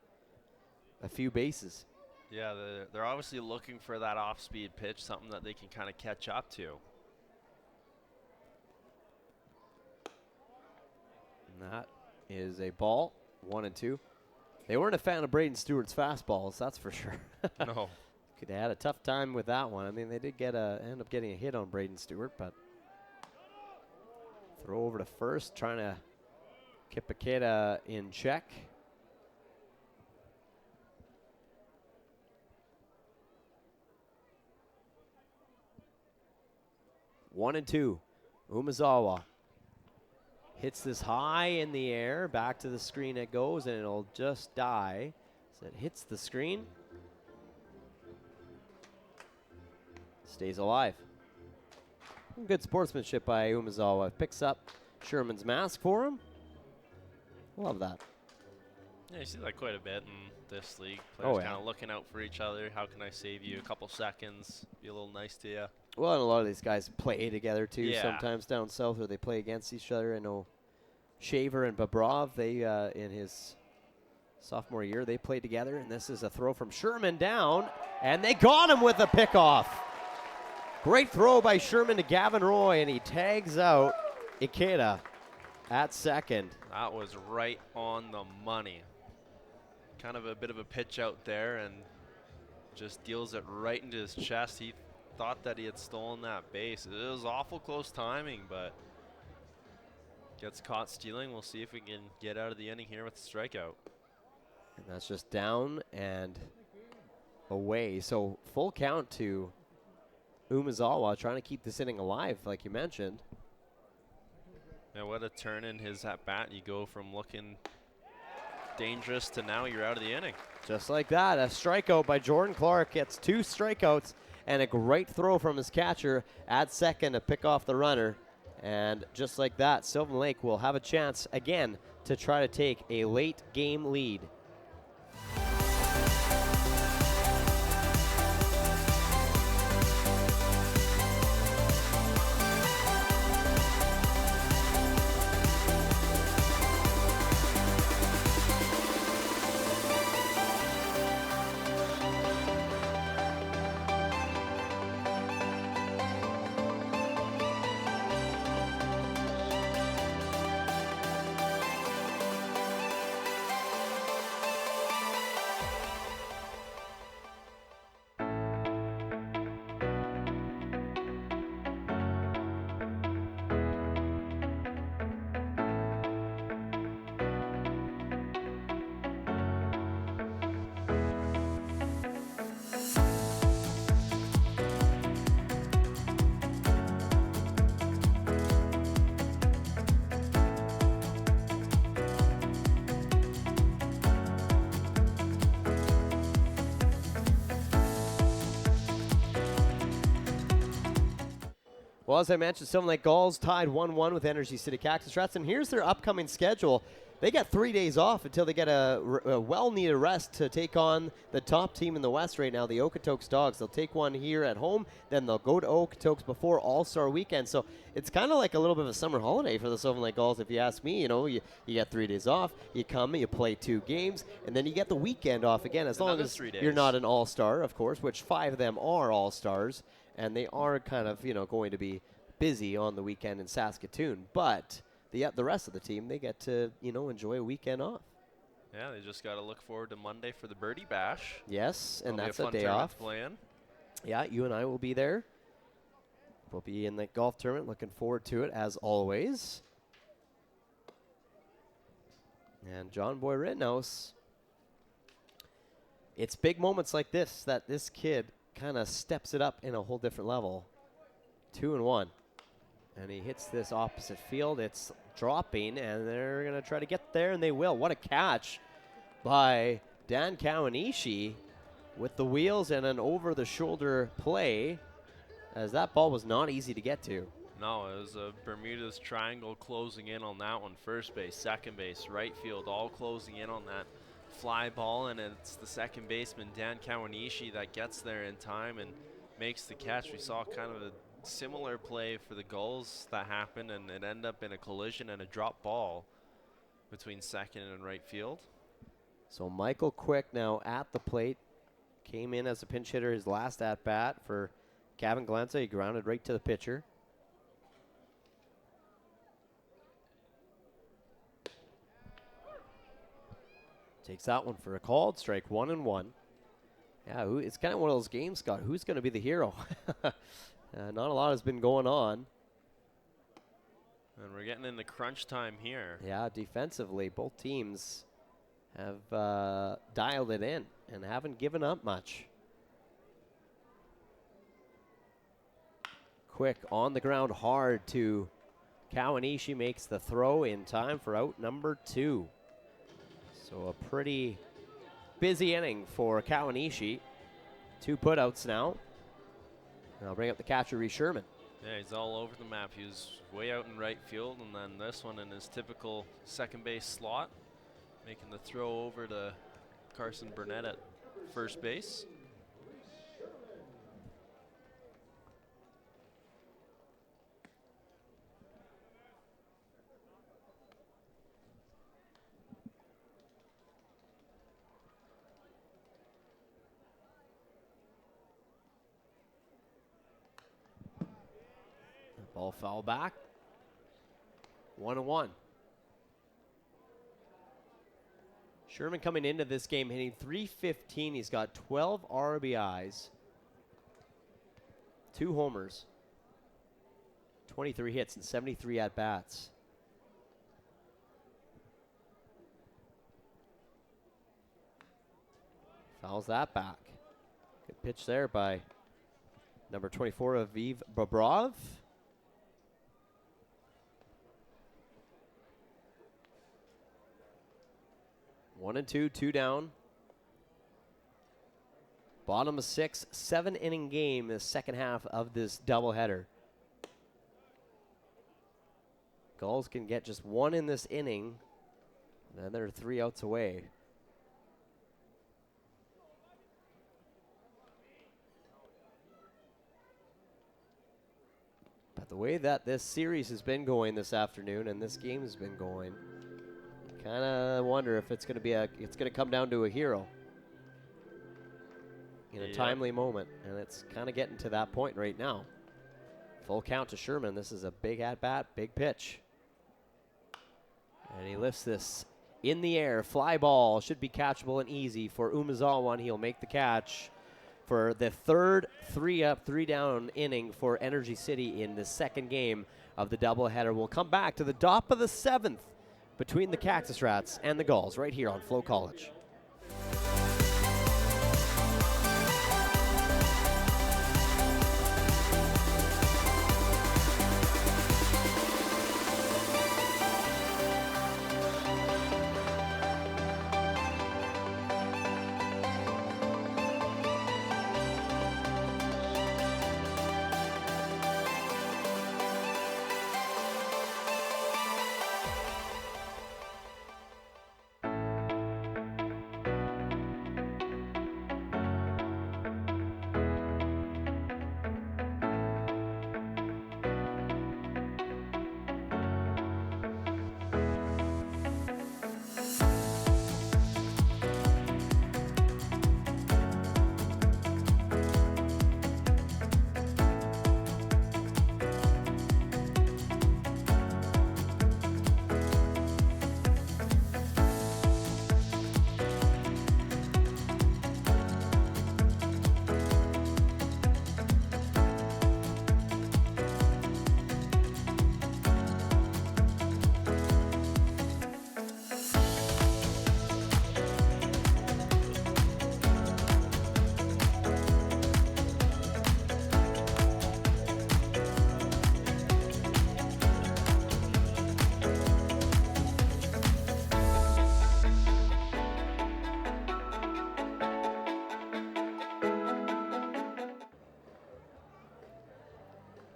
few bases. Yeah, they're obviously looking for that off-speed pitch, something that they can kind of catch up to. And that is a ball, 1-2. They weren't a fan of Braden Stewart's fastballs, that's for sure. No. Could have had a tough time with that one. I mean, they did end up getting a hit on Braden Stewart, but throw over to first, trying to keep Ikeda in check. One and two. Umezawa hits this high in the air. Back to the screen it goes, and it'll just die. So it hits the screen. Stays alive. Good sportsmanship by Umezawa. Picks up Sherman's mask for him. Love that. Yeah, you see that quite a bit in this league. Oh, Players yeah. kind of looking out for each other. How can I save you a couple seconds? Be a little nice to you. Well, and a lot of these guys play together too. Yeah. Sometimes down south, where they play against each other. I know Shaver and Babrov, they in his sophomore year, they played together. And this is a throw from Sherman down, and they got him with a pickoff. Great throw by Sherman to Gavin Roy, and he tags out Ikeda at second. That was right on the money. Kind of a bit of a pitch out there, and just deals it right into his chest. He thought that he had stolen that base. It was awful close timing, but gets caught stealing. We'll see if we can get out of the inning here with a strikeout. And that's just down and away. So full count to Umezawa, trying to keep this inning alive, like you mentioned. And what a turn in his at-bat. You go from looking dangerous to now you're out of the inning. Just like that, a strikeout by Jordan Clark. Gets 2 strikeouts and a great throw from his catcher at second to pick off the runner. And just like that, Sylvan Lake will have a chance again to try to take a late game lead. Well, as I mentioned, Sylvan Lake Gulls tied 1-1 with Energy City Cactus Rats, and here's their upcoming schedule. They got 3 days off until they get a well-needed rest to take on the top team in the West right now, the Okotoks Dogs. They'll take one here at home, then they'll go to Okotoks before All-Star Weekend. So it's kind of like a little bit of a summer holiday for the Sylvan Lake Gulls, if you ask me. You know, you get 3 days off, you come, you play 2 games, and then you get the weekend off again, as long as you're not an All-Star, of course, which 5 of them are All-Stars, and they are kind of, going to be busy on the weekend in Saskatoon. But the rest of the team, they get to, enjoy a weekend off. Yeah, they just got to look forward to Monday for the Birdie Bash. Yes, and That'll that's be a a fun day tournament off. to play in. Yeah, you and I will be there. We'll be in the golf tournament. Looking forward to it, as always. And John Boy Rittenhouse. It's big moments like this that this kid kind of steps it up in a whole different level. 2-1. And he hits this opposite field. It's dropping, and they're going to try to get there, and they will. What a catch by Dan Kawanishi with the wheels and an over-the-shoulder play, as that ball was not easy to get to. No, it was a Bermuda's Triangle closing in on that one. First base, second base, right field, all closing in on that fly ball, and it's the second baseman, Dan Kawanishi, that gets there in time and makes the catch. We saw kind of a similar play for the Gulls that happened, and it ended up in a collision and a drop ball between second and right field. So Michael Quick now at the plate. Came in as a pinch hitter his last at-bat for Gavin Glanza. He grounded right to the pitcher. Takes that one for a called strike, 1-1. Yeah, it's kind of one of those games, Scott. Who's going to be the hero? Not a lot has been going on. And we're getting into crunch time here. Yeah, defensively, both teams have dialed it in and haven't given up much. Quick on the ground, hard to Kawanishi, makes the throw in time for out number 2. So a pretty busy inning for Kawanishi. 2 putouts now. And I'll bring up the catcher, Reese Sherman. Yeah, he's all over the map. He was way out in right field, and then this one in his typical second base slot, making the throw over to Carson Burnett at first base. Ball foul back. 1-1. Sherman coming into this game hitting .315. He's got 12 RBIs, 2 homers, 23 hits, and 73 at-bats. Fouls that back. Good pitch there by number 24, Aviv Bobrov. 1-2, 2 down. Bottom of 6, 7-inning game, the second half of this doubleheader. Gulls can get just 1 in this inning, then they're 3 outs away. But the way that this series has been going this afternoon and this game has been going, kind of wonder if it's going to come down to a hero in a timely moment, and it's kind of getting to that point right now. Full count to Sherman. This is a big at-bat, big pitch. And he lifts this in the air. Fly ball should be catchable and easy for Umezawa. He'll make the catch for the third 3-up, 3-down inning for Energy City in the second game of the doubleheader. We'll come back to the top of the 7th between the Cactus Rats and the Gulls right here on FloCollege.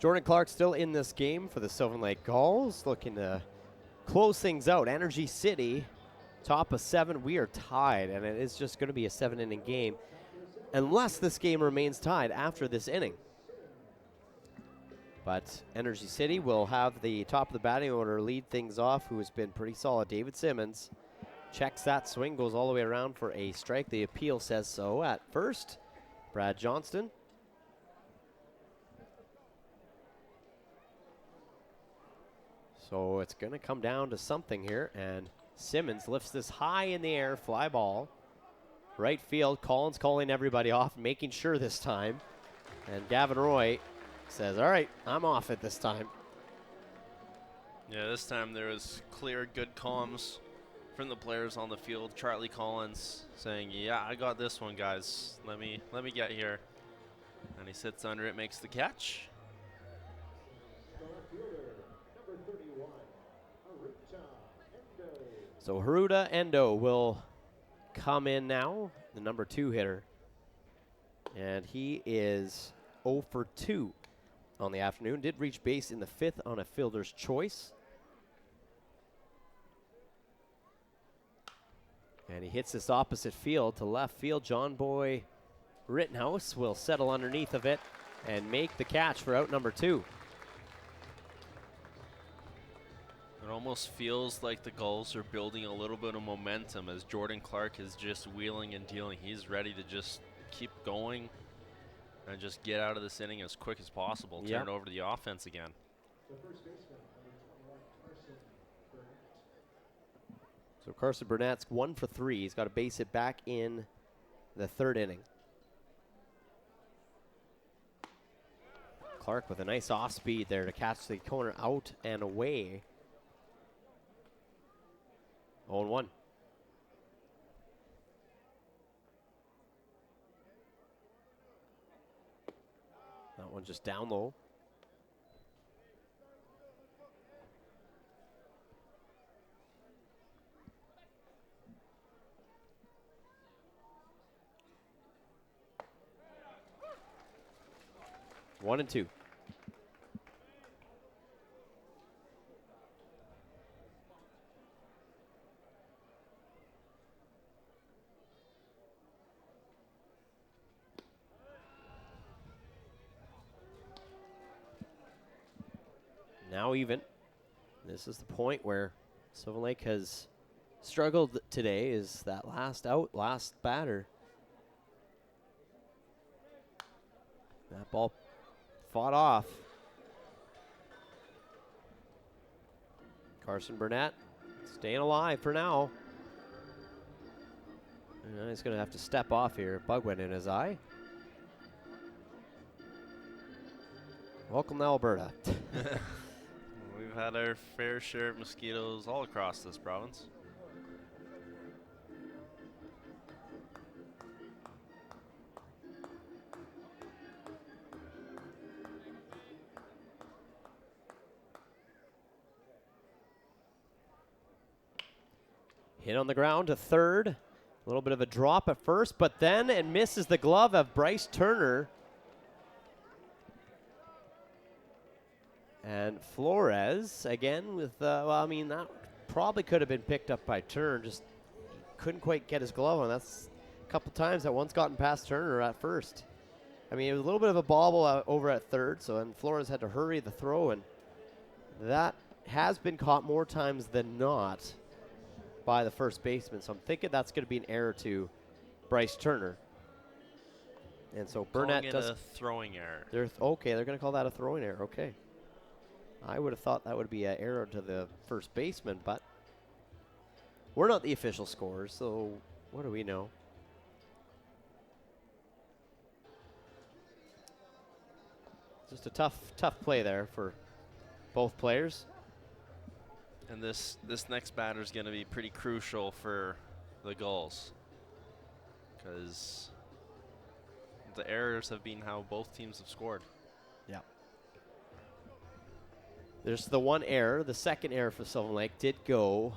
Jordan Clark still in this game for the Sylvan Lake Gulls, looking to close things out. Energy City, top of 7. We are tied, and it is just going to be a 7-inning game unless this game remains tied after this inning. But Energy City will have the top of the batting order lead things off, who has been pretty solid. David Simmons checks that swing, goes all the way around for a strike. The appeal says so at first. Brad Johnston. So it's going to come down to something here, and Simmons lifts this high in the air, fly ball. Right field, Collins calling everybody off, making sure this time. And Gavin Roy says, all right, I'm off it this time. Yeah, this time there was clear, good comms from the players on the field. Charlie Collins saying, yeah, I got this one, guys. Let me get here. And he sits under it, makes the catch. So Haruta Endo will come in now, the number 2 hitter. And he is 0 for 2 on the afternoon. Did reach base in the 5th on a fielder's choice. And he hits this opposite field to left field. John Boy Rittenhouse will settle underneath of it and make the catch for out number 2. It almost feels like the Gulls are building a little bit of momentum as Jordan Clark is just wheeling and dealing. He's ready to just keep going and just get out of this inning as quick as possible. Yep. Turn it over to the offense again. So Carson Burnett's 1 for 3. He's got to base it back in the 3rd inning. Clark with a nice off speed there to catch the corner out and away. 0-1. That one just down low. One and 2. Now even. This is the point where Sylvan Lake has struggled today, is that last out, last batter. That ball fought off. Carson Burnett staying alive for now. And he's going to have to step off here. Bug went in his eye. Welcome to Alberta. We've had our fair share of mosquitoes all across this province. Hit on the ground to 3rd. A little bit of a drop at first, but then it misses the glove of Bryce Turner. And Flores, again, with, well, I mean, that probably could have been picked up by Turner. Just couldn't quite get his glove on. That's a couple times that one's gotten past Turner at first. I mean, it was a little bit of a bobble over at 3rd, so then Flores had to hurry the throw, and that has been caught more times than not by the first baseman. So I'm thinking that's going to be an error to Bryce Turner. And so Burnett does a throwing error. They're going to call that a throwing error. Okay. I would have thought that would be an error to the first baseman, but we're not the official scorers, so what do we know? Just a tough play there for both players. And this next batter is going to be pretty crucial for the Gulls, because the errors have been how both teams have scored. Yeah. There's the one error. The second error for Sylvan Lake did go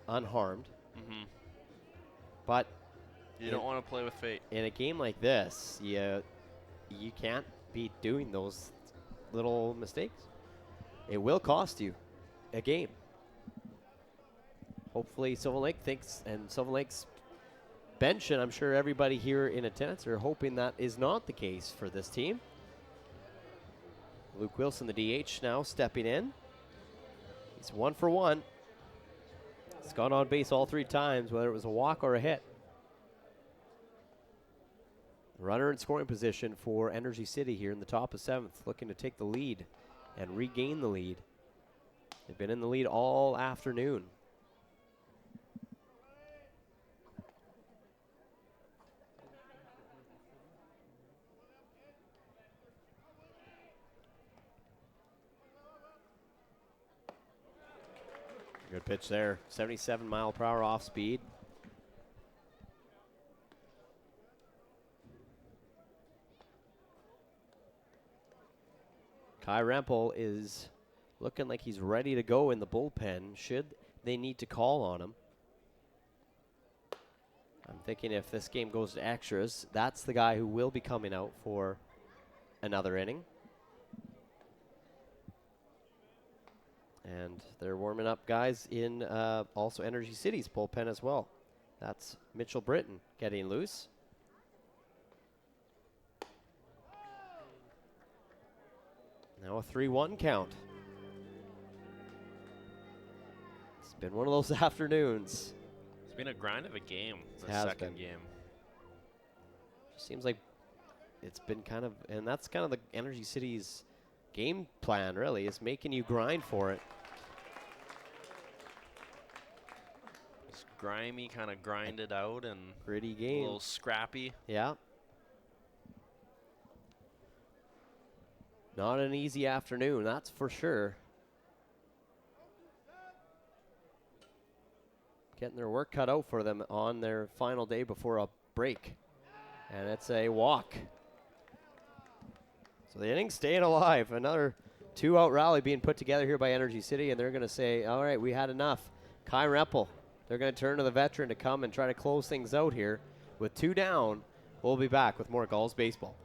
unharmed. Mm-hmm. But you don't want to play with fate. In a game like this, you can't be doing those little mistakes, it will cost you a game. Hopefully Sylvan Lake thinks, and Sylvan Lake's bench, and I'm sure everybody here in attendance are hoping that is not the case for this team. Luke Wilson, the DH, now stepping in. He's 1 for 1. He's gone on base all 3 times, whether it was a walk or a hit. Runner in scoring position for Energy City here in the top of 7th, looking to take the lead and regain the lead. They've been in the lead all afternoon. Good pitch there. 77 mile per hour off speed. Kai Rempel is looking like he's ready to go in the bullpen should they need to call on him. I'm thinking if this game goes to extras, that's the guy who will be coming out for another inning. And they're warming up guys in also Energy City's bullpen as well. That's Mitchell Britton getting loose. Now a 3-1 count. It's been one of those afternoons. It's been a grind of a game, the Has second been. game. Seems like it's been kind of, and that's kind of the Energy City's game plan, really, is making you grind for it. It's grimy, kind of grinded out and gritty game. A little scrappy. Yeah. Not an easy afternoon, that's for sure. Getting their work cut out for them on their final day before a break. And it's a walk. So the inning's staying alive. Another 2-out rally being put together here by Energy City, and they're going to say, all right, we had enough. Kai Rempel, they're going to turn to the veteran to come and try to close things out here. With 2 down, we'll be back with more Gulls baseball.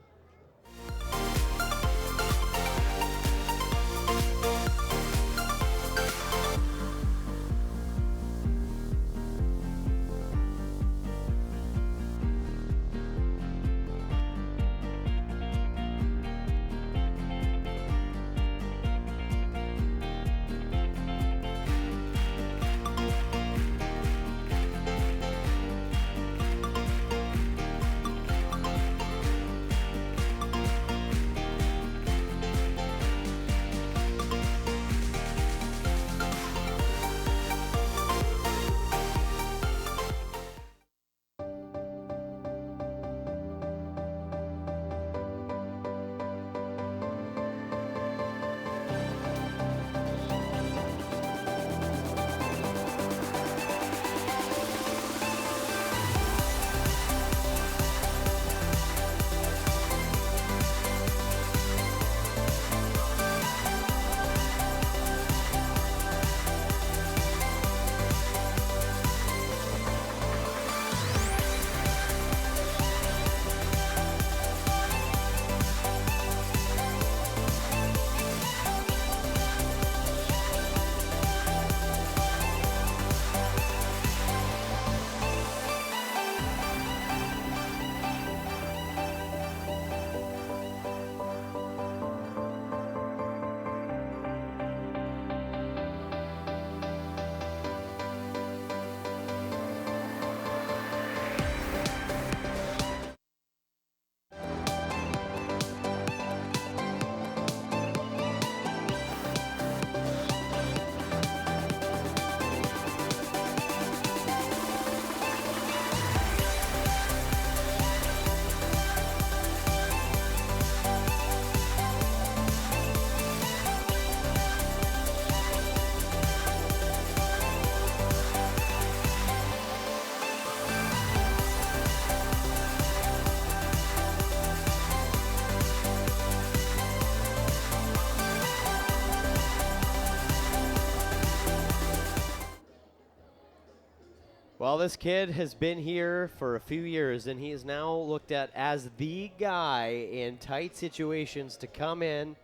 Well, this kid has been here for a few years, and he is now looked at as the guy in tight situations to come in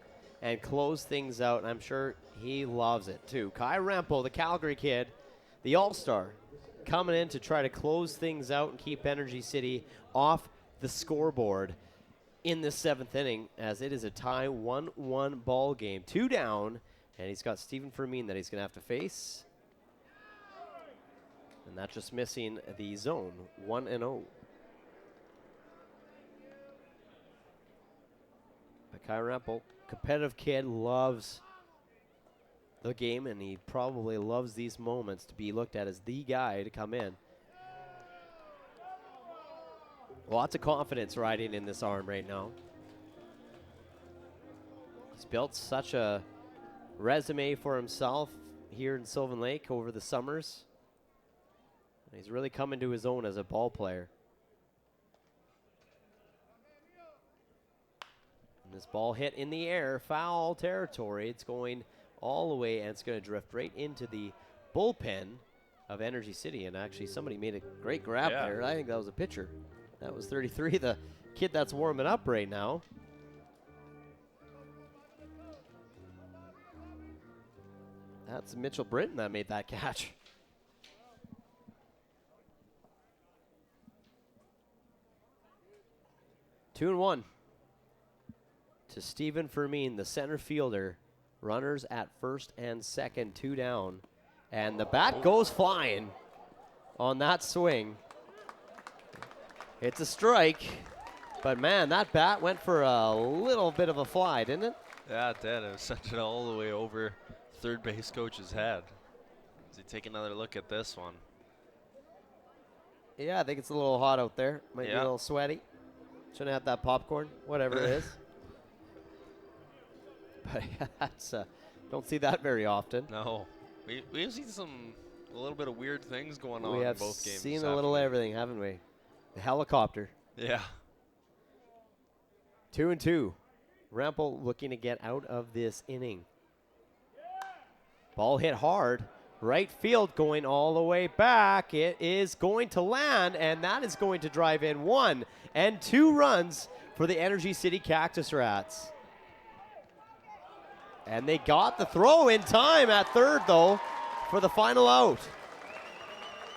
and close things out. And I'm sure he loves it too. Kai Rempel, the Calgary kid, the all-star, coming in to try to close things out and keep Energy City off the scoreboard in the 7th inning, as it is a tie 1-1 ball game. 2 down, and he's got Stephen Fermin that he's going to have to face. And that's just missing the zone, 1-0. But Kai Rempel, competitive kid, loves the game, and he probably loves these moments to be looked at as the guy to come in. Lots of confidence riding in this arm right now. He's built such a resume for himself here in Sylvan Lake over the summers. And he's really come into his own as a ball player. And this ball hit in the air, foul territory. It's going all the way, and it's going to drift right into the bullpen of Energy City. And actually, somebody made a great grab there. I think that was a pitcher. That was 33, the kid that's warming up right now. That's Mitchell Britton that made that catch. Two and one to Stephen Fermin, the center fielder. Runners at first and second, 2 down. And the bat goes flying on that swing. It's a strike, but man, that bat went for a little bit of a fly, didn't it? Yeah, it did. It sent it all the way over third base coach's head. Does he take another look at this one? Yeah, I think it's a little hot out there. Might be a little sweaty. Shouldn't have that popcorn, whatever it is. But that's don't see that very often. No, we've seen a little bit of weird things going on We have in both games. seen a little everything, haven't we? The helicopter. Yeah. 2-2. Rempel looking to get out of this inning. Ball hit hard. Right field going all the way back. It is going to land, and that is going to drive in 1 and 2 runs for the Energy City Cactus Rats. And they got the throw in time at third, though, for the final out.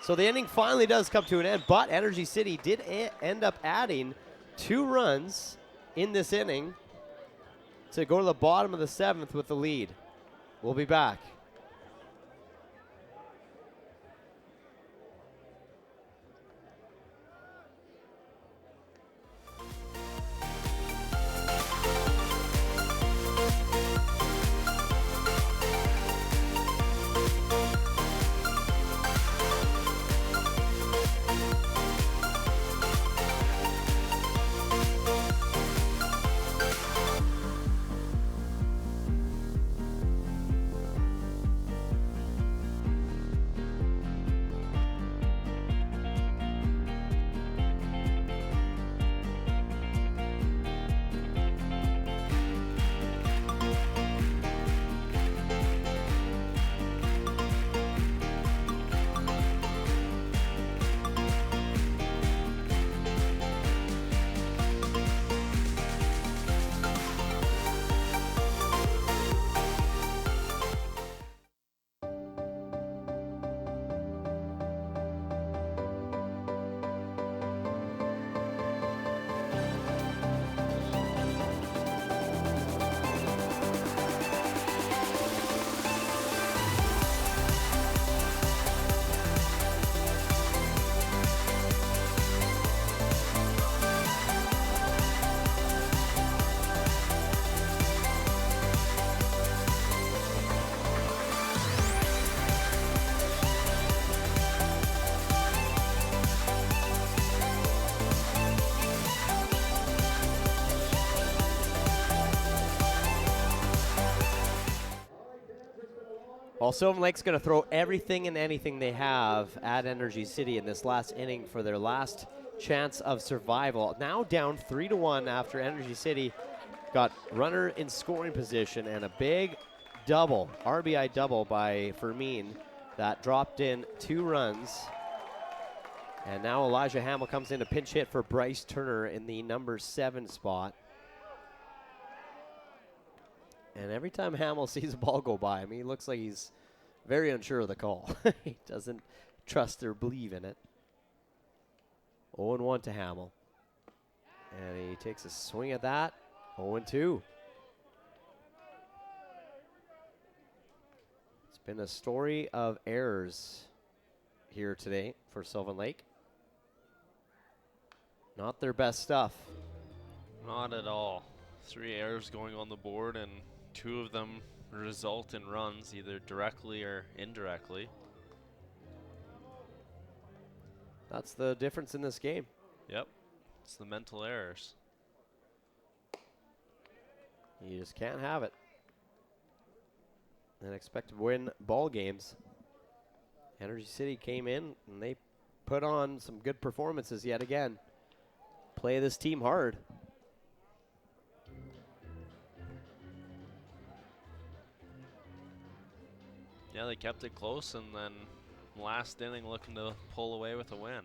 So the inning finally does come to an end, but Energy City did end up adding 2 runs in this inning to go to the bottom of the 7th with the lead. We'll be back. Well, Sylvan Lake's going to throw everything and anything they have at Energy City in this last inning for their last chance of survival. Now down 3-1 after Energy City got runner in scoring position, and a big double, RBI double by Fermin that dropped in 2 runs. And now Elijah Hamill comes in to pinch hit for Bryce Turner in the number 7 spot. And every time Hamill sees a ball go by him, he looks like he's very unsure of the call. He doesn't trust or believe in it. 0-1 to Hamill. And he takes a swing at that. 0-2. It's been a story of errors here today for Sylvan Lake. Not their best stuff. Not at all. 3 errors going on the board, and 2 of them result in runs, either directly or indirectly. That's the difference in this game. Yep. It's the mental errors. You just can't have it and expect to win ball games. Energy City came in and they put on some good performances yet again. Play this team hard. Yeah, they kept it close, and then last inning looking to pull away with a win.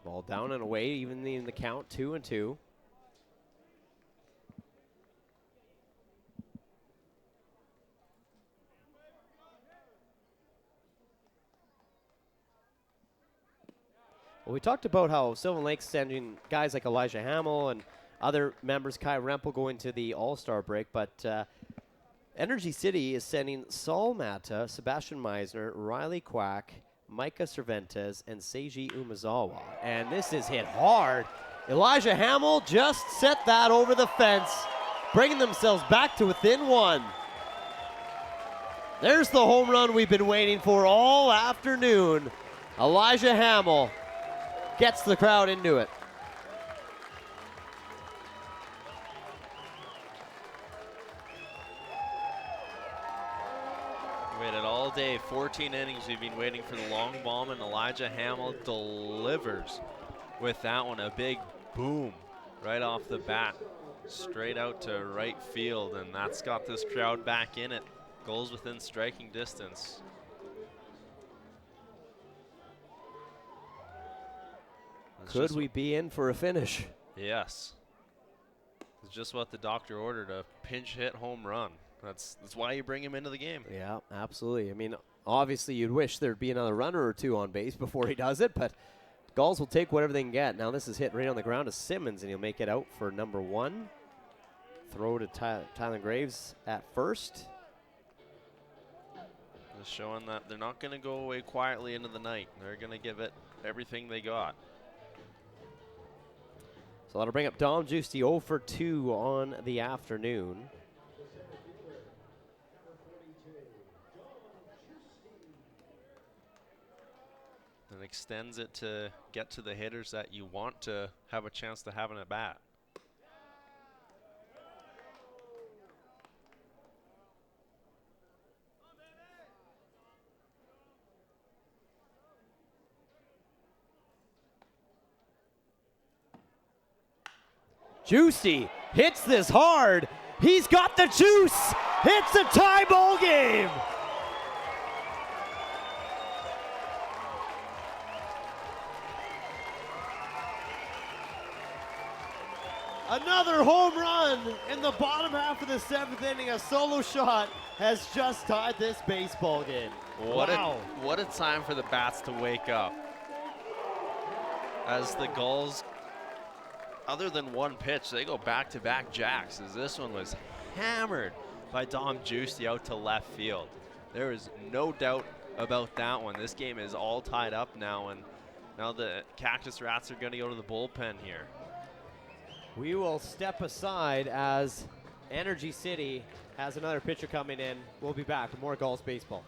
Ball down and away, even in the count, 2-2. Well, we talked about how Sylvan Lake's sending guys like Elijah Hamill and other members, Kai Rempel, going to the All-Star break, but Energy City is sending Saul Mata, Sebastian Meisner, Riley Quack, Micah Cervantes, and Seiji Umezawa. And this is hit hard. Elijah Hamill just set that over the fence, bringing themselves back to within 1. There's the home run we've been waiting for all afternoon. Elijah Hamill gets the crowd into it. Waited all day, 14 innings we've been waiting for the long bomb, and Elijah Hamill delivers with that one. A big boom right off the bat, straight out to right field, and that's got this crowd back in it. Goals within striking distance. Could we be in for a finish? Yes. It's just what the doctor ordered, a pinch hit home run. That's why you bring him into the game. Yeah, absolutely. I mean, obviously you'd wish there'd be another runner or 2 on base before he does it, but Gulls will take whatever they can get. Now this is hit right on the ground to Simmons, and he'll make it out for number 1. Throw to Tyler Graves at first. Just showing that they're not going to go away quietly into the night. They're going to give it everything they got. So that'll bring up Dom Giusti 0 for 2 on the afternoon. And extends it to get to the hitters that you want to have a chance to have an at-bat. Juicy hits this hard. He's got the juice. It's a tie ball game. Another home run in the bottom half of the 7th inning. A solo shot has just tied this baseball game. Wow. What a time for the bats to wake up. As the Gulls, other than one pitch, they go back-to-back jacks, as this one was hammered by Dom Giusti out to left field. There is no doubt about that one. This game is all tied up now, and now the Cactus Rats are going to go to the bullpen here. We will step aside as Energy City has another pitcher coming in. We'll be back with more Gulls baseball.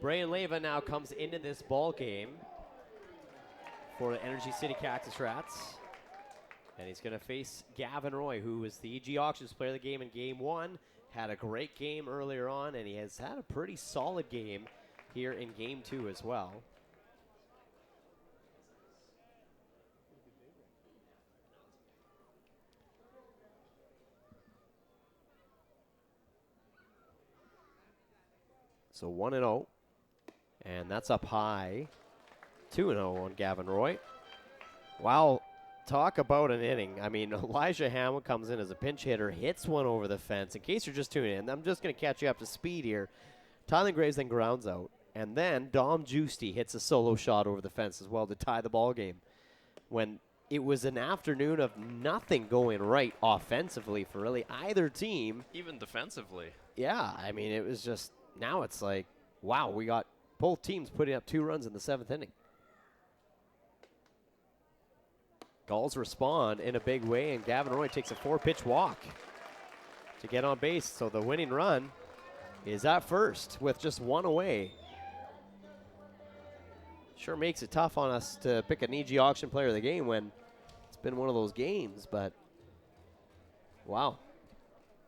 Brian Leyva now comes into this ball game for the Energy City Cactus Rats. And he's going to face Gavin Roy, who was the EG Auctions player of the game in Game 1. Had a great game earlier on, and he has had a pretty solid game here in Game 2 as well. So 1-0, and that's up high. 2-0 on Gavin Roy. Wow, talk about an inning. I mean, Elijah Hamill comes in as a pinch hitter, hits one over the fence. In case you're just tuning in, I'm just going to catch you up to speed here. Tyler Graves then grounds out, and then Dom Giusti hits a solo shot over the fence as well to tie the ball game. When it was an afternoon of nothing going right offensively for really either team. Even defensively. Yeah, I mean, it was just, now it's like, wow, we got both teams putting up 2 runs in the 7th inning. Gulls respond in a big way, and Gavin Roy takes a 4-pitch walk to get on base. So the winning run is at first with just 1 away. Sure makes it tough on us to pick an EG Auction player of the game when it's been one of those games, but wow.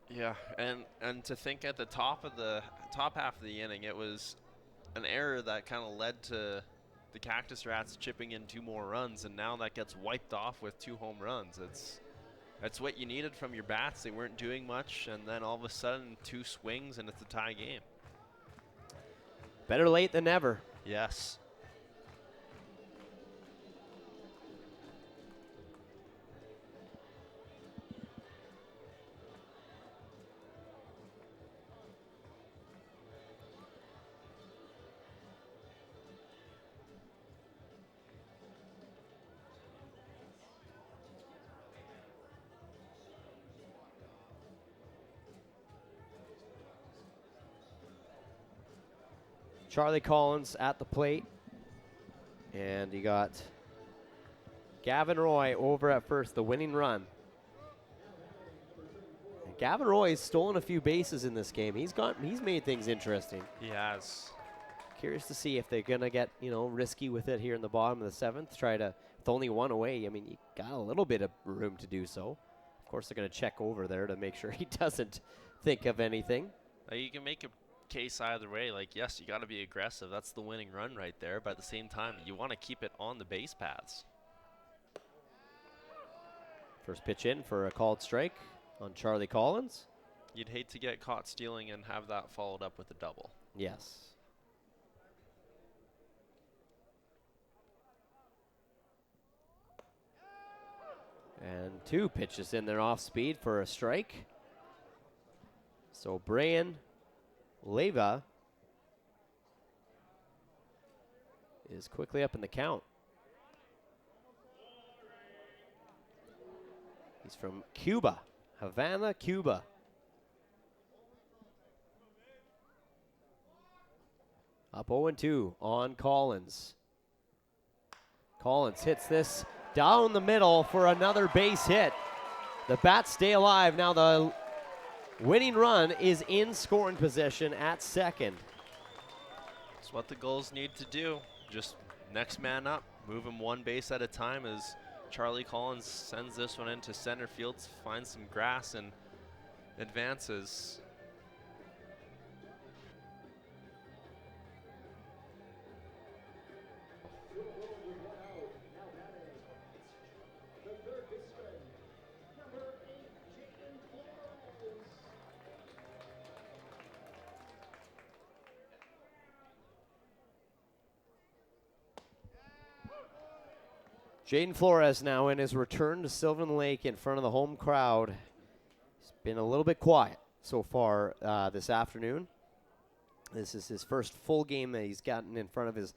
Yeah, and to think at the top half of the inning, it was an error that kind of led to the Cactus Rats chipping in 2 more runs, and now that gets wiped off with 2 home runs. That's what you needed from your bats. They weren't doing much, and then all of a sudden 2 swings and it's a tie game. Better late than never. Yes. Charlie Collins at the plate. And you got Gavin Roy over at first, the winning run. And Gavin Roy's stolen a few bases in this game. He's made things interesting. He has. Curious to see if they're gonna get, risky with it here in the bottom of the 7th. Try to, with only 1 away, I mean, you got a little bit of room to do so. Of course, they're gonna check over there to make sure he doesn't think of anything. You can make a case either way. Like, yes, you got to be aggressive. That's the winning run right there. But at the same time, you want to keep it on the base paths. First pitch in for a called strike on Charlie Collins. You'd hate to get caught stealing and have that followed up with a double. Yes. And 2 pitches in there off speed for a strike. So Brian Leyva is quickly up in the count. He's from Cuba, Havana, Cuba. Up 0-2 on Collins. Collins hits this down the middle for another base hit. The bats stay alive. Now the winning run is in scoring position at second. That's what the Gulls need to do. Just next man up, move him 1 base at a time as Charlie Collins sends this one into center field, finds some grass and advances. Jaden Flores now in his return to Sylvan Lake in front of the home crowd. He's been a little bit quiet so far this afternoon. This is his first full game that he's gotten in front of his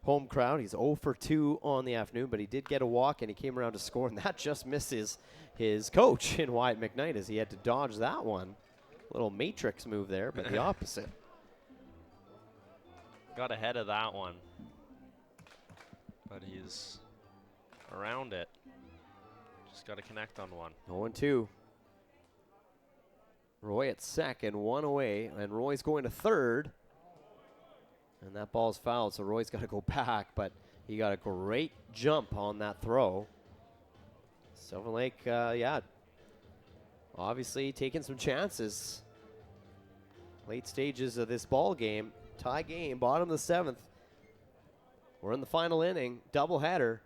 home crowd. He's 0 for 2 on the afternoon, but he did get a walk and he came around to score, and that just misses his coach in Wyatt McKnight as he had to dodge that one. Little matrix move there, but the opposite. Got ahead of that one, but he's around it. Just got to connect on one. 0-2. Roy at second, 1 away, and Roy's going to third. And that ball's fouled, so Roy's got to go back, but he got a great jump on that throw. Sylvan Lake, obviously taking some chances. Late stages of this ball game, tie game, bottom of the 7th. We're in the final inning, doubleheader.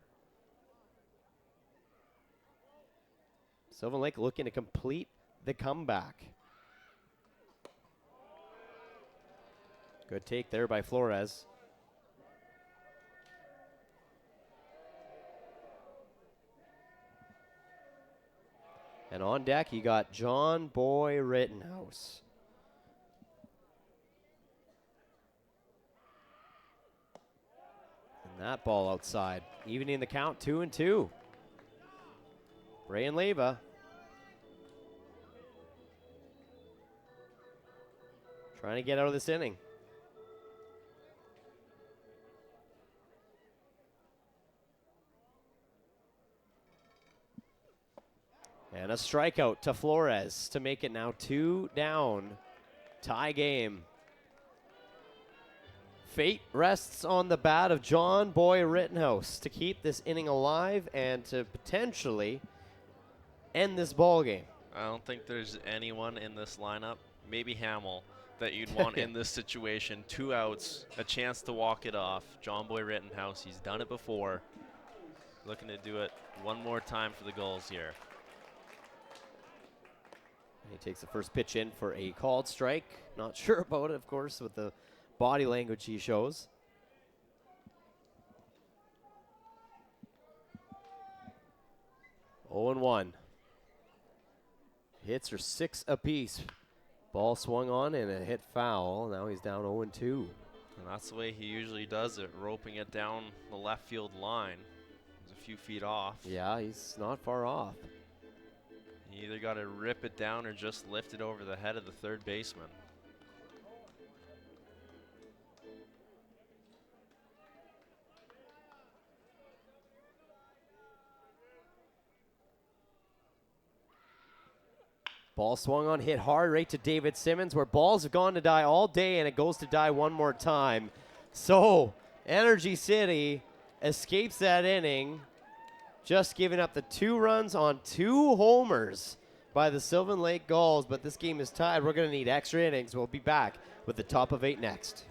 Sylvan Lake looking to complete the comeback. Good take there by Flores. And on deck, you got John Boy Rittenhouse. And that ball outside, evening the count 2-2. Ray and Leyva trying to get out of this inning. And a strikeout to Flores to make it now 2 down. Tie game. Fate rests on the bat of John Boy Rittenhouse to keep this inning alive and to potentially end this ball game. I don't think there's anyone in this lineup, maybe Hamill, that you'd want in this situation. 2 outs, a chance to walk it off. John Boy Rittenhouse, he's done it before. Looking to do it one more time for the Gulls here. He takes the first pitch in for a called strike. Not sure about it, of course, with the body language he shows. Oh and 1. Hits are 6 apiece. Ball swung on and a hit foul. Now he's down 0 and 2. And that's the way he usually does it, roping it down the left field line. He's a few feet off. Yeah, he's not far off. You either got to rip it down or just lift it over the head of the third baseman. Ball swung on, hit hard right to David Simmons, where balls have gone to die all day, and it goes to die one more time. So, Energy City escapes that inning, just giving up the 2 runs on 2 homers by the Sylvan Lake Gulls, but this game is tied. We're going to need extra innings. We'll be back with the top of 8 next.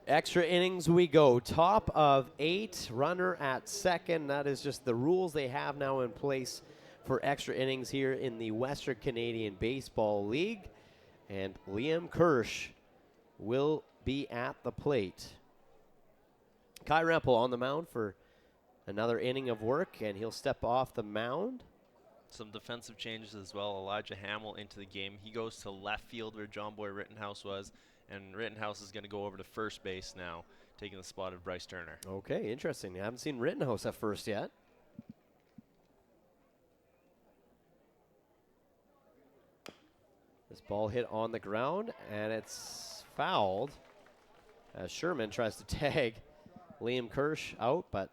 Extra innings we go. Top of 8, runner at second. That is just the rules they have now in place for extra innings here in the Western Canadian Baseball League. And Liam Kirsch will be at the plate. Kai Rempel on the mound for another inning of work, and he'll step off the mound. some defensive changes as well. Elijah Hamill into the game. He goes to left field where John Boy Rittenhouse was, and Rittenhouse is going to go over to first base now, taking the spot of Bryce Turner. Okay, interesting. I haven't seen Rittenhouse at first yet. This ball hit on the ground, and it's fouled as Sherman tries to tag Liam Kirsch out, but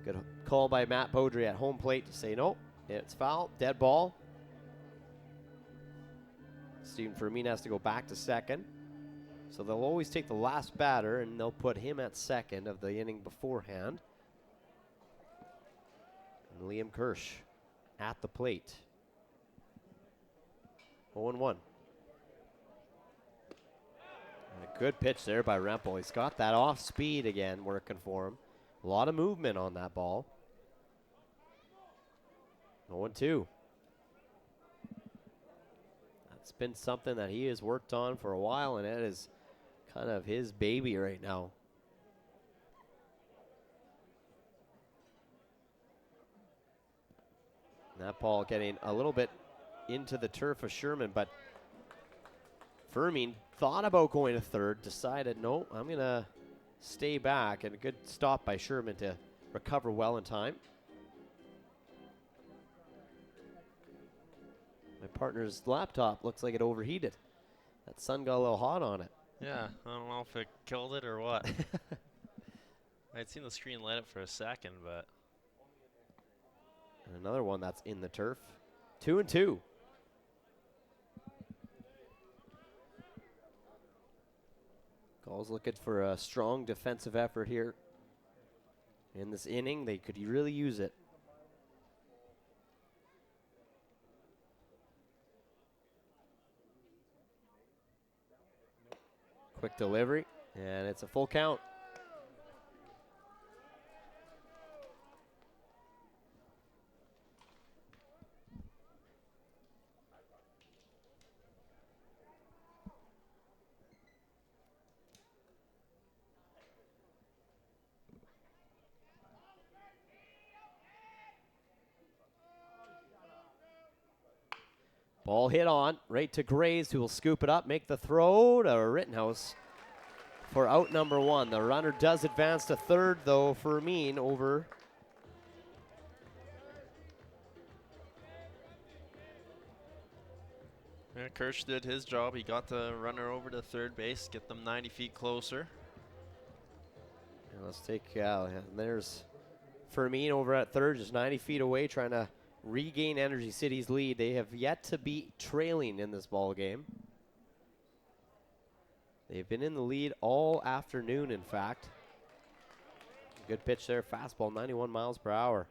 good call by Matt Beaudry at home plate to say no, it's foul, dead ball. Stephen Fermin has to go back to second. So they'll always take the last batter, and they'll put him at second of the inning beforehand. And Liam Kirsch at the plate. 0-1. A good pitch there by Rempel. He's got that off speed again working for him. A lot of movement on that ball. 0-2. That's been something that he has worked on for a while, and it is kind of his baby right now. And that ball getting a little bit into the turf of Sherman, but Fermin thought about going to third, decided, no, I'm going to stay back, and a good stop by Sherman to recover well in time. My partner's laptop looks like it overheated. That sun got a little hot on it. Yeah, I don't know if it killed it or what. I'd seen the screen light up for a second, but... And another one that's in the turf. 2-2. Gulls looking for a strong defensive effort here. In this inning, they could really use it. Quick delivery, and it's a full count. Ball hit on, right to Graves, who will scoop it up, make the throw to Rittenhouse for out number one. The runner does advance to third, though, Fermin over. Yeah, Kirsch did his job. He got the runner over to third base, get them 90 feet closer. And let's take, and there's Fermin over at third, just 90 feet away, trying to regain Energy City's lead. They have yet to be trailing in this ball game. They've been in the lead all afternoon, in fact. Good pitch there, fastball, 91 miles per hour.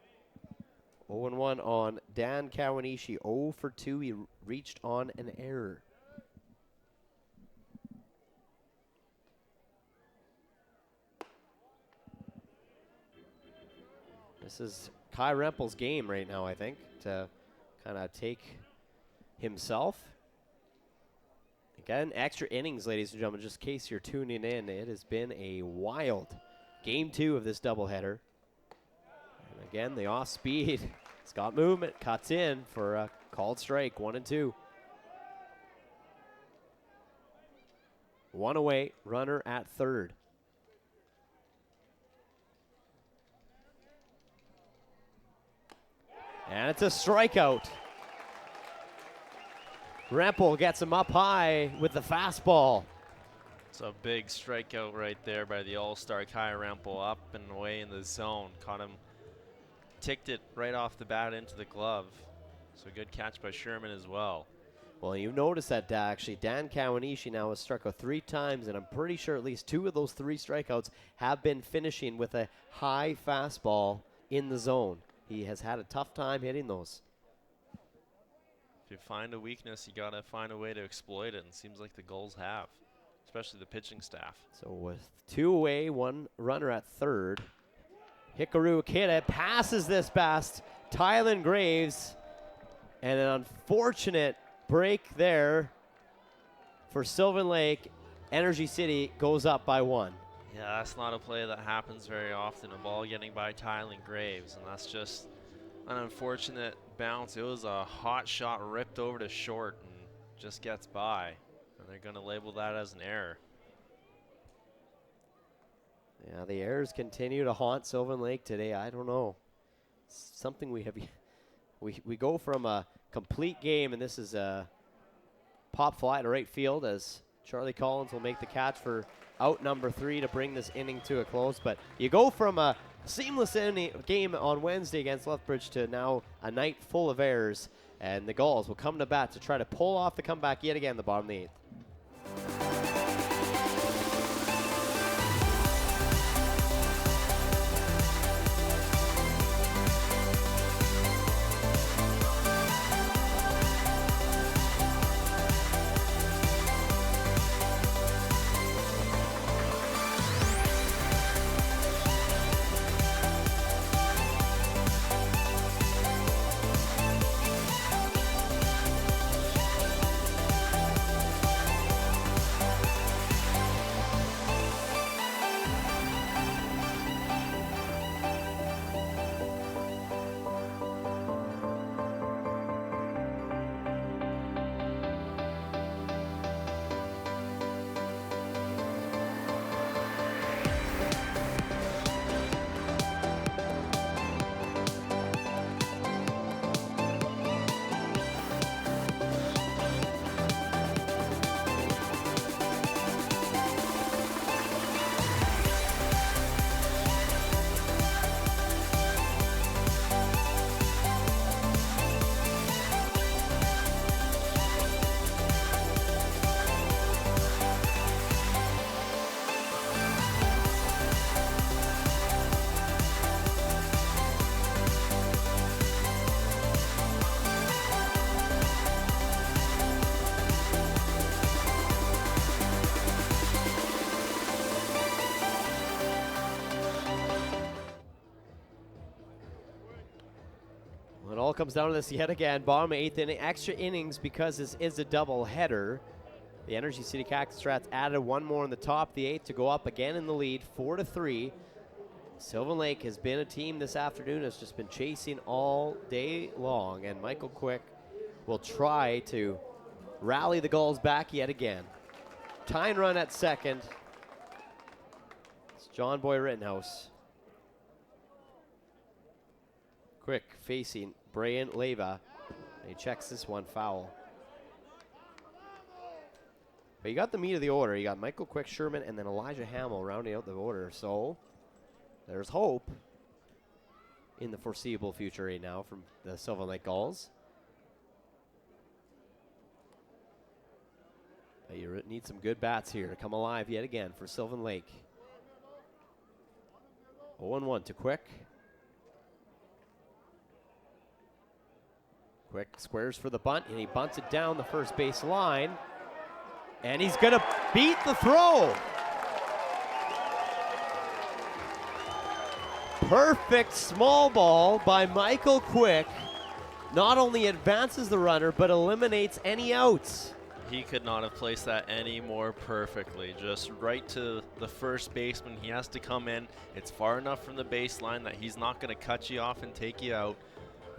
0-1 on Dan Kawanishi, 0 for 2. He reached on an error. This is Kai Rempel's game right now, I think, to kind of take himself. Again, extra innings, ladies and gentlemen, just in case you're tuning in. It has been a wild game 2 of this doubleheader. And again, the off speed. It's got movement, cuts in for a called strike, 1-2. One away, runner at third. And it's a strikeout. Rempel gets him up high with the fastball. It's a big strikeout right there by the all-star Kai Rempel, up and away in the zone. Caught him, ticked it right off the bat into the glove. So good catch by Sherman as well. Well, you notice that actually Dan Kawanishi now has struck out 3 times, and I'm pretty sure at least 2 of those 3 strikeouts have been finishing with a high fastball in the zone. He has had a tough time hitting those. If you find a weakness, you got to find a way to exploit it, and it seems like the Gulls have, especially the pitching staff. So with 2 away, 1 runner at third, Hikaru Akita passes this past Tylen Graves, and an unfortunate break there for Sylvan Lake. Energy City goes up by 1. Yeah, that's not a play that happens very often, a ball getting by Tylen Graves, and that's just an unfortunate bounce. It was a hot shot ripped over to short and just gets by. And they're going to label that as an error. Yeah, the errors continue to haunt Sylvan Lake today. I don't know. It's something we have. We go from a complete game, and this is a pop fly to right field as Charlie Collins will make the catch for out number 3 to bring this inning to a close. But you go from a seamless game on Wednesday against Lethbridge to now a night full of errors, and the Gulls will come to bat to try to pull off the comeback yet again in the bottom of the 8th. All comes down to this yet again. Bottom 8th inning, extra innings because this is a double header. The Energy City Cactus Rats added one more in the top of the 8th to go up again in the lead, 4-3. Sylvan Lake has been a team this afternoon that's just been chasing all day long, and Michael Quick will try to rally the Gulls back yet again. Tying run at second. It's John Boy Rittenhouse. Quick facing Brian Leva. He checks this one foul. But you got the meat of the order. You got Michael Quick, Sherman, and then Elijah Hamill rounding out the order. So there's hope in the foreseeable future right now from the Sylvan Lake Gulls. But you need some good bats here to come alive yet again for Sylvan Lake. 0-1 to Quick. Quick squares for the bunt, and he bunts it down the first base line. And he's going to beat the throw. Perfect small ball by Michael Quick. Not only advances the runner, but eliminates any outs. He could not have placed that any more perfectly. Just right to the first baseman. He has to come in. It's far enough from the baseline that he's not going to cut you off and take you out.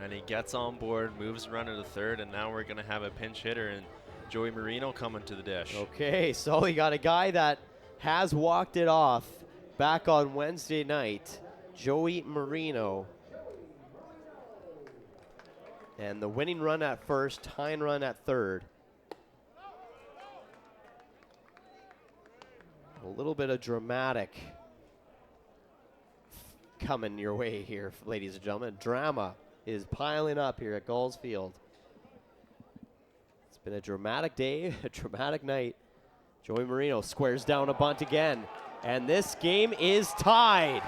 And he gets on board, moves the runner to third, and now we're going to have a pinch hitter and Joey Marino coming to the dish. Okay, so we got a guy that has walked it off back on Wednesday night, Joey Marino. And the winning run at first, tying run at third. A little bit of dramatic coming your way here, ladies and gentlemen. Drama is piling up here at Gulls Field. It's been a dramatic day, a dramatic night. Joey Marino squares down a bunt again, and this game is tied.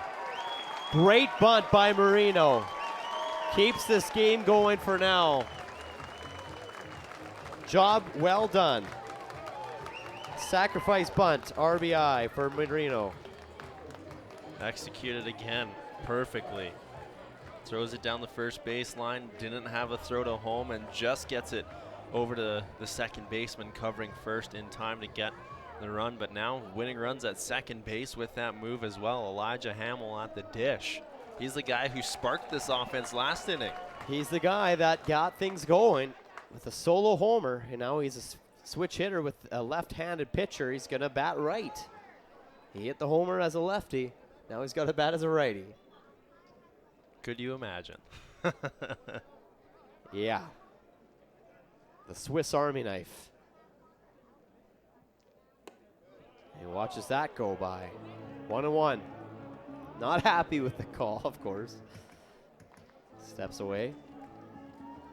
Great bunt by Marino. Keeps this game going for now. Job well done. Sacrifice bunt, RBI for Marino. Executed again perfectly. Throws it down the first baseline, didn't have a throw to home, and just gets it over to the second baseman covering first in time to get the run. But now winning runs at second base with that move as well. Elijah Hamill at the dish. He's the guy who sparked this offense last inning. He's the guy that got things going with a solo homer, and now he's a switch hitter with a left-handed pitcher. He's going to bat right. He hit the homer as a lefty. Now he's got to bat as a righty. Could you imagine? Yeah. The Swiss Army knife. He watches that go by. 1-1. Not happy with the call, of course. Steps away.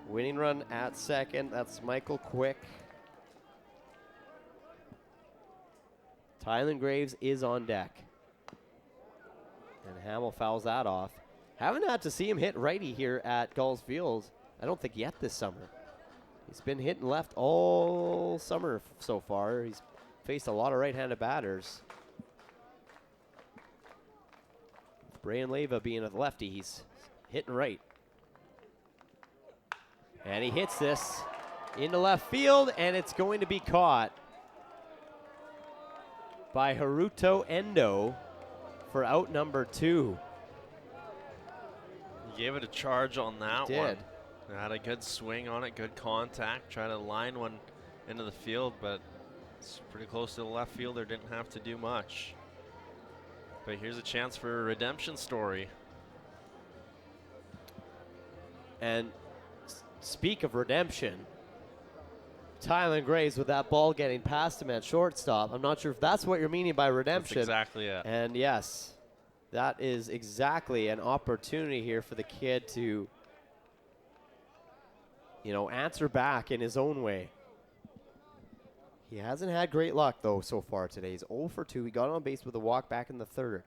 Winning run at second. That's Michael Quick. Tylen Graves is on deck. And Hamill fouls that off. Haven't had to see him hit righty here at Gulls Field, I don't think yet this summer. He's been hitting left all summer so far. He's faced a lot of right-handed batters. Brian Leyva being a lefty, he's hitting right. And he hits this into left field, and it's going to be caught by Haruto Endo for out number 2. He gave it a charge on that Did. one. Had a good swing on it, good contact. Tried to line one into the field, but it's pretty close to the left fielder. Didn't have to do much. But here's a chance for a redemption story. And speak of redemption, Tylen Graves with that ball getting past him at shortstop. I'm not sure if that's what you're meaning by redemption. That's exactly it. And yes, that is exactly an opportunity here for the kid to, you know, answer back in his own way. He hasn't had great luck, though, so far today. He's 0 for 2. He got on base with a walk back in the third.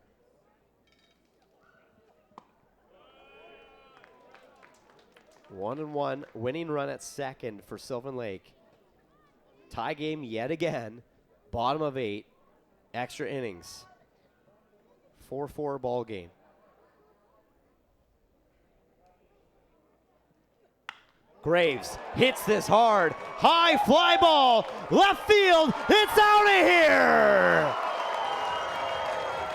One and one, winning run at second for Sylvan Lake. Tie game yet again. Bottom of 8. Extra innings. 4-4 ball game. Graves hits this hard. High fly ball. Left field. It's out of here.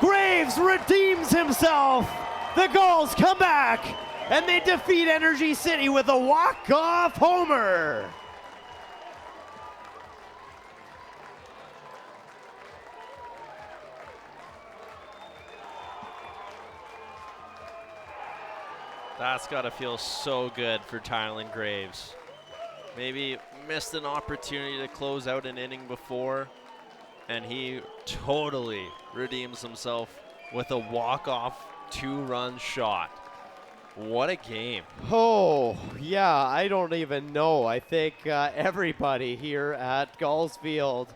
Graves redeems himself. The Gulls come back, and they defeat Energy City with a walk-off homer. That's got to feel so good for Tylen Graves. Maybe missed an opportunity to close out an inning before, and he totally redeems himself with a walk-off 2-run shot. What a game. Oh, yeah, I don't even know. I think everybody here at Gulls Field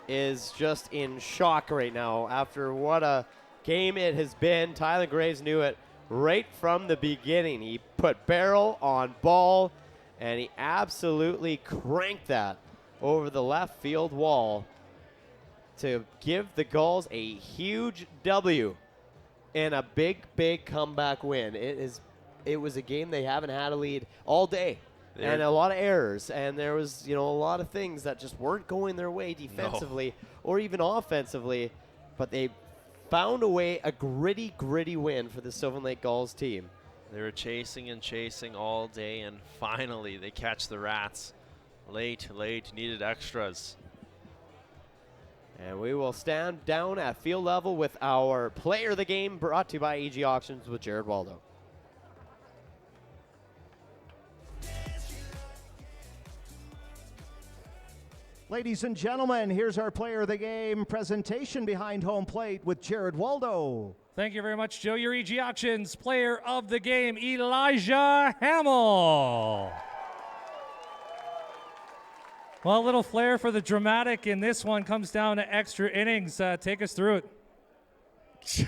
is just in shock right now after what a game it has been. Tylen Graves knew it right from the beginning. He put barrel on ball, and he absolutely cranked that over the left field wall to give the Gulls a huge W and a big, big comeback win. It was a game they haven't had a lead all day, and a lot of errors, and there was, you know, a lot of things that just weren't going their way defensively or even offensively, but they found a way, a gritty win for the Sylvan Lake Gulls team. They were chasing and chasing all day, and finally they catch the Rats. Late, needed extras. And we will stand down at field level with our player of the game, brought to you by EG Auctions with Jared Waldo. Ladies and gentlemen, here's our player of the game presentation behind home plate with Jared Waldo. Thank you very much, Joe. Your EG Auctions player of the game, Elijah Hamill. Well, a little flair for the dramatic in this one comes down to extra innings. Take us through it.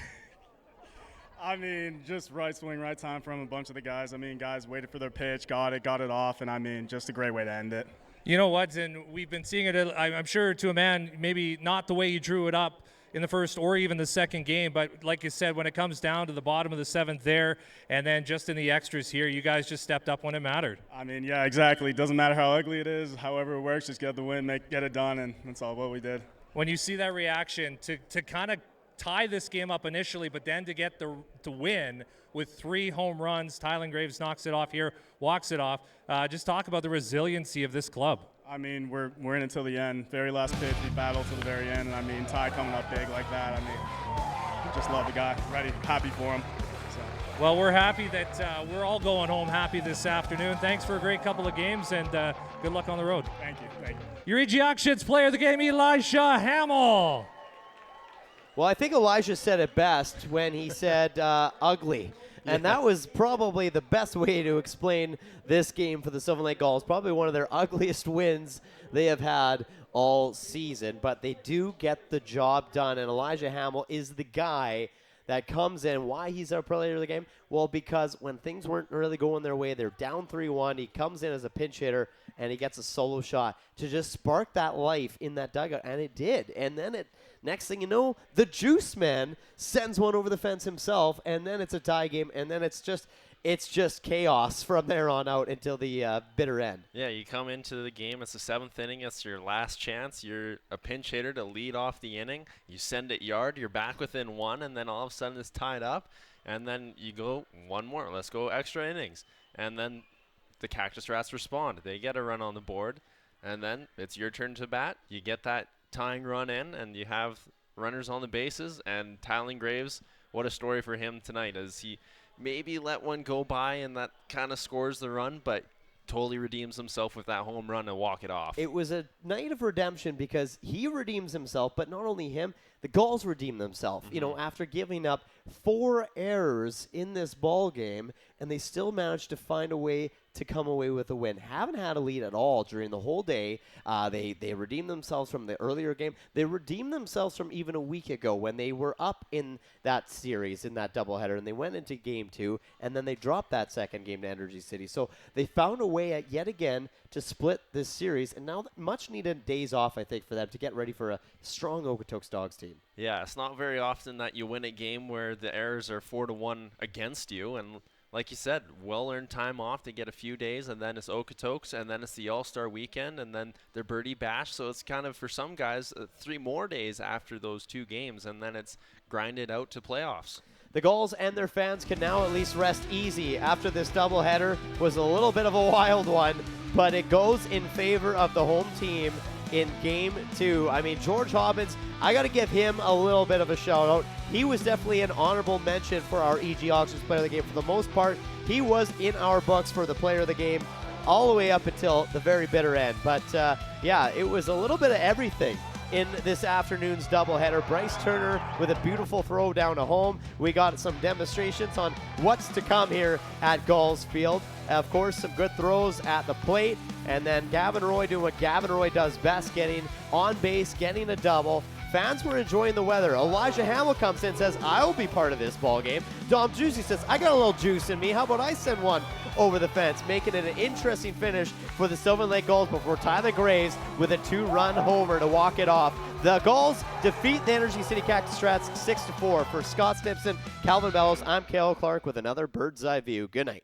I mean, just right swing, right time from a bunch of the guys. I mean, guys waited for their pitch, got it off, and I mean, just a great way to end it. You know what, and we've been seeing it, I'm sure to a man, maybe not the way you drew it up in the first or even the second game, but like you said, when it comes down to the bottom of the seventh there, and then just in the extras here, you guys just stepped up when it mattered. I mean, yeah, exactly. It doesn't matter how ugly it is, however it works, just get the win, get it done, and that's all what we did. When you see that reaction, to kind of tie this game up initially, but then to get to win with 3 home runs. Tylen Graves knocks it off here, walks it off. Just talk about the resiliency of this club. I mean, we're in it till the end. Very last pitch, we battle to the very end. And I mean, Ty coming up big like that. I mean, just love the guy. Ready, happy for him. So. Well, we're happy that we're all going home happy this afternoon. Thanks for a great couple of games, and good luck on the road. Thank you. Thank you. Your EG Auctions player of the game, Elijah Hamill. Well, I think Elijah said it best when he said ugly. And that was probably the best way to explain this game for the Sylvan Lake Gulls. Probably one of their ugliest wins they have had all season. But they do get the job done. And Elijah Hamill is the guy that comes in. Why he's our player of the game? Well, because when things weren't really going their way, they're down 3-1. He comes in as a pinch hitter, and he gets a solo shot to just spark that life in that dugout. And it did. And then next thing you know, the Juice Man sends one over the fence himself, and then it's a tie game, and then it's just chaos from there on out until the bitter end. Yeah, you come into the game, it's the 7th inning, it's your last chance. You're a pinch hitter to lead off the inning. You send it yard, you're back within 1, and then all of a sudden it's tied up, and then you go one more. Let's go extra innings. And then the Cactus Rats respond. They get a run on the board, and then it's your turn to bat. You get that tying run in, and you have runners on the bases. And Tylen Graves, what a story for him tonight, as he maybe let one go by and that kind of scores the run, but totally redeems himself with that home run and walk it off. It was a night of redemption because he redeems himself, but not only him, the Gulls redeem themselves. You know, after giving up 4 errors in this ball game, and they still managed to find a way to come away with a win. Haven't had a lead at all during the whole day. They redeemed themselves from the earlier game. They redeemed themselves from even a week ago when they were up in that series, in that doubleheader, and they went into game 2, and then they dropped that second game to Energy City. So they found a way yet again to split this series, and now much needed days off, I think, for them to get ready for a strong Okotoks Dogs team. Yeah, it's not very often that you win a game where the errors are 4-1 against you, and like you said, well-earned time off to get a few days, and then it's Okotoks, and then it's the All-Star weekend, and then their Birdie Bash. So it's kind of, for some guys, 3 more days after those 2 games, and then it's grinded out to playoffs. The Gulls and their fans can now at least rest easy after this doubleheader was a little bit of a wild one, but it goes in favor of the home team in game 2. I mean, George Hobbins, I got to give him a little bit of a shout out. He was definitely an honorable mention for our EG Auctions player of the game. For the most part, he was in our books for the player of the game all the way up until the very bitter end. But yeah, it was a little bit of everything in this afternoon's doubleheader. Bryce Turner with a beautiful throw down to home. We got some demonstrations on what's to come here at Gulls Field. Of course, some good throws at the plate. And then Gavin Roy doing what Gavin Roy does best, getting on base, getting a double. Fans were enjoying the weather. Elijah Hamill comes in and says, I'll be part of this ball game. Dom Juicy says, I got a little juice in me. How about I send one over the fence, making it an interesting finish for the Sylvan Lake Gulls before Tylen Graves with a 2-run homer to walk it off. The Gulls defeat the Energy City Cactus Rats 6-4. For Scott Stimpson, Calvin Bellows, I'm Cale Clark with another Bird's Eye View. Good night.